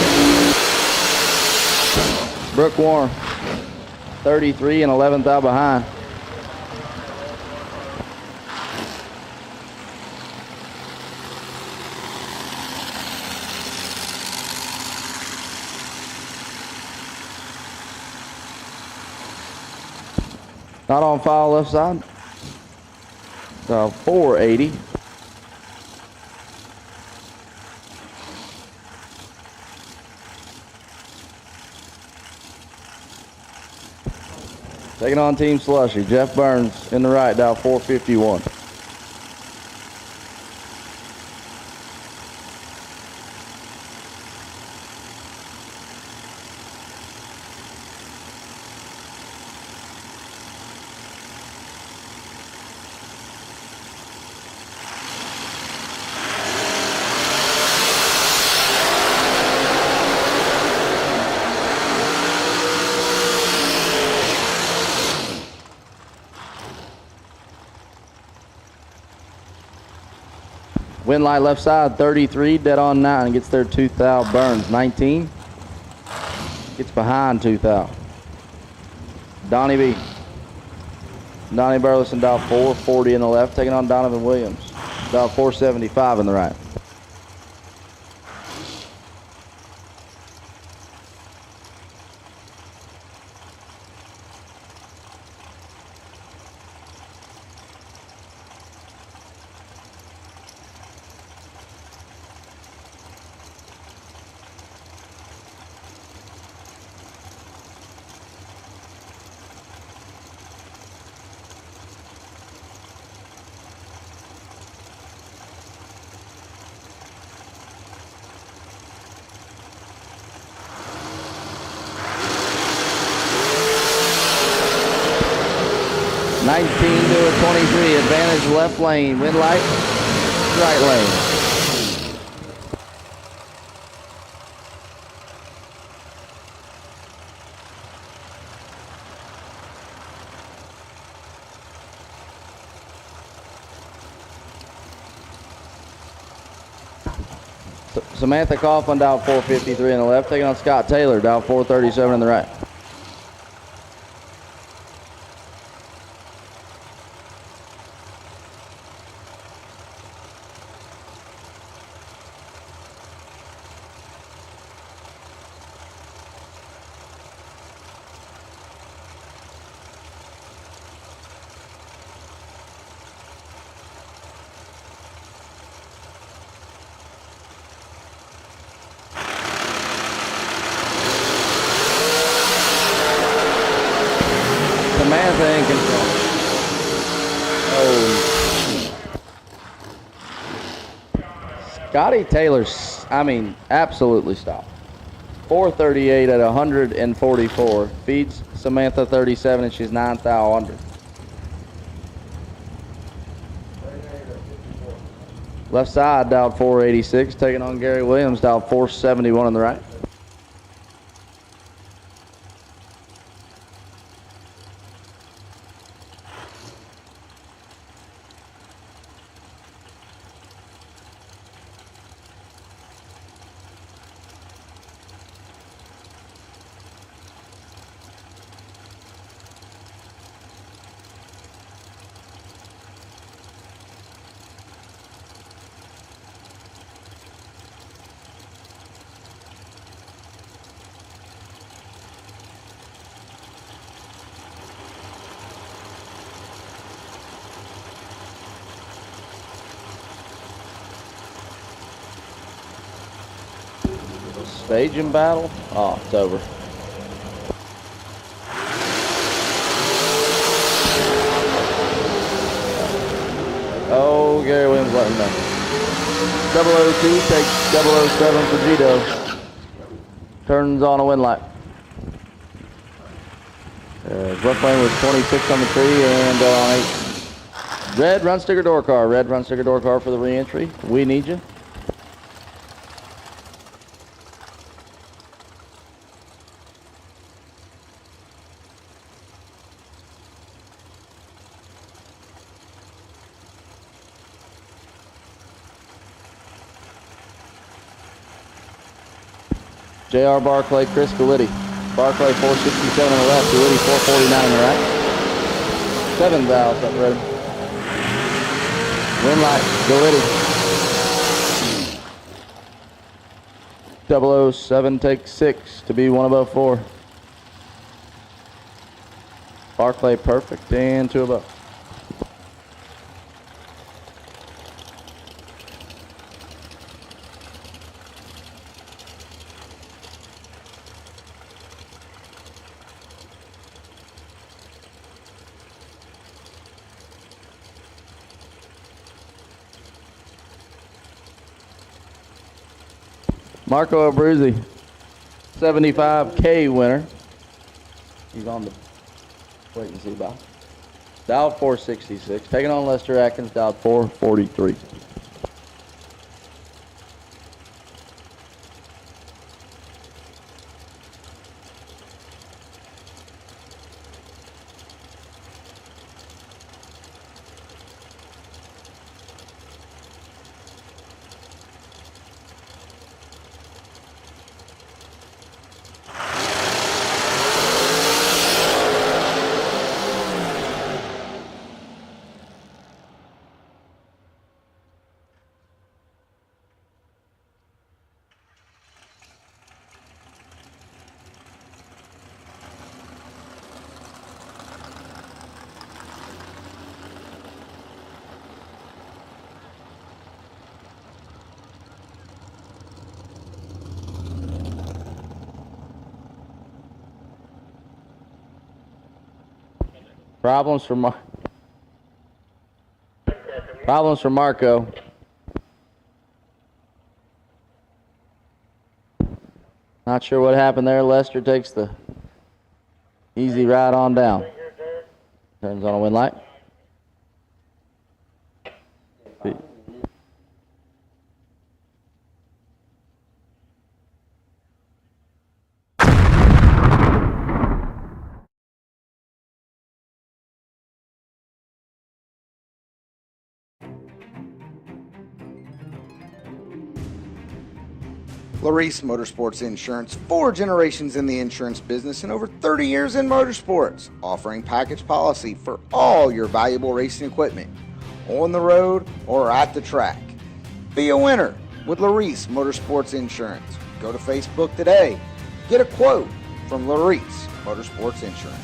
Brooke Warren, 33 and 11 thou behind. Not on file, left side. 480. Taking on Team Slushy. Jeff Burns in the right, dial 451. Wind light left side, 33, dead on 9, gets there 2 thou. Burns, 19, gets behind 2 thou. Donnie B. Donnie Burleson, dial 440 in the left, taking on Donovan Williams, dial 475 in the right. To a 23, advantage left lane, wind light, right lane. Samantha Coughlin, dial 453 in the left, taking on Scott Taylor, dial 437 in the right. Scotty Taylor's, absolutely stopped. 438 at 144. Feeds Samantha 37, and she's 9 thou under. Left side, dialed 486, taking on Gary Williams, dialed 471 on the right. Staging battle. Oh, it's over. Oh, Gary Williams letting know. 002 takes 007 for Gito. Turns on a win light. Left lane was 26 on the tree and on 8. Red run sticker door car. Red run sticker door car for the re-entry. We need you. J.R. Barclay, Chris Galitti. Barclay 467 on the left, Galitti 449 on the right. 7 thou up road. Win light, Galitti. 007 takes 6 to be 1 above 4. Barclay perfect and 2 above. Marco Abruzzi, 75K winner. He's on the wait and see box. Dialed 466. Taking on Lester Atkins, dialed 443. Problems for Marco. Not sure what happened there. Lester takes the easy ride on down. Turns on a win light. Laris Motorsports Insurance, 4 generations in the insurance business and over 30 years in motorsports, offering package policy for all your valuable racing equipment, on the road or at the track. Be a winner with Laris Motorsports Insurance. Go to Facebook today. Get a quote from Laris Motorsports Insurance.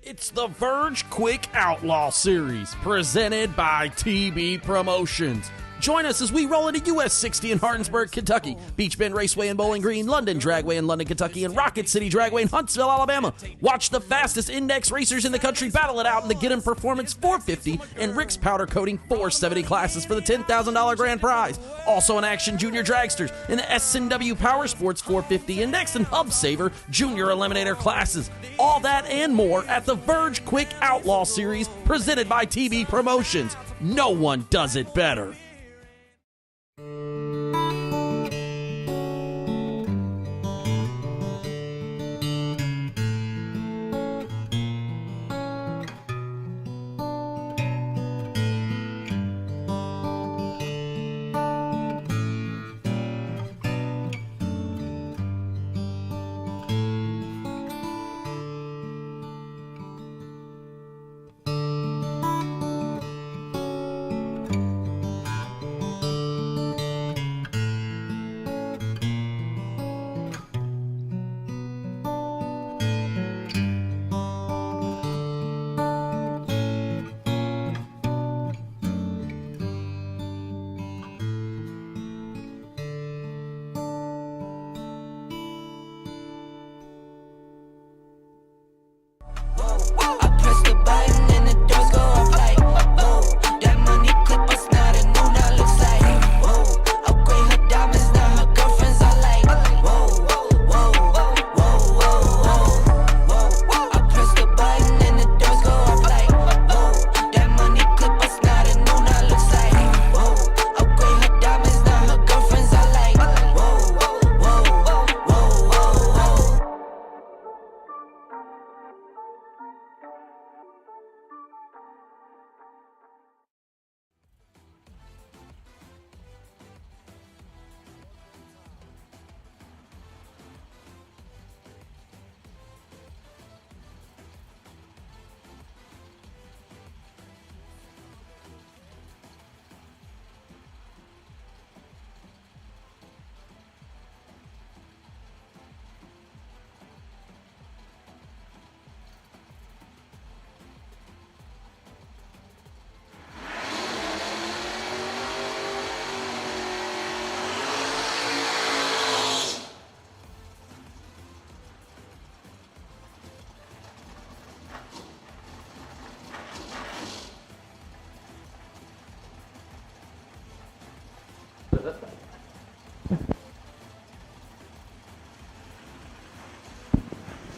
It's the Verge Quick Outlaw Series, presented by TB Promotions. Join us as we roll into US 60 in Hardinsburg, Kentucky, Beach Bend Raceway in Bowling Green, London Dragway in London, Kentucky, and Rocket City Dragway in Huntsville, Alabama. Watch the fastest index racers in the country battle it out in the Get-'em Performance 450 and Rick's Powder Coating 470 classes for the $10,000 grand prize. Also in action, Junior Dragsters in the S&W Powersports 450 Index and Hub Saver Junior Eliminator classes. All that and more at the Verge Quick Outlaw Series presented by TB Promotions. No one does it better.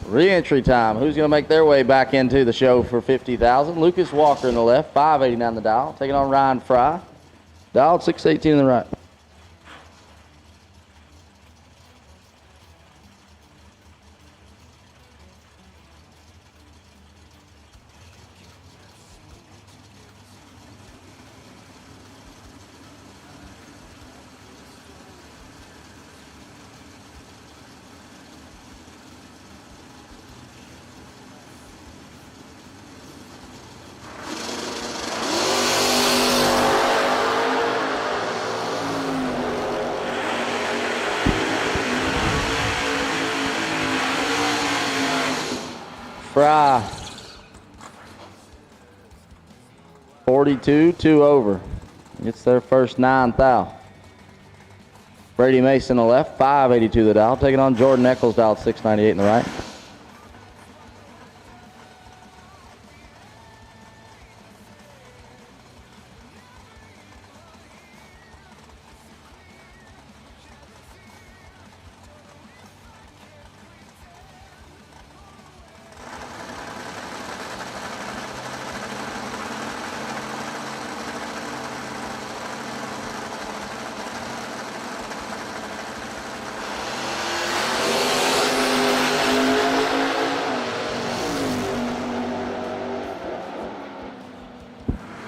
Re-entry time. Who's going to make their way back into the show for $50,000? Lucas Walker in the left, 589 the dial. Taking on Ryan Fry. Dial 618 in the right. Fry. 42, 2 over. Gets their first 9 thou. Brady Mason on the left, 582 the dial. Taking on Jordan Eccles, dial 698 in the right.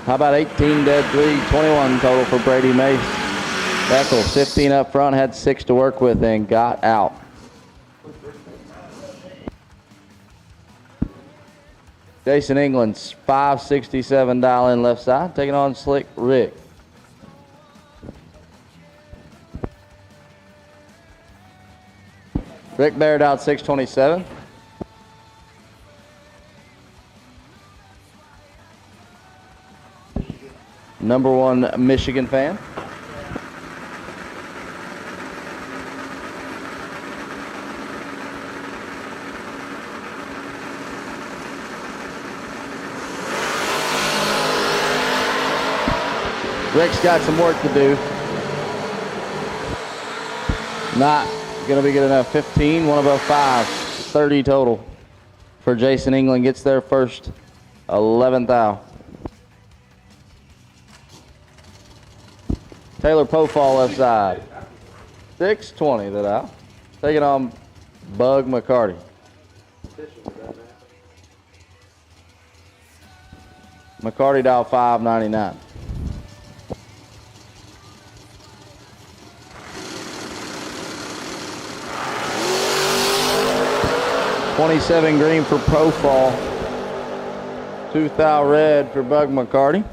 How about 18 dead 3, 21 total for Brady Mace. Eccles, 15 up front, had 6 to work with and got out. Jason England's 567 dial in left side, taking on Slick Rick. Rick Baird out 627. Number 1 Michigan fan. Rick's got some work to do. Not going to be good enough. 15, one above 5. 30 total for Jason England. Gets there first. 11th out. Taylor Pofall left side. 620 that out. Taking on Bug McCarty. McCarty dial 599. $27 green for Pofall. 2,000 red for Bug McCarty.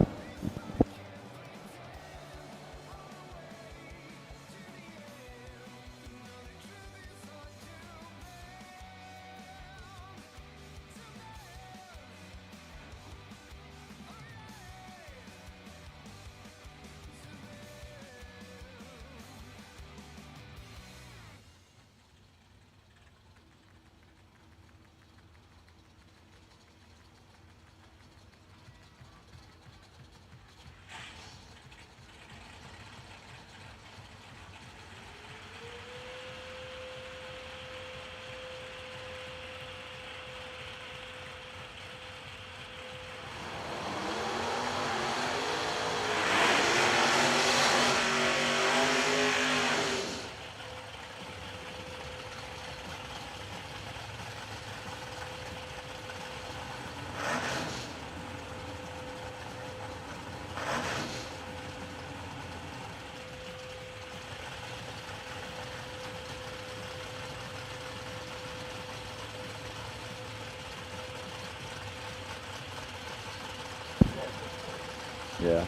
Yeah.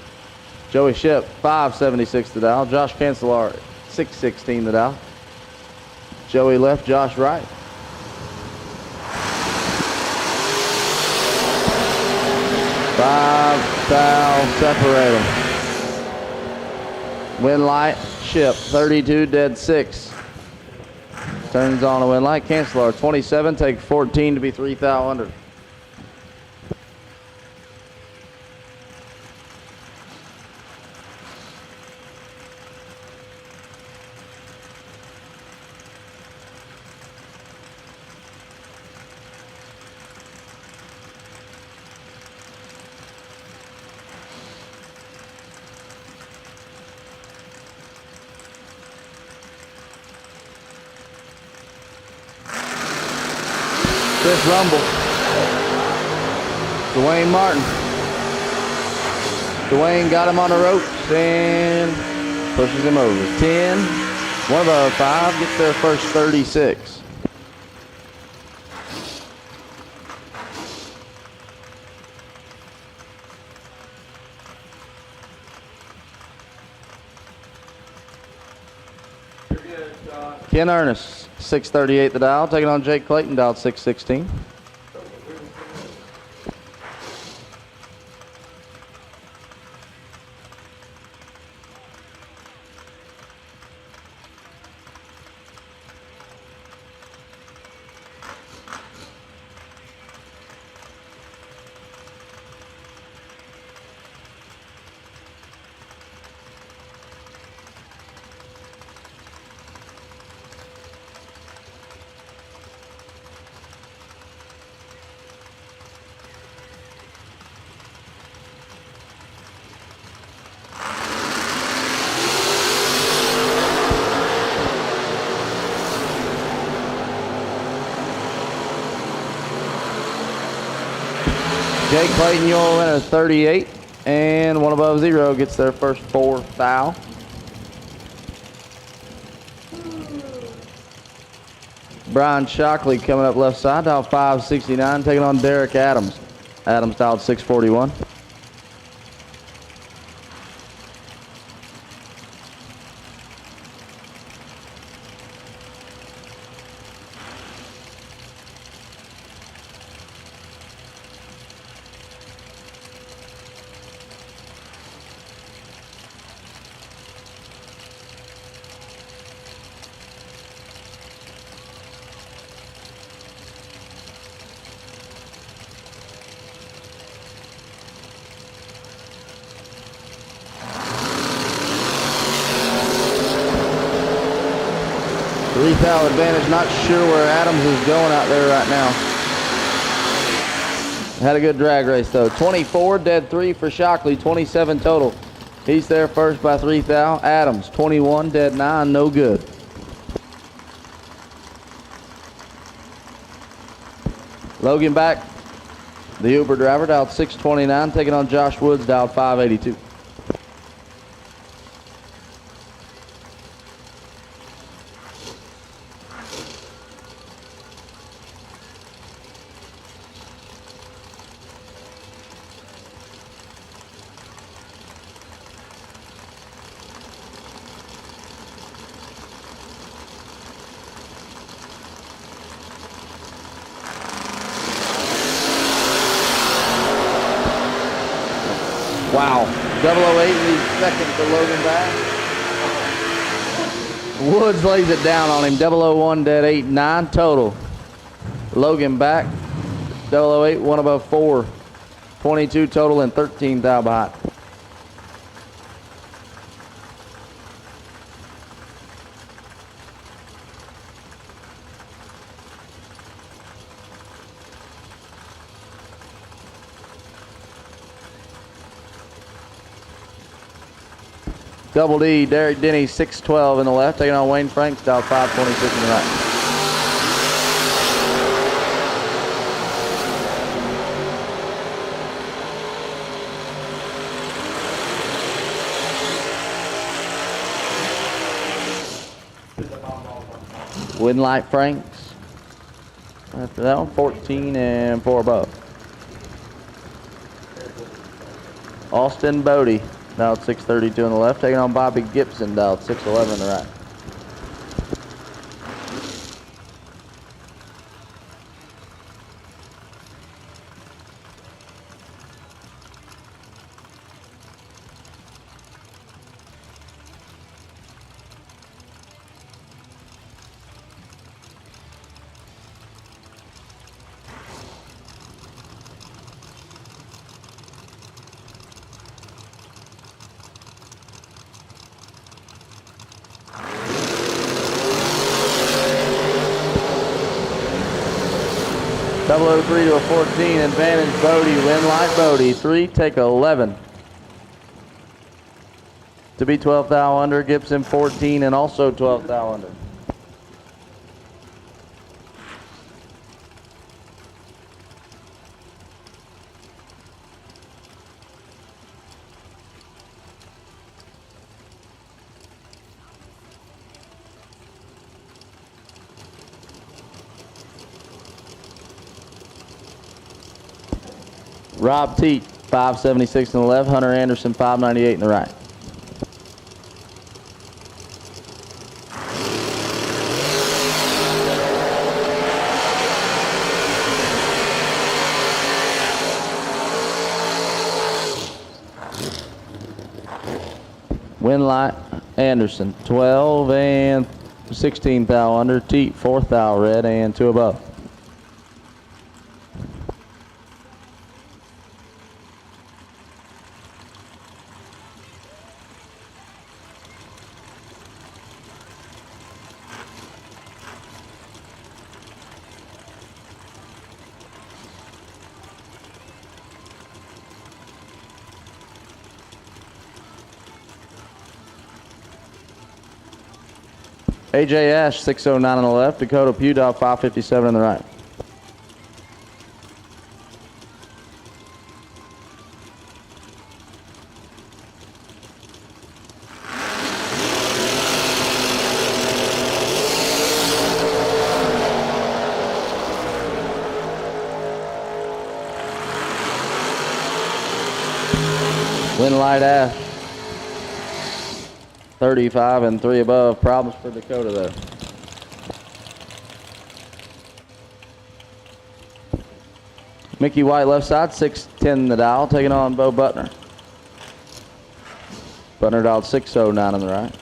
Joey Ship, 576 to dial. Josh Cancelar, 616 to dial. Joey left, Josh right. Five thou separate them. Wind light, Ship, 32 dead 6. Turns on a wind light. Cancelar, 27, take 14 to be 3 thou under. Chris Rumble. Dwayne Martin. Dwayne got him on the ropes and pushes him over. 10, one above 5, gets their first 36. Ken Ernest, 638 the dial, taking on Jake Clayton, dialed 616. Jake Clayton, you'll win a 38, and one above 0 gets their first 4 thou. Brian Shockley coming up left side, dial 569, taking on Derek Adams. Adams dialed 641. 3,000 advantage. Not sure where Adams is going out there right now. Had a good drag race though. 24, dead 3 for Shockley, 27 total. He's there first by 3,000. Adams, 21, dead 9, no good. Logan back. The Uber driver dialed 629, taking on Josh Woods, dialed 582. Wow. 008 leads second for Logan back. Woods lays it down on him. 001 dead 8, 9 total. Logan back. 008, one above 4. 22 total and 13 thou behind. Double D, Derek Denny, 612 in the left, taking on Wayne Franks, dial 526 in the right. Winlight Franks. After that one, 14 and 4 above. Austin Bodie. Dialed 632 on the left, taking on Bobby Gibson, dialed 611 on the right. Double 03 to a 14, advantage Bodie, Winlight Bodie, 3, take 11. To be 12 thou under, Gibson 14 and also 12 thou under. Rob Teat, 576 in the left. Hunter Anderson, 598 in the right. Winlight Anderson, 12 and 16 thou under. Teat, 4 thou red and 2 above. AJ Ash, 609 on the left. Dakota Pugh, 557 on the right. Winlight Ash. 35 and 3 above. Problems for Dakota though. Mickey White left side, 610 the dial, taking on Bo Butner. Butner dialed 609 on the right.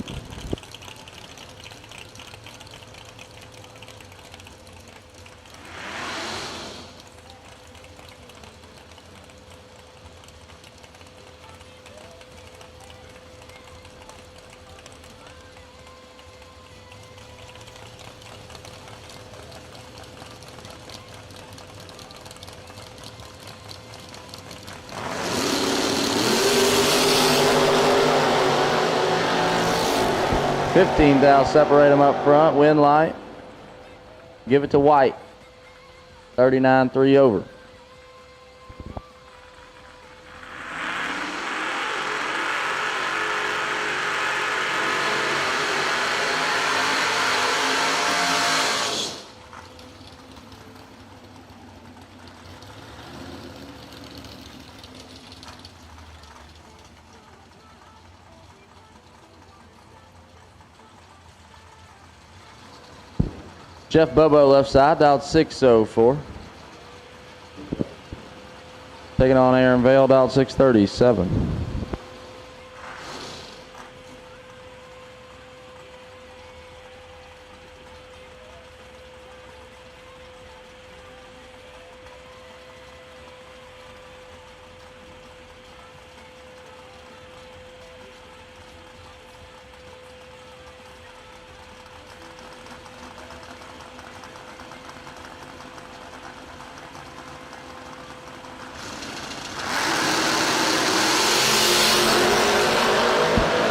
15 thou, separate them up front, win light. Give it to White. 39-3 over. Jeff Bobo left side, dialed 604. Taking on Aaron Vale, dialed 637.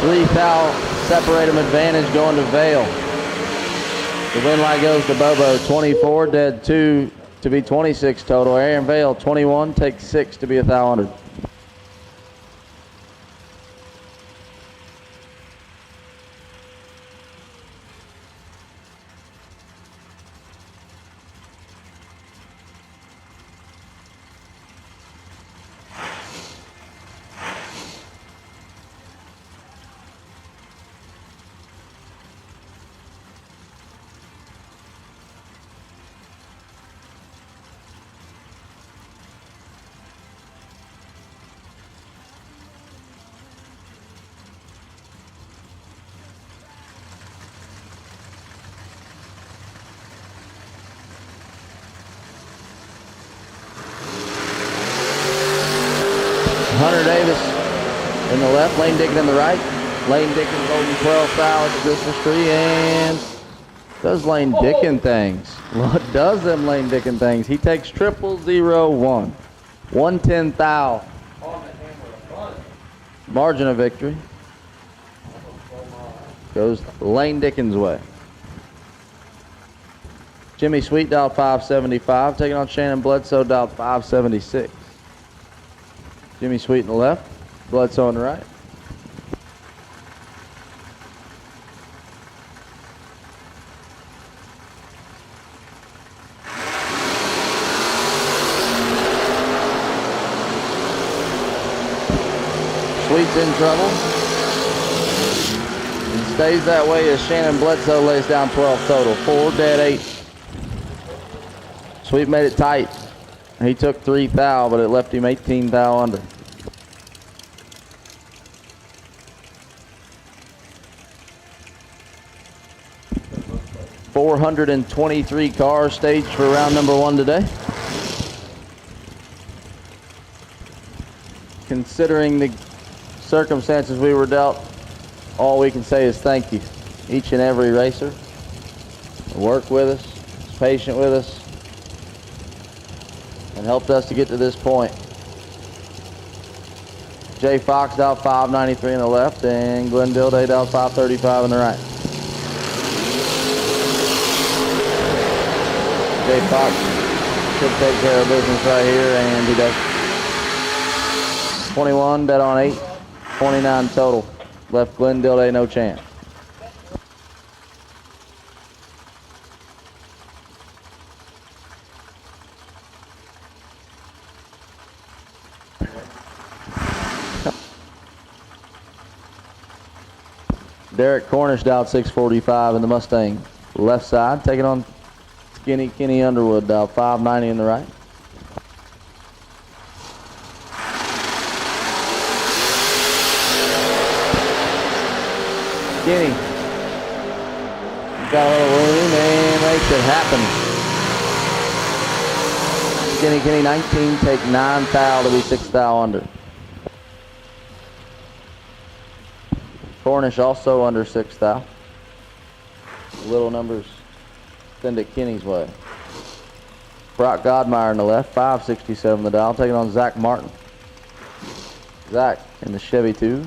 Three foul, separate them advantage going to Vale. The win light goes to Bobo, 24, dead 2 to be 26 total. Aaron Vale, 21, takes 6 to be a thou under. Hunter Davis in the left, Lane Dickon in the right. Lane Dickon holding 12 foul at the Christmas tree, and does Lane Dickon things. What does them Lane Dickon things? He takes 0-0-1. 110 thou. Margin of victory goes Lane Dickens' way. Jimmy Sweet dialed 575, taking on Shannon Bledsoe dialed 576. Jimmy Sweet in the left, Bledsoe on the right. Sweet's in trouble. And stays that way as Shannon Bledsoe lays down 12 total. 4 dead 8. Sweet made it tight. He took 3 thou, but it left him 18 thou under. $423 cars staged for round number 1 today. Considering the circumstances we were dealt, all we can say is thank you. Each and every racer worked with us, was patient with us, and helped us to get to this point. Jay Fox dialed 593 in the left, and Glenn Dilday dialed 535 in the right. Jay Fox should take care of business right here, and he does. 21, dead on 8, 29 total. Left Glenn Dilday no chance. Derek Cornish dialed 645 in the Mustang left side, taking on Skinny Kenny Underwood dialed 590 in the right. Skinny got a little room and makes it happen. Skinny Kenny 19, take 9 thou to be 6 thou under. Cornish also under 6 thou. Little numbers send it Kenny's way. Brock Godmeyer in the left, 567 the dial, taking on Zach Martin. Zach in the Chevy 2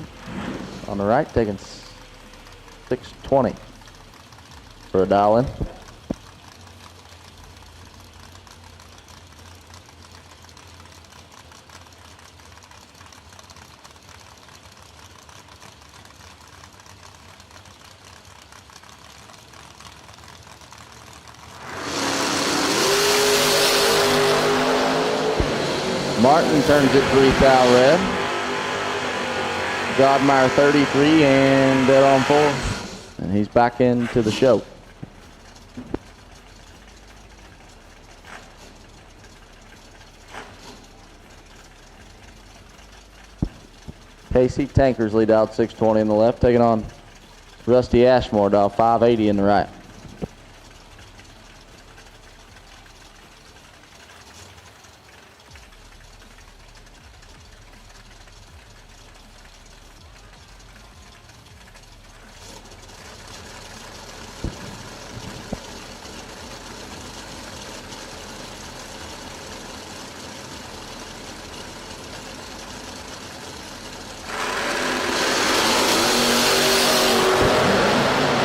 on the right, taking 620 for a dial in. Martin turns it 3 thou red. Godmeyer 33 and dead on 4. And he's back into the show. Casey Tankersley dialed 620 in the left, taking on Rusty Ashmore dialed 580 in the right.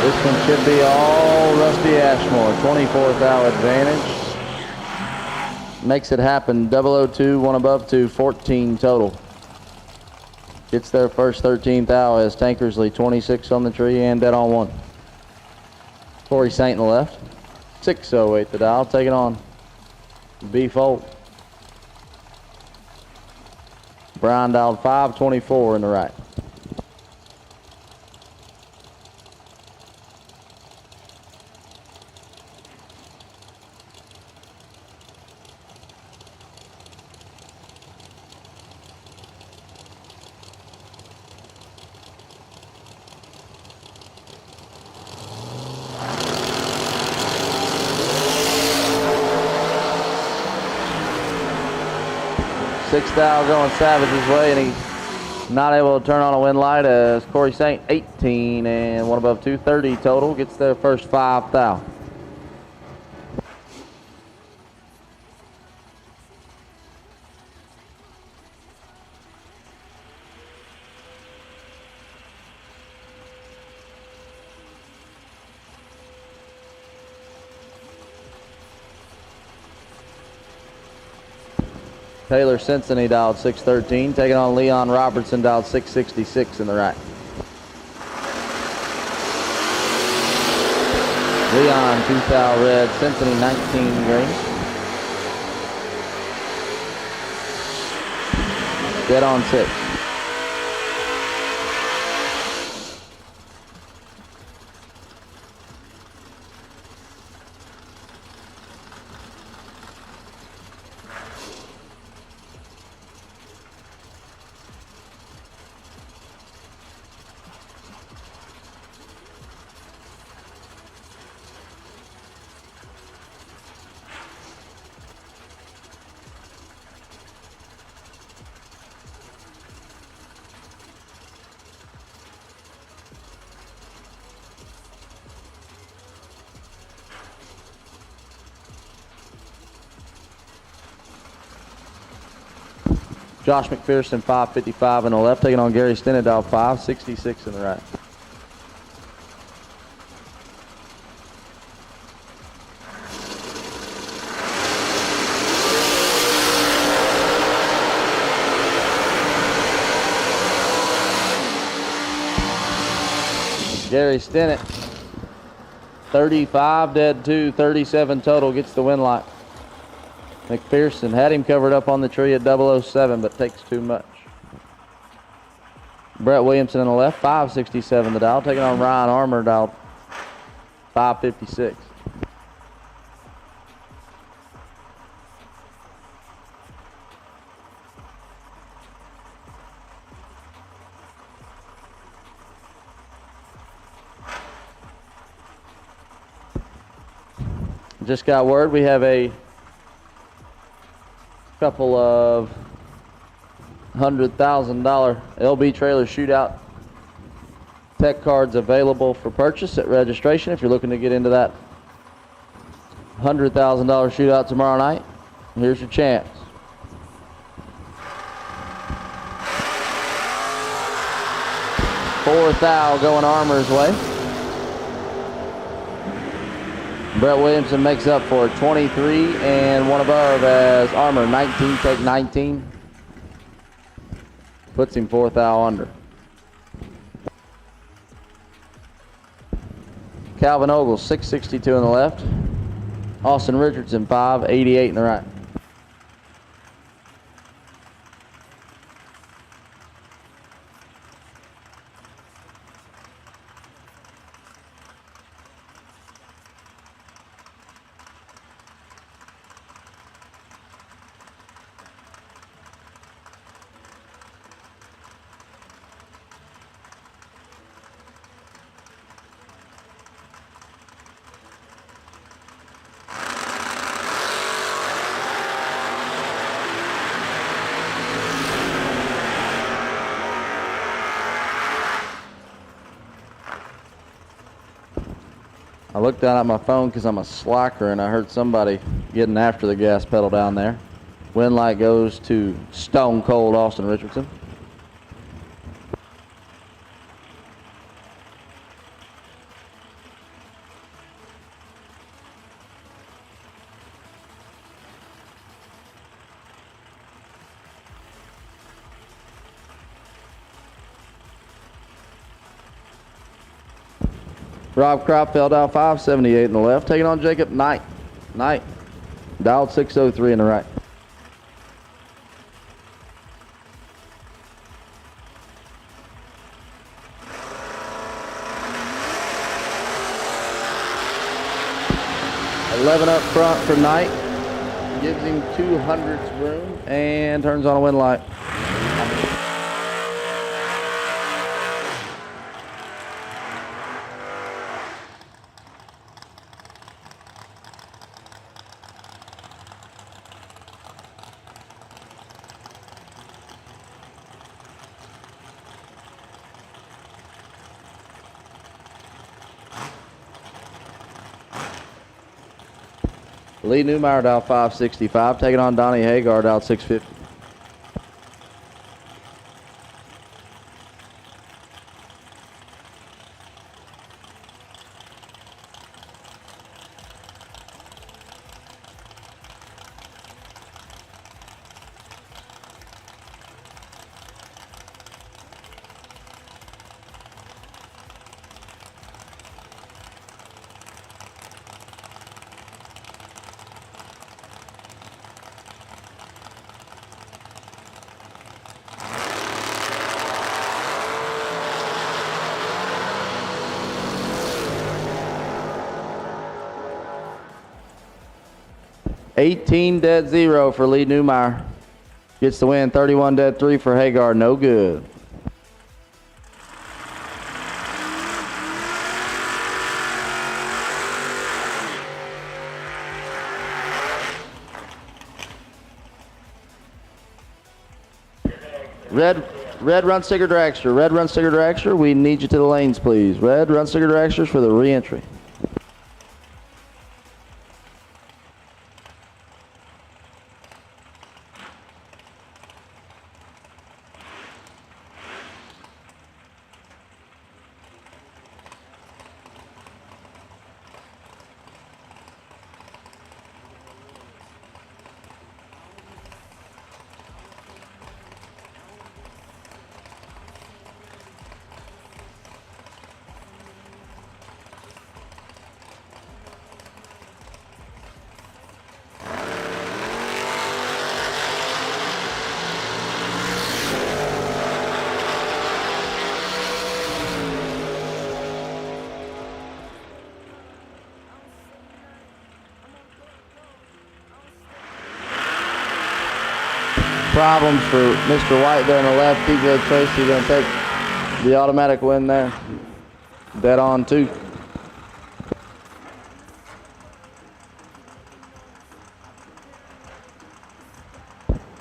This one should be all Rusty Ashmore. 24th thou advantage. Makes it happen. 002, one above 2, 14 total. Gets their first 13th thou as Tankersley 26 on the tree and dead on 1. Corey Saint in the left. 608 the dial, taking on B Fold. Brian dialed 524 in the right. Sixth thou going Savage's way, and he's not able to turn on a wind light as Corey Saint 18 and one above 230 total gets their first 5 thou. Taylor Simpson, he dialed 613, taking on Leon Robertson, dialed 666 in the right. Leon 2 thou red, Simpson 19 green. Dead on 6. Josh McPherson 555 in the left, taking on Gary Stenedal 566 in the right. Gary Stennett 35 dead 2, 37 total, gets the win light. McPherson had him covered up on the tree at 007, but takes too much. Brett Williamson on the left, 567 the dial, taking on Ryan Armour, dial 556. Just got word we have a couple of $100,000 LB trailer shootout tech cards available for purchase at registration. If you're looking to get into that $100,000 shootout tomorrow night, here's your chance. Fourth thou going Armour's way. Brett Williamson makes up for 23 and one above as Armour 19, take 19. Puts him 4th thou under. Calvin Ogle 662 on the left. Austin Richardson 588 in the right. I looked down at my phone because I'm a slacker and I heard somebody getting after the gas pedal down there. Win light goes to Stone Cold Austin Richardson. Rob Cropfeld dialed 578 in the left, taking on Jacob Knight. Knight dialed 603 in the right. $11 up front for Knight, gives him 200s room and turns on a win light. Lee Newmeyer dialed 565, taking on Donnie Hagar dialed 650. $18-0 for Lee Newmeyer. Gets the win. 31-3 for Hagar. No good. Red Run Sticker Dragster. Red Run Sticker Dragster. We need you to the lanes, please. Red Run Sticker Dragsters for the re-entry. Problems for Mr. White there on the left. TJ Tracy going to take the automatic win there. Dead on too.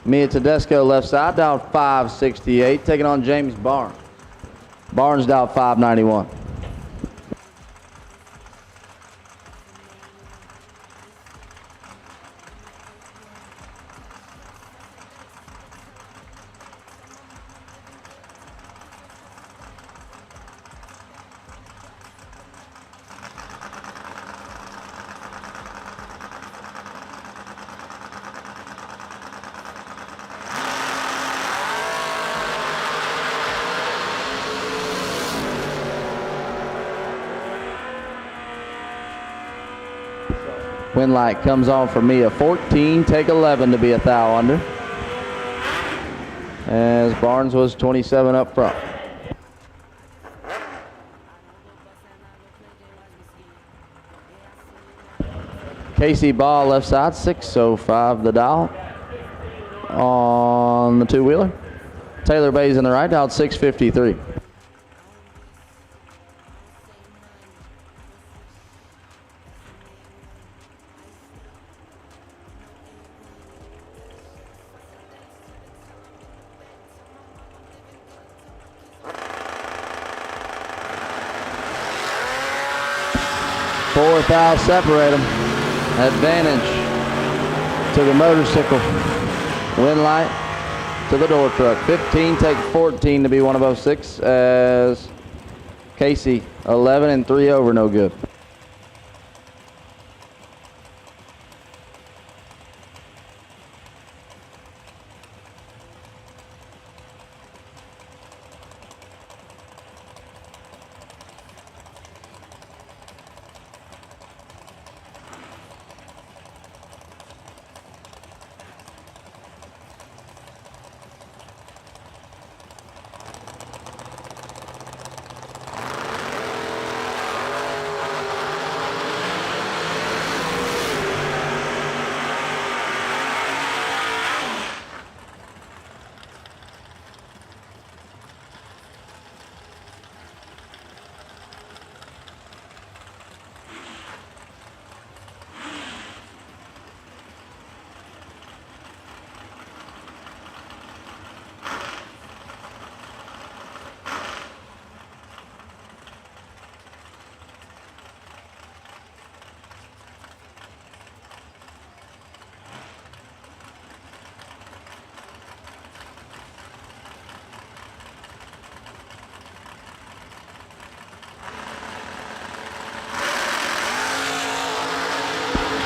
Mia Tedesco left side, dialed 568, taking on James Barnes. Barnes dialed 591. Win light comes on for me a 14, take 11 to be a thou under. As Barnes was 27 up front. Casey Ball left side, 605 the dial on the two-wheeler. Taylor Bays in the right, dialed 653. Fourth out, separate them. Advantage to the motorcycle. Win light to the door truck. 15, take 14 to be one above 6 as Casey 11 and 3 over, no good.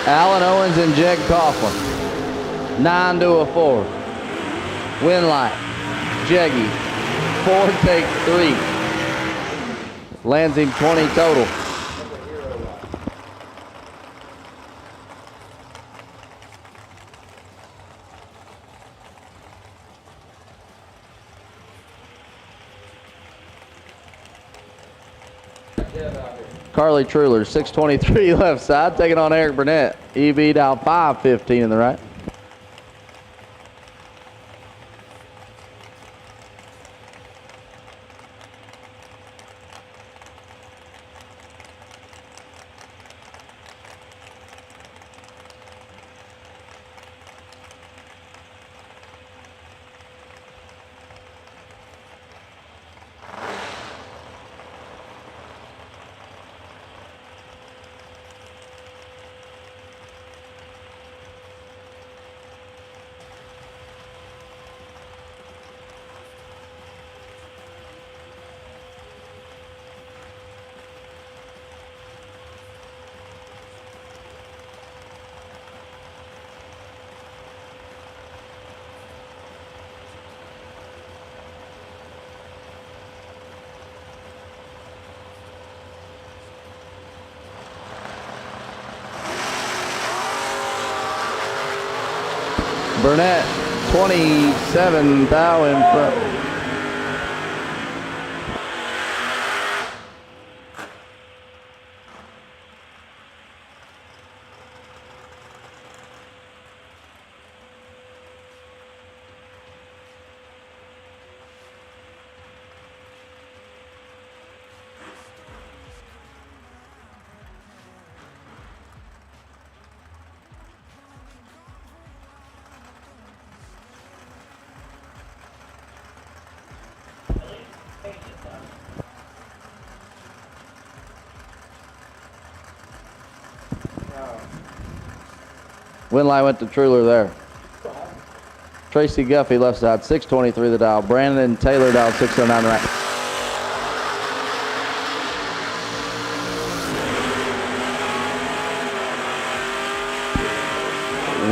Alan Owens and Jed Coughlin. 9 to a 4. Win light. Jeggy. 4, take 3. Lands him 20 total. Carly Truler, 623 left side, taking on Eric Burnett. EV down 515 in the right. Burnett, 27 thou in front. Win line went to Truler there. Tracy Guffey left side, 623 the dial. Brandon Taylor dial 609 right.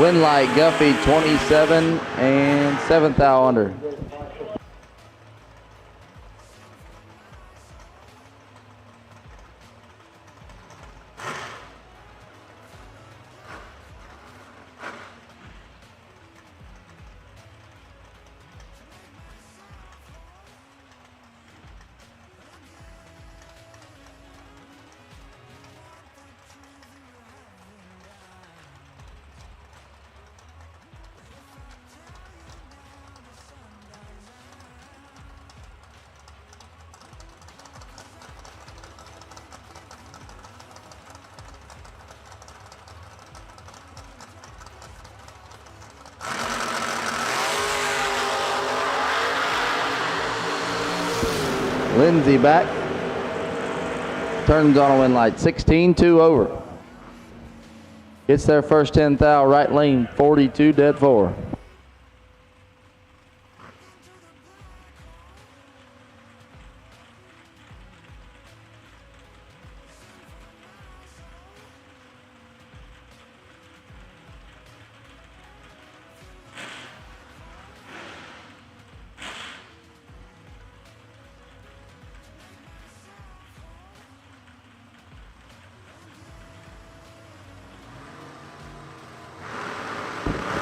Win light Guffey 27 and 7th thou under. Lindsay back. Turns on a win light. 16-2 over. Gets their first 10 thou, right lane, 42, dead 4.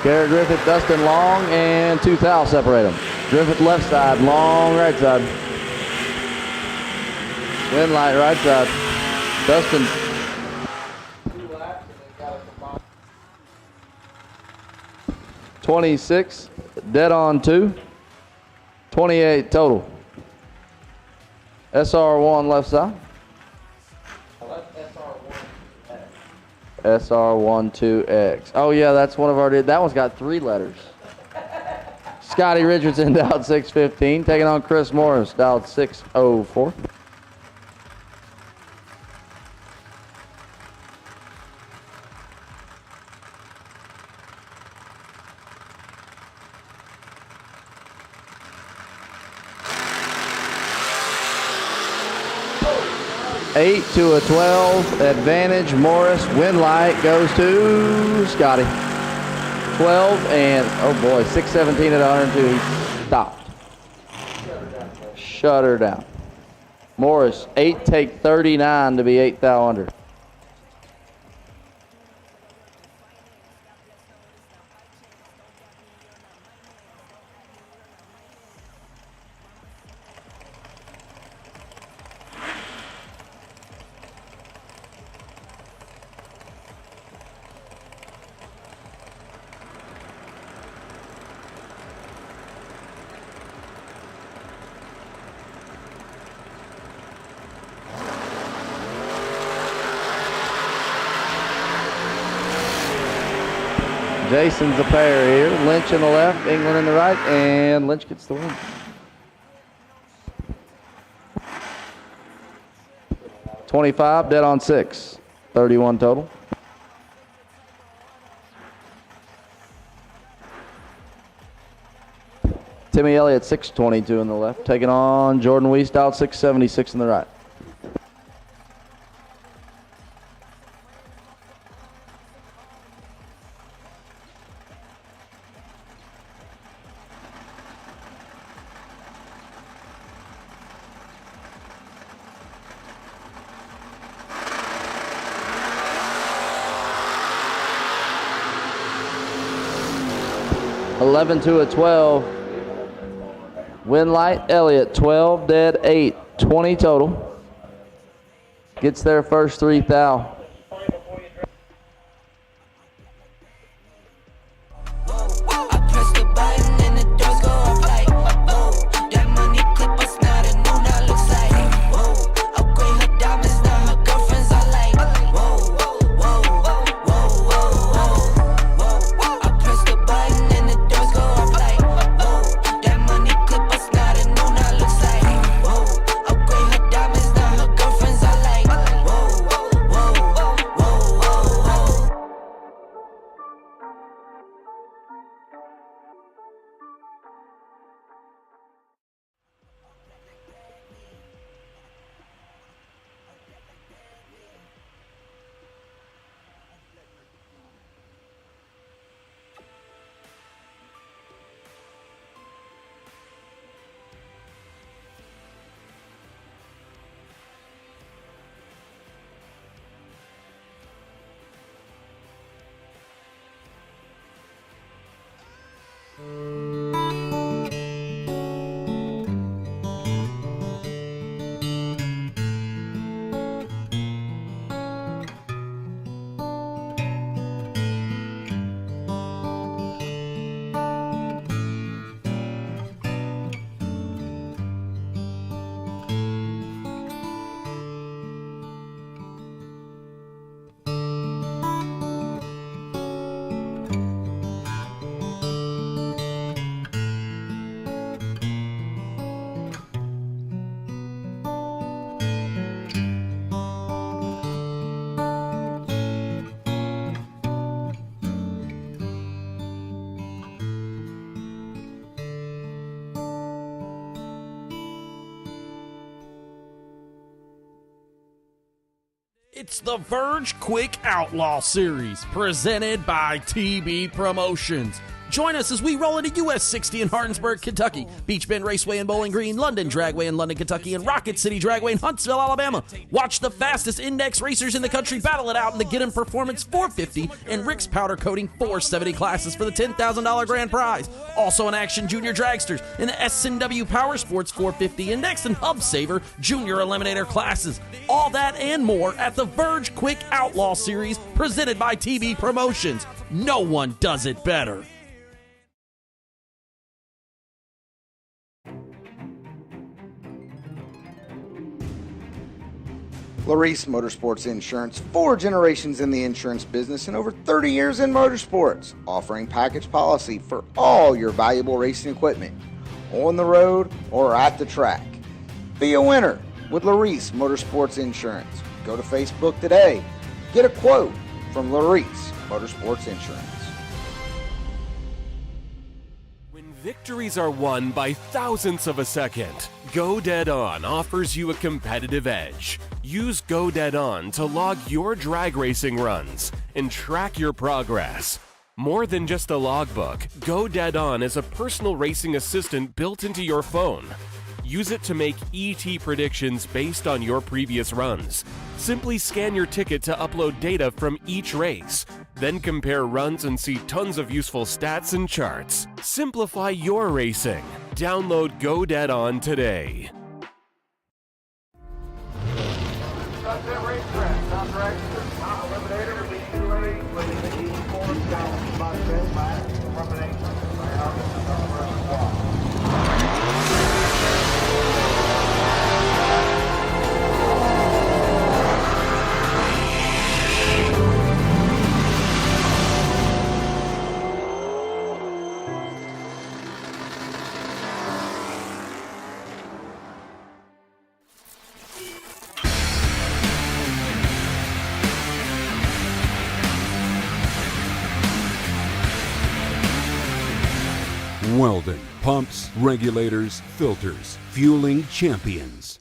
Garrett Griffith, Dustin Long, and 2 thou separate them. Griffith left side, Long right side. Win light right side. Dustin. 26, dead on 2. 28 total. SR1 left side. SR12X. Oh yeah, that's one of our, that one's got 3 letters. Scotty Richardson dialed 615, taking on Chris Morris, dialed 604. Eight to a 12, advantage, Morris, win light goes to Scotty. 12 and, oh boy, 617 at 102, he stopped. Shut her down. Morris, 8 take 39 to be 8 thou under. Jason's a pair here. Lynch in the left, England in the right, and Lynch gets the win. $25, dead on 6. 31 total. Timmy Elliott, 622 in the left, taking on Jordan Wiest out 676 in the right. $11 to a 12. Win light, Elliott, 12, dead 8, 20 total. Gets their first 3 thou. Whoa. It's the Verge Quick Outlaw Series, presented by TB Promotions. Join us as we roll into US 60 in Hardinsburg, Kentucky, Beach Bend Raceway in Bowling Green, London Dragway in London, Kentucky, and Rocket City Dragway in Huntsville, Alabama. Watch the fastest index racers in the country battle it out in the Get-'em Performance 450 and Rick's Powder Coating 470 classes for the $10,000 grand prize. Also in action, Junior Dragsters in the S&W Powersports 450 Index and Hub Saver Junior Eliminator classes. All that and more at the Verge Quick Outlaw Series, presented by TB Promotions. No one does it better. Laris Motorsports Insurance, 4 generations in the insurance business and over 30 years in motorsports, offering package policy for all your valuable racing equipment, on the road or at the track. Be a winner with Laris Motorsports Insurance. Go to Facebook today. Get a quote from Laris Motorsports Insurance. Victories are won by thousandths of a second. Go Dead On offers you a competitive edge. Use Go Dead On to log your drag racing runs and track your progress. More than just a logbook, Go Dead On is a personal racing assistant built into your phone. Use it to make ET predictions based on your previous runs. Simply scan your ticket to upload data from each race. Then compare runs and see tons of useful stats and charts. Simplify your racing. Download Go Dead On today. Weldon, pumps, regulators, filters, fueling champions.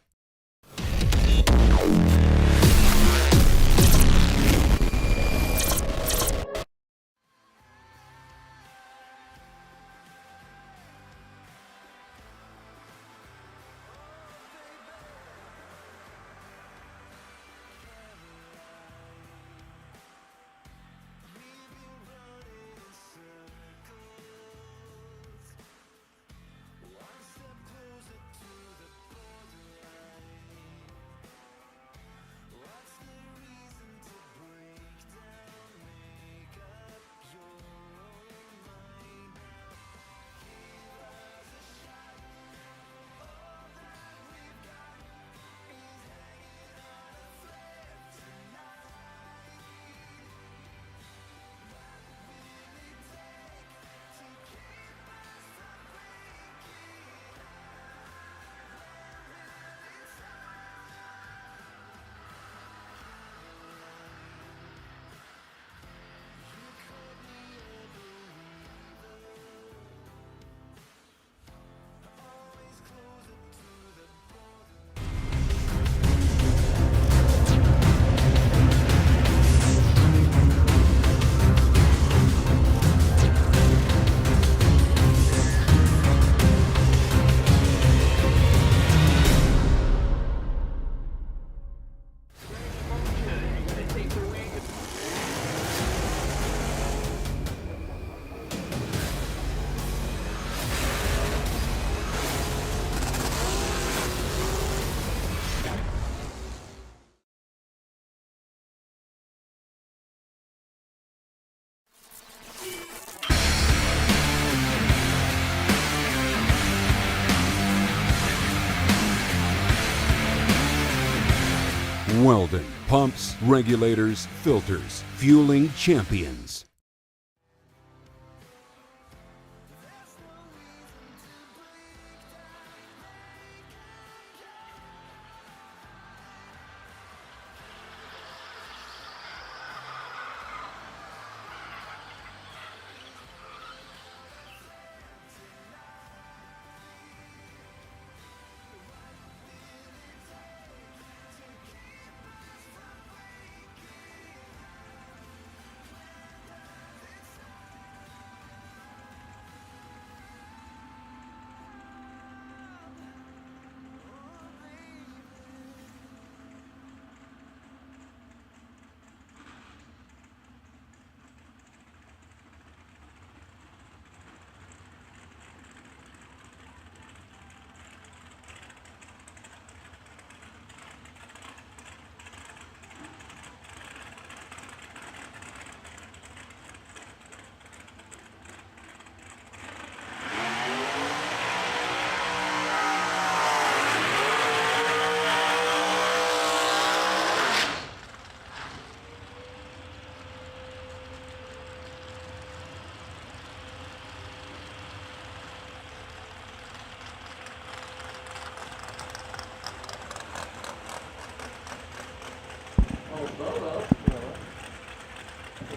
Weldon, pumps, regulators, filters, fueling champions.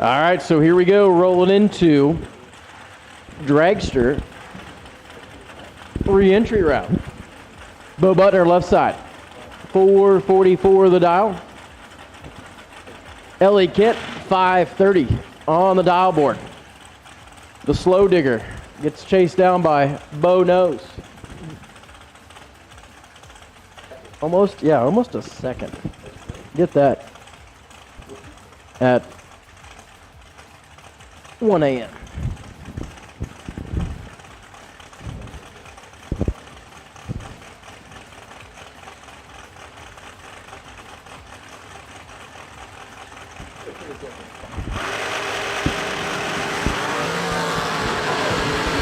All right, so here we go, rolling into Dragster re-entry round. Bo Butner left side, 444 the dial. Ellie Kent, 530 on the dial board. The slow digger gets chased down by Bo Nose. Almost a second. Get that at 1 a.m.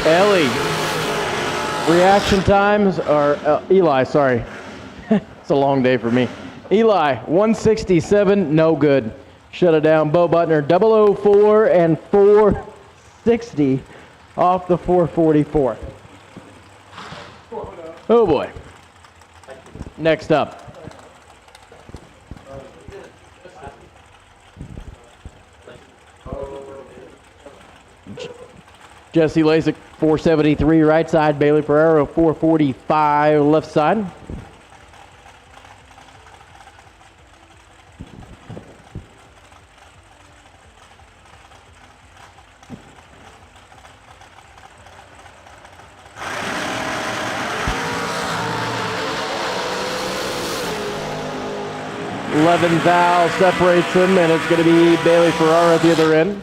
Ellie, reaction times are, Eli, sorry. It's a long day for me. Eli, 167, no good. Shut it down. Bo Butner, 004 and 460 off the 444. Oh boy. Next up. Jesse Lasik, 473 right side. Bailey Ferrero, 445 left side. Thou separates them, and it's going to be Bailey Ferraro at the other end.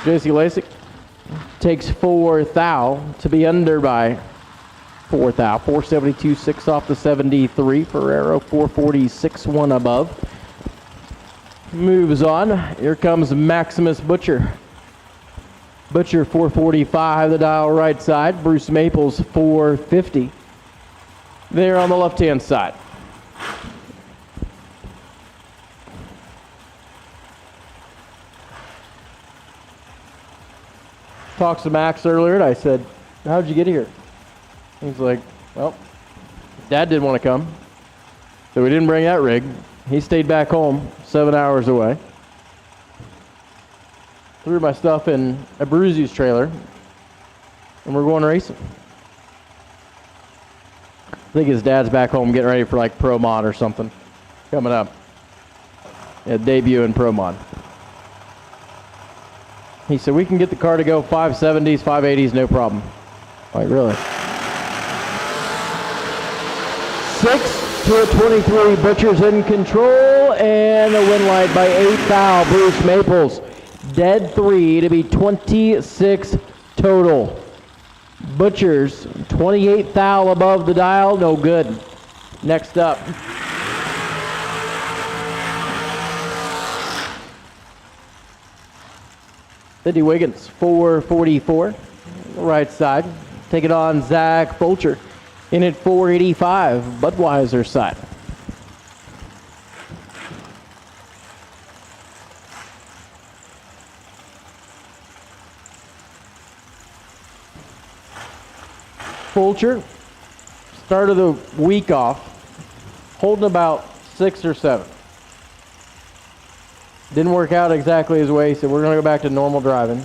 Jesse Lasik takes 4 thou to be under by 4 thou. 472.6 off the 73. Ferrero 446.1 above. Moves on. Here comes Maximus Butcher. Butcher 445 the dial right side. Bruce Maples 450 there on the left-hand side. Talked to Max earlier, and I said, how'd you get here? He's like, well, Dad didn't want to come, so we didn't bring that rig. He stayed back home, 7 hours away. Threw my stuff in a Bruzy's trailer, and we're going racing. I think his dad's back home getting ready for like Pro Mod or something coming up. Yeah, debut in Pro Mod. He said, we can get the car to go 570s, 580s, no problem. Like, really? 6 to a 23. Butcher's in control, and a win light by 8 thou. Bruce Maples, dead 3 to be 26 total. Butcher's 28 thou above the dial, no good. Next up. Cindy Wiggins, 444, right side. Take it on Zach Fulcher in at 485, Budweiser side. Fulcher, start of the week off, holding about 6 or 7. Didn't work out exactly his way, so we're going to go back to normal driving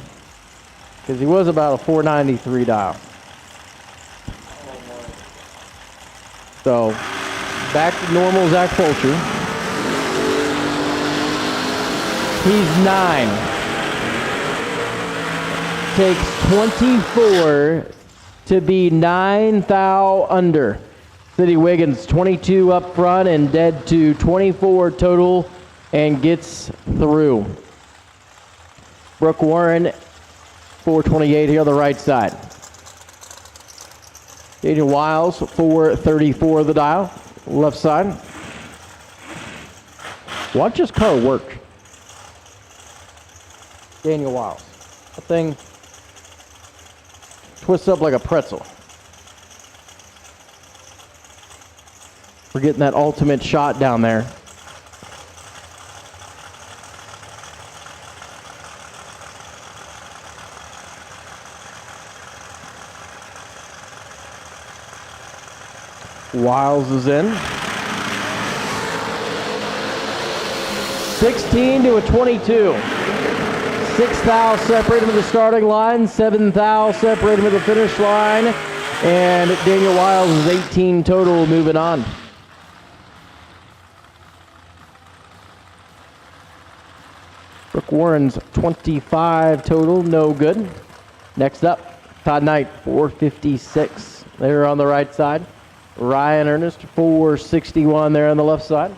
because he was about a 493 dial. So back to normal Zach Fulcher. He's 9. Takes 24 to be 9 thou under. City Wiggins 22 up front and dead to 24 total and gets through. Brooke Warren 428 here on the right side. Daniel Wiles 434 the dial, left side. Watch this car work. Daniel Wiles. That thing twists up like a pretzel. We're getting that ultimate shot down there. Wiles is in. 16 to a 22. 6 thou separated with the starting line, 7 thou separated with the finish line, and Daniel Wiles is 18 total moving on. Brooke Warren's 25 total, no good. Next up, Todd Knight, 456 there on the right side. Ryan Ernest, 461 there on the left side.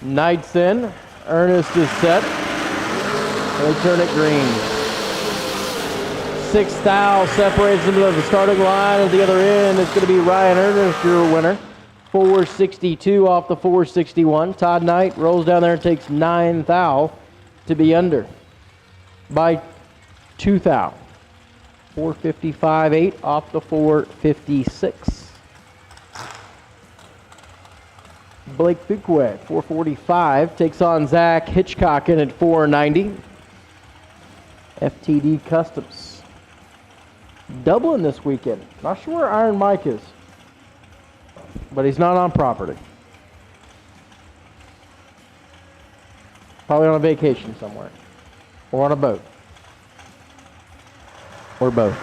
Knight's in. Ernest is set. They turn it green. 6 thou separates them to the starting line. At the other end, it's going to be Ryan Ernest, your winner. 462 off the 461. Todd Knight rolls down there and takes 9 thou to be under by 2 thou. 455.8 off the 456. Blake Fuqua, 445, takes on Zach Hitchcock in at 490. FTD Customs. Dublin this weekend. Not sure where Iron Mike is, but he's not on property. Probably on a vacation somewhere, or on a boat, or both.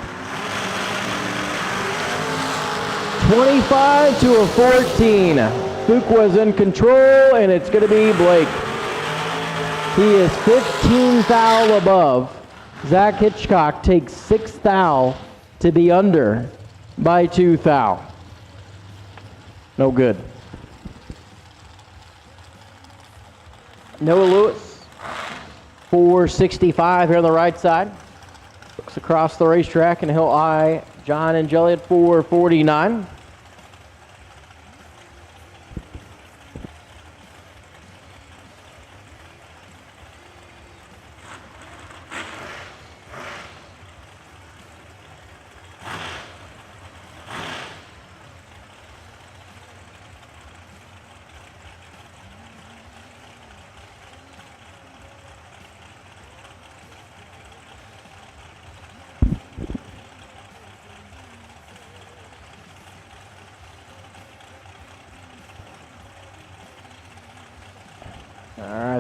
25 to a 14. Fuqua's in control, and it's going to be Blake. He is 15 thou above. Zach Hitchcock takes 6 thou to be under by 2 thou. No good. Noah Lewis, 465 here on the right side. Looks across the racetrack, and he'll eye John Angeli at 449.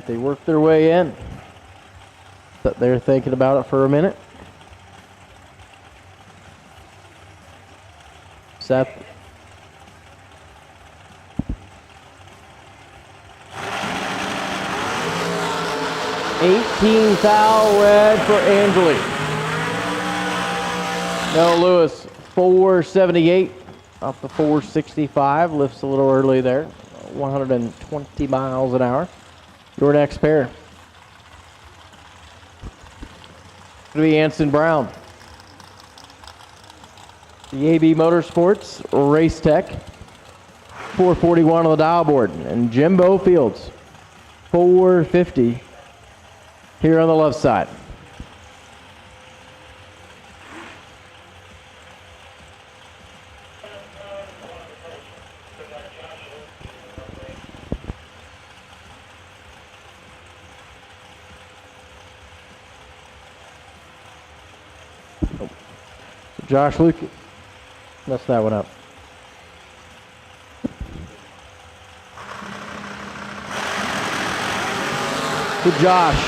They work their way in, but they're thinking about it for a minute. Seth. $18 thou red for Angeli. Noah Lewis, 478 off the 465. Lifts a little early there, 120 miles an hour. Your next pair. It's going to be Anson Brown. The AB Motorsports Race Tech. 441 on the dial board. And Jimbo Fields, 450 here on the left side. Josh Luke, messed that one up. To Josh,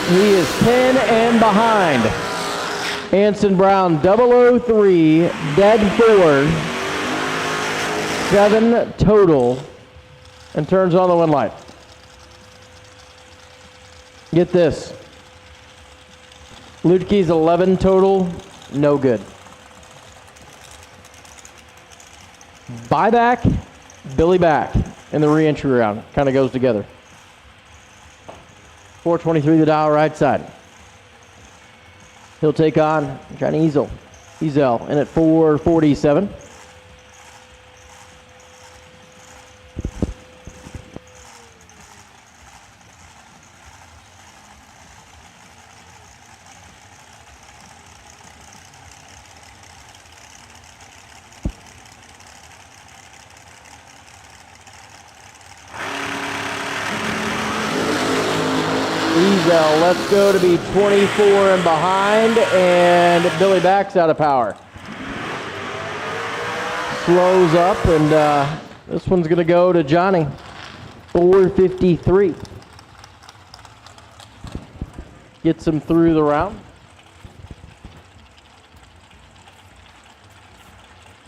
he is 10 and behind. Anson Brown, 003, dead 4, 7 total, and turns on the win light. Get this. Lutke's 11 total, no good. Buyback, Billy back in the re-entry round. Kind of goes together. 423 the dial right side. He'll take on Johnny Ezel in at 447. let's go to be 24 and behind, and Billy backs out of power. Slows up, and this one's going to go to Johnny. 4:53. Gets him through the round.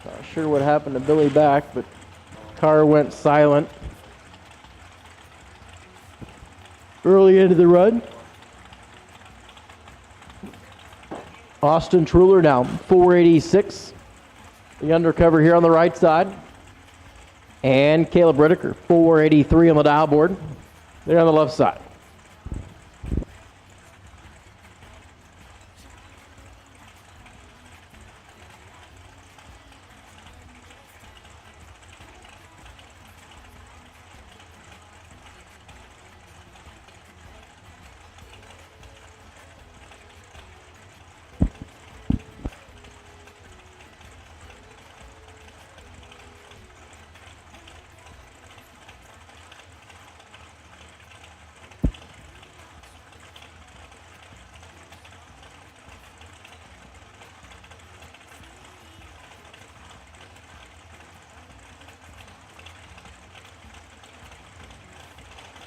Not sure what happened to Billy back, but car went silent early into the run. Austin Truller now 486. The undercover here on the right side. And Caleb Riddicker 483 on the dial board. There on the left side.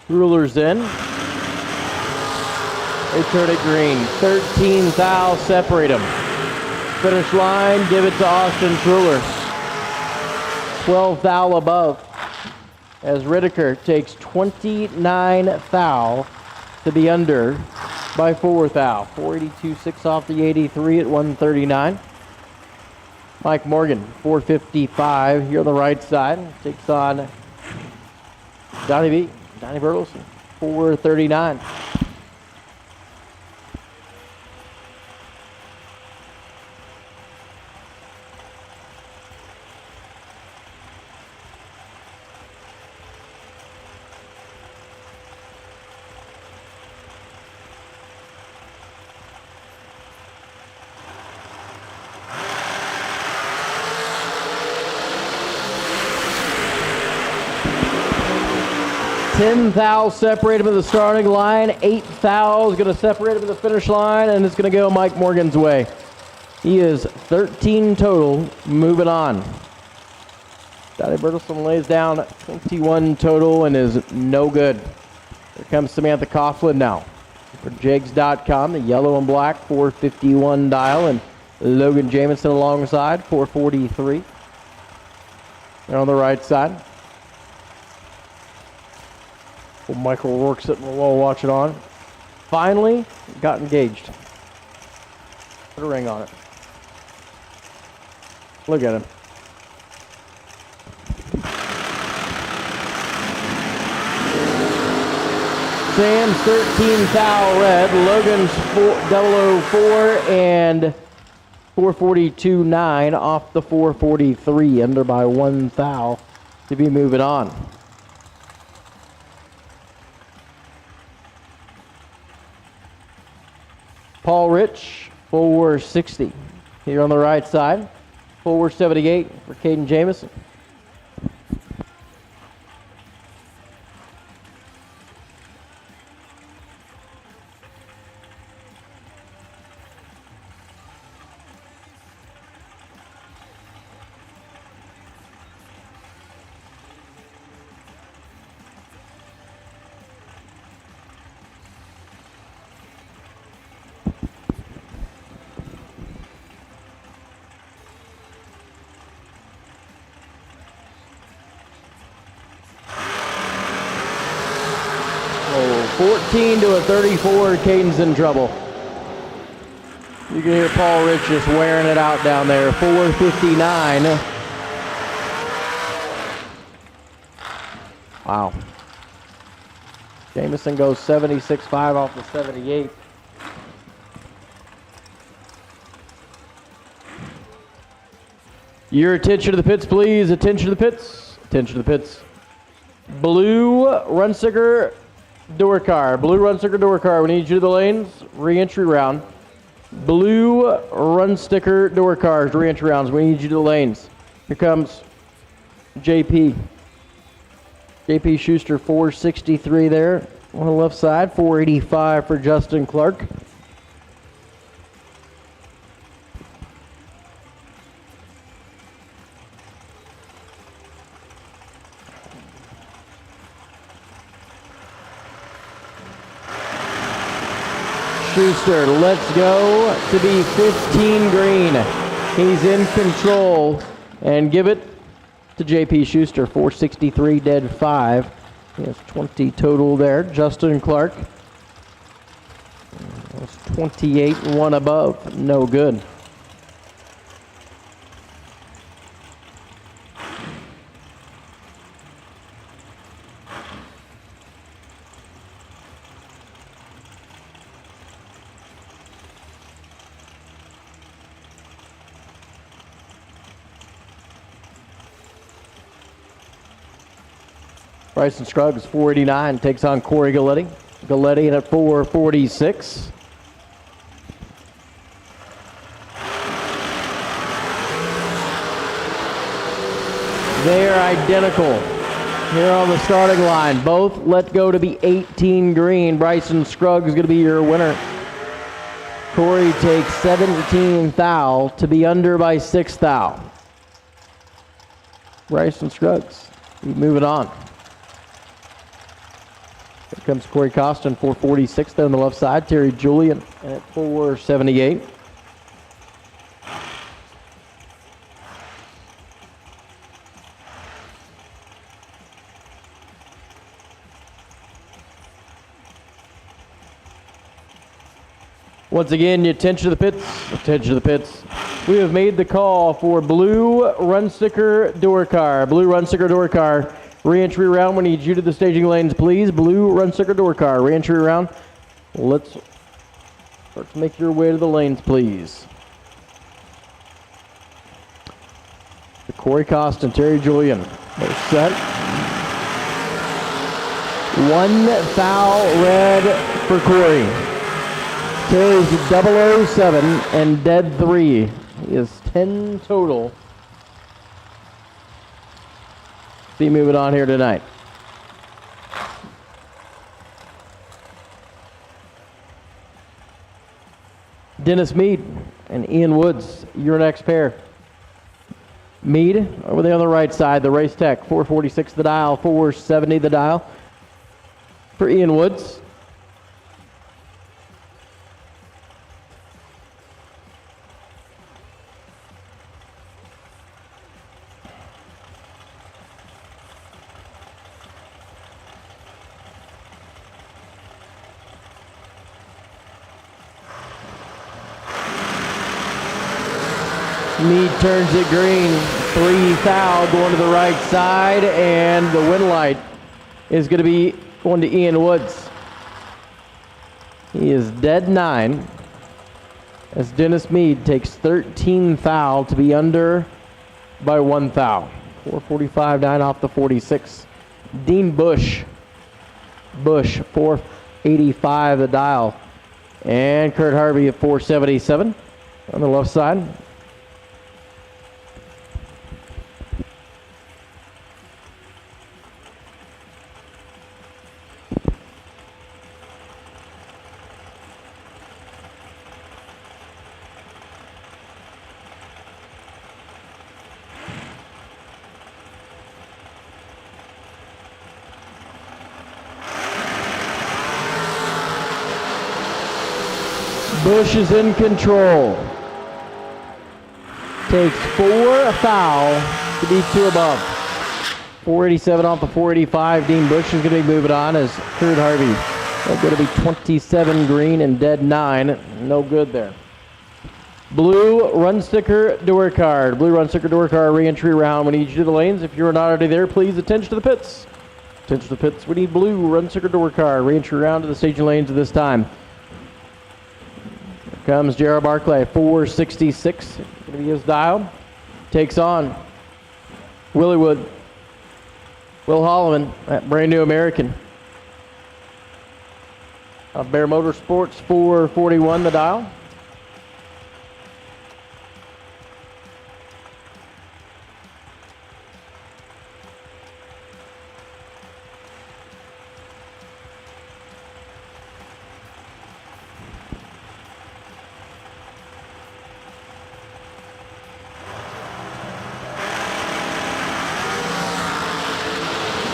Rulers in. They turn it green. 13 thou separate them. Finish line, give it to Austin Truller. 12 thou above. As Riddicker takes 29 thou to be under by 4 thou. 482.6 off the 83 at 139. Mike Morgan, 455 here on the right side. Takes on Donnie B. Donnie Bertelsen, 439. Ten thou separate him at the starting line. 8 thou is going to separate him at the finish line, and it's going to go Mike Morgan's way. He is 13 total, moving on. Donnie Bertelsen lays down 21 total and is no good. Here comes Samantha Coughlin now for Jegs.com, the yellow and black 451 dial, and Logan Jamison alongside 443. They're on the right side. Michael Rourke sitting on the wall watching on. Finally got engaged. Put a ring on it. Look at him. Sam's 13 thou red. Logan's 004 and 442.9 off the 443. Under by 1 thou to be moving on. Paul Rich, 460 here on the right side. 478 for Caden Jamison. Oh, 14 to a 34, Caden's in trouble. You can hear Paul Rich just wearing it out down there. 459. Wow. Jamison goes 76.5 off the 78. Your attention to the pits, please. Attention to the pits. Attention to the pits. Blue run sticker door car. Blue run sticker door car. We need you to the lanes. Re-entry round. Blue run sticker door cars. Re-entry rounds. We need you to the lanes. Here comes JP. JP Schuster, 463 there. on the left side, 485 for Justin Clark. Schuster, let's go to be 15 green. He's in control, and give it to JP Schuster, 463 dead 5. He has 20 total there. Justin Clark, that's 28 and 1 above, no good. Bryson Scruggs, 489, takes on Corey Galletti. Galletti in at 446. They're identical here on the starting line. Both let go to be 18 green. Bryson Scruggs is going to be your winner. Corey takes 17 thou to be under by 6 thou. Bryson Scruggs, keep moving on. Here comes Corey Costin, 446 there on the left side. Terry Julian at 478. Once again, your attention to the pits. Attention to the pits. We have made the call for blue run sticker door car. Blue run sticker door car. Re-entry round. We need you to the staging lanes, please. Blue run sticker door car. Re-entry round. Let's start to make your way to the lanes, please. The Corey Costin, Terry Julian. They're set. 1 thou red for Corey. Terry's 007 and dead 3. He is 10 total. Be moving on here tonight. Dennis Mead and Ian Woods, your next pair. Mead over there on the right side, the Race Tech, 446 the dial, 470 the dial for Ian Woods. Mead turns it green, 3 thou going to the right side, and the win light is going to be going to Ian Woods. He is dead 9 as Dennis Mead takes 13 thou to be under by 1 thou. 445 9 off the 46. Dean Bush, 485 the dial, and Kurt Harvey at 477 on the left side. Bush is in control. Takes 4 thou to be 2 above. 487 off the 485. Dean Bush is going to be moving on as Kurt Harvey. That's going to be 27 green and dead 9. No good there. Blue run sticker door card. Blue run sticker door card re-entry round. We need you to the lanes. If you're not already there, please attention to the pits. Attention to the pits. We need blue run sticker door card re-entry round to the staging lanes at this time. Comes Jared Barclay, 466. Going to be his dial. Takes on Willie Wood. Will Holloman, that brand new American. Bear Motorsports, 441 the dial.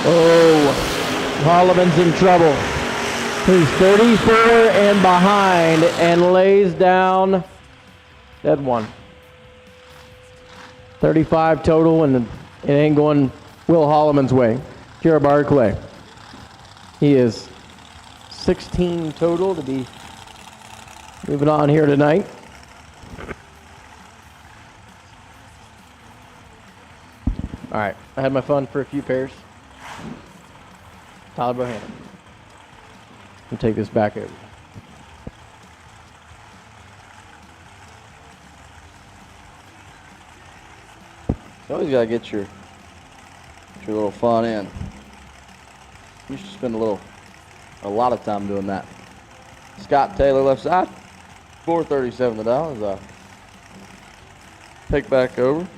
Oh, Holloman's in trouble. He's 34 and behind and lays down that one. 35 total, and it ain't going Will Holloman's way. Jared Barclay. He is 16 total to be moving on here tonight. All right, I had my fun for a few pairs. Tyler Bohannon. We'll take this back over. You always gotta get your little fun in. You should spend a lot of time doing that. Scott Taylor left side, 437 the dial as I take back over.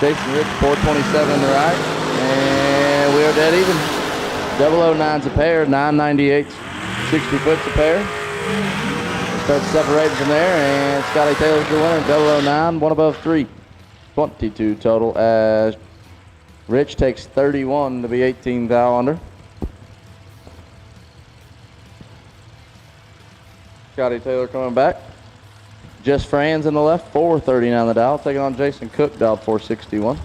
Jason Rich, 427 in the right, and we are dead even. 009's a pair, 998, 60 foot's a pair. Start separating from there, and Scotty Taylor's the winner, 009, one above 3. 22 total as Rich takes 31 to be 18 thou under. Scotty Taylor coming back. Just Franz in the left, 439 the dial, taking on Jason Cook, dial 461.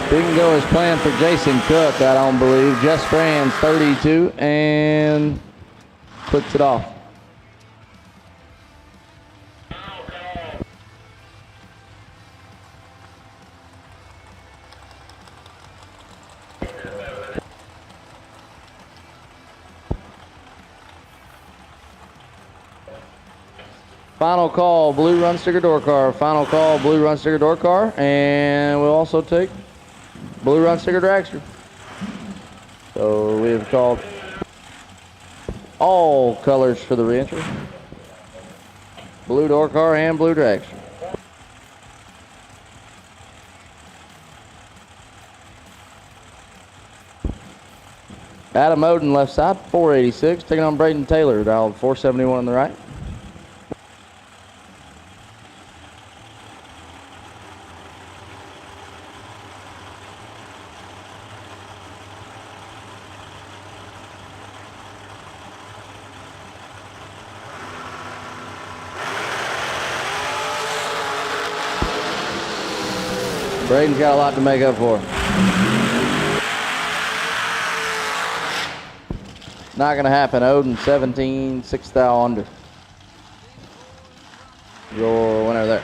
Didn't go as planned for Jason Cook, I don't believe. Just Franz, 32, and puts it off. Final call, blue run sticker door car. Final call, blue run sticker door car. And we'll also take blue run sticker dragster. So we have called all colors for the reentry. Blue door car and blue dragster. Adam Oden left side, 486. Taking on Braden Taylor, dialed 471 on the right. Braden's got a lot to make up for. Not going to happen. Oden, 17, 6 thou under. Your winner there.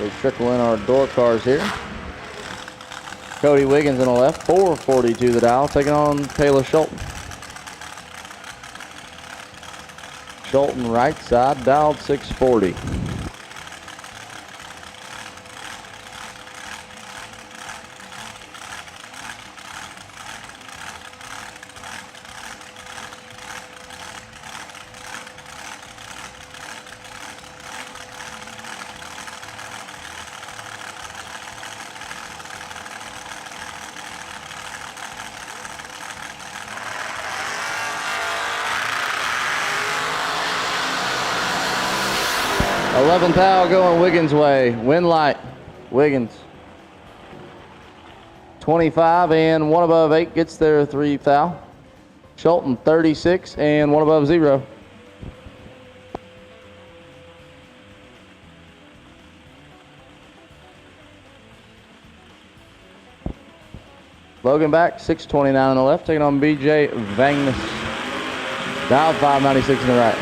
We trickle in our door cars here. Cody Wiggins on the left, 442 the dial, taking on Taylor Schulten. Schulten right side, dialed 640. Eleventh thou going Wiggins' way. Win light, Wiggins. 25 and one above 8 gets their 3 thou. Schulten 36 and one above 0. Logan back, 629 on the left, taking on BJ Vangness. Down 596 in the right.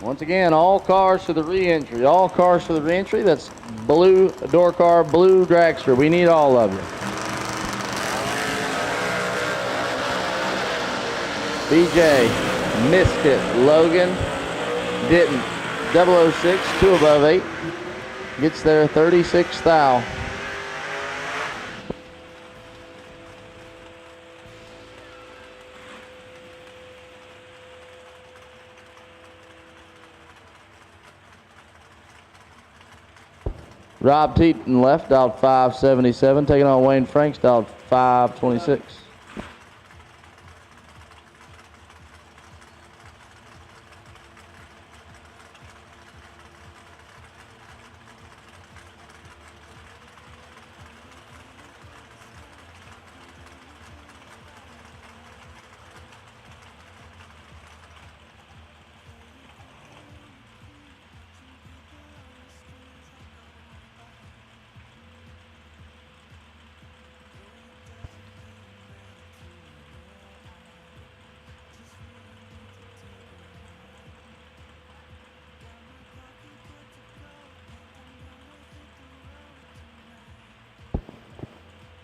Once again, all cars for the re-entry. All cars for the re-entry. That's blue door car, blue dragster. We need all of you. BJ missed it. Logan didn't. 006, 2 above 8. Gets there 36 thou. Rob Teaton left, dialed 577, taking on Wayne Franks, dialed 526.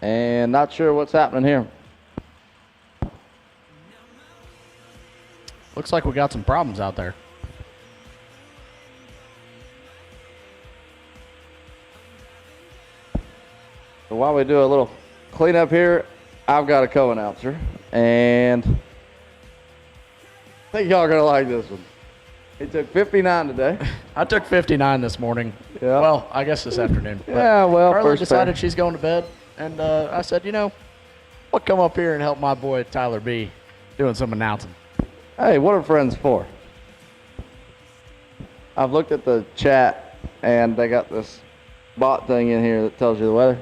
And not sure what's happening here. Looks like we got some problems out there. So while we do a little cleanup here, I've got a co-announcer, and I think y'all are gonna like this one. He took 59 today. I took 59 this morning. Yeah. Well, I guess this afternoon. But Yeah, well, Carla first decided fair. she's going to bed, and I said, you know, I'll come up here and help my boy Tyler B doing some announcing. Hey, what are friends for? I've looked at the chat, and they got this bot thing in here that tells you the weather.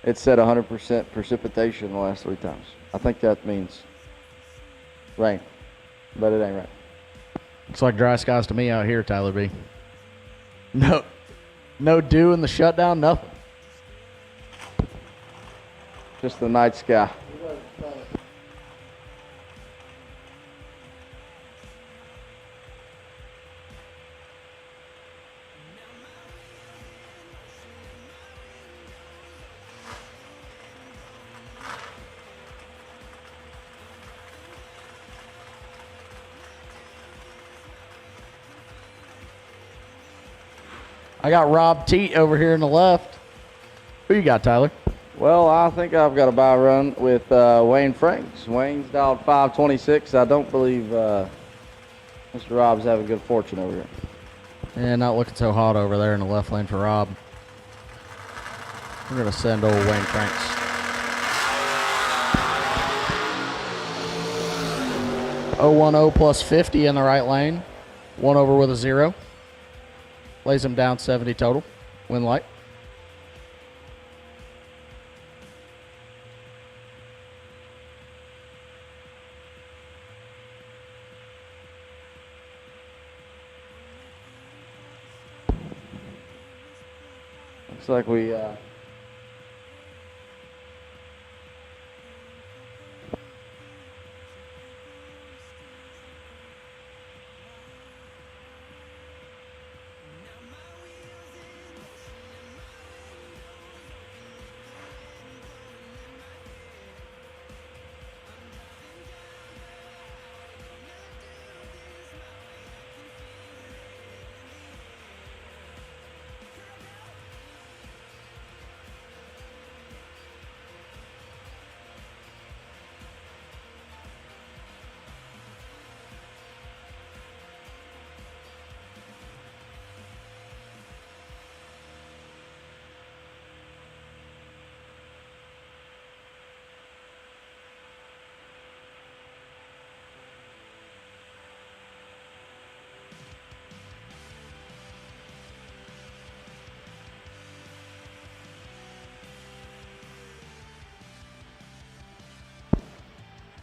It said 100% precipitation the last 3 times. I think that means rain, but it ain't rain. Looks like dry skies to me out here, Tyler B. No dew in the shutdown, nothing. Just the night sky. I got Rob Teat over here in the left. Who you got, Tyler? Well, I think I've got a buy run with Wayne Franks. Wayne's dialed 526. I don't believe Mr. Rob's having good fortune over here. Yeah, not looking so hot over there in the left lane for Rob. We're going to send old Wayne Franks. .010 plus 50 in the right lane. 1 over with a 0. Lays him down 70 total. Win light. Looks like we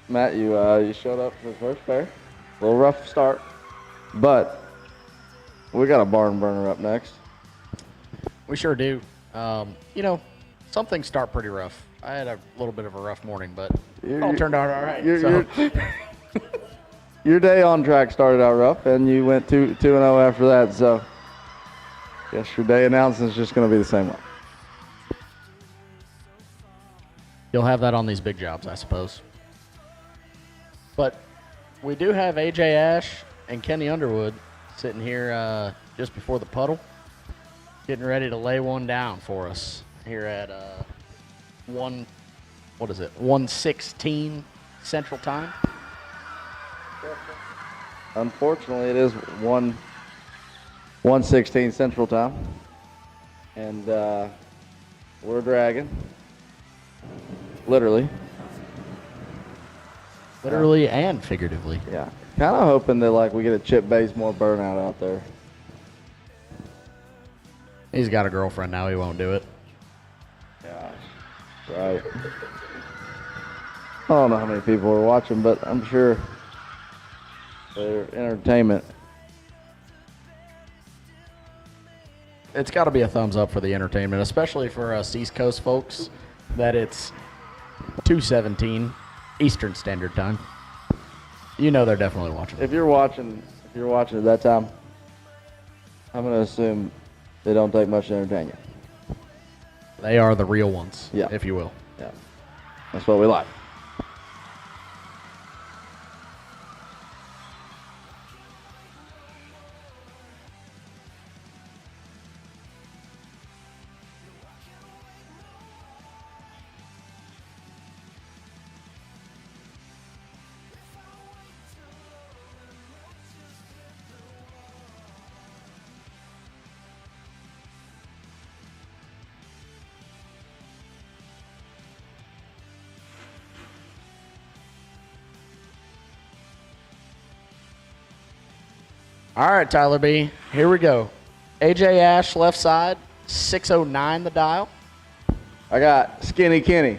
Matt, you showed up for the first pair. A little rough start, but we got a barn burner up next. We sure do. Some things start pretty rough. I had a little bit of a rough morning, but it all turned out all right. Your day on track started out rough, and you went 2-0 after that. So, guess your day announcement is just going to be the same one. You'll have that on these big jobs, I suppose. But we do have AJ Ash and Kenny Underwood sitting here just before the puddle, getting ready to lay one down for us here at 1:16 Central Time. Unfortunately, it is 1:16 Central Time, and we're dragging. Literally and figuratively. Yeah. Kind of hoping that we get a Chip Bazemore burnout out there. He's got a girlfriend now. He won't do it. Yeah. Right. I don't know how many people are watching, but I'm sure their entertainment. It's got to be a thumbs up for the entertainment, especially for us East Coast folks, that it's 2:17 Eastern Standard Time. You know they're definitely watching. If you're watching at that time, I'm going to assume they don't take much to entertain you. They are the real ones, yeah, if you will. Yeah. That's what we like. All right, Tyler B. Here we go. AJ Ash, left side, 609 the dial. I got Skinny Kenny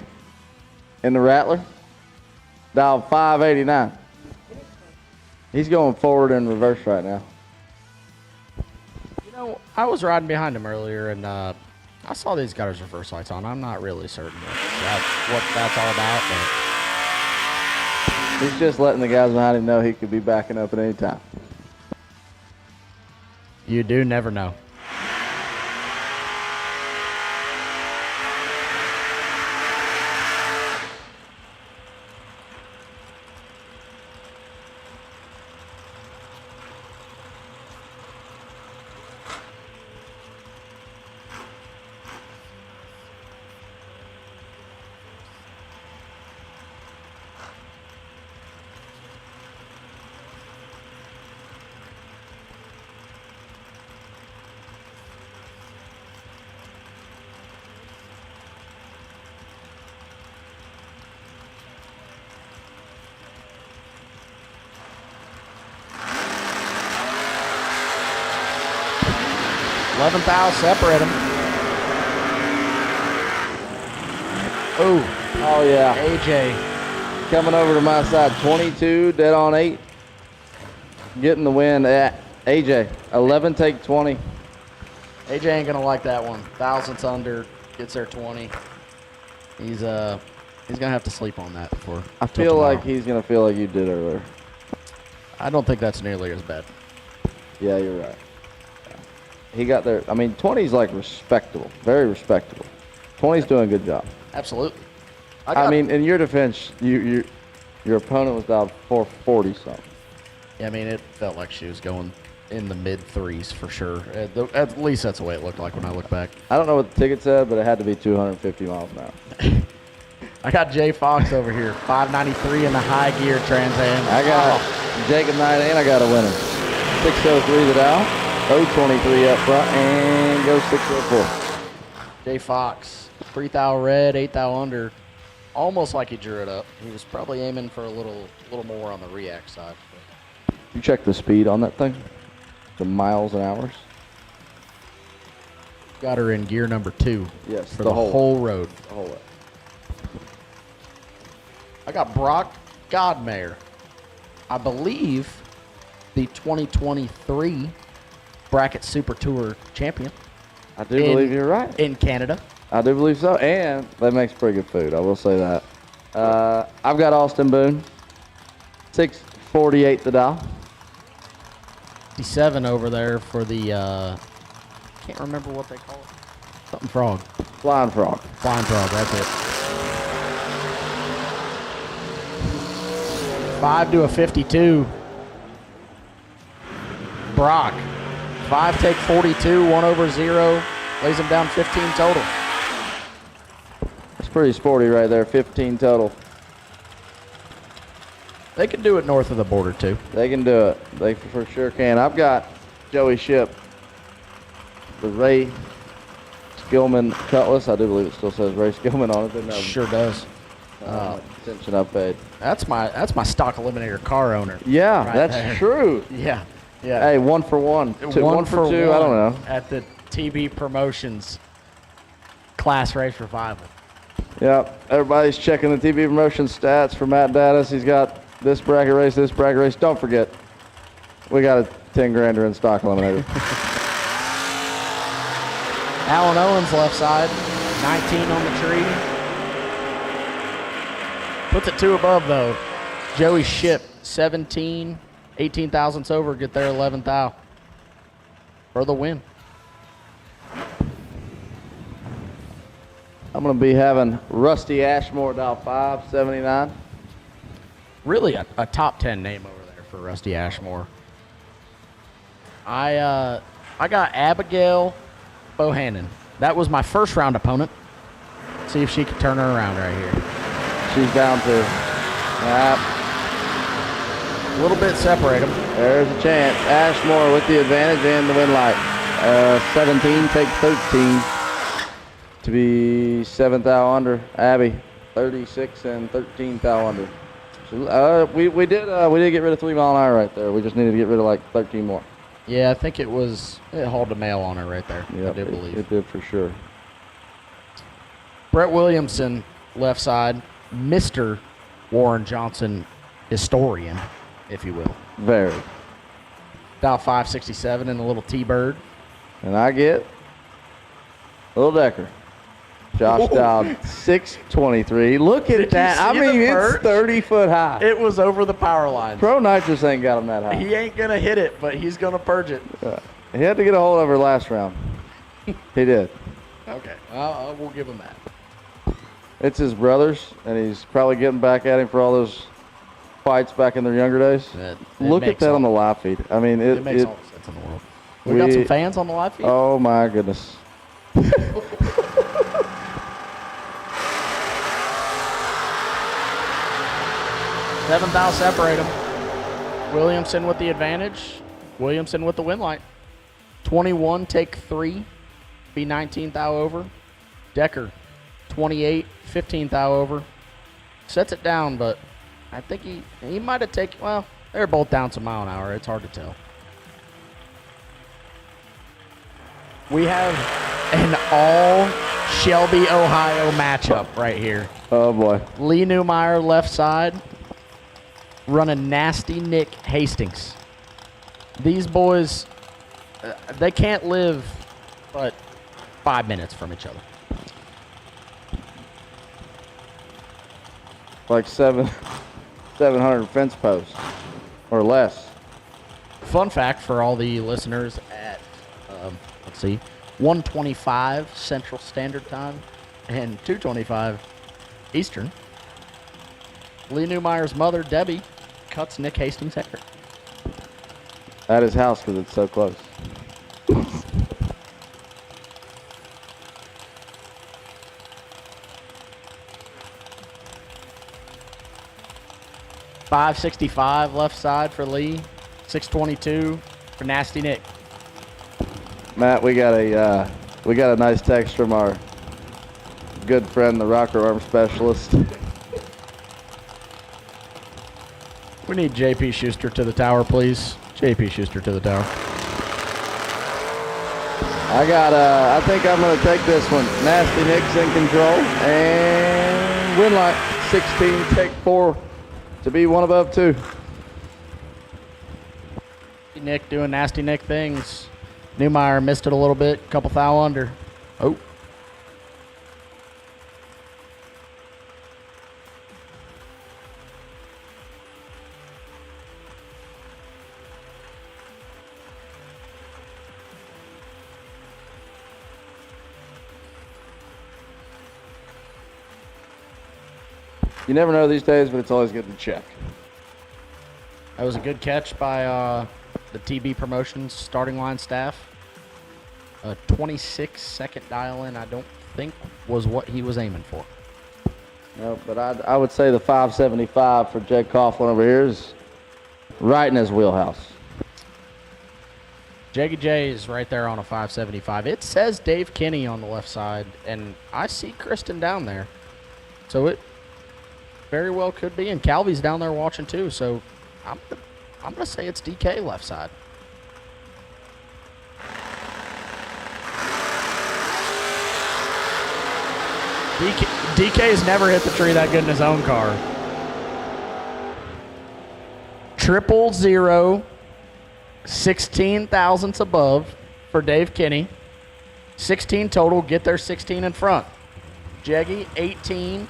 in the Rattler, dial 589. He's going forward and reverse right now. You know, I was riding behind him earlier, and I saw these guys' reverse lights on. I'm not really certain what that's all about, but he's just letting the guys behind him know he could be backing up at any time. You do never know. Separate him. Oh yeah. AJ coming over to my side, 22, dead on 8. Getting the win at AJ, 11 take 20. AJ ain't gonna like that one. Thousandths under, gets there 20. He's gonna have to sleep on that before. I feel like he's gonna feel like you did earlier. I don't think that's nearly as bad. Yeah, you're right. He got there. I mean, 20's like respectable, very respectable. 20's doing a good job. Absolutely. I mean, in your defense, your opponent was down 440 something. Yeah, I mean, it felt like she was going in the mid threes for sure. At least that's the way it looked like when I look back. I don't know what the ticket said, but it had to be 250 miles an hour. I got Jay Fox over here, 593 in the high gear Trans Am. I got Jacob Knight, and I got a winner. 603 the dial. 023 up front and go 604. Jay Fox, 3 thou red, 8 thou under. Almost like he drew it up. He was probably aiming for a little more on the react side. You check the speed on that thing? The miles and hours? Got her in gear number 2. Yes, for the whole road. The whole way. I got Brock Godmare. I believe the 2023 Bracket Super Tour champion. I do believe you're right. In Canada. I do believe so, and they makes pretty good food. I will say that. I've got Austin Boone, 648 the dial. 57 over there for the, can't remember what they call it. Something frog. Flying frog. Flying frog, that's it. 5 to a 52. Brock. 5 take 42, 1 over 0. Lays him down 15 total. It's pretty sporty right there, 15 total. They can do it north of the border, too. They can do it. They for sure can. I've got Joey Ship, the Ray Skillman Cutlass. I do believe it still says Ray Skillman on it. Sure does. Attention I've paid. That's my stock eliminator car owner. Yeah, right that's there. true. Yeah. Yeah. Hey, 1 for 1. One for two. I don't know. At the TB Promotions Class Race Revival. Yep. Everybody's checking the TV promotion stats for Matt Dattis. He's got this bracket race, this bracket race. Don't forget, we got a 10 grander in stock eliminator. Alan Owens left side, 19 on the tree. Puts it 2 above though. Joey Ship, 17, 18 thousandths over, get their 11th out for the win. I'm going to be having Rusty Ashmore, dial 579. Really a top 10 name over there for Rusty Ashmore. I got Abigail Bohannon. That was my first round opponent. See if she can turn her around right here. She's down to a little bit separate them. There's a chance. Ashmore with the advantage and the win light. 17 take 13 to be 7th thou under. Abby 36 and 13th thou under. So, we did get rid of 3 mile an hour right there. We just needed to get rid of like 13 more. Yeah, I think it hauled a mail on her right there. Yeah, I do believe. It did for sure. Brett Williamson, left side, Mr. Warren Johnson historian, if you will. Very. Dial 567 and a little T-Bird. And I get Little Decker. Josh dialed 623. Look at that. I mean, it's 30 foot high. It was over the power line. Pro Nitrous ain't got him that high. He ain't going to hit it, but he's going to purge it. He had to get a hold of her last round. He did. Okay. We'll give him that. It's his brother's, and he's probably getting back at him for all those fights back in their younger days. Look at that on the live feed. I mean, it makes all the sense in the world. We got some fans on the live feed? Oh, my goodness. 7th thou separate them. Williamson with the advantage. Williamson with the win light. 21 take 3. Be 19th thou over. Decker 28, 15th thou over. Sets it down, but I think he might have taken, well, they're both down to mile an hour. It's hard to tell. We have an all Shelby, Ohio matchup right here. Oh, boy. Lee Newmeyer left side. Running Nasty Nick Hastings. These boys, they can't live but 5 minutes from each other. Like 700 fence posts or less. Fun fact for all the listeners at, 1:25 Central Standard Time and 2:25 Eastern. Lee Newmeyer's mother, Debbie, cuts Nick Hastings' hair. At his house because it's so close. $565 left side for Lee. 622 for Nasty Nick. Matt, we got a nice text from our good friend, the rocker arm specialist. We need JP Schuster to the tower, please. JP Schuster to the tower. I think I'm going to take this one. Nasty Nick's in control. And win light 16, take 4, to be one above 2. Nick doing nasty Nick things. Newmeyer missed it a little bit. Couple thou under. Oh. You never know these days, but it's always good to check. That was a good catch by the TB Promotions starting line staff. A 26-second dial-in, I don't think, was what he was aiming for. No, but I would say the 575 for Jake Coughlin over here is right in his wheelhouse. Jaggy J is right there on a 575. It says Dave Kinney on the left side, and I see Kristen down there. So it very well could be, and Calvy's down there watching too, so I'm going to say it's DK left side. DK's never hit the tree that good in his own car. 000, 16 thousandths above for Dave Kinney. 16 total, get their 16 in front. Jeggy, 18,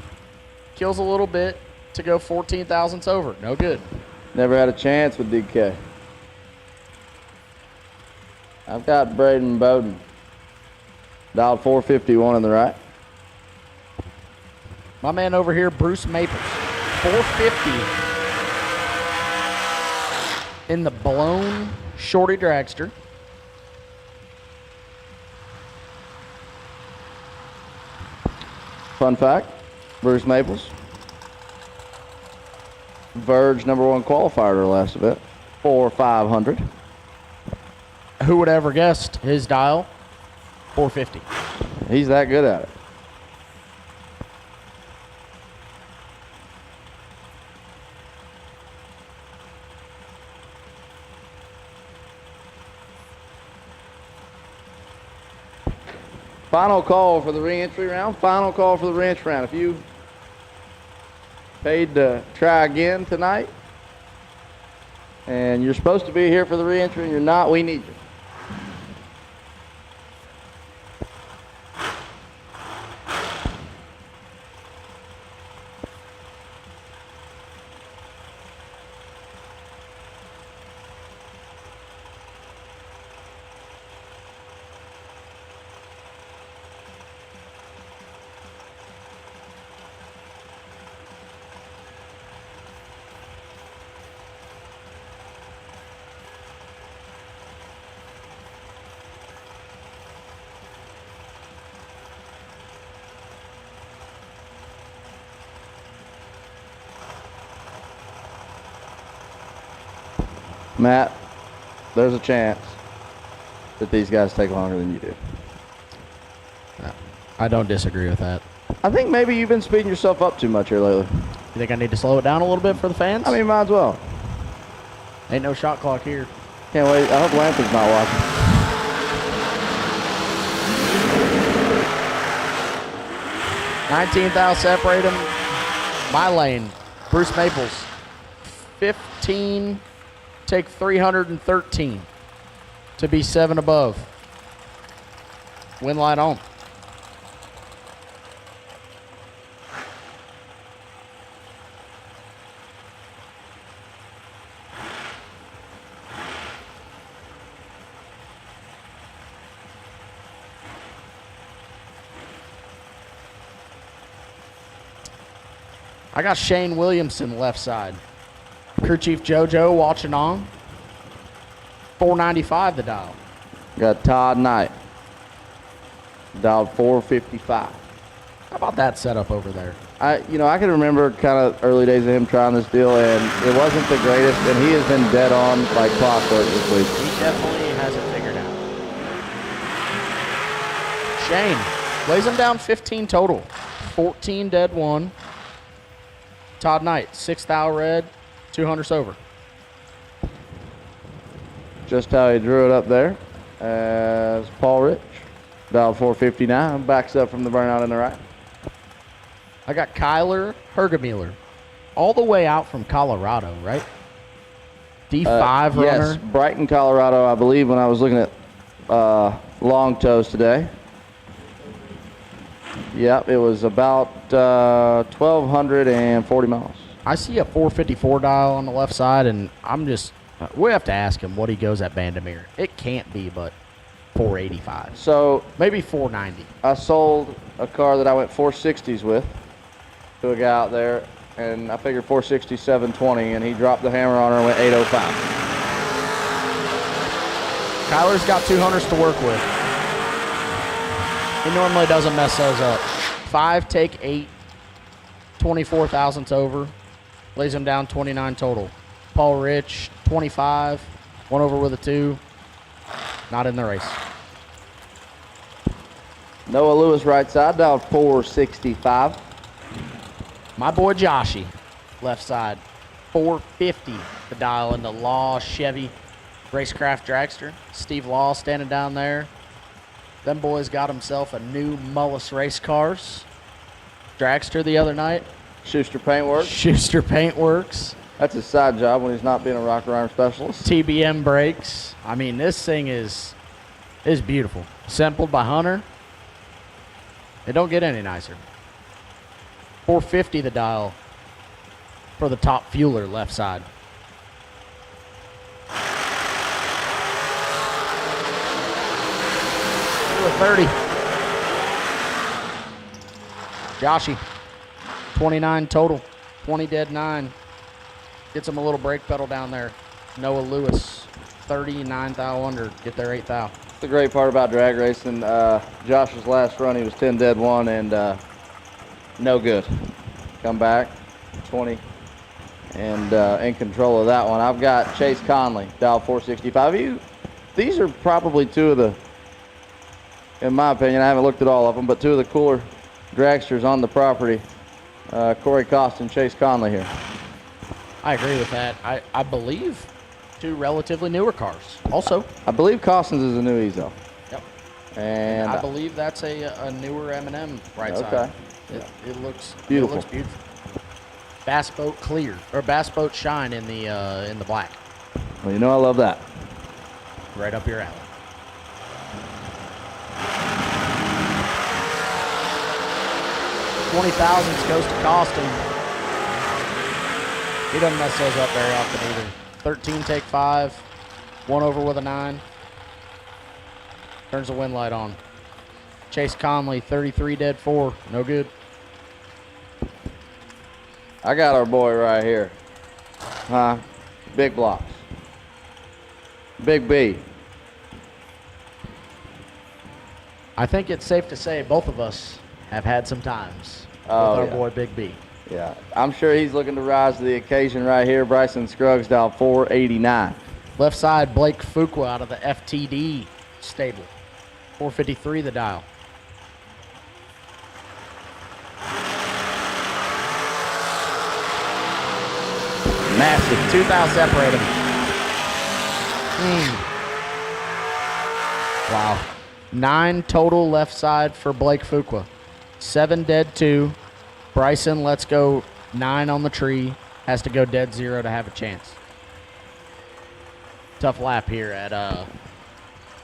kills a little bit to go 14 thousandths over. No good. Never had a chance with DK. I've got Braden Bowden. Dialed 451 on the right. My man over here, Bruce Maples. 450 in the blown shorty dragster. Fun fact, Bruce Maples. Verge #1 qualifier to the last event. 4,500. Who would ever guessed his dial? 450. He's that good at it. Final call for the re-entry round. Final call for the re-entry round. If you paid to try again tonight and you're supposed to be here for the re-entry and you're not, we need you. Matt, there's a chance that these guys take longer than you do. I don't disagree with that. I think maybe you've been speeding yourself up too much here lately. You think I need to slow it down a little bit for the fans? I mean, might as well. Ain't no shot clock here. Can't wait. I hope Lampard's not watching. 19th out, separate them. My lane, Bruce Maples. 15, take 313 to be 7 above. Win light on. I got Shane Williamson left side. Crew Chief JoJo watching on. 495 the dial. Got Todd Knight. Dialed 455. How about that setup over there? I can remember kind of early days of him trying this deal, and it wasn't the greatest, and he has been dead on like clockwork this week. He definitely has it figured out. Shane lays him down 15 total. 14 dead one. Todd Knight, 6th thou red, 200 over. Just how he drew it up there as Paul Rich. Dialed 459, backs up from the burnout in the right. I got Kyler Hergemuller, all the way out from Colorado, right? D5 runner. Yes, Brighton, Colorado, I believe, when I was looking at long toes today. Yep, it was about 1,240 miles. I see a 454 dial on the left side, and we have to ask him what he goes at Bandamere. It can't be but 485. So maybe 490. I sold a car that I went 460s with to a guy out there, and I figured 460, 720, and he dropped the hammer on her and went 805. Kyler's got 200s to work with. He normally doesn't mess those up. 5, take 8, 24 thousandths over. Lays him down 29 total. Paul Rich, 25, 1 over with a 2. Not in the race. Noah Lewis right side, down 465. My boy Joshy, left side, 450. The dial in the Law Chevy Racecraft Dragster. Steve Law standing down there. Them boys got himself a new Mullis Race Cars Dragster the other night. Schuster Paintworks. Schuster Paintworks. That's his side job when he's not being a rocker iron specialist. TBM brakes. I mean, this thing is beautiful. Assembled by Hunter. It don't get any nicer. 450 the dial for the top fueler left side. Ooh, 30. Joshy, 29 total, 20 dead 9. Gets him a little brake pedal down there. Noah Lewis, 39 thou under. Get there 8 thou. The great part about drag racing, Josh's last run, he was 10 dead 1 and no good. Come back, 20, and in control of that one. I've got Chase Conley, dial 465. These are probably two of the, in my opinion, I haven't looked at all of them, but two of the cooler dragsters on the property. Corey Cost and Chase Conley here. I agree with that. I believe two relatively newer cars. Also, I believe Costins is a new Ezo. Yep. And I believe that's a newer M&M right side. Okay. It looks beautiful. It looks beautiful. Bass Boat clear or Bass Boat shine in the black. Well, you know I love that. Right up your alley. $20,000 goes to Costin. He doesn't mess those up very often either. 13 take 5, 1 over with a 9. Turns the wind light on. Chase Conley, 33 dead 4, no good. I got our boy right here. Big blocks. Big B. I think it's safe to say both of us have had some times with our boy Big B. Yeah, I'm sure he's looking to rise to the occasion right here. Bryson Scruggs down 489. Left side, Blake Fuqua out of the FTD stable. 453 the dial. Massive. 2 thou separate them. Wow. 9 total left side for Blake Fuqua. 7 dead 2. Bryson lets go 9 on the tree. Has to go dead 0 to have a chance. Tough lap here at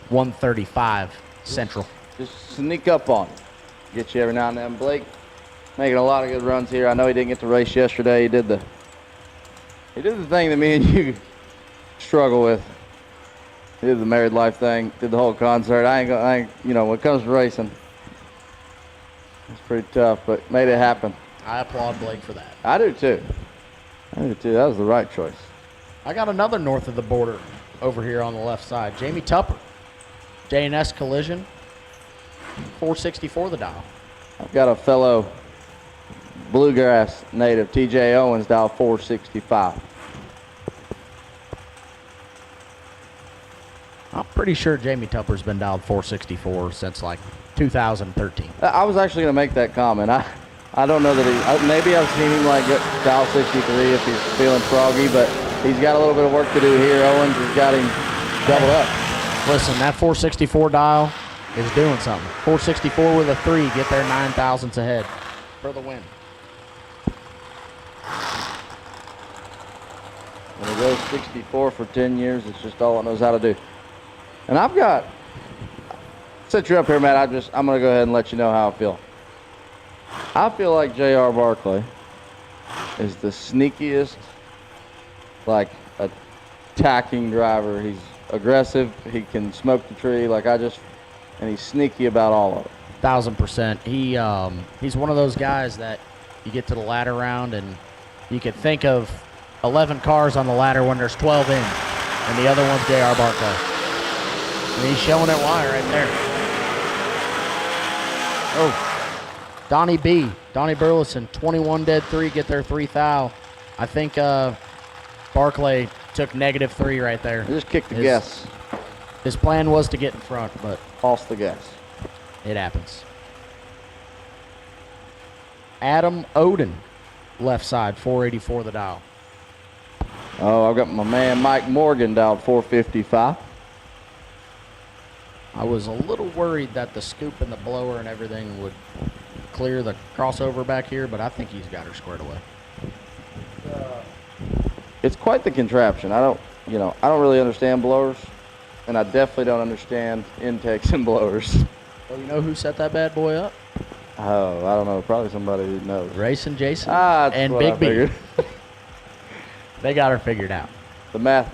135 Central. Just sneak up on him. Get you every now and then. Blake making a lot of good runs here. I know he didn't get to race yesterday. He did the thing that me and you struggle with. He did the married life thing. Did the whole concert. When it comes to racing, it's pretty tough, but made it happen. I applaud Blake for that. I do too. That was the right choice. I got another north of the border over here on the left side. Jamie Tupper. J&S Collision. 464 the dial. I've got a fellow Bluegrass native, TJ Owens, dial 465. I'm pretty sure Jamie Tupper's been dialed 464 since like 2013. I was actually going to make that comment. I don't know that maybe I've seen him like dial 63 if he's feeling froggy, but he's got a little bit of work to do here. Owens has got him doubled up. Listen, that 464 dial is doing something. 464 with a 3, get there 9 thousandths ahead for the win. When it goes 64 for 10 years, it's just all it knows how to do. And I've got, since you're up here, Matt, I'm going to go ahead and let you know how I feel. I feel like J.R. Barkley is the sneakiest, like, attacking driver. He's aggressive. He can smoke the tree. And he's sneaky about all of it. 1000%. He's one of those guys that you get to the ladder round and you could think of 11 cars on the ladder when there's 12 in, and the other one's J.R. Barkley. And he's showing it why right there. Oh, Donnie Burleson, 21 dead 3, get their 3 thou. I think Barkley took -3 right there. Just kicked the gas. His plan was to get in front, but lost the gas. It happens. Adam Oden, left side, 484 the dial. Oh, I've got my man Mike Morgan dialed 455. I was a little worried that the scoop and the blower and everything would clear the crossover back here, but I think he's got her squared away. It's quite the contraption. I don't really understand blowers, and I definitely don't understand intakes and blowers. Well, you know who set that bad boy up? Oh, I don't know. Probably somebody who knows. Racing Jason and Big B. They got her figured out. The math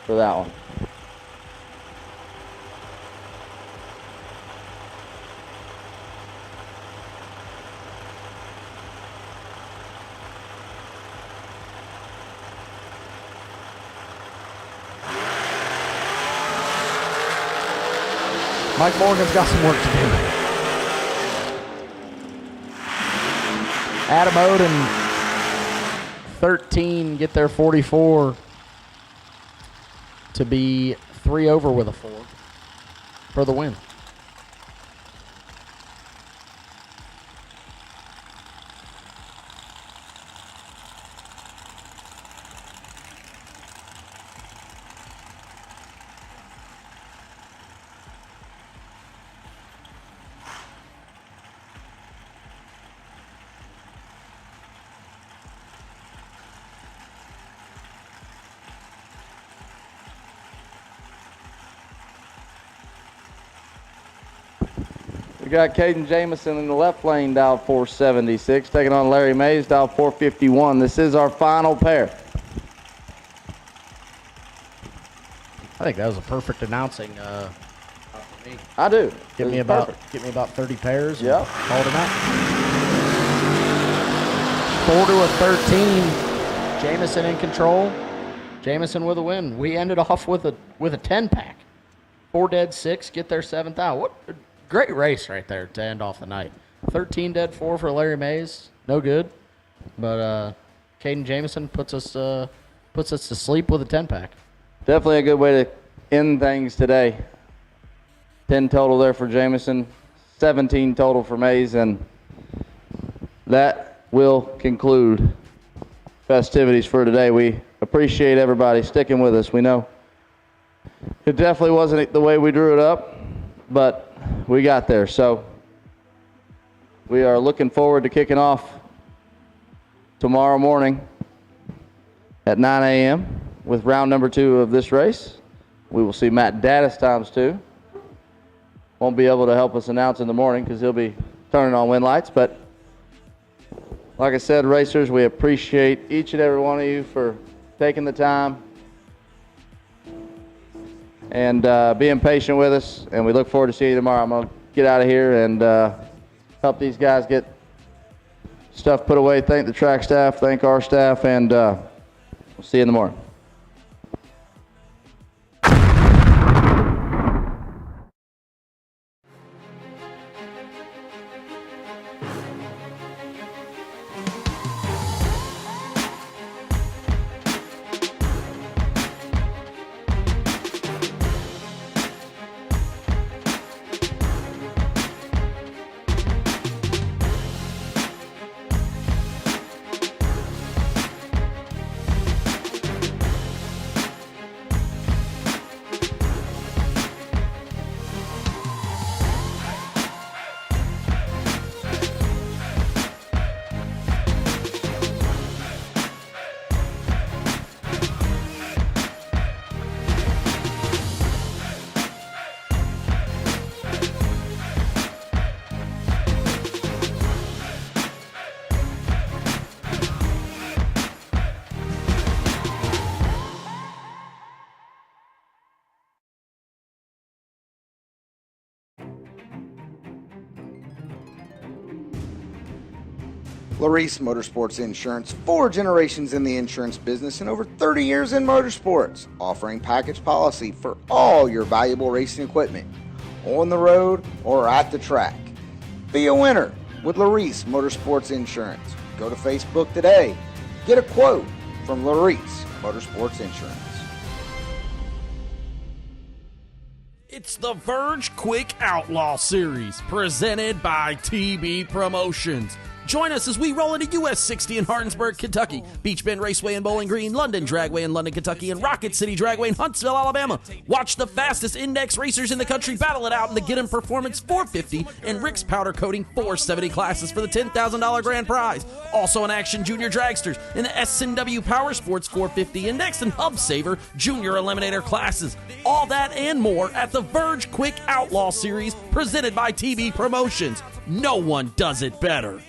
for that one. Mike Morgan's got some work to do. Adam Oden, 13, get their 44 to be 3 over with a 4 for the win. We got Caden Jamison in the left lane, dial 476, taking on Larry Mays, dial 451. This is our final pair. I think that was a perfect announcing. For me. I do. Give me about 30 pairs. Yep. Called him out. 4 to a 13. Jamison in control. Jamison with a win. We ended off with a 10-pack. 4 dead 6. Get their 7th out. What a great race right there to end off the night. 13 dead 4 for Larry Mays. No good. But Caden Jamison puts us to sleep with a 10-pack. Definitely a good way to end things today. 10 total there for Jamison, 17 total for Mays, and that will conclude festivities for today. We appreciate everybody sticking with us. We know it definitely wasn't the way we drew it up, but we got there. So we are looking forward to kicking off tomorrow morning at 9 a.m. with round number 2 of this race. We will see Matt Daddis ×2. Won't be able to help us announce in the morning because he'll be turning on wind lights. But like I said, racers, we appreciate each and every one of you for taking the time and being patient with us. And we look forward to seeing you tomorrow. I'm going to get out of here and help these guys get stuff put away. Thank the track staff, thank our staff, and we'll see you in the morning. Laris Motorsports Insurance, 4 generations in the insurance business and over 30 years in motorsports, offering package policy for all your valuable racing equipment, on the road or at the track. Be a winner with Laris Motorsports Insurance. Go to Facebook today. Get a quote from Laris Motorsports Insurance. It's the Verge Quick Outlaw Series, presented by TB Promotions. Join us as we roll into US 60 in Hardinsburg, Kentucky, Beach Bend Raceway in Bowling Green, London Dragway in London, Kentucky, and Rocket City Dragway in Huntsville, Alabama. Watch the fastest index racers in the country battle it out in the Get 'em Performance 450 and Rick's Powder Coating 470 classes for the $10,000 grand prize. Also in action, Junior Dragsters in the S&W Powersports 450 Index and Hub Saver Junior Eliminator classes. All that and more at the Verge Quick Outlaw Series, presented by TB Promotions. No one does it better.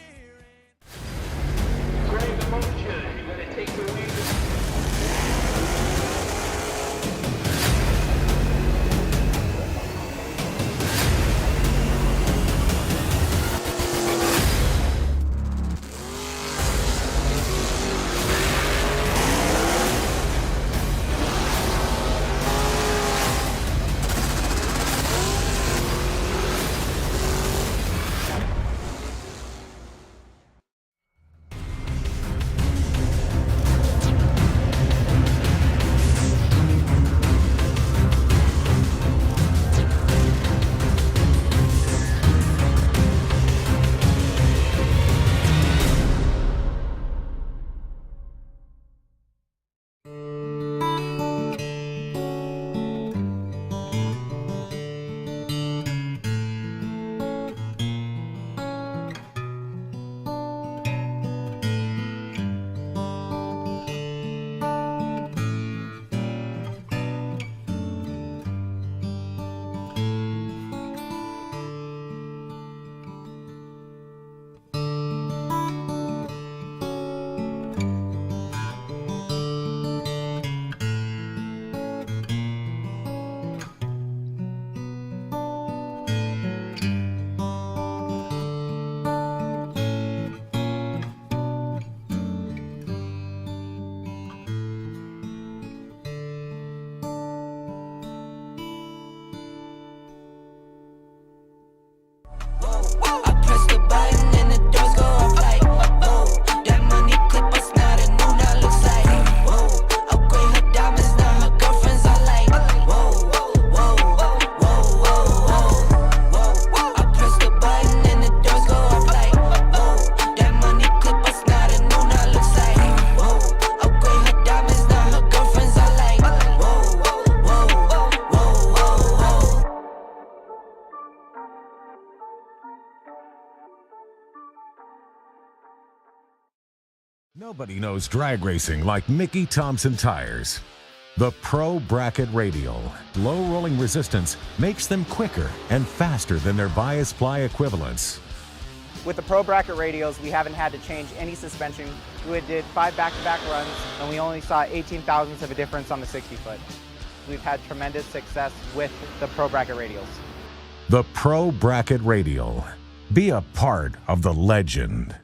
Nobody knows drag racing like Mickey Thompson tires. The Pro Bracket Radial. Low rolling resistance makes them quicker and faster than their bias ply equivalents. With the Pro Bracket radials, we haven't had to change any suspension. We did 5 back-to-back runs, and we only saw 18 thousandths of a difference on the 60-foot. We've had tremendous success with the Pro Bracket radials. The Pro Bracket Radial. Be a part of the legend.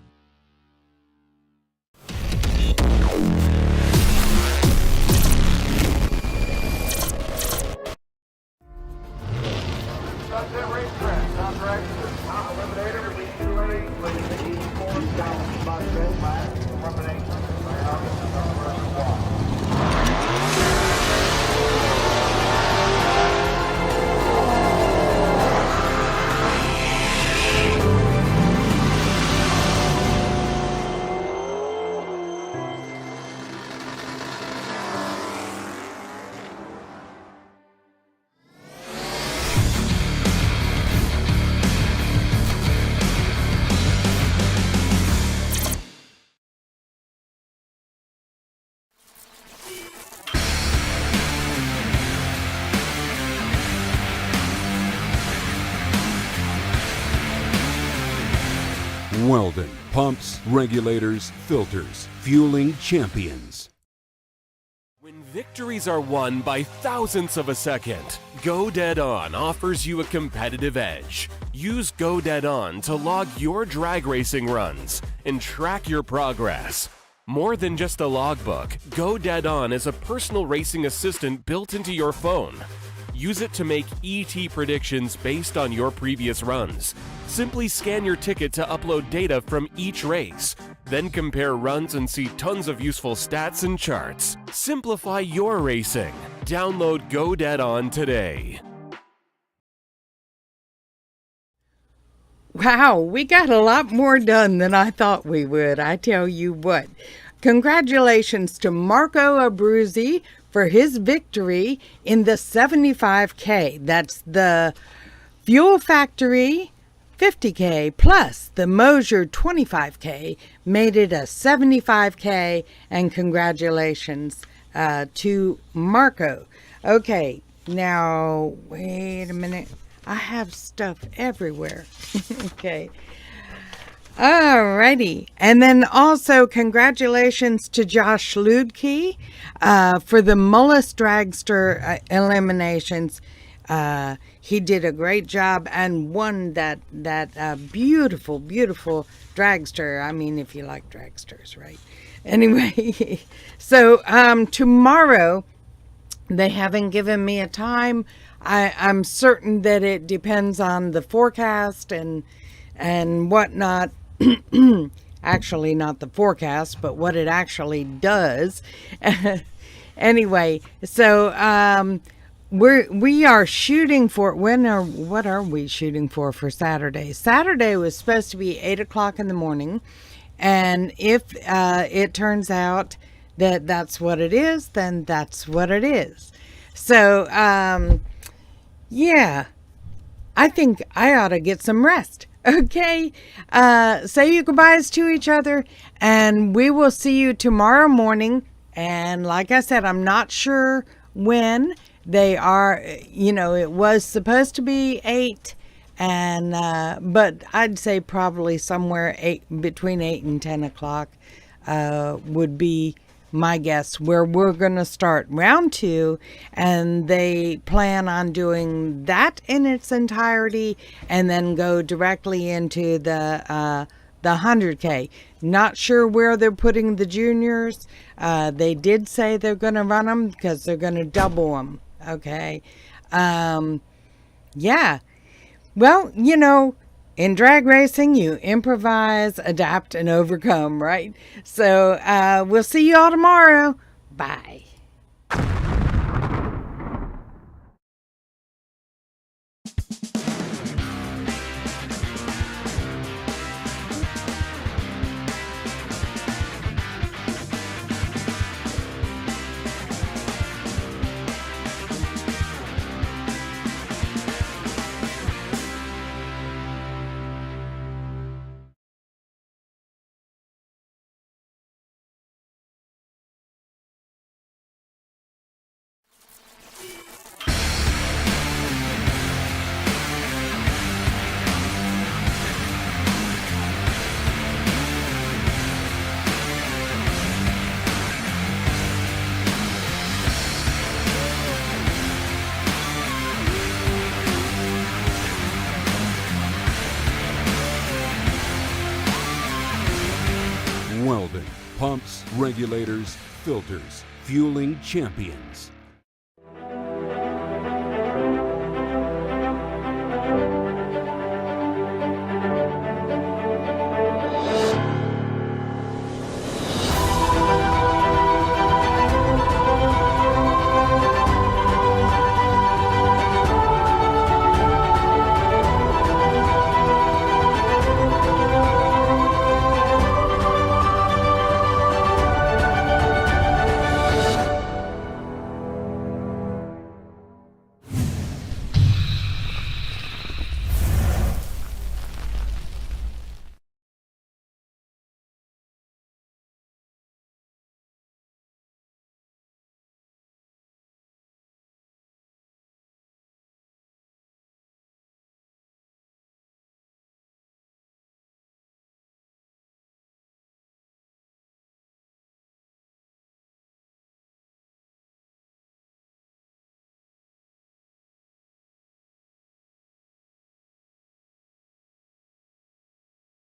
Weldon, pumps, regulators, filters, fueling champions. When victories are won by thousandths of a second, Go Dead On offers you a competitive edge. Use Go Dead On to log your drag racing runs and track your progress. More than just a logbook, Go Dead On is a personal racing assistant built into your phone. Use it to make ET predictions based on your previous runs. Simply scan your ticket to upload data from each race. Then compare runs and see tons of useful stats and charts. Simplify your racing. Download Go Dead On today. Wow, we got a lot more done than I thought we would. I tell you what. Congratulations to Marco Abruzzi for his victory in the 75K. That's the Fuel Factory 50K plus the Mosier 25K made it a 75K, and congratulations to Marco. Okay, now wait a minute. I have stuff everywhere. Okay. Alrighty. And then also congratulations to Josh Ludke for the Mullis Dragster eliminations. He did a great job and won that beautiful, beautiful dragster. I mean, if you like dragsters, right? Anyway, so tomorrow, they haven't given me a time. I'm certain that it depends on the forecast and whatnot. Actually, not the forecast, but what it actually does. Anyway, so we are shooting for what are we shooting for Saturday? Saturday was supposed to be 8 o'clock in the morning, and if it turns out that that's what it is, then that's what it is. So yeah, I think I ought to get some rest. Okay, say your goodbyes to each other, and we will see you tomorrow morning. And like I said, I'm not sure when they are, it was supposed to be 8, and but I'd say probably somewhere between 8 and 10 o'clock would be my guess, where we're going to start round 2, and they plan on doing that in its entirety and then go directly into the 100K. Not sure where they're putting the juniors. They did say they're going to run them because they're going to double them. Okay. Yeah. Well, in drag racing, you improvise, adapt, and overcome, right? So we'll see you all tomorrow. Bye. Welding, pumps, regulators, filters, fueling champions.